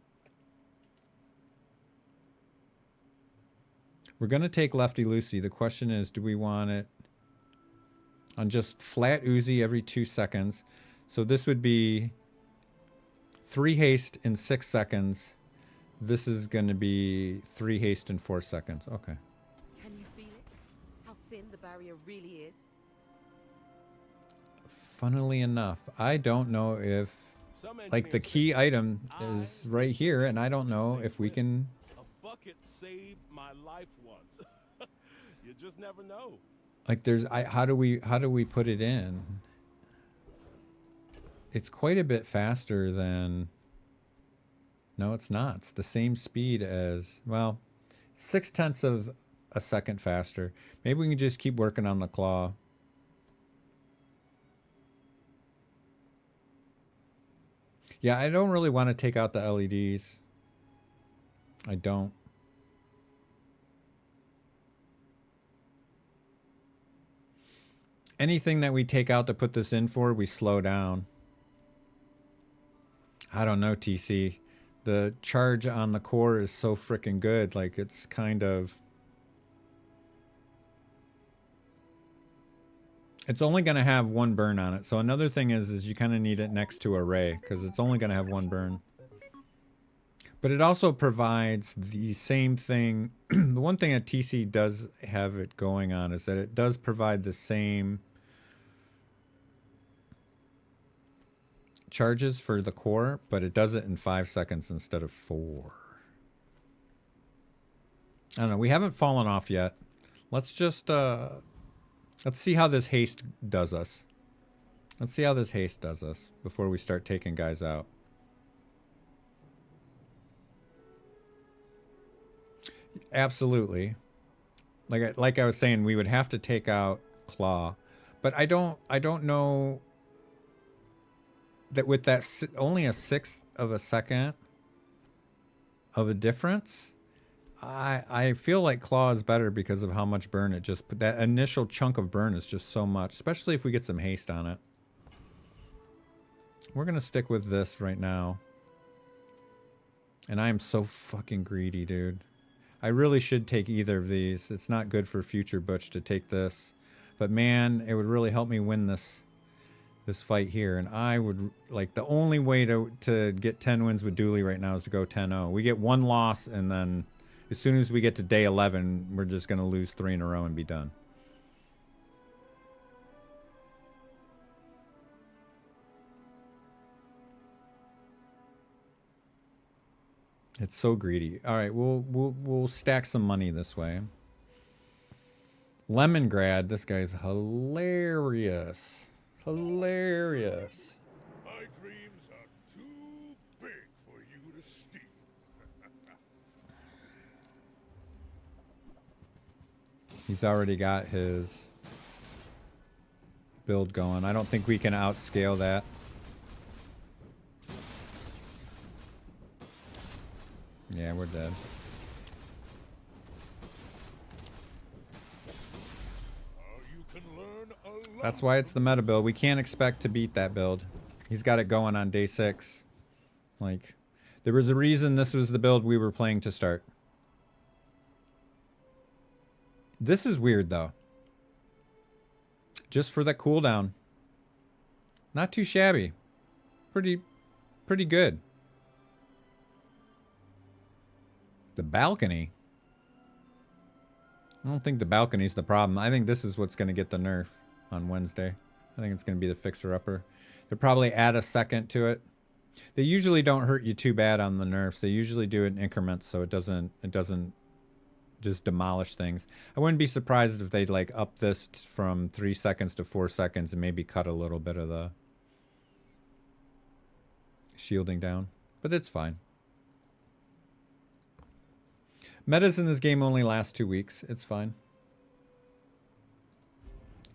We're going to take lefty loosey. The question is, do we want it on just flat Uzi every 2 seconds? So this would be 3 haste in 6 seconds. This is going to be 3 haste in 4 seconds. Okay. Can you feel it? How thin the barrier really is? Funnily enough, I don't know if, like, the key item is right here, and I don't know if we can. A bucket saved my life once. You just never know. Like, there's, how do we put it in? It's quite a bit faster than. No, it's not. It's the same speed as, well, 0.6 of a second faster. Maybe we can just keep working on the claw. Yeah, I don't really want to take out the LEDs. I don't. Anything that we take out to put this in for, we slow down. I don't know, TC. The charge on the core is so freaking good. Like, it's kind of... It's only going to have 1 burn on it. So another thing is you kind of need it next to a ray because it's only going to have 1 burn. But it also provides the same thing. The one thing that TC does have it going on is that it does provide the same charges for the core, but it does it in 5 seconds instead of 4. I don't know. We haven't fallen off yet. Let's just... let's see how this haste does us. Let's see how this haste does us before we start taking guys out. Absolutely. Like I was saying, we would have to take out Claw. But I don't know that with that only a 1/6 of a second of a difference. I feel like Claw is better because of how much burn it just put. That initial chunk of burn is just so much, especially if we get some haste on it. We're going to stick with this right now. And I am so fucking greedy, dude. I really should take either of these. It's not good for future Butch to take this. But man, it would really help me win this fight here. And I would, like, the only way to get 10 wins with Dooley right now is to go 10-0. We get 1 loss, and then as soon as we get to day 11, we're just going to lose 3 in a row and be done. It's so greedy. All right, we'll stack some money this way. Lemongrad, this guy's hilarious. Hilarious. My dreams are too big for you to steal. He's already got his build going. I don't think we can outscale that. Yeah, we're dead. That's why it's the meta build. We can't expect to beat that build. He's got it going on day 6. Like, there was a reason this was the build we were playing to start. This is weird, though. Just for that cooldown. Not too shabby. Pretty good. The balcony. I don't think the balcony's the problem. I think this is what's going to get the nerf on Wednesday. I think it's going to be the fixer-upper. They'll probably add a second to it. They usually don't hurt you too bad on the nerfs. They usually do it in increments, so it doesn't just demolish things. I wouldn't be surprised if they'd like up this from 3 seconds to 4 seconds and maybe cut a little bit of the shielding down, but it's fine. Metas in this game only last 2 weeks. It's fine.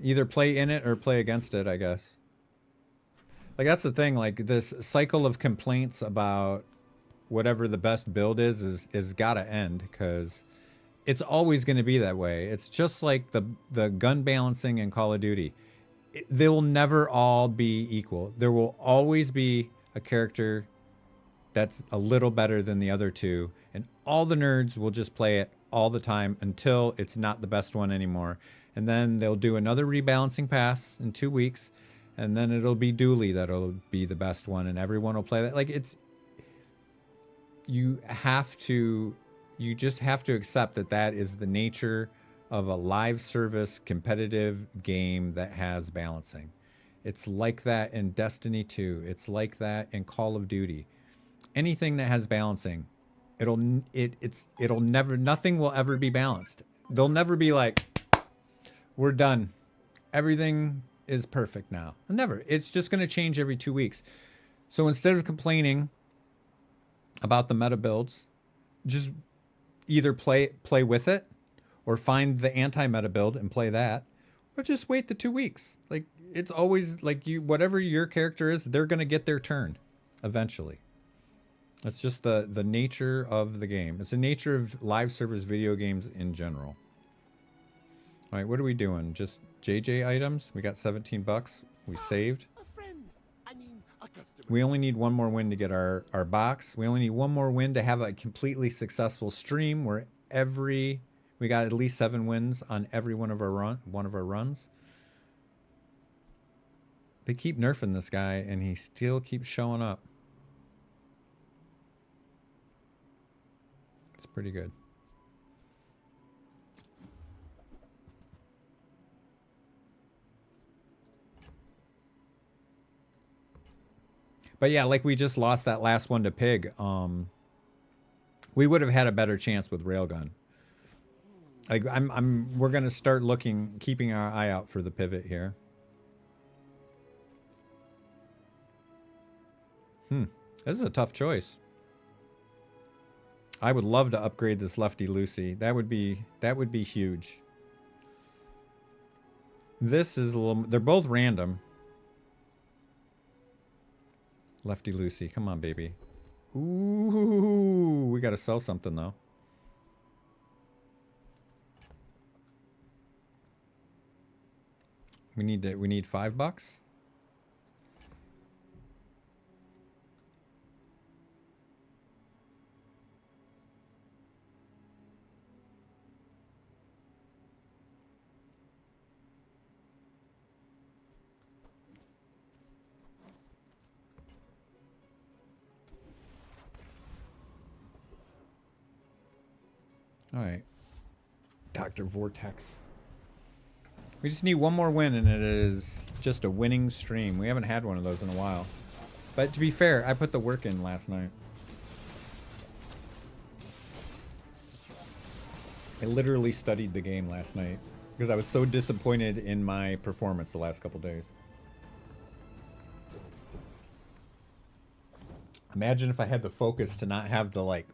Either play in it or play against it, I guess. Like, that's the thing. Like, this cycle of complaints about whatever the best build is got to end, because it's always going to be that way. It's just like the gun balancing in Call of Duty. They will never all be equal. There will always be a character that's a little better than the other two, and all the nerds will just play it all the time until it's not the best one anymore. And then they'll do another rebalancing pass in 2 weeks, and then it'll be Dooley that'll be the best one, and everyone will play that. Like, it's, you just have to accept that that is the nature of a live service competitive game that has balancing. It's like that in Destiny 2. It's like that in Call of Duty. Anything that has balancing, nothing will ever be balanced. They'll never be like, we're done, everything is perfect now. Never. It's just going to change every 2 weeks. So instead of complaining about the meta builds, just either play with it, or find the anti-meta build and play that, or just wait the 2 weeks. Like, it's always like, whatever your character is, they're going to get their turn eventually. That's just the nature of the game. It's the nature of live service video games in general. All right, what are we doing? Just JJ items? We got 17 bucks. We saved. A friend. I mean, a customer. We only need one more win to get our box. We only need one more win to have a completely successful stream where we got at least 7 wins on every one of our runs. They keep nerfing this guy, and he still keeps showing up. It's pretty good. But yeah, like, we just lost that last one to Pig. We would have had a better chance with Railgun. Like, we're gonna start keeping our eye out for the pivot here. This is a tough choice. I would love to upgrade this Lefty Lucy. That would be huge. This is a little. They're both random. Lefty Lucy, come on, baby. Ooh, we gotta sell something though. We need $5. All right, Dr. Vortex. We just need one more win, and it is just a winning stream. We haven't had one of those in a while. But to be fair, I put the work in last night. I literally studied the game last night because I was so disappointed in my performance the last couple days. Imagine if I had the focus to not have the, like,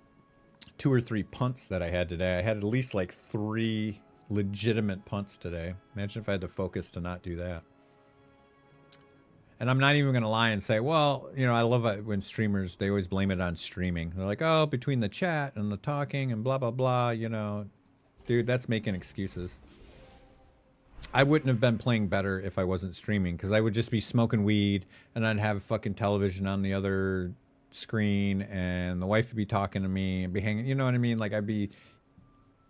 2 or 3 punts that I had today. I had at least like 3 legitimate punts today. Imagine if I had the focus to not do that. And I'm not even going to lie and say, well, you know, I love it when streamers, they always blame it on streaming. They're like, oh, between the chat and the talking and blah, blah, blah, you know. Dude, that's making excuses. I wouldn't have been playing better if I wasn't streaming, because I would just be smoking weed and I'd have fucking television on the other screen, and the wife would be talking to me and be hanging, you know what I mean? Like, I'd be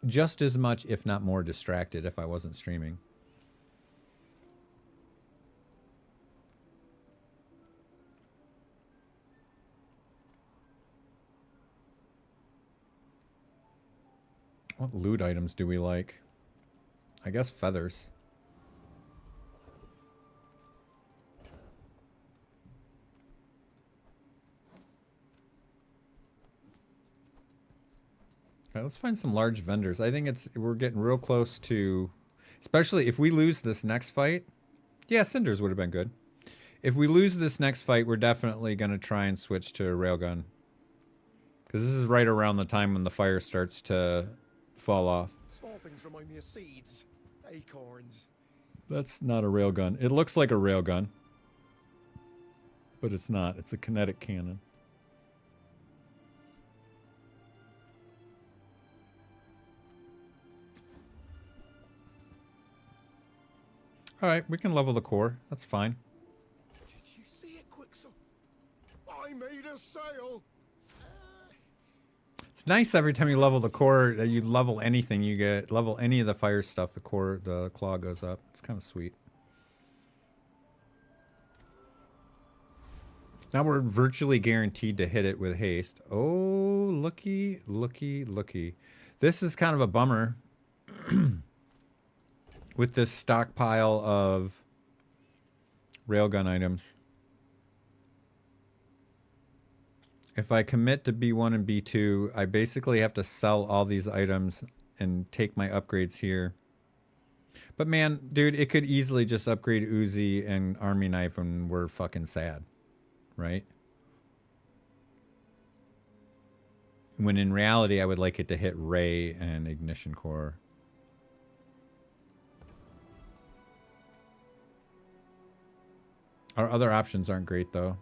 just as much, if not more, distracted if I wasn't streaming. What loot items do we like? I guess feathers. Okay, let's find some large vendors. I think we're getting real close to, especially if we lose this next fight. Yeah, cinders would have been good. If we lose this next fight, we're definitely going to try and switch to a railgun. Because this is right around the time when the fire starts to fall off. Small things remind me of seeds, acorns. That's not a railgun. It looks like a railgun. But it's not. It's a kinetic cannon. Alright, we can level the core. That's fine. Did you see it, Quicksilver? I made a sale. It's nice every time you level the core, you level anything, you get level any of the fire stuff, the claw goes up. It's kind of sweet. Now we're virtually guaranteed to hit it with haste. Oh, looky, looky, looky. This is kind of a bummer. With this stockpile of railgun items. If I commit to B1 and B2, I basically have to sell all these items and take my upgrades here. But man, dude, it could easily just upgrade Uzi and Army Knife and we're fucking sad. Right? When in reality, I would like it to hit Ray and Ignition Core. Our other options aren't great, though.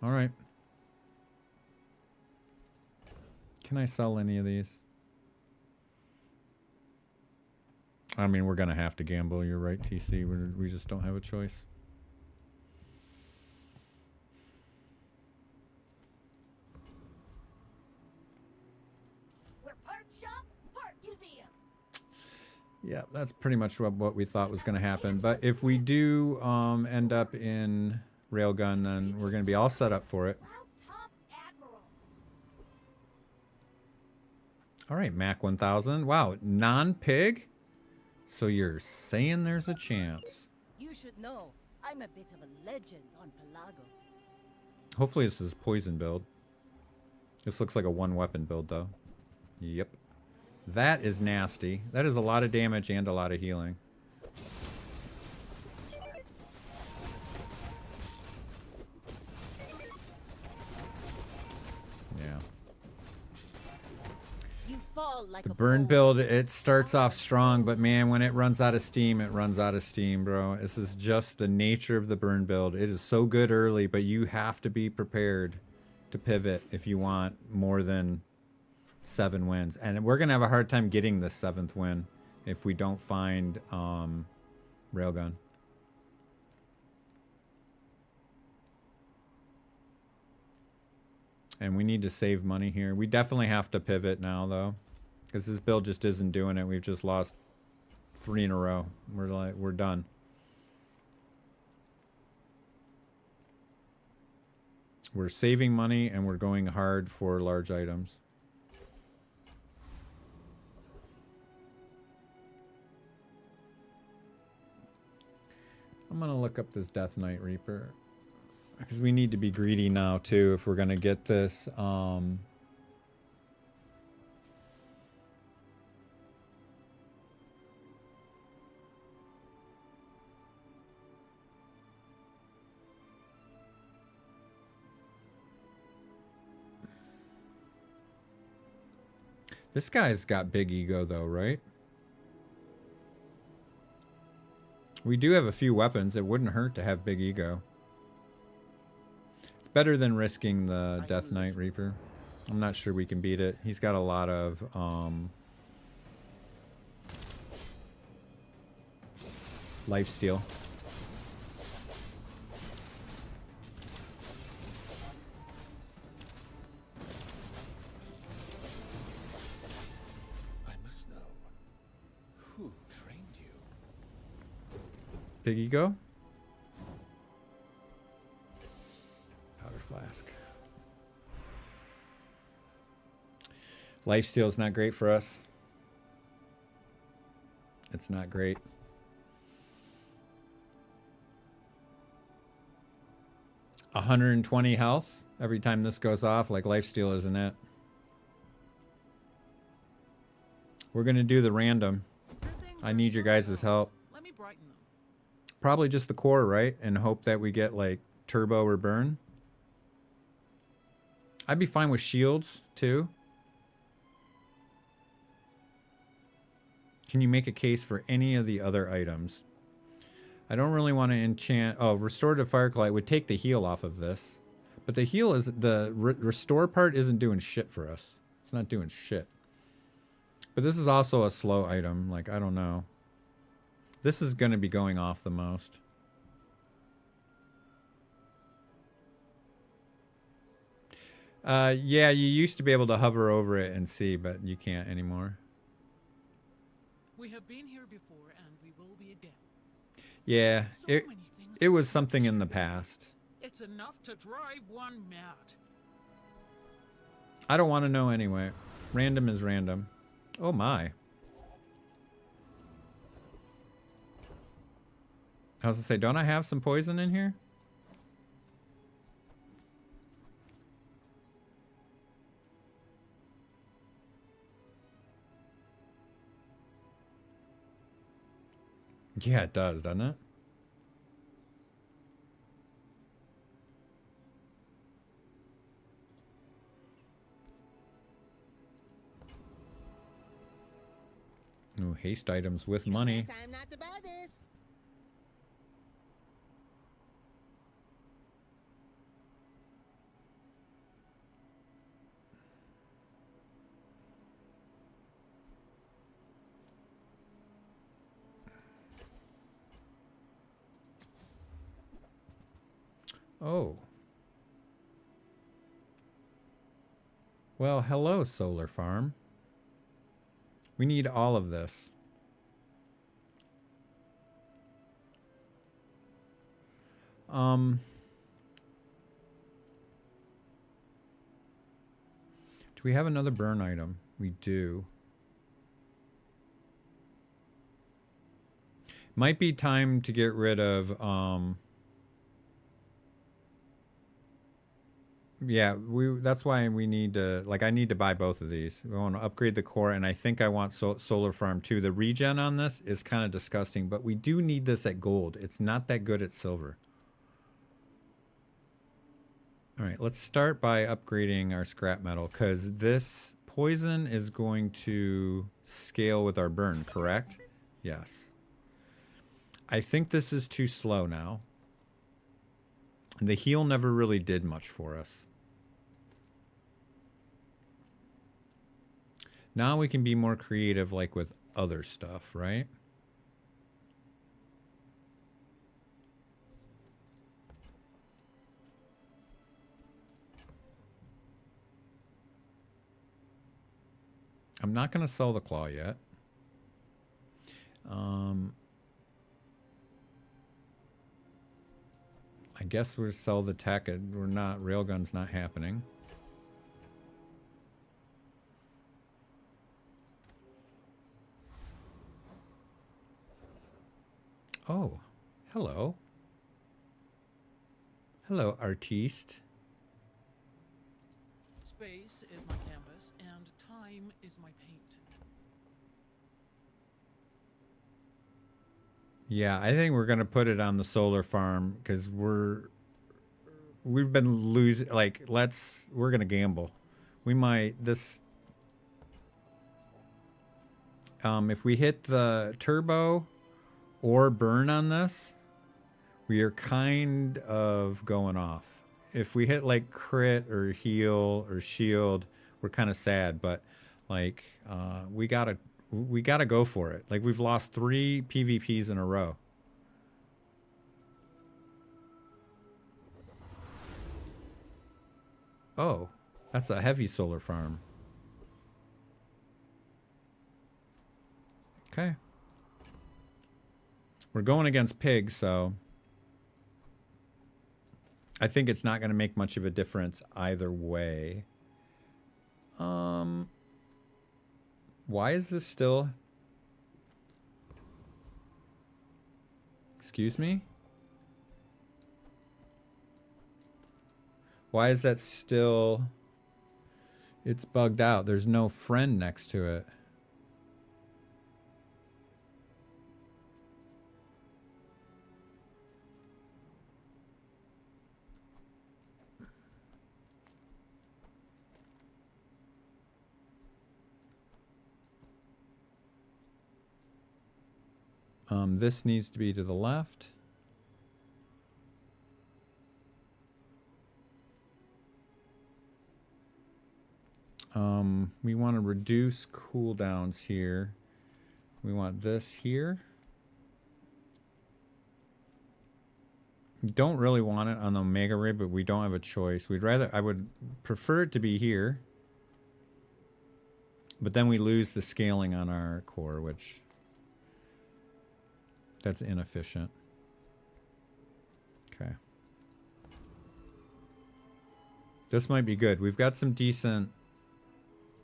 All right. Can I sell any of these? I mean, we're going to have to gamble. You're right, TC. We just don't have a choice. We're part shop, part museum. Yeah, that's pretty much what we thought was going to happen. But if we do end up in Railgun, then we're going to be all set up for it. All right, Mac 1000. Wow, non-pig? So you're saying there's a chance. You should know, I'm a bit of a legend on Pelago. Hopefully this is poison build. This looks like a one-weapon build, though. Yep. That is nasty. That is a lot of damage and a lot of healing. Yeah. You fall like The burn build, it starts off strong, but man, when it runs out of steam, it runs out of steam, bro. This is just the nature of the burn build. It is so good early, but you have to be prepared to pivot if you want more than 7 wins. And we're going to have a hard time getting the 7th win if we don't find Railgun. And we need to save money here. We definitely have to pivot now, though, because this build just isn't doing it. We've just lost 3 in a row. We're done. We're saving money and we're going hard for large items. I'm going to look up this Death Knight Reaper. Because we need to be greedy now, too, if we're going to get this. This guy's got big ego, though, right? We do have a few weapons. It wouldn't hurt to have big ego. It's better than risking the Death Knight Reaper. I'm not sure we can beat it. He's got a lot of lifesteal. I must know who trained you. Big ego? Powder flask. Lifesteal is not great for us. It's not great. $120 health every time this goes off. Like lifesteal, isn't it? We're gonna do the random. I need your guys' help. Let me brighten them. Probably just the core, right? And hope that we get like turbo or burn. I'd be fine with shields too. Can you make a case for any of the other items? I don't really want to enchant. Oh, restorative Fireclay would take the heal off of this. But the heal is the restore part isn't doing shit for us. It's not doing shit. But this is also a slow item. Like, I don't know. This is going to be going off the most. Yeah, you used to be able to hover over it and see, but you can't anymore. We have been here before, and we will be again. Yeah, it was something in the past. It's enough to drive one mad. I don't want to know anyway. Random is random. Oh my. I was gonna say, don't I have some poison in here? Yeah, it does, doesn't it? Ooh, haste items with money. Time not to buy this. Oh. Well, hello, solar farm. We need all of this. Do we have another burn item? We do. Might be time to get rid of, yeah, that's why we need to, like, I need to buy both of these. We want to upgrade the core, and I think I want solar farm too. The regen on this is kind of disgusting, but we do need this at gold. It's not that good at silver. All right, let's start by upgrading our scrap metal, because this poison is going to scale with our burn, correct? Yes. I think this is too slow now. The heal never really did much for us. Now we can be more creative, like with other stuff, right? I'm not going to sell the claw yet. I guess we'll sell the tech. We're not, railgun's not happening. Oh, hello. Hello, artiste. Space is my canvas, and time is my paint. Yeah, I think we're gonna put it on the solar farm because we've been losing. Like, we're gonna gamble. We might if we hit the turbo or burn on this, we are kind of going off. If we hit like crit or heal or shield, we're kind of sad. But like, we gotta go for it. Like, we've lost 3 PvPs in a row. Oh, that's a heavy solar farm. Okay. We're going against pigs, so I think it's not going to make much of a difference either way. Why is this still... Excuse me? Why is that still... It's bugged out. There's no friend next to it. This needs to be to the left. We want to reduce cooldowns here. We want this here. Don't really want it on the Omega Ray, but we don't have a choice. I would prefer it to be here. But then we lose the scaling on our core, which that's inefficient. Okay. This might be good. We've got some decent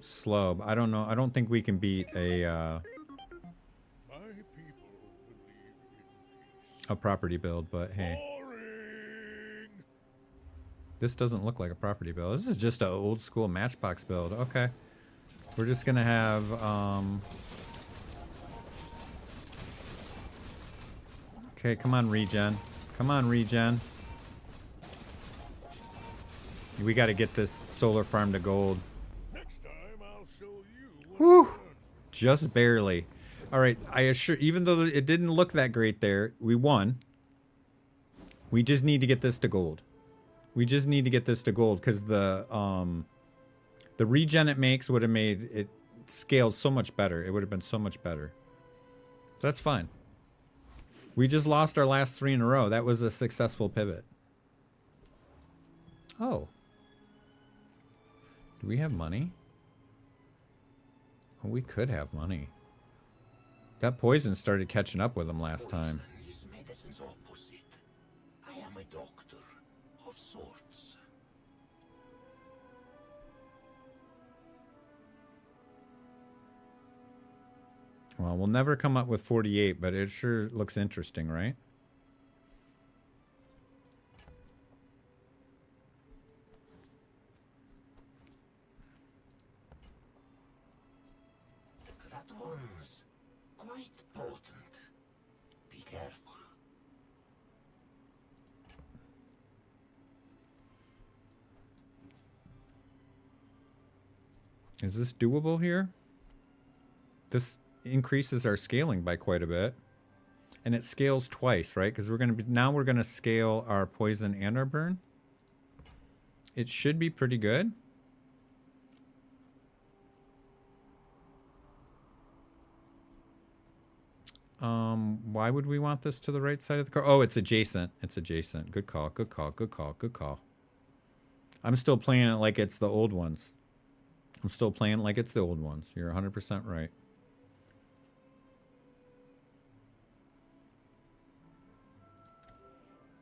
slow, but I don't know. I don't think we can beat a property build, but hey. This doesn't look like a property build. This is just an old school Matchbox build. Okay. We're just gonna have okay, come on, regen. Come on, regen. We gotta get this solar farm to gold. Next time I'll show you. Whew. Just barely. Alright, I assure, even though it didn't look that great there, we won. We just need to get this to gold. We just need to get this to gold, because the regen it makes would have made it scale so much better. It would have been so much better. That's fine. We just lost our last 3 in a row. That was a successful pivot. Oh. Do we have money? Oh, we could have money. That poison started catching up with him last time. Is medicine's opposite. I am a doctor of sorts. Well, we'll never come up with 48, but it sure looks interesting, right? That one's quite potent. Be careful. Is this doable here? This increases our scaling by quite a bit. And it scales twice, right? Because we're going to scale our poison and our burn. It should be pretty good. Why would we want this to the right side of the car? Oh, it's adjacent. It's adjacent. Good call. Good call. Good call. Good call. I'm still playing it like it's the old ones. I'm still playing it like it's the old ones. You're 100% right.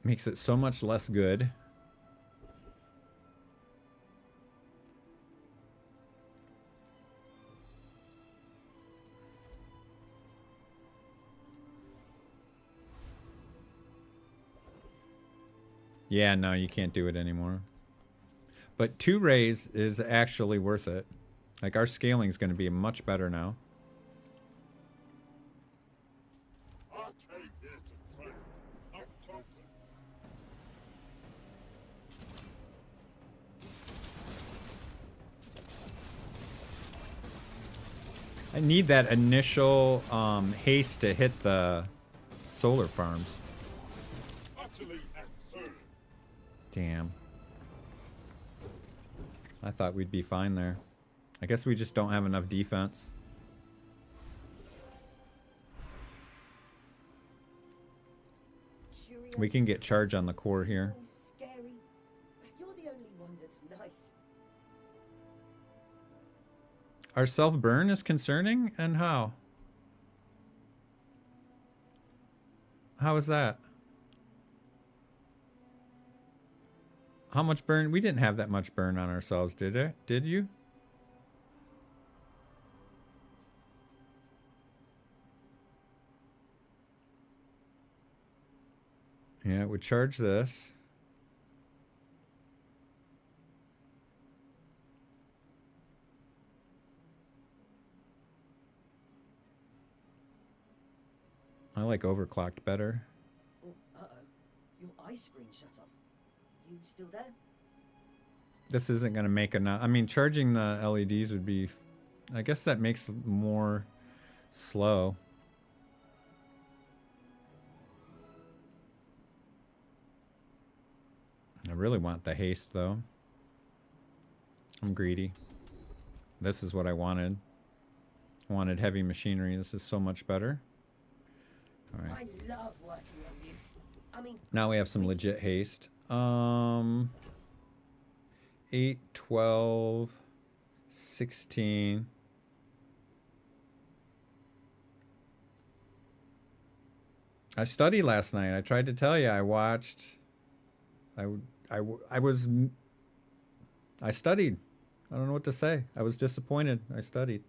Makes it so much less good. Yeah, no, you can't do it anymore. But 2 rays is actually worth it. Like, our scaling is going to be much better now. I need that initial haste to hit the solar farms. Damn. I thought we'd be fine there. I guess we just don't have enough defense. We can get charge on the core here. Scary. You're the only one that's nice. Our self-burn is concerning? And how? How is that? How much burn? We didn't have that much burn on ourselves, did it? Did you? Yeah, it would charge this. I like overclocked better. Oh, uh-oh. Your eye screen shut off. You still there? This isn't going to make enough. I mean, charging the LEDs would be... I guess that makes it more slow. I really want the haste, though. I'm greedy. This is what I wanted. I wanted heavy machinery. This is so much better. All right. I love working on you. I mean, Now we have some legit haste. 8, 12, 16. I studied last night. I tried to tell you. I watched. I studied. I don't know what to say. I was disappointed. I studied.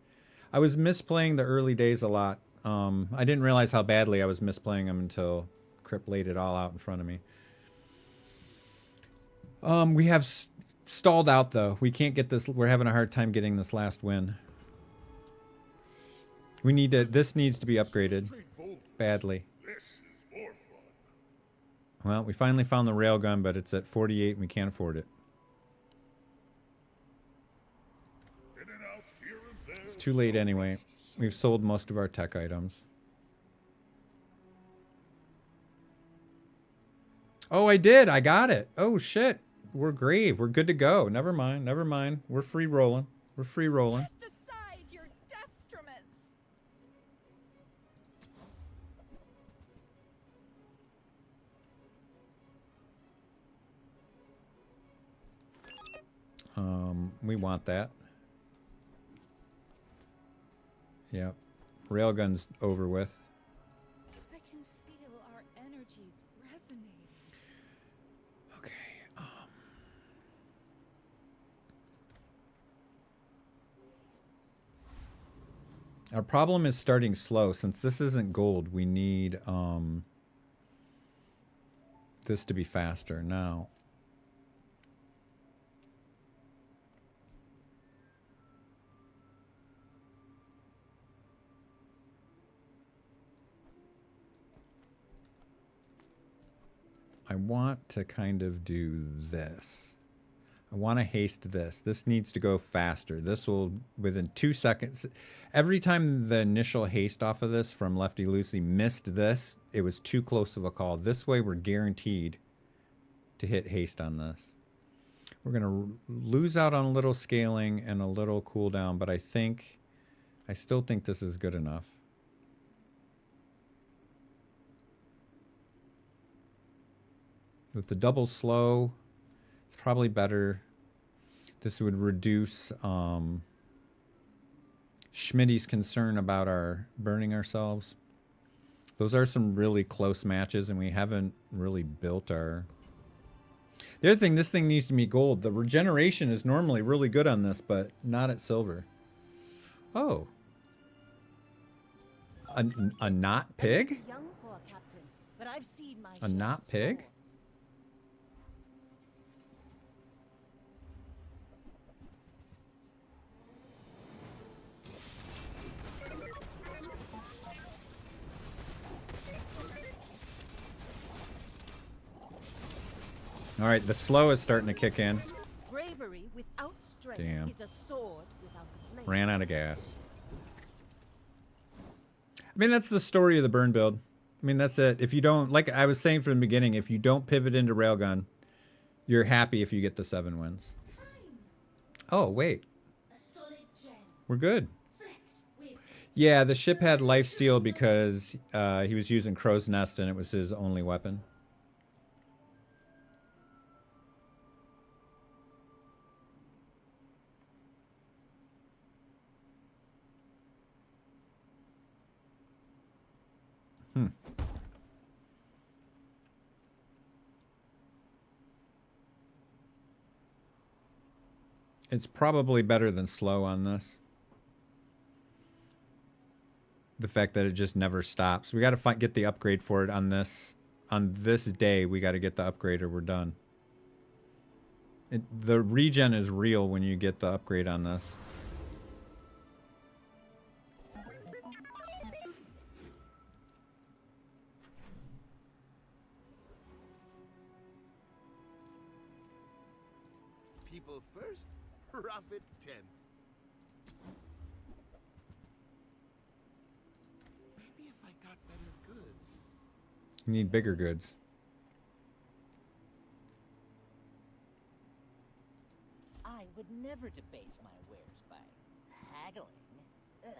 I was misplaying the early days a lot. I didn't realize how badly I was misplaying them until Crip laid it all out in front of me. We have stalled out, though. We can't get this. We're having a hard time getting this last win. We need to. This needs to be upgraded badly. Well, we finally found the railgun, but it's at 48 and we can't afford it. It's too late anyway. We've sold most of our tech items. Oh, I did. I got it. Oh, shit. We're grave. We're good to go. Never mind. Never mind. We're free rolling. We're free rolling. Cast aside your deathstruments. We want that. Yep. Railgun's over with. I can feel our energies resonating. Okay. Our problem is starting slow. Since this isn't gold, we need this to be faster. Now, I want to kind of do this. I want to haste this. This needs to go faster. This will, within 2 seconds, every time the initial haste off of this from Lefty Loosey missed this, it was too close of a call. This way we're guaranteed to hit haste on this. We're going to lose out on a little scaling and a little cooldown, but I still think this is good enough. With the double slow, it's probably better. This would reduce Schmitty's concern about our burning ourselves. Those are some really close matches, and we haven't really built our... The other thing, this thing needs to meet gold. The regeneration is normally really good on this, but not at silver. Oh. A not pig? Young for a captain, but I've seen my A not pig? All right, the slow is starting to kick in. Bravery without strength Damn. is a sword without a blade. Ran out of gas. I mean, that's the story of the burn build. I mean, that's it. If you don't, like I was saying from the beginning, if you don't pivot into railgun, you're happy if you get the 7 wins. Oh, wait. We're good. Yeah, the ship had lifesteal because he was using Crow's Nest and it was his only weapon. It's probably better than slow on this. The fact that it just never stops. We got to get the upgrade for it on this. On this day, we got to get the upgrade or we're done. The regen is real when you get the upgrade on this. People first, profit 10. Maybe if I got better goods. You need bigger goods. would never debase my wares by haggling. Ugh.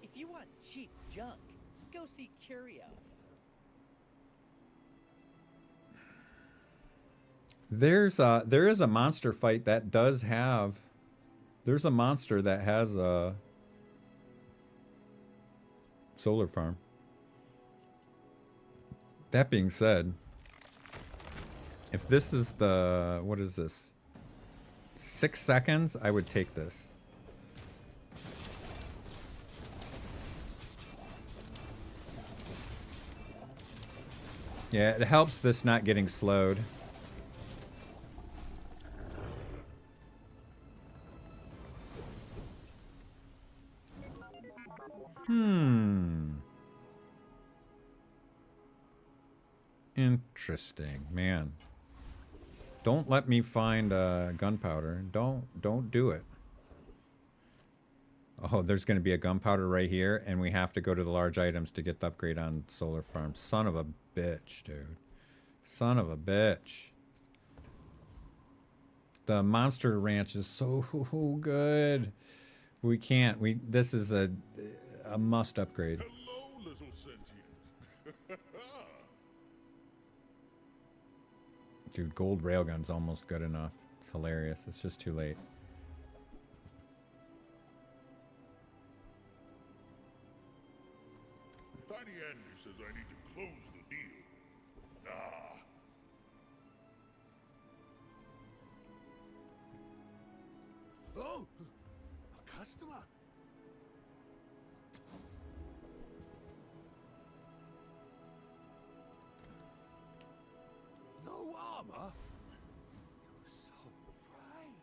If you want cheap junk, go see Curio. There is a monster fight that does have. There's a monster that has a solar farm. That being said, if this is the, what is this? 6 seconds, I would take this. Yeah, it helps this not getting slowed. Interesting, man. Don't let me find gunpowder. Don't do it. Oh, there's going to be a gunpowder right here, and we have to go to the large items to get the upgrade on solar farm. Son of a bitch, dude. Son of a bitch. The monster ranch is so good. We can't. This is a must upgrade. Hello, little sentient. Dude, gold railgun's almost good enough. It's hilarious. It's just too late. Tiny Andy says I need to close the deal. Ah. Oh, a customer. No armor. You're so brave.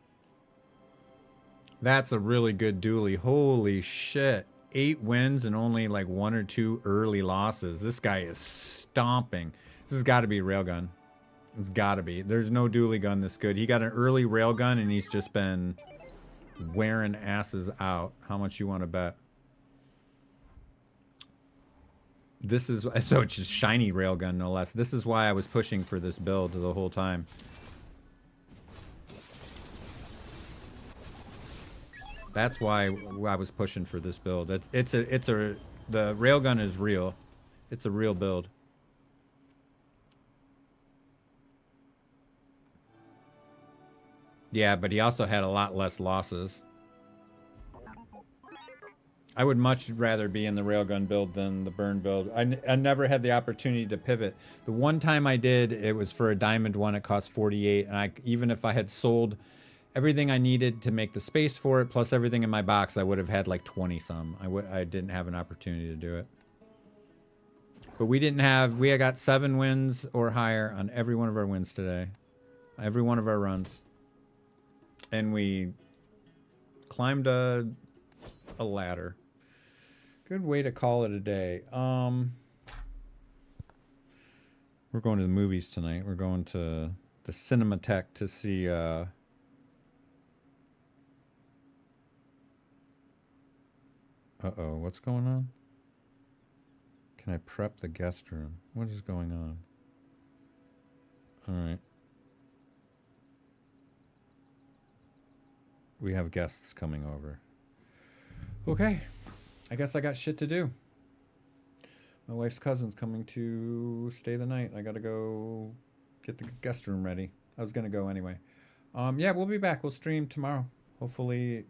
That's a really good dually. Holy shit. 8 wins and only like 1 or 2 early losses. This guy is stomping. This has got to be railgun. It's got to be. There's no dually gun this good. He got an early railgun and he's just been wearing asses out. How much you want to bet? This is, so it's just shiny railgun no less. This is why I was pushing for this build the whole time. That's why I was pushing for this build. The railgun is real. It's a real build. Yeah, but he also had a lot less losses. I would much rather be in the railgun build than the burn build. I never had the opportunity to pivot. The one time I did, it was for a diamond one. It cost 48, and even if I had sold everything I needed to make the space for it, plus everything in my box, I would have had like 20 some. I didn't have an opportunity to do it. But we got 7 wins or higher on every one of our wins today. Every one of our runs. And we climbed a ladder. Good way to call it a day. We're going to the movies tonight. We're going to the Cinematheque to see uh-oh, what's going on? Can I prep the guest room? What is going on? All right. We have guests coming over. Okay. I guess I got shit to do. My wife's cousin's coming to stay the night. I gotta go get the guest room ready. I was gonna go anyway. Yeah, we'll be back. We'll stream tomorrow. Hopefully,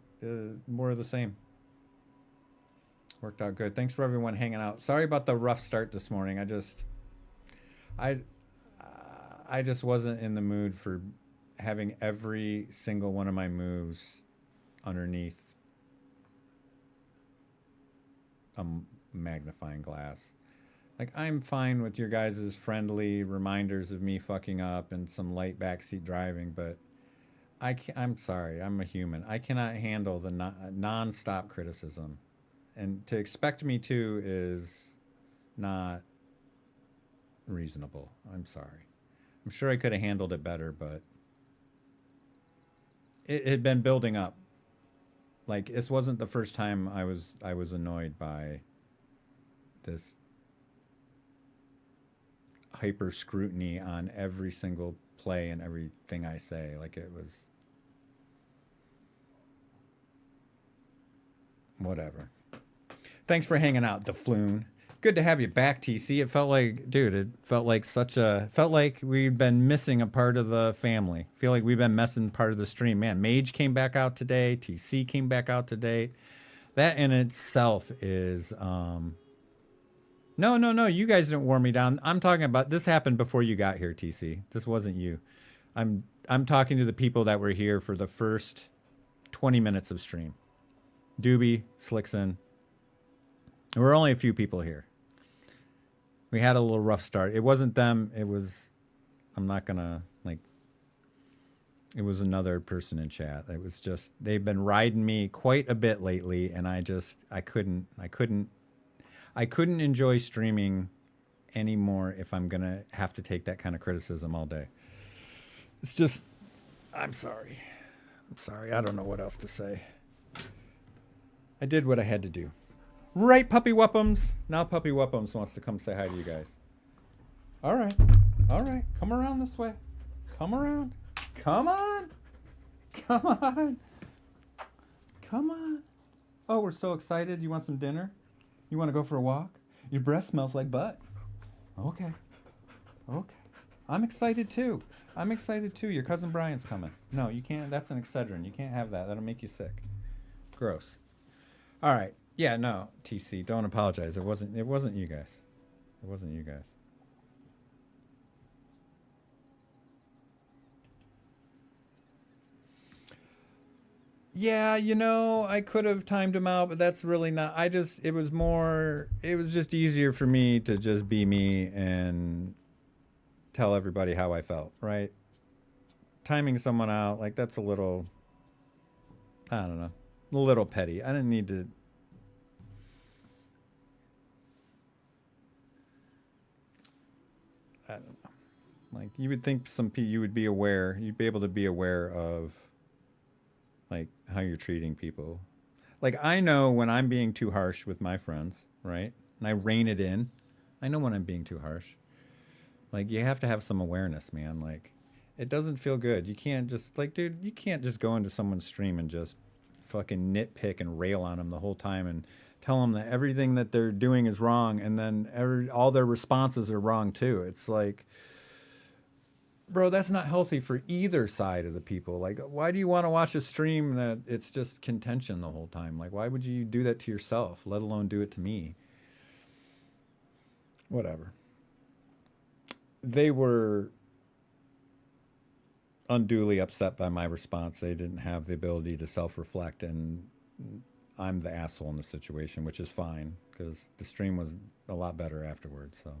more of the same. Worked out good. Thanks for everyone hanging out. Sorry about the rough start this morning. I just wasn't in the mood for having every single one of my moves underneath a magnifying glass. Like, I'm fine with your guys' friendly reminders of me fucking up and some light backseat driving, but I'm sorry, I'm a human. I cannot handle the non-stop criticism. And to expect me to is not reasonable. I'm sorry. I'm sure I could have handled it better, but it had been building up. Like, this wasn't the first time I was annoyed by this. Oh, hyper scrutiny on every single play and everything I say. Like, it was whatever. Thanks for hanging out, DeFloon. Good to have you back, TC. It felt like, dude, felt like we'd been missing a part of the family. Feel like we've been missing part of the stream. Man, Mage came back out today. TC came back out today. That in itself is, no, you guys didn't warm me down. I'm talking about, this happened before you got here, TC. This wasn't you. I'm talking to the people that were here for the first 20 minutes of stream. Doobie, Slickson. There were only a few people here. We had a little rough start. It wasn't them. It was, I'm not going to, like, it was another person in chat. It was just, they've been riding me quite a bit lately, and I couldn't enjoy streaming anymore if I'm going to have to take that kind of criticism all day. It's just, I'm sorry. I don't know what else to say. I did what I had to do. Right, Puppy Wuppums? Now Puppy Wuppums wants to come say hi to you guys. All right. Come around this way. Come around. Come on. Oh, we're so excited. You want some dinner? You want to go for a walk? Your breath smells like butt. Okay. I'm excited too. Your cousin Brian's coming. No, you can't. That's an Excedrin. You can't have that. That'll make you sick. Gross. All right. Yeah, no, TC, don't apologize. It wasn't you guys. Yeah, I could have timed him out, but that's really not, it was just easier for me to just be me and tell everybody how I felt, right? Timing someone out, like, that's a little, I don't know, a little petty. I didn't need to. I don't know. Like, you would think you would be aware, you'd be able to be aware of, like, how you're treating people. Like, I know when I'm being too harsh with my friends, right? And I rein it in. I know when I'm being too harsh. Like, you have to have some awareness, man. Like, it doesn't feel good. You can't just, like, dude, you can't just go into someone's stream and just fucking nitpick and rail on them the whole time and tell them that everything that they're doing is wrong, and then all their responses are wrong too. It's like, bro, that's not healthy for either side of the people. Like, why do you want to watch a stream that it's just contention the whole time? Like, why would you do that to yourself, let alone do it to me? Whatever. They were unduly upset by my response. They didn't have the ability to self-reflect, and I'm the asshole in the situation, which is fine because the stream was a lot better afterwards. So,